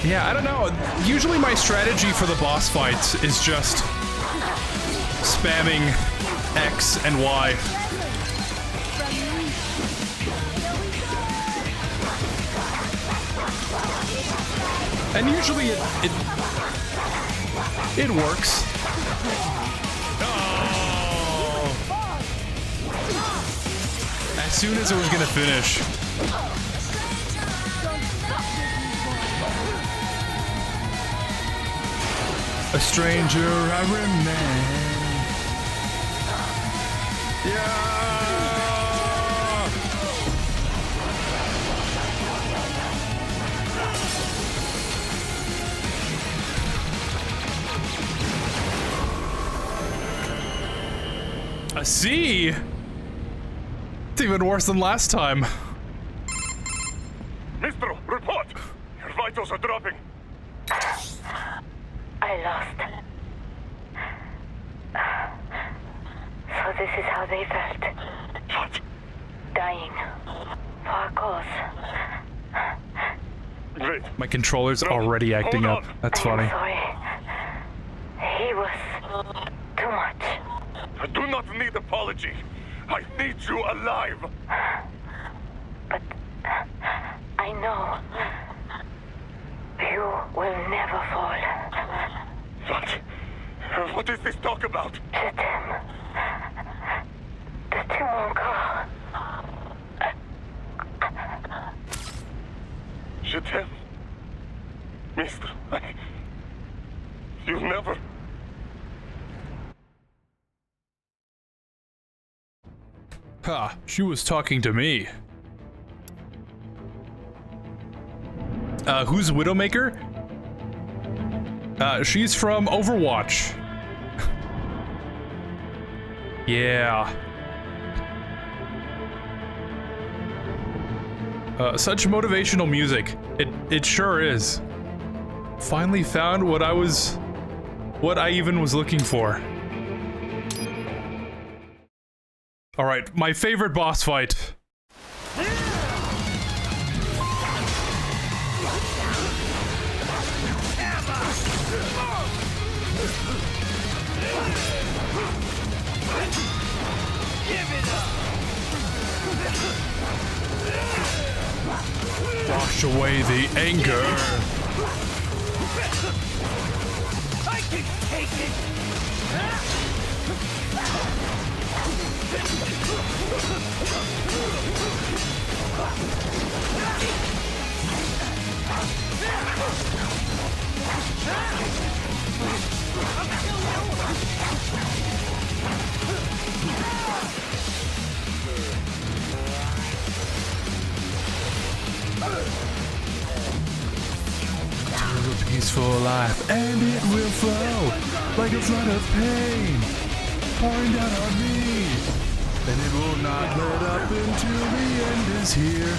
A: Yeah, I don't know. Usually my strategy for the boss fights is just spamming X and Y. And usually it works. Oh. As soon as it was gonna finish. A stranger I remain. Yeah. A C? It's even worse than last time.
K: Mistro, report! Your vitals are dropping.
R: I lost. So this is how they felt.
K: What?
R: Dying. For a cause.
K: Wait.
A: My controller's already acting up. That's funny.
R: I'm sorry. He was too much.
K: I do not need apology. I need you alive.
R: But I know you will never fall.
K: What? What is this talk about?
R: Je t'aime. De tout mon corps.
U: Je t'aime. Mister, you'll never...
A: Ha, she was talking to me. Who's Widowmaker? She's from Overwatch. Yeah. Such motivational music. It sure is. Finally found what I even was looking for. Alright, my favorite boss fight. Wash away the anger.
T: I can take it.
A: Live a peaceful life, and it will flow like a flood of pain, pouring down on me, and it will not let up until the end is here.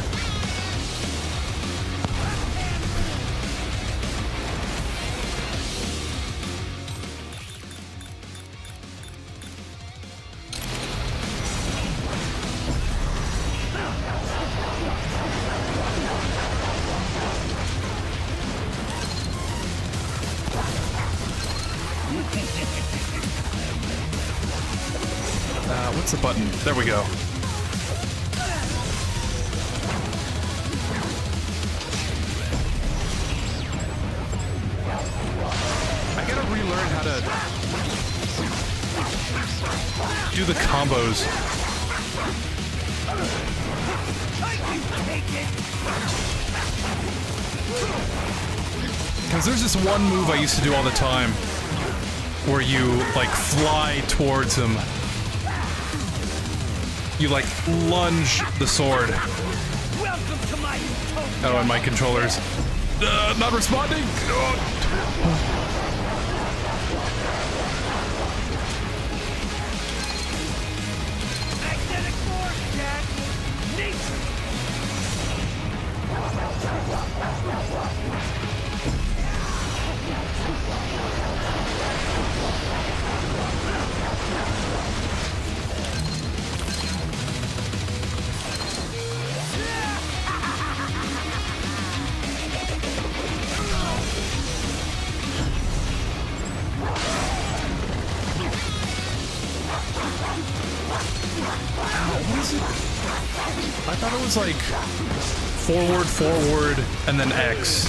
A: What's the button? There we go. I gotta relearn how to do the combos. Because there's this one move I used to do all the time where you, like, fly towards him. You, like, lunge the sword. Oh, and my controller's not responding. I thought it was like forward, forward, and then X.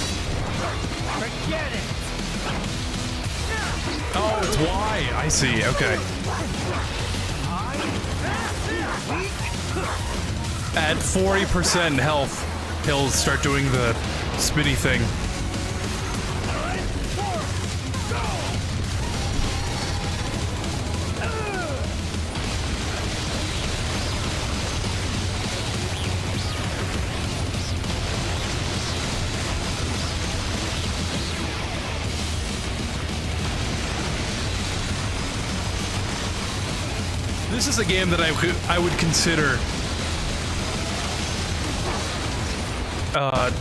T: Forget it.
A: Oh, it's Y. I see. Okay. At 40% health, he'll start doing the spinny thing. This is a game that I would consider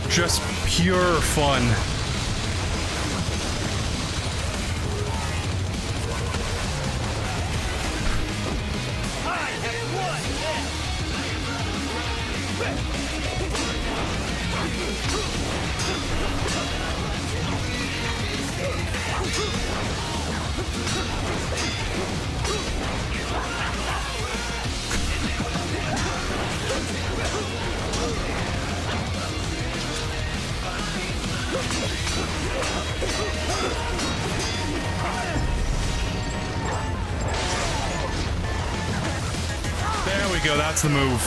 A: just pure fun. There we go, that's the move.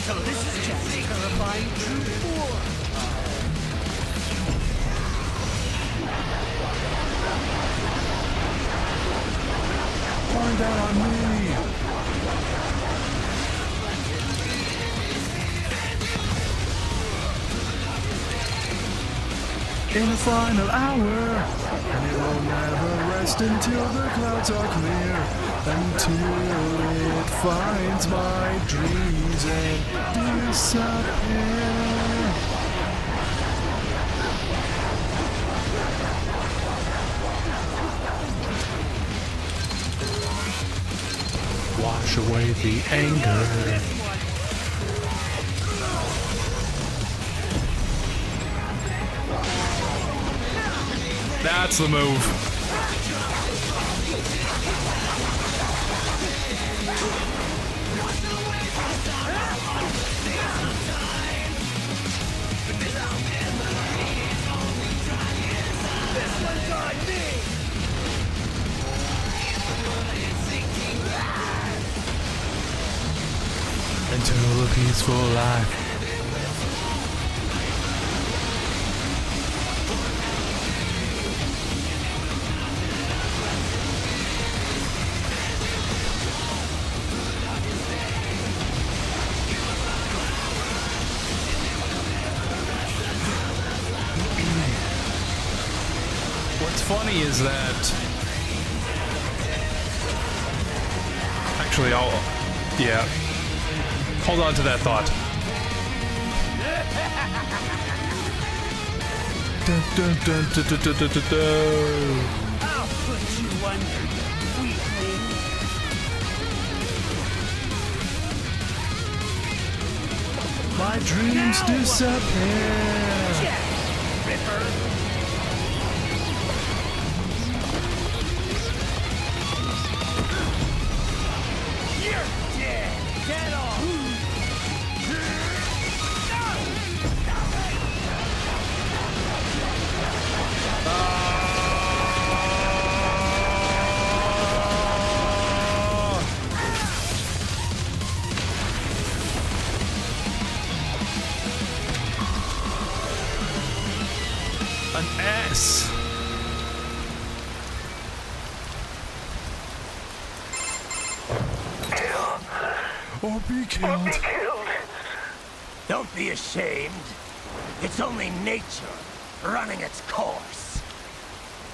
T: So this is Jack's terrifying true form.
A: Pouring down on me. In the final hour, and it will never rest until the clouds are clear, until it finds my dreams and disappear. Wash away the anger. That's the move. Until a peaceful life. What's funny is that actually yeah. Hold on to that thought. Dun, dun, dun, dun, dun, dun, dun, dun.
T: I'll put you under, weakling.
A: My dreams disappear.
T: Jack, Ripper. Get off!
A: An S. Or be killed.
I: Don't be ashamed. It's only nature running its course.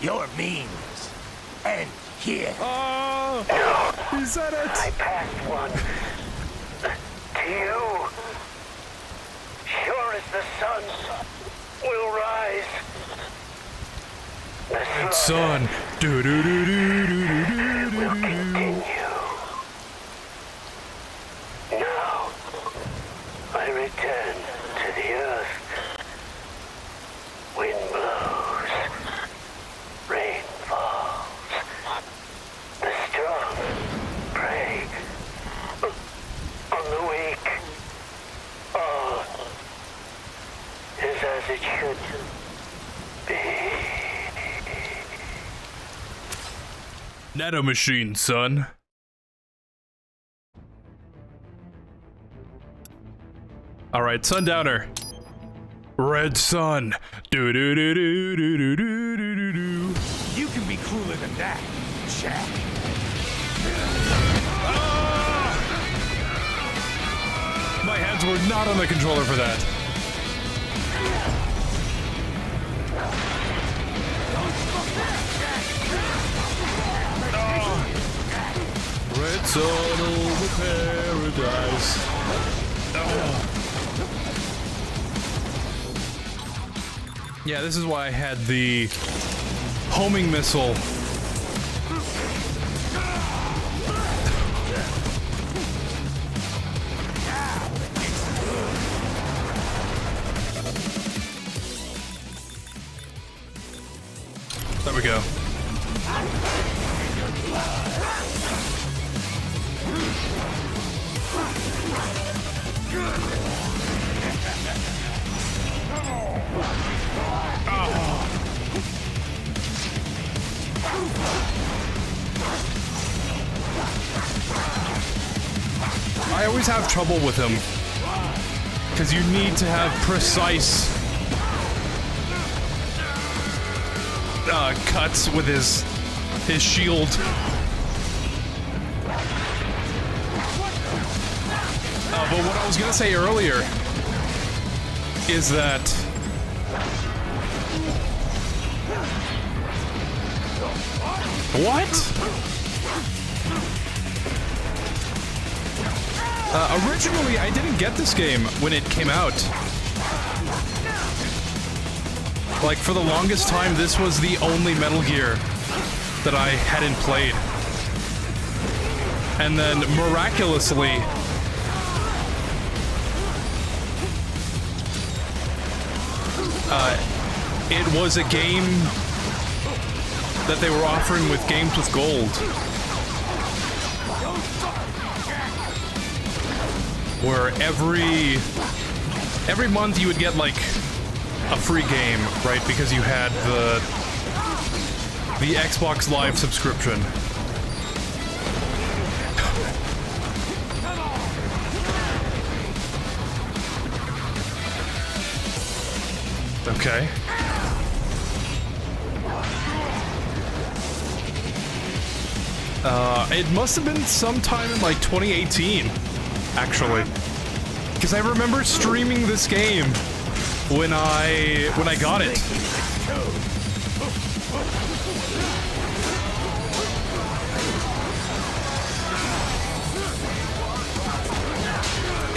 I: Your means end here.
A: Oh!
I: No.
A: He said it!
I: I passed one. To you. Sure as the sun will rise. The
A: sun. Do do do do do do do do do.
I: Now, I return to the earth. Wind blows, rain falls. The strong prey on the weak. All is as it should be.
A: Nano machine, son. Alright, Sundowner. Red Sun. Do do do do do do do do do.
K: You can be cooler than that, Jack.
A: My hands were not on the controller for that. Red sun over paradise. Yeah, this is why I had the homing missile. There we go. I always have trouble with him because you need to have precise cuts with his shield. But what I was gonna say earlier is that originally, I didn't get this game when it came out. Like, for the longest time, this was the only Metal Gear that I hadn't played. And then, miraculously, it was a game that they were offering with Games with Gold. Where every month you would get like a free game, right? Because you had the Xbox Live subscription. Okay. It must have been sometime in like 2018, actually, because I remember streaming this game when I got it.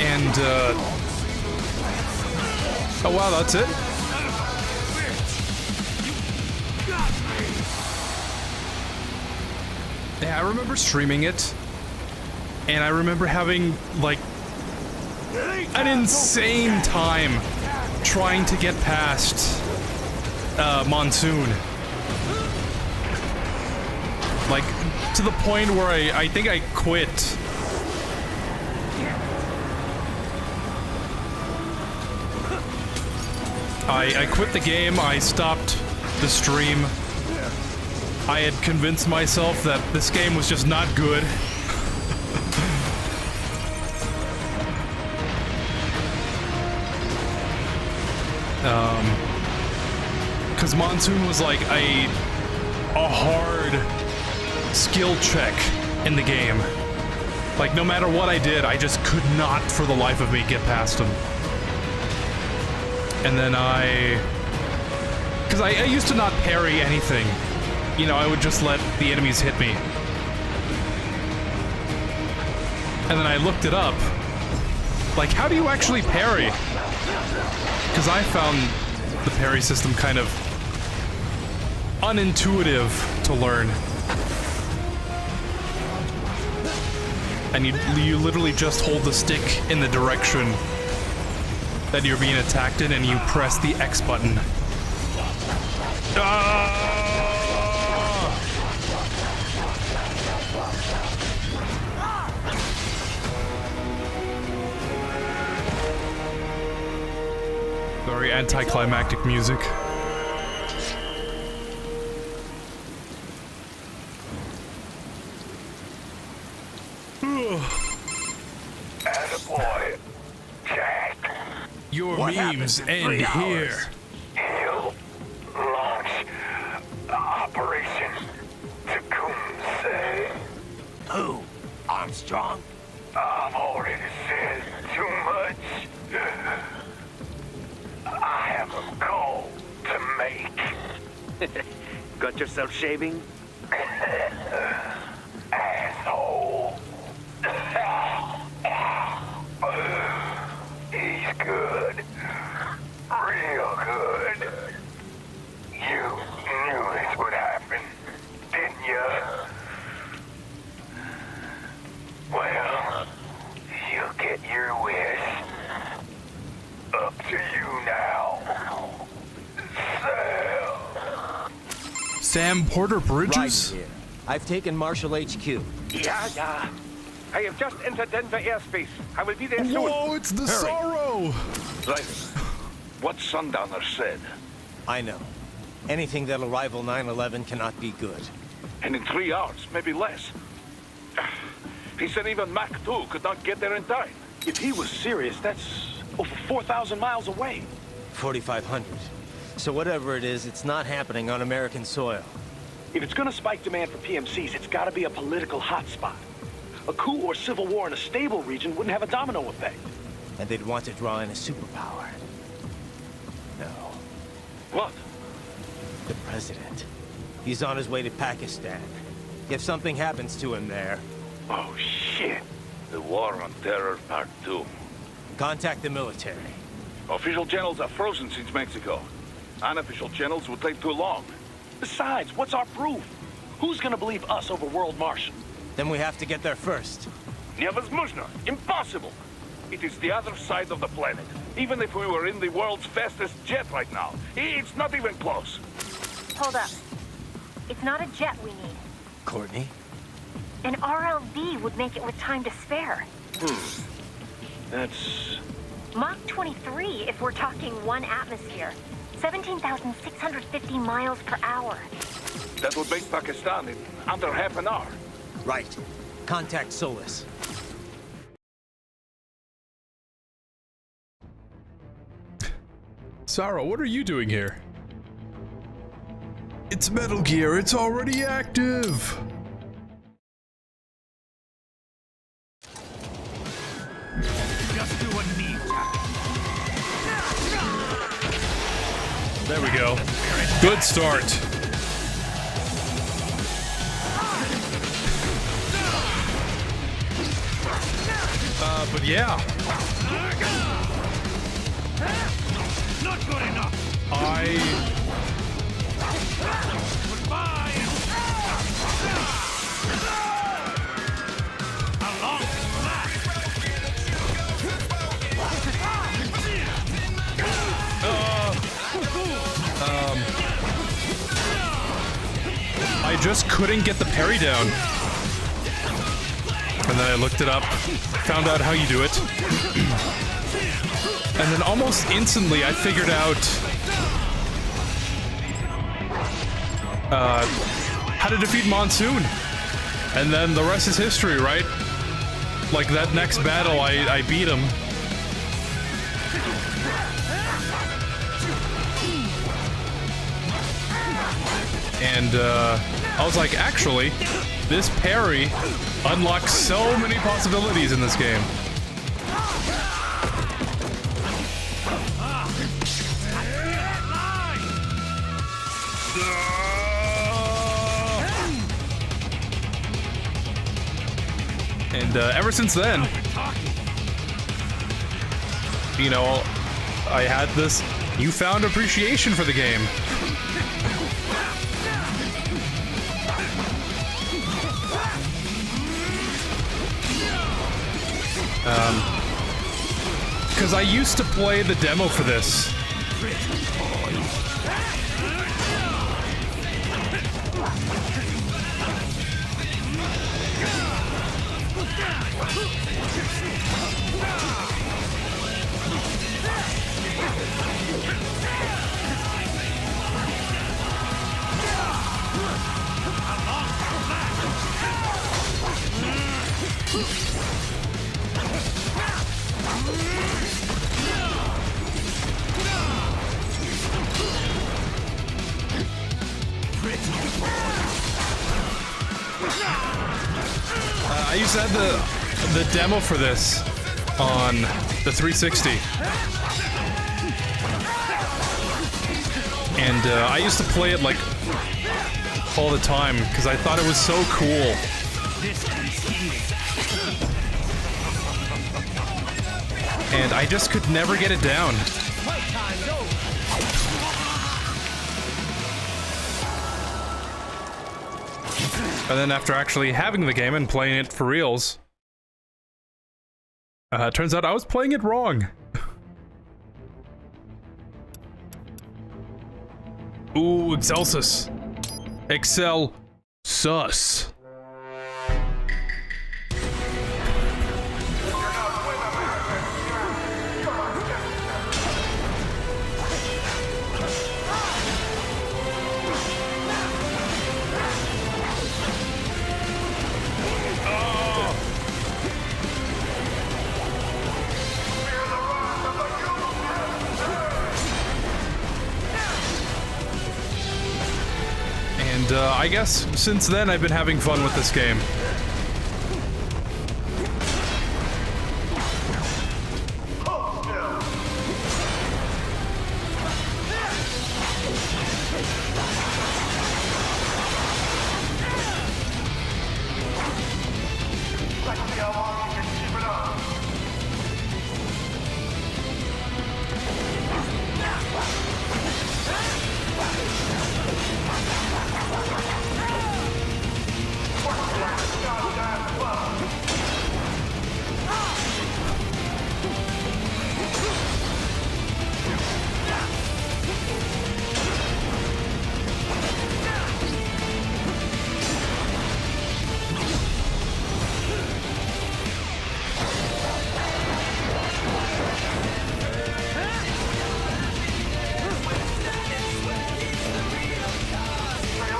A: And oh wow, that's it. Yeah, I remember streaming it, and I remember having, like, an insane time trying to get past Monsoon. Like, to the point where I think I quit. I quit the game, I stopped the stream. I had convinced myself that this game was just not good. Because Monsoon was like a hard skill check in the game. Like, no matter what I did, I just could not, for the life of me, get past him. And then because I used to not parry anything. You know, I would just let the enemies hit me. And then I looked it up. Like, how do you actually parry? Because I found the parry system kind of unintuitive to learn. And you literally just hold the stick in the direction that you're being attacked in, and you press the X button. Very anticlimactic music.
K: Attaboy, Jack.
A: Your
K: What
A: memes
K: happened in
A: end
K: 3 hours?
A: here.
K: He'll launch Operation Tecumseh.
I: Who? Armstrong?
K: I've already said too much. I have a call to make.
I: Got yourself shaving?
K: Asshole. He's good. Real good. You knew this would happen, didn't you? Well, you'll get your wish. Up to you now.
A: Sam Porter Bridges?
I: Right here. I've taken Marshall HQ.
U: Yeah. I have just entered Denver airspace. I will be there soon.
A: Whoa, it's the Sorrow!
U: Right. What Sundowner said.
I: I know. Anything that'll rival 9/11 cannot be good.
U: And in 3 hours, maybe less. He said even Mach 2 could not get there in time. If he was serious, that's over 4,000 miles away.
I: 4,500. So whatever it is, it's not happening on American soil.
U: If it's gonna spike demand for PMCs, it's gotta be a political hotspot. A coup or civil war in a stable region wouldn't have a domino effect.
I: And they'd want to draw in a superpower. No.
U: What?
I: The president. He's on his way to Pakistan. If something happens to him there...
U: Oh, shit. The War on Terror Part 2.
I: Contact the military.
U: Official channels are frozen since Mexico. Unofficial channels would take too long. Besides, what's our proof? Who's gonna believe us over World Martian?
I: Then we have to get there first.
U: Невозможно. Impossible. It is the other side of the planet. Even if we were in the world's fastest jet right now, it's not even close.
R: Hold up. It's not a jet we need.
I: Courtney?
R: An RLV would make it with time to spare.
U: That's...
R: Mach 23 if we're talking 1 atmosphere. 17,650 miles per hour.
U: That would make Pakistan in under half an hour.
I: Right. Contact Solus.
A: Sarah, what are you doing here? It's Metal Gear, it's already active!
U: Just do what needs.
A: There we go. Good start. But yeah.
U: Not good enough.
A: I just couldn't get the parry down. And then I looked it up, found out how you do it. And then almost instantly I figured out how to defeat Monsoon. And then the rest is history, right? Like that next battle, I beat him. And I was like, actually, this parry unlocks so many possibilities in this game. And ever since then, you know, I had this newfound appreciation for the game. Because I used to play the demo for this. I used to have the demo for this on the 360. And I used to play it like all the time because I thought it was so cool. And I just could never get it down. And then after actually having the game and playing it for reals, turns out I was playing it wrong. Ooh, Excelsis. Excel sus. And I guess since then I've been having fun with this game.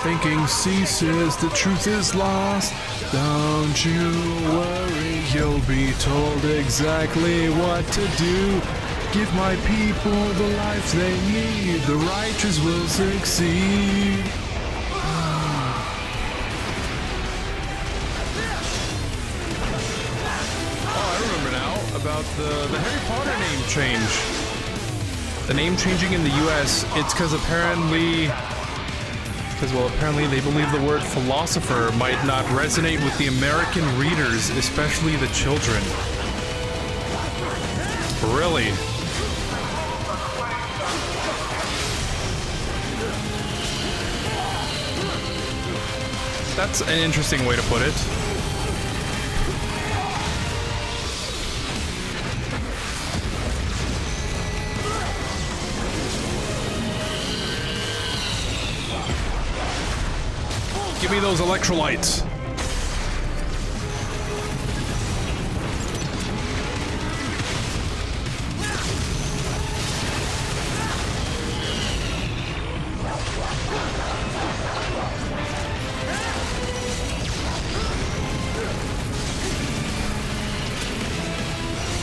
A: Thinking ceases, the truth is lost. Don't you worry, you'll be told exactly what to do. Give my people the life they need, the righteous will succeed. Oh, I remember now about the Harry Potter name change. The name changing in the US, it's because apparently they believe the word philosopher might not resonate with the American readers, especially the children. Really? That's an interesting way to put it. Give me those electrolytes.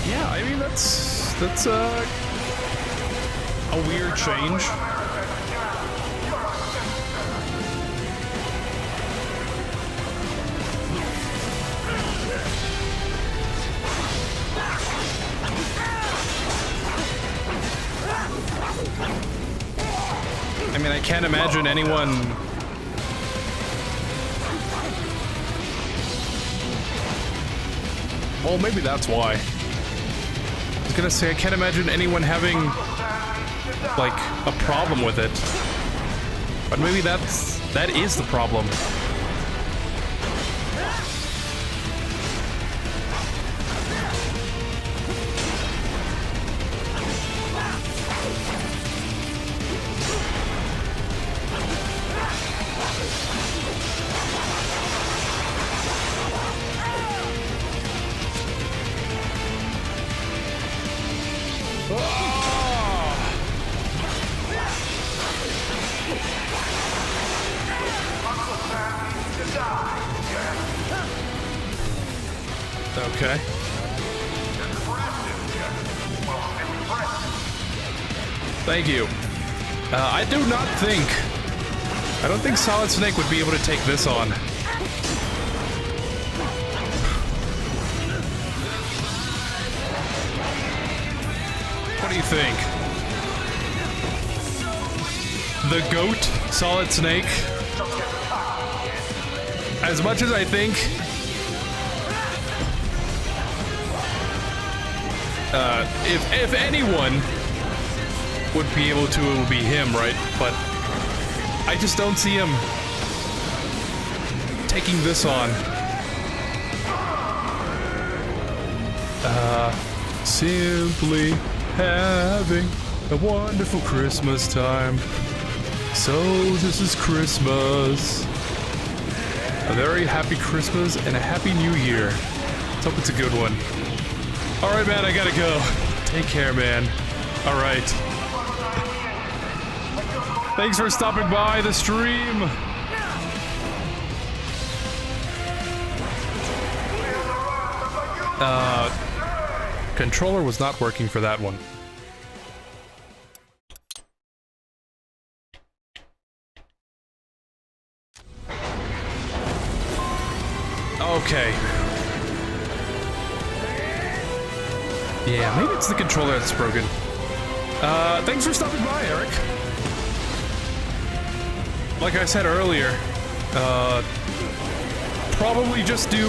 A: Yeah, I mean that's a weird change. I mean, I can't imagine anyone... Well, maybe that's why. I was gonna say, I can't imagine anyone having, like, a problem with it. But maybe that is the problem. Okay. Thank you. I don't think Solid Snake would be able to take this on. What do you think? The GOAT, Solid Snake? As much as I think... if anyone would be able to, it would be him, right? But I just don't see him taking this on. Simply having a wonderful Christmas time. So this is Christmas. A very happy Christmas and a happy New Year. Let's hope it's a good one. Alright, man, I gotta go. Take care, man. Alright. Thanks for stopping by the stream. Controller was not working for that one. Okay. Yeah, maybe it's the controller that's broken. Thanks for stopping by, Eric. Like I said earlier, probably just do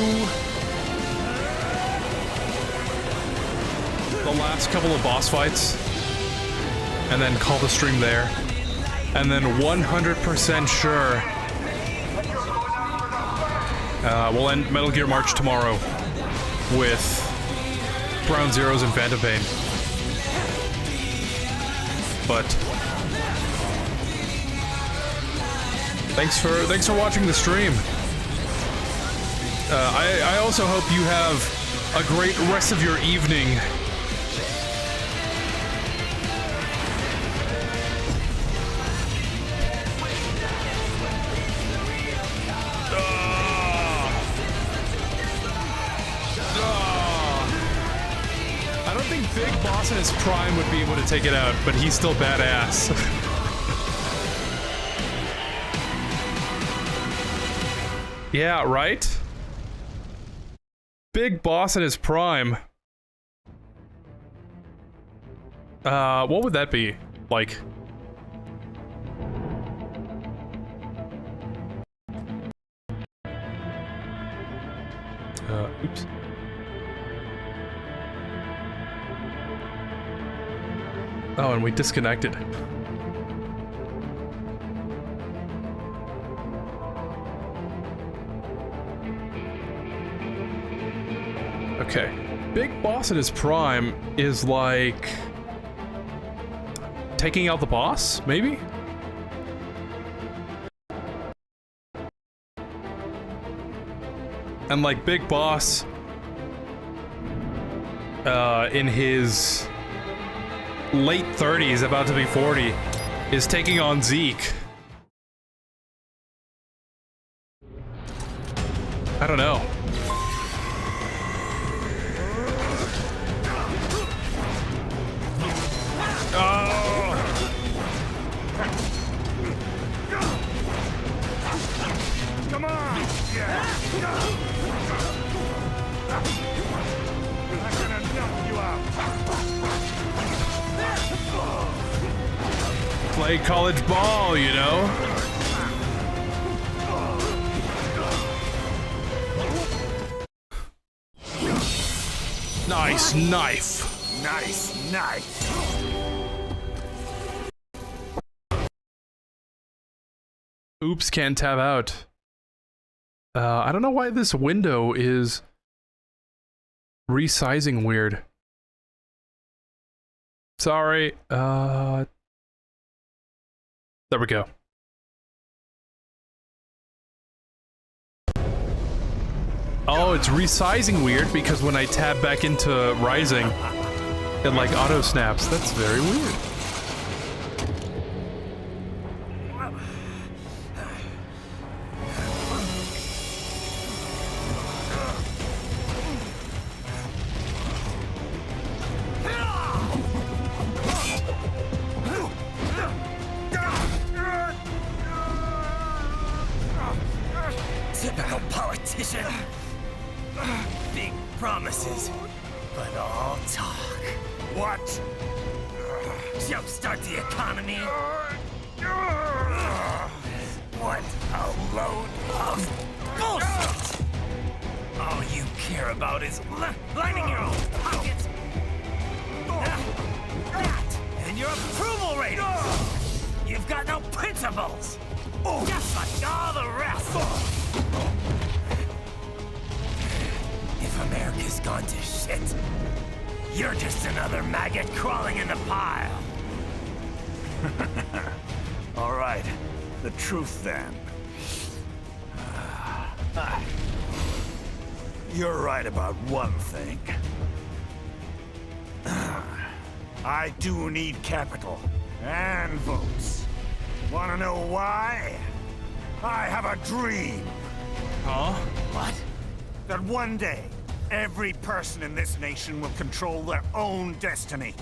A: the last couple of boss fights and then call the stream there. And then 100% sure we'll end Metal Gear March tomorrow with Ground Zeroes and Phantom Pain. But thanks for watching the stream. I also hope you have a great rest of your evening. I don't think Big Boss in his prime would be able to take it out, but he's still badass. Yeah, right? Big Boss in his prime. What would that be? Like... oops. Oh, and we disconnected. Okay. Big Boss at his prime is like... taking out the boss, maybe? And like Big Boss... in his... late 30s, about to be 40, is taking on Zeke. I don't know. Oh!
T: Come on! Yeah! I'm gonna knock you out!
A: Play college ball, you know? Nice knife.
T: Nice knife.
A: Oops, can't tab out. I don't know why this window is resizing weird. Sorry. There we go. Oh, it's resizing weird because when I tab back into Rising, it like auto snaps. That's very weird.
I: Typical politician. Big promises, but all talk.
T: What?
I: Jumpstart the economy. What a load of bullshit! All you care about is lining your own pockets. That and your approval ratings. You've got no principles. Just like all the rest. If America's gone to shit, you're just another maggot crawling in the pile.
K: All right, the truth then. You're right about one thing. I do need capital and votes. Wanna know why? I have a dream.
A: Huh?
K: What? That one day, every person in this nation will control their own destiny.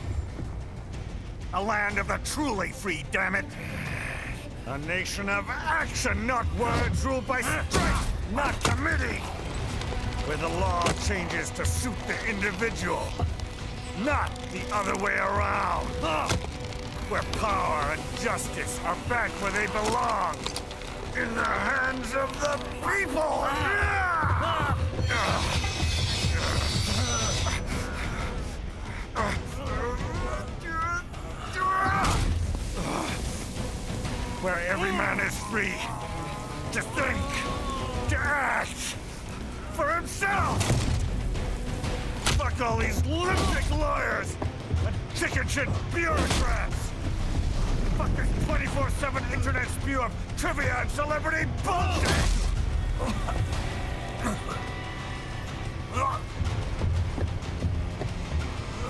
K: A land of the truly free, damn it. A nation of action, not words, ruled by strength, not committee. Where the law changes to suit the individual, not the other way around. Where power and justice are back where they belong. In the hands of the people! Where every man is free to think, to act for himself! Fuck all these lipstick lawyers and chicken shit bureaucrats! Fuck this 24/7 internet spew of trivia and celebrity bullshit!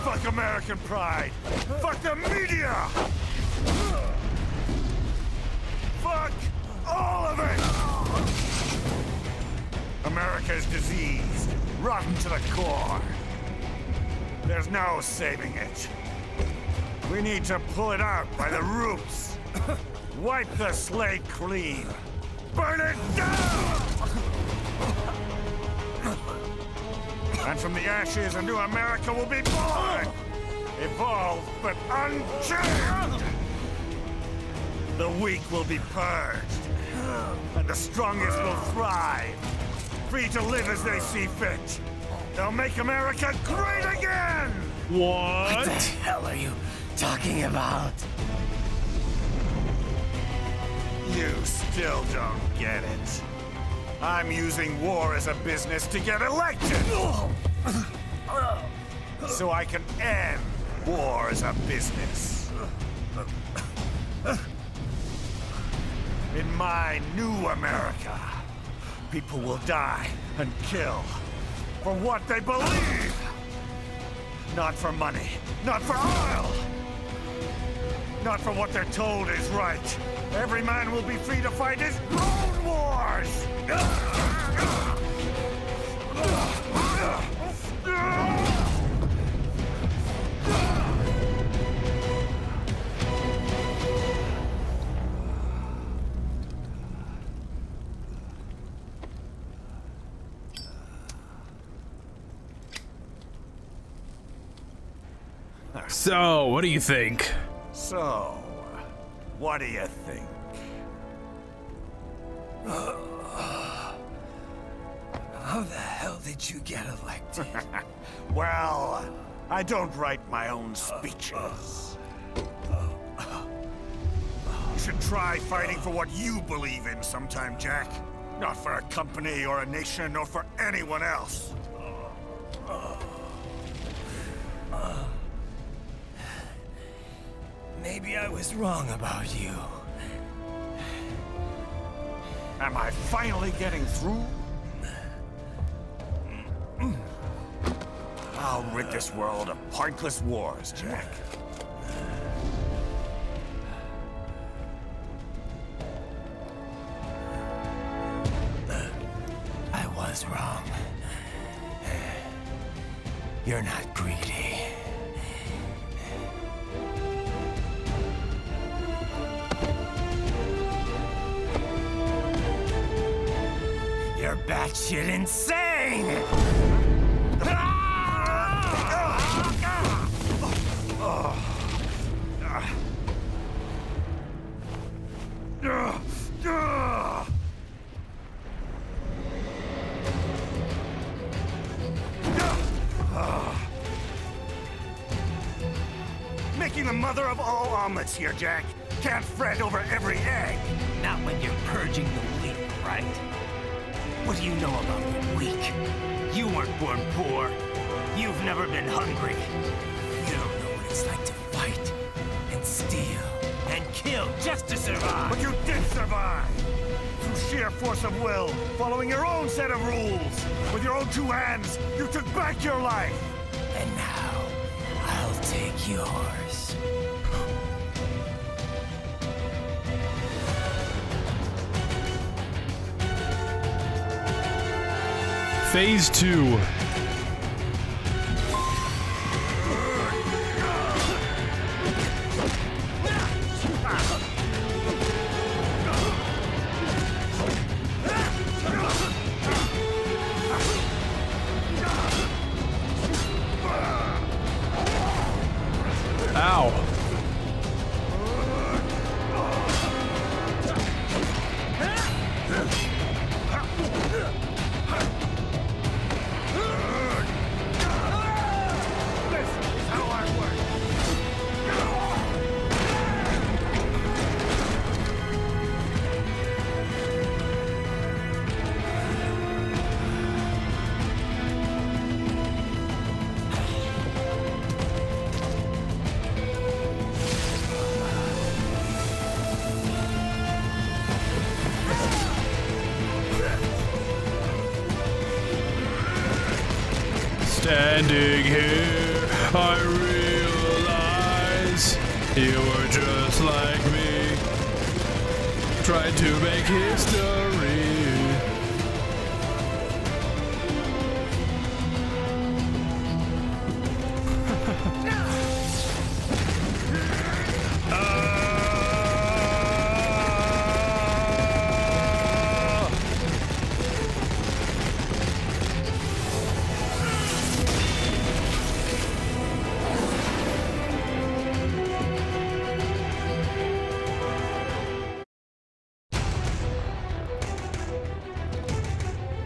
K: Fuck American pride! Fuck the media! Fuck all of it! America is diseased, rotten to the core. There's no saving it. We need to pull it out by the roots. Wipe the slate clean. Burn it down! And from the ashes, a new America will be born! Evolved, but unchanged! The weak will be purged. And the strongest will thrive. Free to live as they see fit. They'll make America great again!
A: What?
I: What the hell are you talking about?
K: You still don't get it. I'm using war as a business to get elected! So I can end war as a business. In my new America, people will die and kill for what they believe! Not for money, not for oil! Not for what they're told is right. Every man will be free to fight his own wars!
A: So, what do you think?
K: So, what do you think?
I: How the hell did you get elected?
K: Well, I don't write my own speeches. You should try fighting for what you believe in sometime, Jack. Not for a company or a nation or for anyone else.
I: Maybe I was wrong about you.
K: Am I finally getting through? I'll rid this world of pointless wars, Jack.
I: I was wrong. You're not greedy. You're batshit insane!
K: Making the mother of all omelets here, Jack. Can't fret over every egg.
I: Not when you're purging the weak, right? What do you know about the weak? You weren't born poor. You've never been hungry. You don't know what it's like to fight, and steal, and killed just to survive.
K: But you did survive! Through sheer force of will, following your own set of rules. With your own two hands, you took back your life!
I: And now, I'll take yours.
A: Phase 2. Ow. Standing here, I realize you were just like me, trying to make history.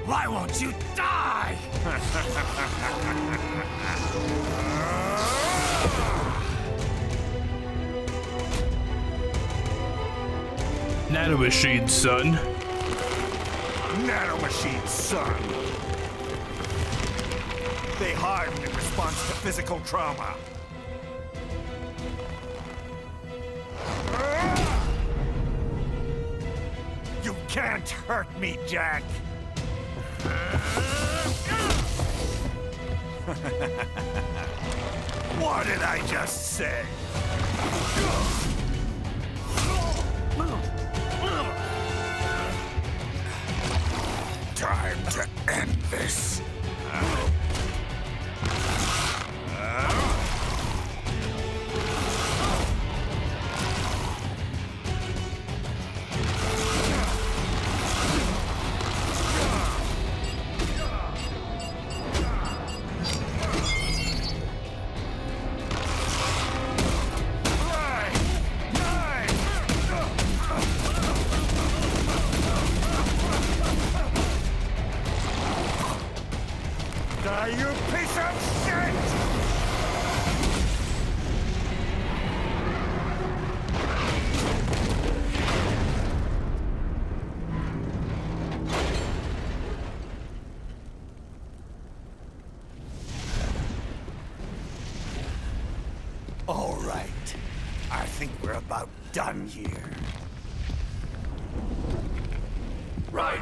I: Why won't you die?
A: Nanomachine, son.
K: Nanomachine, son. They harden in response to physical trauma. You can't hurt me, Jack. What did I just say? Time to end this. You piece of shit! All right. I think we're about done here. Right.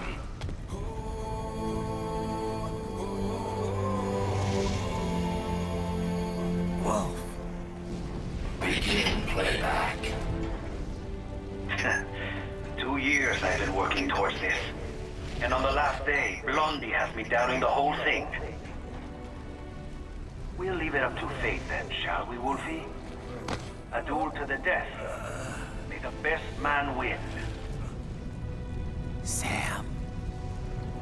K: Wolf.
L: Begin playback. 2 years I've been working towards this. And on the last day, Blondie has me doubting the whole thing. We'll leave it up to fate then, shall we, Wolfie? A duel to the death. May the best man win.
I: Sam.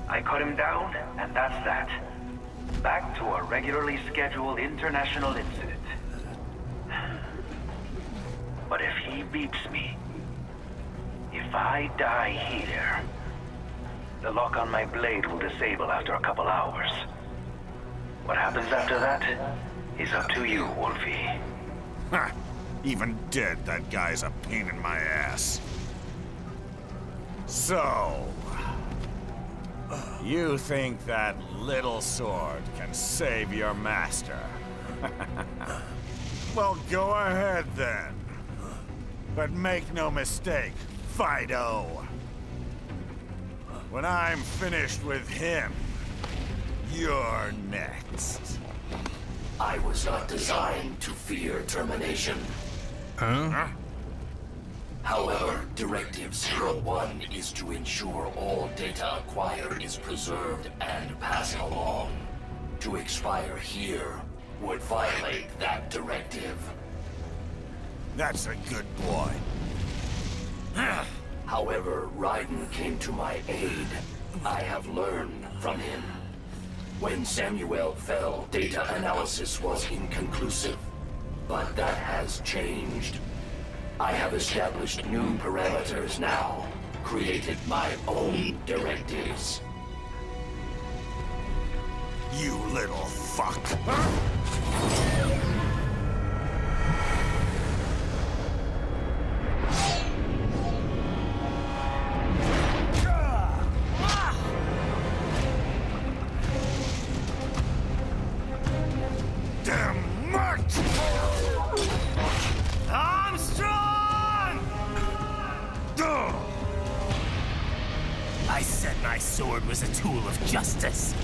L: I cut him down, and that's that. Back to a regularly scheduled international incident. But if he beeps me, if I die here, the lock on my blade will disable after a couple hours. What happens after that is up to you, Wolfie.
K: Ha! Even dead, that guy's a pain in my ass. So... you think that little sword can save your master? Well, go ahead then.
H: But make no mistake, Fido. When I'm finished with him, you're next.
V: I was not designed to fear termination.
A: Huh?
V: However, Directive 01 is to ensure all data acquired is preserved and passed along. To expire here would violate that directive.
H: That's a good boy.
V: However, Raiden came to my aid. I have learned from him. When Samuel fell, data analysis was inconclusive. But that has changed. I have established new parameters now, created my own directives.
H: You little fuck. Damn much! I'm strong!
I: I said my sword was a tool of justice.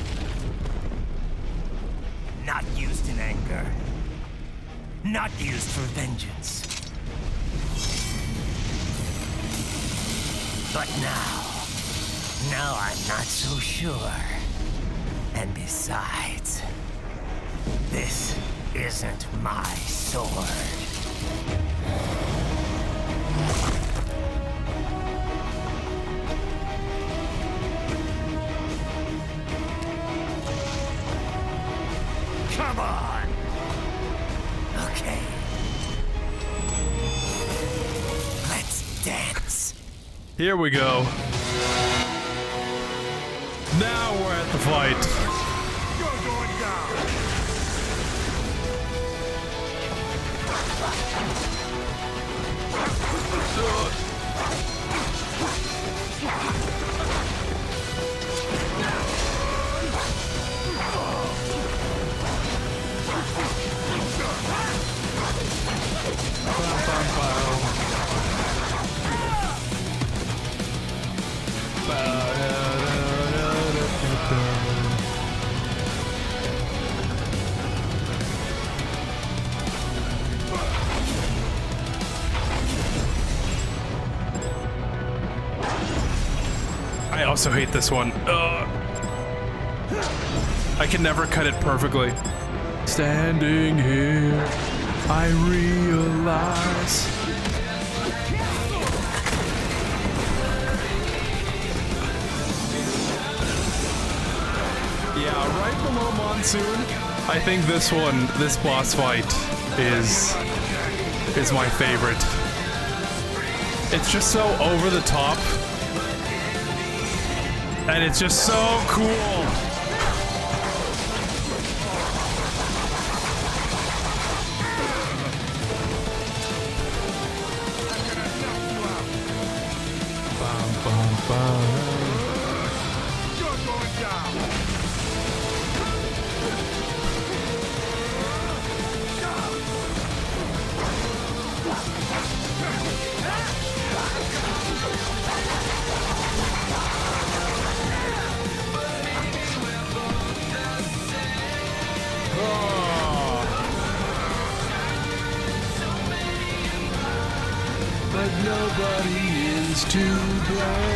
I: Not used in anger. Not used for vengeance. But now I'm not so sure. And besides, this isn't my sword. Come on! Okay. Let's dance.
A: Here we go. Now we're at the fight.
H: You're going down!
A: I also hate this one. I can never cut it perfectly. Standing here, I realize. Yeah, right below Monsoon. I think this boss fight is my favorite. It's just so over the top. And it's just so cool.
H: You're going down!
A: But nobody is to blame.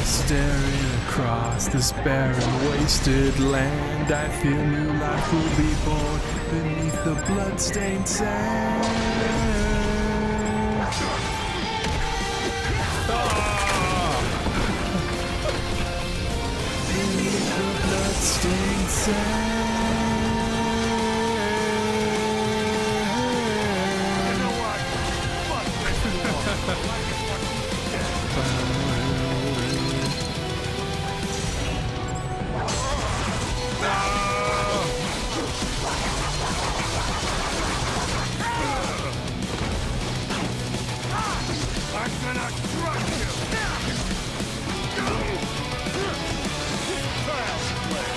A: Staring across this barren, wasted land, I feel new life will be born beneath the bloodstained sand. Beneath the bloodstained sand.
H: I'm gonna crush you! Child's play!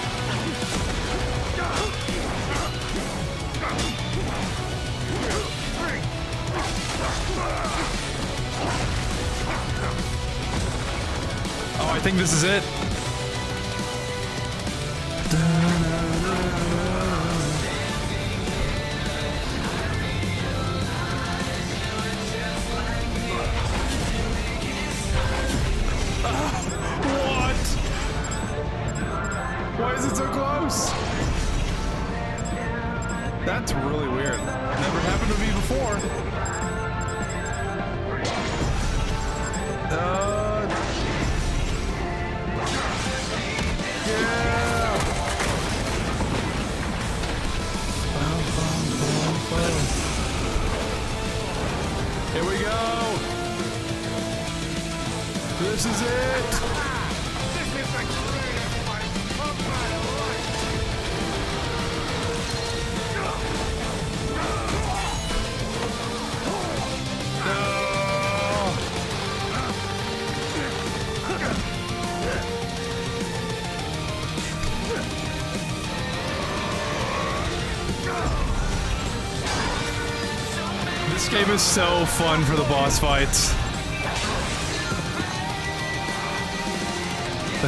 A: Oh, I think this is it. What? Why is it so close? That's really weird. Never happened to me before. Yeah. Here we go. This is it. This game is so fun for the boss fights.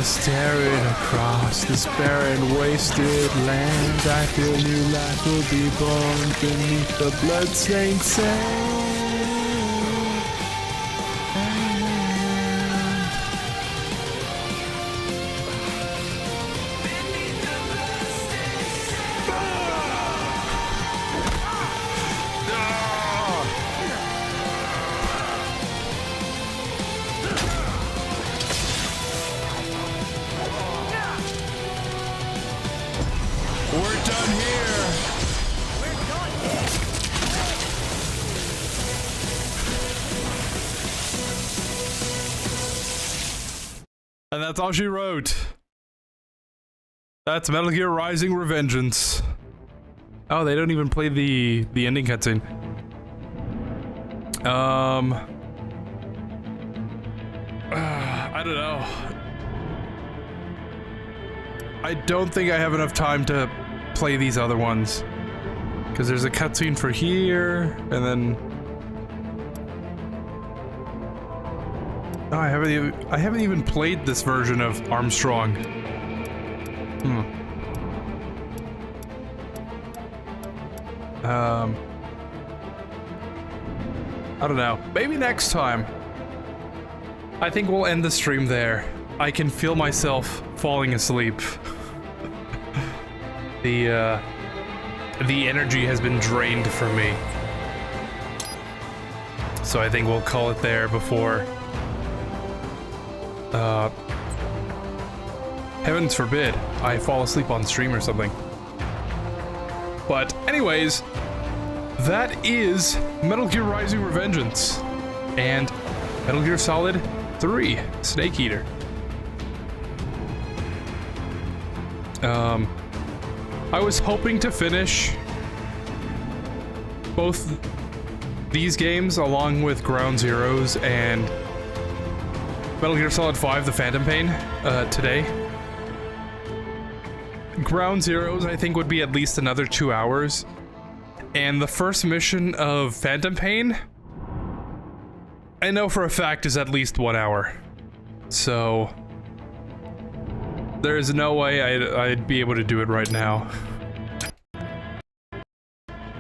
A: Staring across this barren, wasted land, I feel new life will be born beneath the bloodstained sand. We're done here. And that's all she wrote. That's Metal Gear Rising: Revengeance. Oh, they don't even play the ending cutscene. I don't know. I don't think I have enough time to play these other ones. Because there's a cutscene for here, and then... Oh, I haven't even played this version of Armstrong. I don't know. Maybe next time. I think we'll end the stream there. I can feel myself falling asleep. The energy has been drained from me. So I think we'll call it there before... heavens forbid, I fall asleep on stream or something. But anyways, that is Metal Gear Rising: Revengeance and Metal Gear Solid 3 Snake Eater. I was hoping to finish both these games along with Ground Zeroes and Metal Gear Solid 5 The Phantom Pain today. Ground Zeroes I think would be at least another 2 hours, and the first mission of Phantom Pain I know for a fact is at least 1 hour. So there is no way I'd be able to do it right now.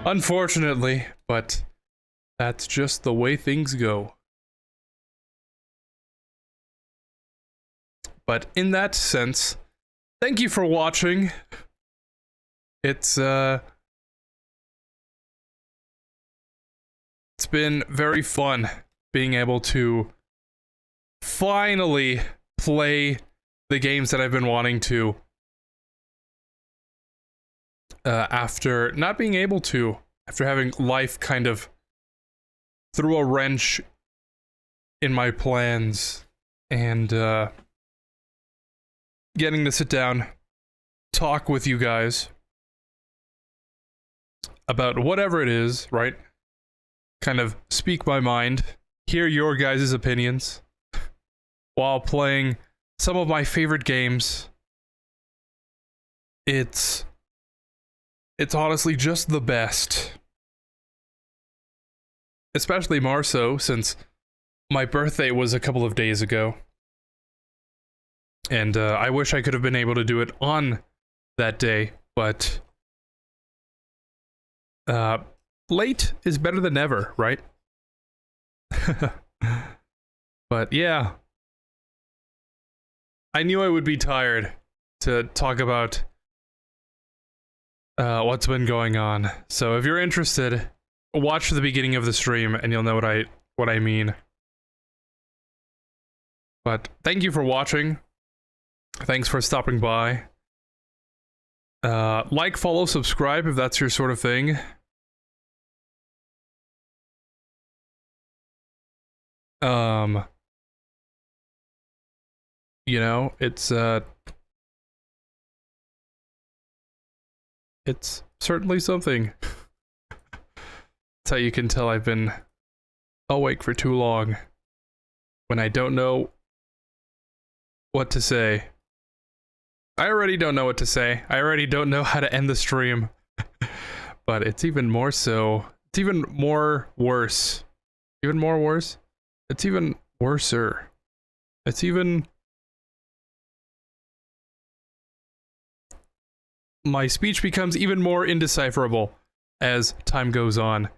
A: Unfortunately, but that's just the way things go. But in that sense, thank you for watching. It's been very fun being able to finally play the games that I've been wanting to after not being able to, after having life kind of threw a wrench in my plans, and getting to sit down, talk with you guys about whatever it is, right? Kind of speak my mind, hear your guys' opinions while playing some of my favorite games. It's honestly just the best. Especially more so since my birthday was a couple of days ago. And I wish I could have been able to do it on that day, but late is better than never, right? But yeah, I knew I would be tired to talk about what's been going on. So if you're interested, watch the beginning of the stream and you'll know what I mean. But thank you for watching. Thanks for stopping by. Like, follow, subscribe if that's your sort of thing. You know, it's certainly something. That's how you can tell I've been awake for too long when I don't know what to say. I already don't know what to say. I already don't know how to end the stream. But it's even more so. It's even more worse. Even more worse? It's even worser. It's even... My speech becomes even more indecipherable as time goes on.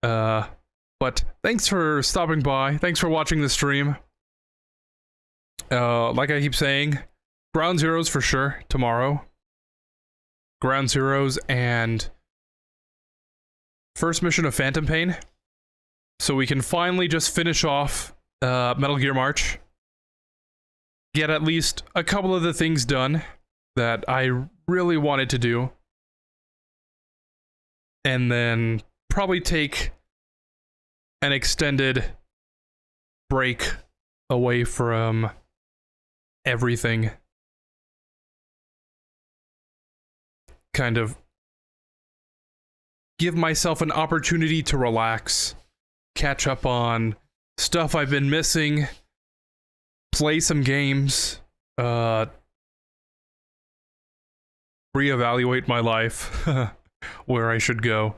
A: But thanks for stopping by. Thanks for watching the stream. Like I keep saying, Ground Zeroes for sure tomorrow. Ground Zeroes and first mission of Phantom Pain. So we can finally just finish off Metal Gear March. Get at least a couple of the things done that I really wanted to do. And then probably take an extended break away from everything. Kind of give myself an opportunity to relax, catch up on stuff I've been missing, play some games, reevaluate my life, where I should go,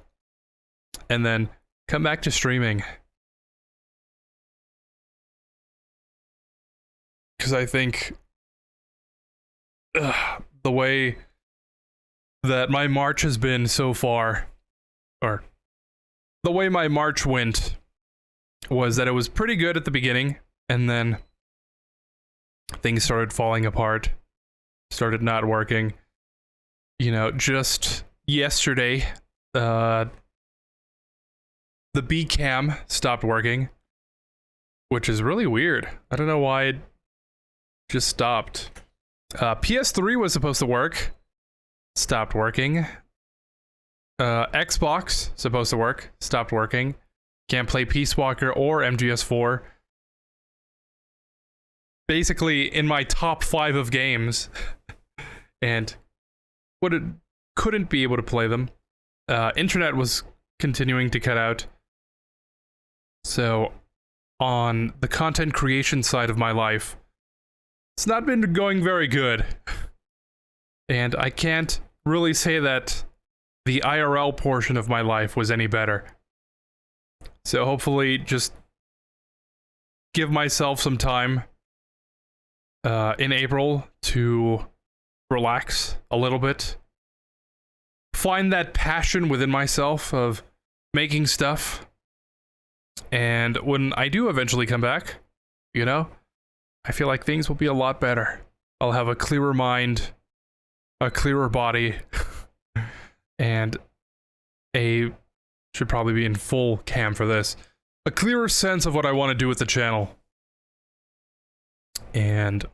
A: and then come back to streaming. Because I think the way that my March has been so far, or the way my March went, was that it was pretty good at the beginning, and then things started falling apart, started not working. You know, just yesterday, the B cam stopped working, which is really weird. I don't know why it just stopped. PS3 was supposed to work, stopped working. Xbox supposed to work, stopped working. Can't play Peace Walker or MGS3. Basically in my top 5 of games, and couldn't be able to play them. Internet was continuing to cut out. So on the content creation side of my life, it's not been going very good. And I can't really say that the IRL portion of my life was any better. So hopefully just give myself some time in April to relax a little bit. Find that passion within myself of making stuff. And when I do eventually come back, you know, I feel like things will be a lot better. I'll have a clearer mind, a clearer body, and should probably be in full cam for this, a clearer sense of what I want to do with the channel. And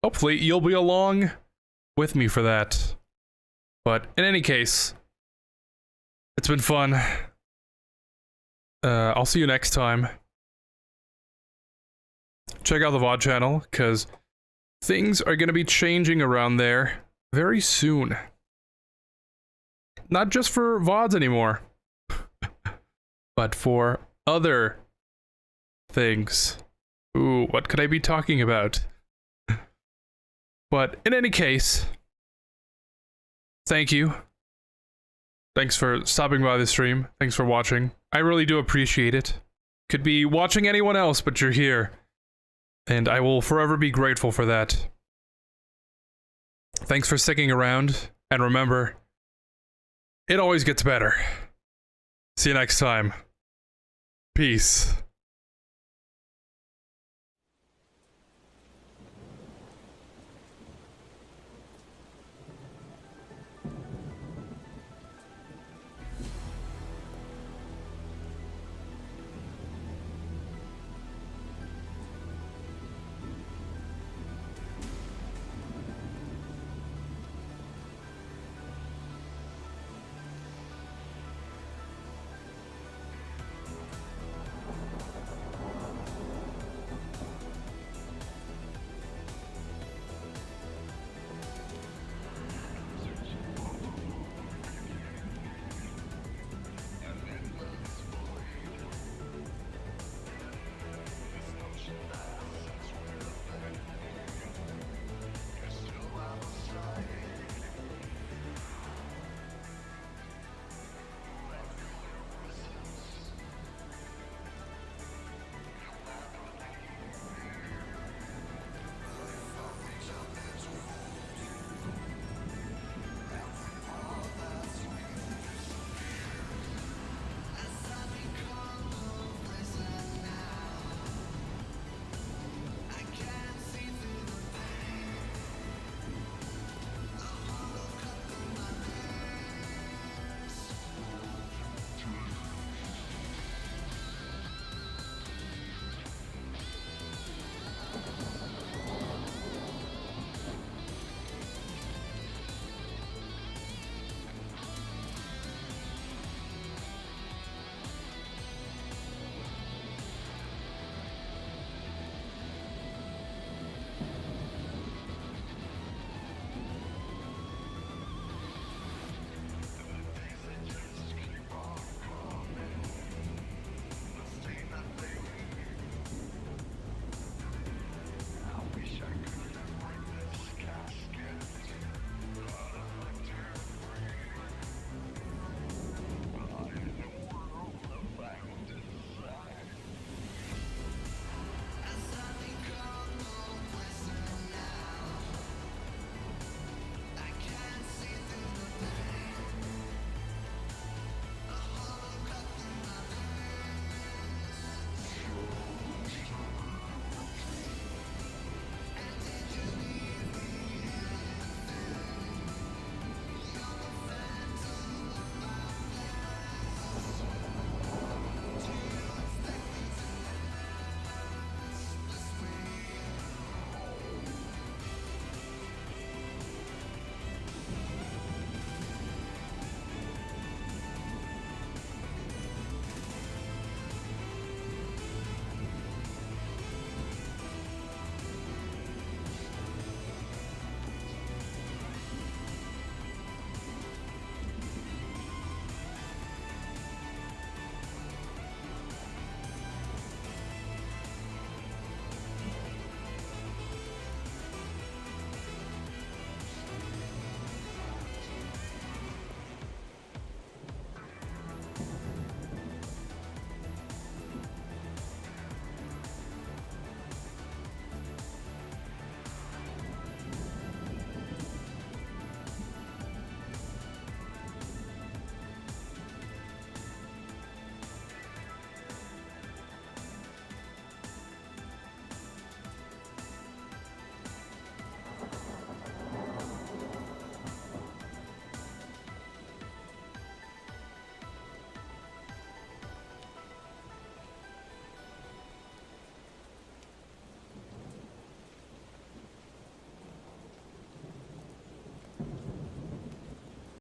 A: hopefully you'll be along with me for that. But in any case, it's been fun. I'll see you next time. Check out the VOD channel, because things are going to be changing around there very soon. Not just for VODs anymore, but for other things. Ooh, what could I be talking about? But in any case, thank you. Thanks for stopping by the stream. Thanks for watching. I really do appreciate it. Could be watching anyone else, but you're here. And I will forever be grateful for that. Thanks for sticking around, and remember, it always gets better. See you next time. Peace.